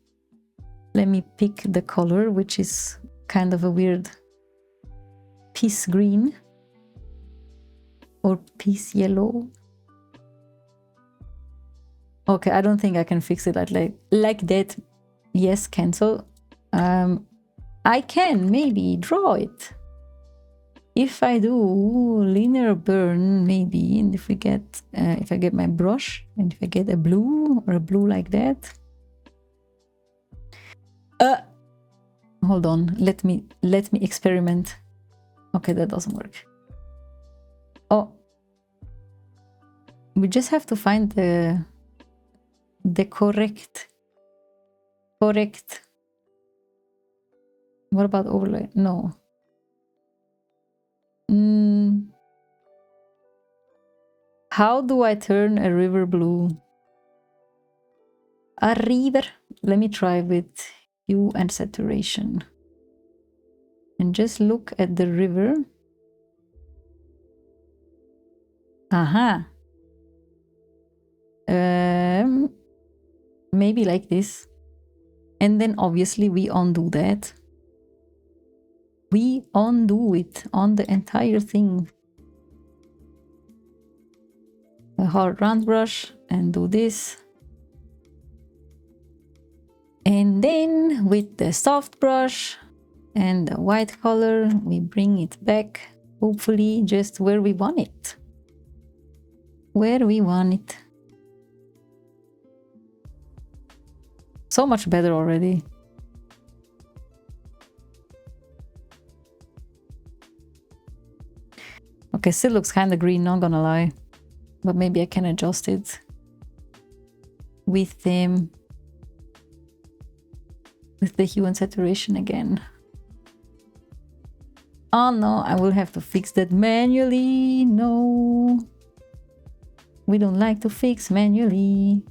Let me pick the color, which is kind of a weird peace green or peace yellow. Okay, I don't think I can fix it like that. Yes, cancel. I can maybe draw it. If I do linear burn, maybe, and if I get my brush and if I get a blue or a blue like that. Hold on, let me experiment. Okay, that doesn't work. Oh, we just have to find the correct. What about overlay? No. How do I turn a river blue? A river. Let me try with hue and saturation. And just look at the river. Aha. Maybe like this. And then obviously we undo that. We undo it on the entire thing. A hard round brush and do this. And then with the soft brush and the white color, we bring it back, hopefully just where we want it. Where we want it. So much better already. Okay, still looks kind of green, not gonna lie. But maybe I can adjust it with the hue and saturation again. Oh no, I will have to fix that manually. No. We don't like to fix manually.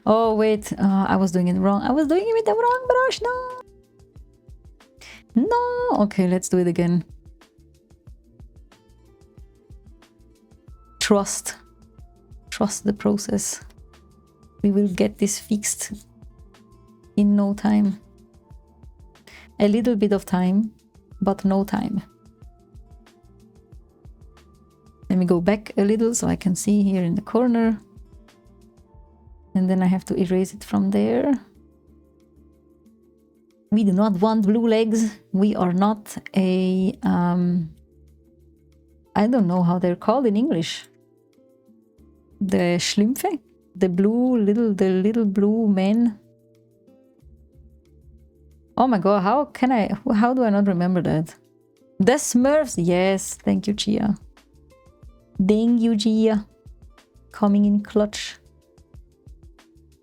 Oh wait, I was doing it wrong. I was doing it with the wrong brush. No. No. Okay, let's do it again. Trust the process. We will get this fixed in no time. A little bit of time, but no time. Let me go back a little so I can see here in the corner. And then I have to erase it from there. We do not want blue legs. We are not a... I don't know how they're called in English. The Schlümpfe? The little blue men. Oh my god, how do I not remember that? The Smurfs, yes, thank you, Chia. Thank you, Chia. Coming in clutch.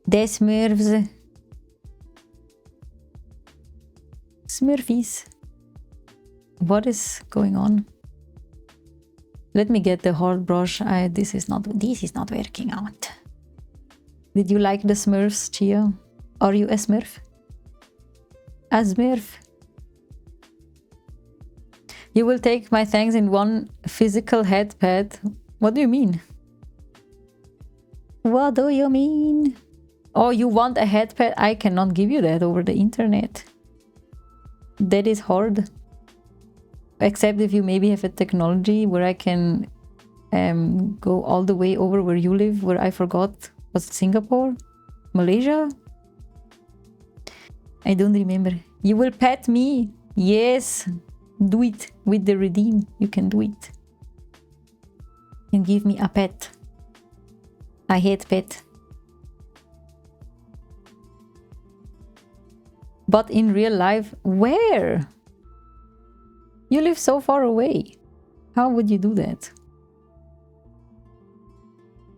The Smurfs. Smurfies. What is going on? Let me get the hard brush. This is not working out. Did you like the Smurfs, Chia? Are you a Smurf? A Smurf. You will take my thanks in one physical head pet. What do you mean? What do you mean? Oh, you want a head pet? I cannot give you that over the internet. That is hard. Except if you maybe have a technology where I can go all the way over where you live, where I forgot. Was it Singapore? Malaysia? I don't remember. You will pet me? Yes. Do it with the redeem. You can do it. You can give me a pet. I hate pet. But in real life, where? You live so far away. How would you do that?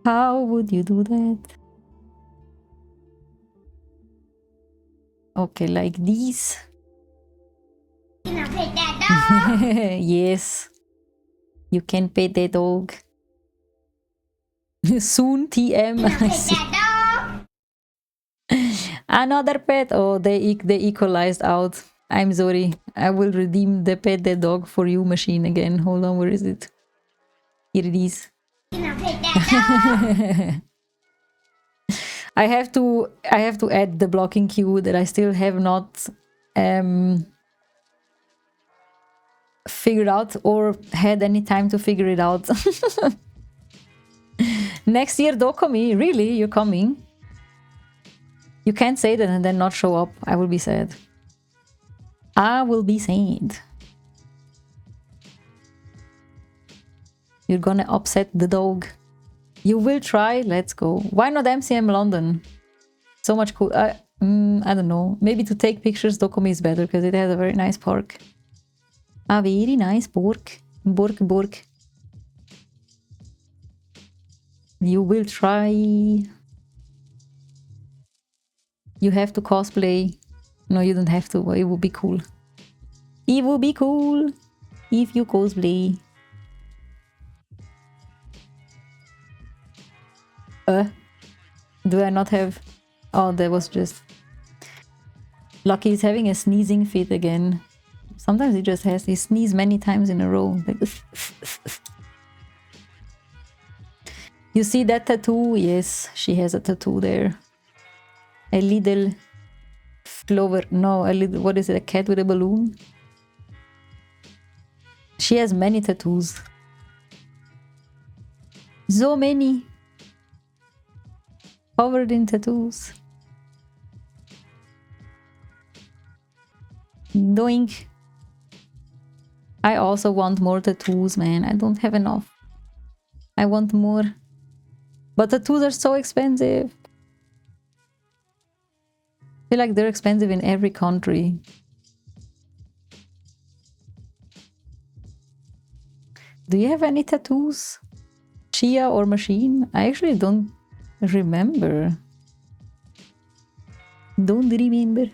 How would you do that? Okay, like these. Can I pet that dog? Yes. You can pet the dog. Soon, TM. Can I pet that dog? Another pet. Oh, they equalized out. I'm sorry. I will redeem the pet the dog for you machine again. Hold on, where is it? Here it is. Can I pet that dog? I have to add the blocking queue that I still have not figured out or had any time to figure it out. Next year, Dokomi, really? You're coming? You can't say that and then not show up. I will be sad. I will be sad. You're gonna upset the dog. You will try? Let's go. Why not MCM London? So much cool. I don't know. Maybe to take pictures, Dokomi is better because it has a very nice park. A very nice park. Bork. You will try. You have to cosplay. No, you don't have to, but it would be cool. It would be cool if you cosplay. Do I not have... Oh, that was just... Lucky is having a sneezing fit again. Sometimes he just has... He sneezes many times in a row. Like... You see that tattoo? Yes, she has a tattoo there. A little... flower. No, a little... What is it? A cat with a balloon? She has many tattoos. So many. Covered in tattoos. Doink. I also want more tattoos, man. I don't have enough. I want more. But tattoos are so expensive. I feel like they're expensive in every country. Do you have any tattoos? Chia or Machine? I actually don't remember. Don't remember.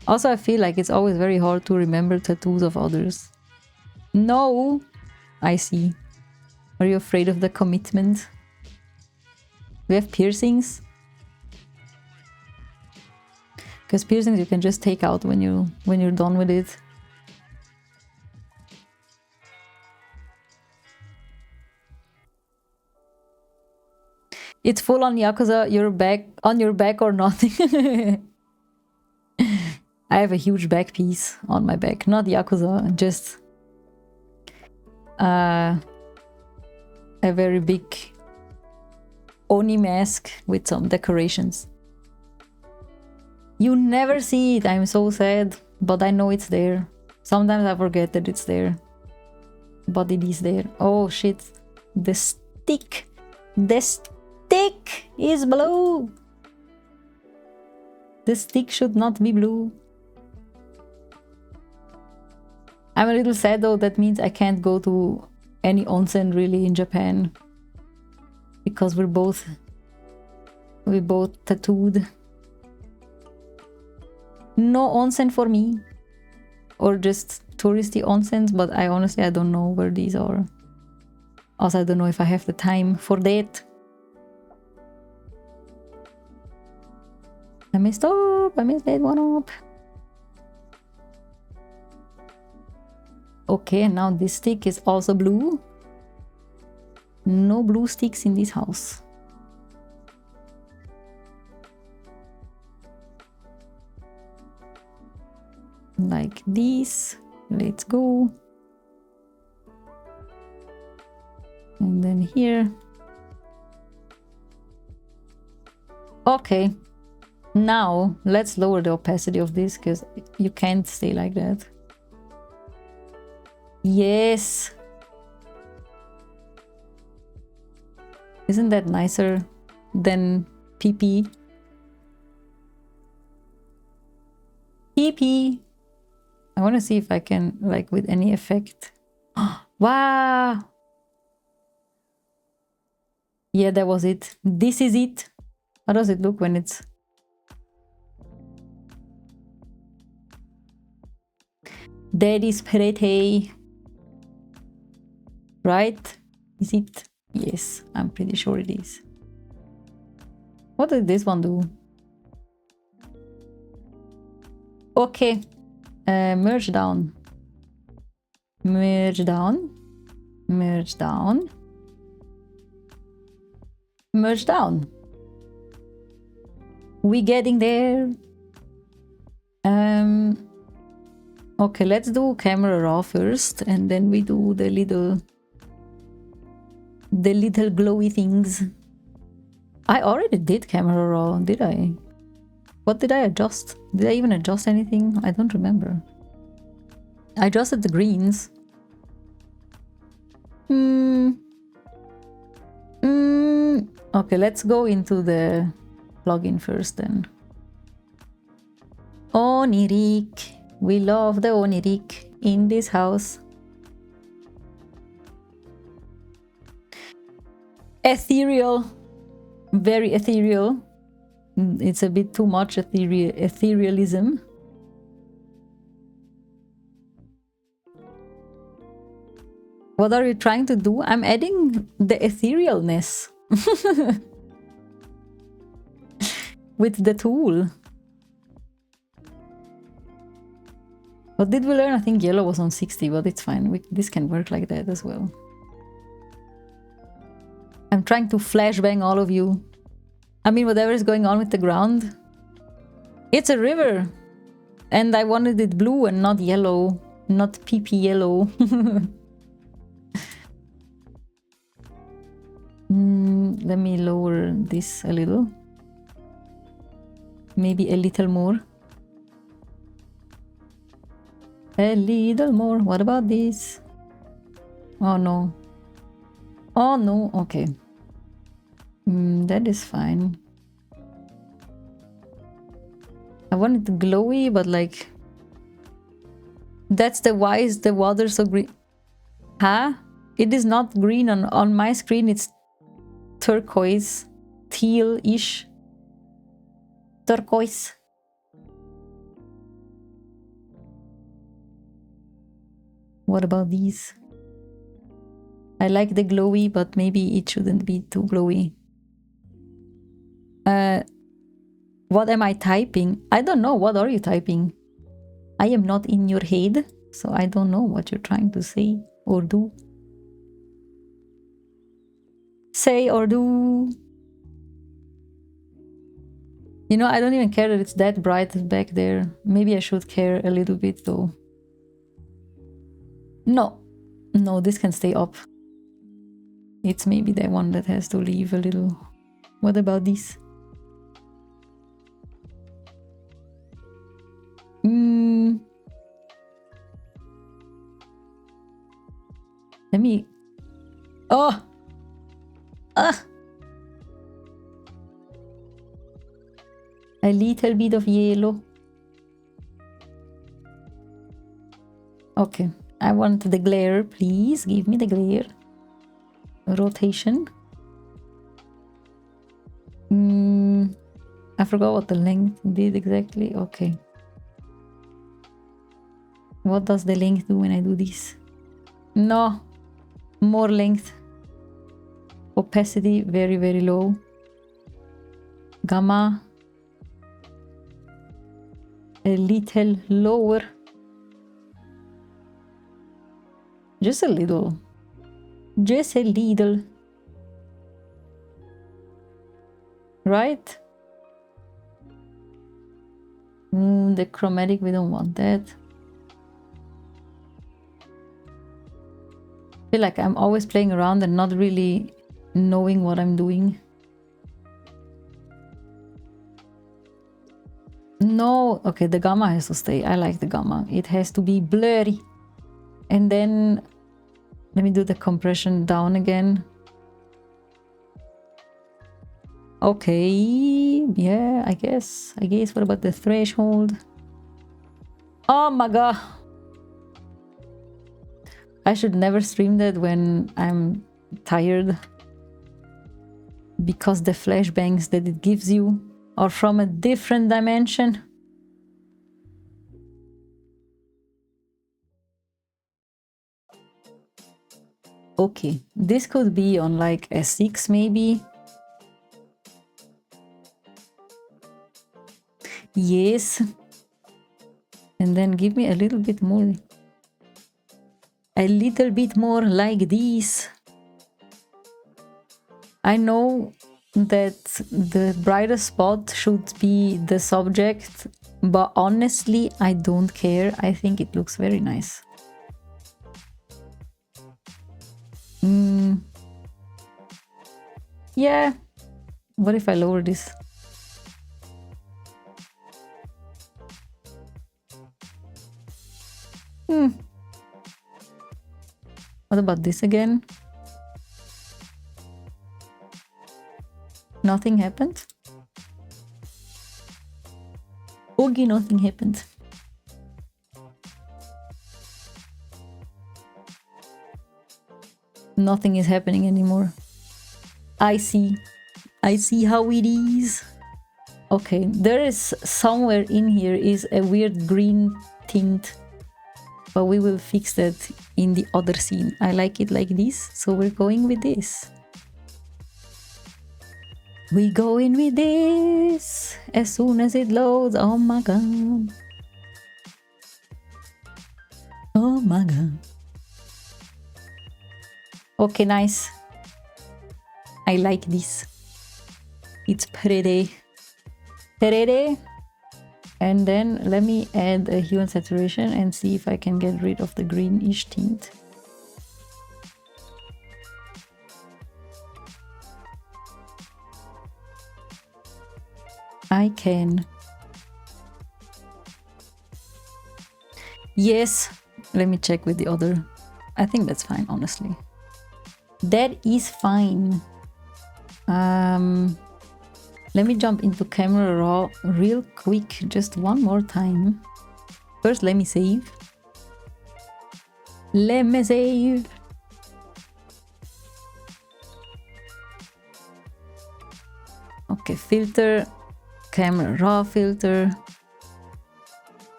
Also, I feel like it's always very hard to remember tattoos of others. No! I see. Are you afraid of the commitment? Do you have piercings? Because piercings you can just take out when you're done with it. It's full on Yakuza, on your back or nothing. I have a huge back piece on my back. Not Yakuza, just a very big Oni mask with some decorations. You never see it, I'm so sad, but I know it's there. Sometimes I forget that it's there, but it is there. Oh shit, the stick is blue. The stick should not be blue. I'm a little sad though, that means I can't go to any onsen really in Japan. Because we're both tattooed. No onsen for me. Or just touristy onsens, but I honestly don't know where these are. Also, I don't know if I have the time for that. I messed that one up. Okay, and now this stick is also blue. No blue sticks in this house. Like this. Let's go. And then here. Okay. Now, let's lower the opacity of this, because you can't stay like that. Yes! Isn't that nicer than PP? PP! I want to see if I can, like, with any effect. Wow! Yeah, that was it. This is it. How does it look when it's... That is pretty. Right? Is it? Yes, I'm pretty sure it is. What did this one do? Okay. Merge down. Merge down. Merge down. Merge down. We getting there. Okay, let's do camera raw first, and then we do the little glowy things. I already did camera raw, did I? What did I adjust? Did I even adjust anything? I don't remember. I adjusted the greens. Okay, let's go into the plugin first then. Onirik. We love the Onirik in this house. Ethereal. Very ethereal. It's a bit too much etherealism. What are you trying to do? I'm adding the etherealness with the tool. What did we learn? I think yellow was on 60, but it's fine. This can work like that as well. I'm trying to flashbang all of you. I mean, whatever is going on with the ground. It's a river. And I wanted it blue and not yellow. Not PP yellow. Let me lower this a little. Maybe a little more. A little more. What about this? Oh no. Oh no. Okay. That is fine. I want it glowy, but like... That's the why is the water so green? Huh? It is not green on my screen. It's turquoise. Teal-ish. Turquoise. What about these? I like the glowy, but maybe it shouldn't be too glowy. What am I typing? I don't know. What are you typing? I am not in your head, so I don't know what you're trying to say or do. Say or do. You know, I don't even care that it's that bright back there. Maybe I should care a little bit though. No. No, this can stay up. It's maybe the one that has to leave a little. What about this? Let me... Oh! Ah! A little bit of yellow. Okay. I want the glare, please. Give me the glare. Rotation. I forgot what the length did exactly. Okay. What does the length do when I do this? No. More length. Opacity, very, very low. Gamma. A little lower. Just a little. Just a little. Right? The chromatic, we don't want that. I feel like I'm always playing around and not really knowing what I'm doing. No, okay, the gamma has to stay. I like the gamma. It has to be blurry. And then let me do the compression down again. Okay, yeah, I guess. What about the threshold? Oh my god. I should never stream that when I'm tired. Because the flashbangs that it gives you are from a different dimension. Okay, this could be on like a 6 maybe. Yes. And then give me a little bit more. A little bit more like this. I know that the brightest spot should be the subject, but honestly, I don't care. I think it looks very nice. Yeah. What if I lower this? What about this again? Nothing happened? Okay, nothing happened. Nothing is happening anymore. I see how it is. Okay, there is somewhere in here is a weird green tint, but we will fix that in the other scene. I like it like this, so we're going with this. We go in with this as soon as it loads. Oh my god. Oh my god. Okay, nice. I like this. It's pretty. Pretty. And then let me add a hue and saturation and see if I can get rid of the greenish tint. I can. Yes. Let me check with the other. I think that's fine, honestly. That is fine. Let me jump into camera raw real quick, just one more time. First, let me save. Let me save. Okay, filter, camera raw filter.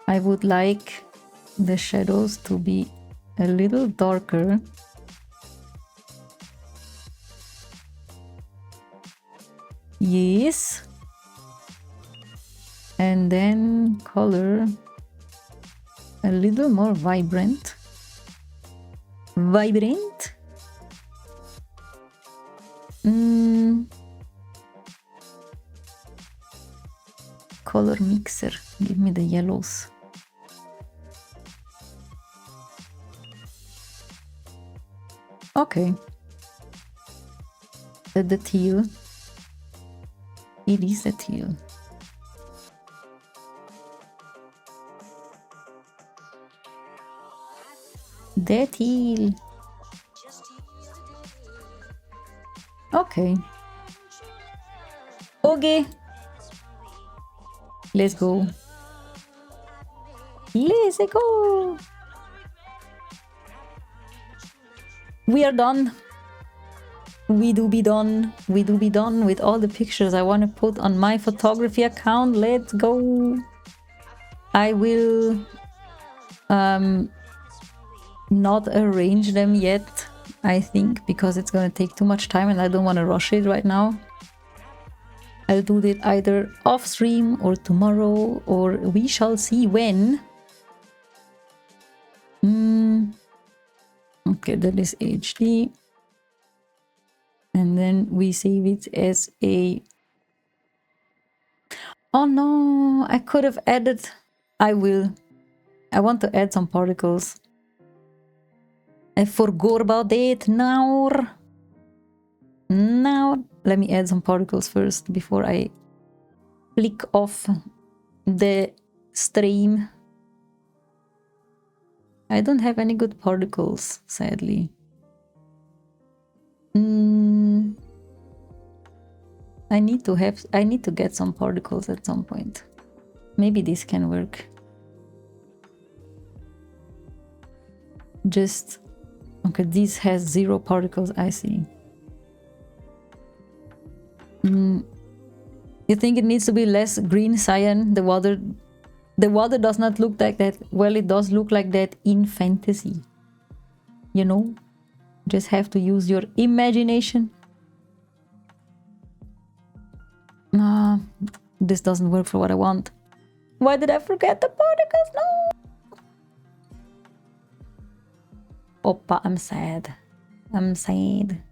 I would like the shadows to be a little darker. Yes. And then color a little more vibrant. Vibrant? color mixer. Give me the yellows. Okay. The teal. It is the teal. The teal. Okay. Okay. Let's go. Let's go. We are done. We do be done. We do be done with all the pictures I want to put on my photography account. Let's go. I will not arrange them yet, I think, because it's gonna take too much time and I don't want to rush it right now. I'll do it either off stream or tomorrow, or we shall see when. Okay, that is HD. And then we save it as a... Oh no, I could have added... I will. I want to add some particles. I forgot about it now. Now, let me add some particles first before I flick off the stream. I don't have any good particles, sadly. I need to get some particles at some point. Maybe this can work. Just okay, this has 0 particles, I see. You think it needs to be less green cyan? The water does not look like that. Well, it does look like that in fantasy. You know? Just have to use your imagination. Nah, this doesn't work for what I want. Why did I forget the particles? No! Oppa, I'm sad. I'm sad.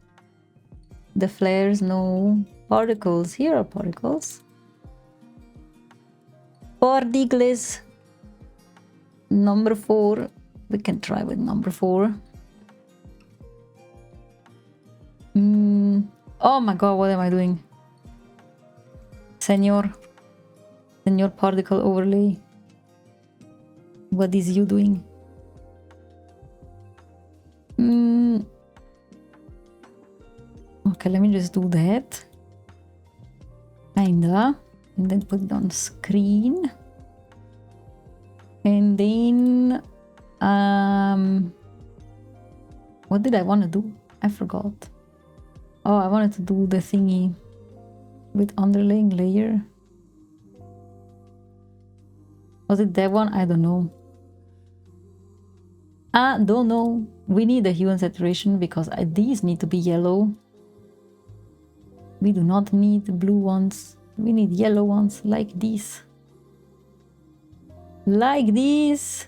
The flares, no. Particles, here are particles. Particles. Number 4. We can try with number 4. Oh my god, what am I doing? Senor particle overlay. What is you doing? Okay, let me just do that. Kinda. And then put it on screen. And then what did I want to do? I forgot. Oh, I wanted to do the thingy with underlaying layer. Was it that one? I don't know. I don't know. We need a hue and saturation because these need to be yellow. We do not need blue ones. We need yellow ones like these. Like these.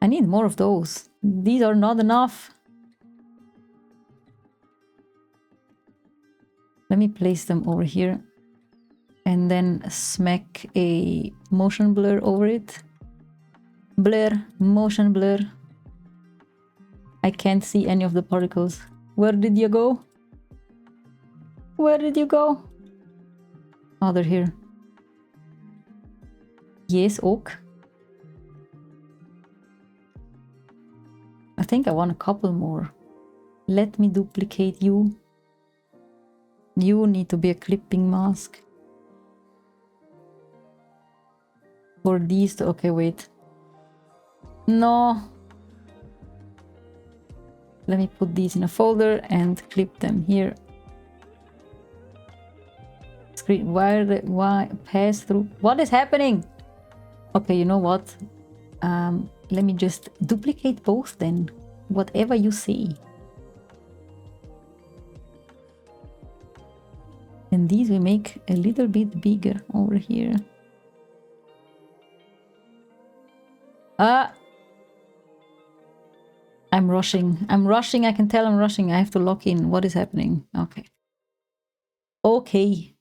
I need more of those. These are not enough. Let me place them over here and then smack a motion blur over it. Blur, motion blur. I can't see any of the particles. Where did you go? Where did you go? Oh, they're here. Yes, oak. I think I want a couple more. Let me duplicate you. You need to be a clipping mask. For these to... Okay, wait. No. Let me put these in a folder and clip them here. Screen why pass through. What is happening? Okay, you know what? Let me just duplicate both then. Whatever you say. And these we make a little bit bigger over here. I'm rushing. I'm rushing. I can tell I'm rushing. I have to lock in. What is happening? Okay. Okay.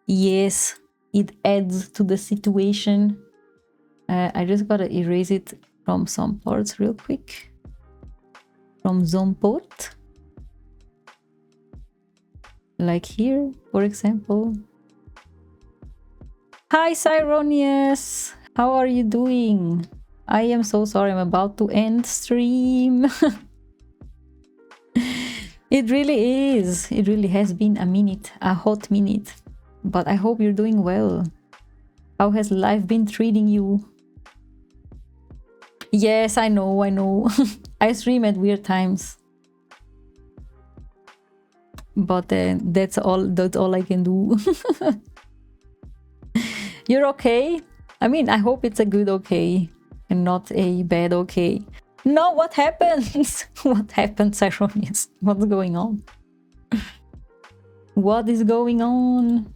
Yes, it adds to the situation. I just gotta erase it from some parts real quick. From some part. Like here, for example. Hi, Cyronius! How are you doing? I am so sorry, I'm about to end stream. It really is. It really has been a minute, a hot minute. But I hope you're doing well. How has life been treating you? Yes, I know. I stream at weird times. But that's all I can do. You're okay? I mean, I hope it's a good okay and not a bad okay. No, what happens? What happened, Cyronius? What's going on? What is going on?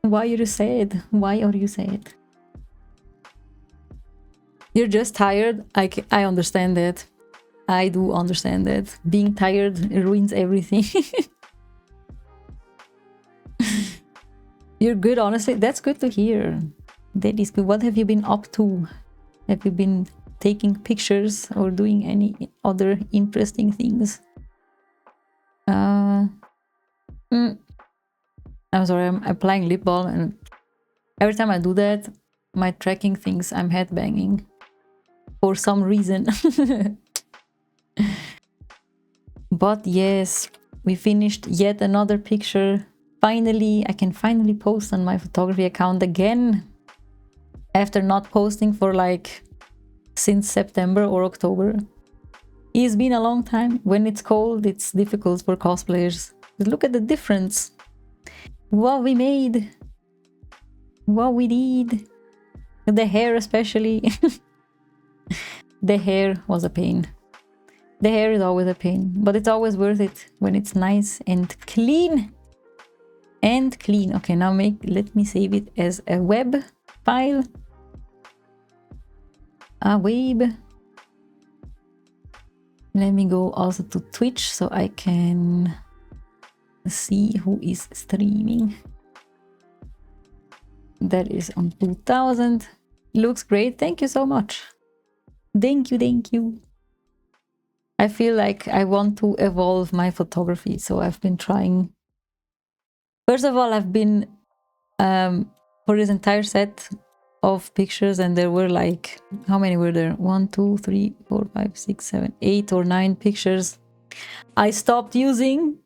Why are you sad? Why are you sad? You're just tired? I understand that. I do understand that. Being tired ruins everything. You're good, honestly. That's good to hear. That is good. What have you been up to? Have you been taking pictures or doing any other interesting things? I'm sorry, I'm applying lip balm, and every time I do that, my tracking thinks I'm headbanging for some reason. But yes, we finished yet another picture. Finally, I can finally post on my photography account again after not posting for like since September or October. It's been a long time. When it's cold, it's difficult for cosplayers. But look at the difference. What we made. What we did. The hair especially. The hair was a pain. The hair is always a pain, but it's always worth it when it's nice and clean. And clean. Okay, now let me save it as a web file. A web. Let me go also to Twitch so I can see who is streaming. That is on 2000. Looks great. Thank you so much. Thank you. I feel like I want to evolve my photography, so I've been trying. First of all, I've been for this entire set of pictures, and there were like, how many were there? 1, 2, 3, 4, 5, 6, 7, 8 or 9 pictures. I stopped using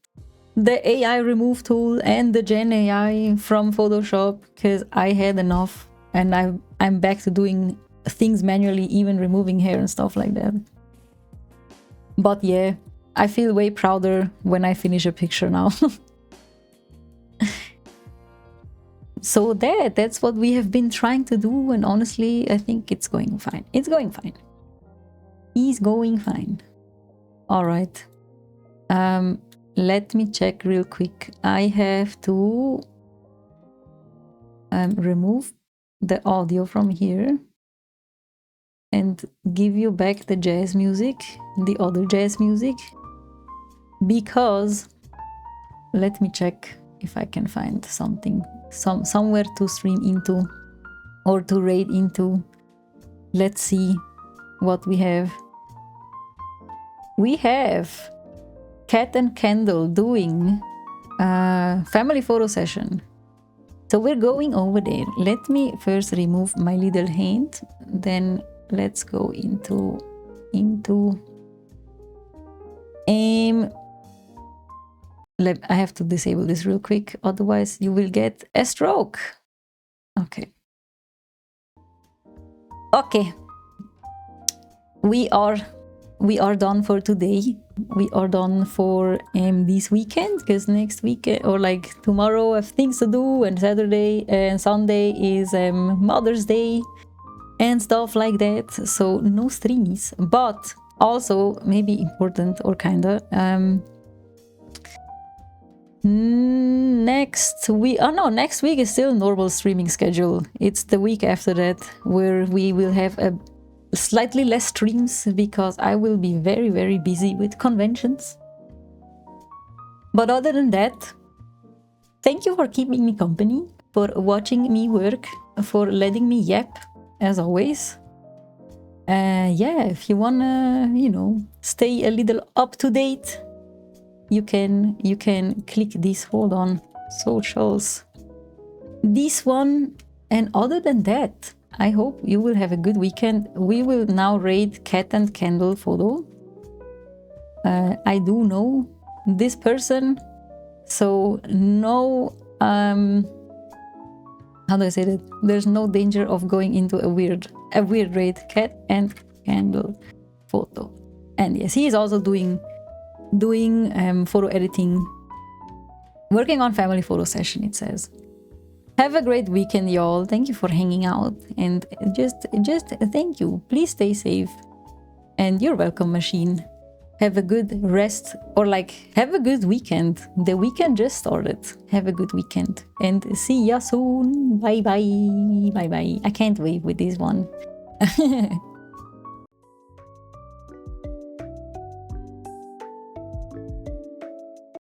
the AI remove tool and the Gen AI from Photoshop because I had enough, and I'm back to doing things manually, even removing hair and stuff like that. But yeah, I feel way prouder when I finish a picture now. So that's what we have been trying to do, and honestly, I think it's going fine. It's going fine. He's going fine. All right. Let me check real quick. I have to remove the audio from here and give you back the jazz music, the other jazz music, because let me check if I can find something, somewhere to stream into or to raid into. Let's see what we have. We have Cat and Candle doing a family photo session. So we're going over there. Let me first remove my little hand, then let's go into I have to disable this real quick, otherwise you will get a stroke. Okay. We are done for today. We are done for this weekend, because next week or like tomorrow I have things to do, and Saturday and Sunday is Mother's Day and stuff like that, so no streams. But also maybe important, or kinda, next week is still normal streaming schedule. It's the week after that where we will have a slightly less streams, because I will be very, very busy with conventions. But other than that, thank you for keeping me company, for watching me work, for letting me yap, as always. Yeah, if you wanna, you know, stay a little up to date, you can click this. Hold on, socials. This one, and other than that, I hope you will have a good weekend. We will now raid Cat and Candle photo. I do know this person, so no, how do I say that? There's no danger of going into a weird raid. Cat and Candle photo. And yes, he is also doing photo editing, working on family photo session, it says. Have a great weekend, y'all. Thank you for hanging out, and just thank you. Please stay safe, and you're welcome, machine. Have a good rest, or like have a good weekend. The weekend just started. Have a good weekend, and see ya soon. Bye bye. I can't wait with this one.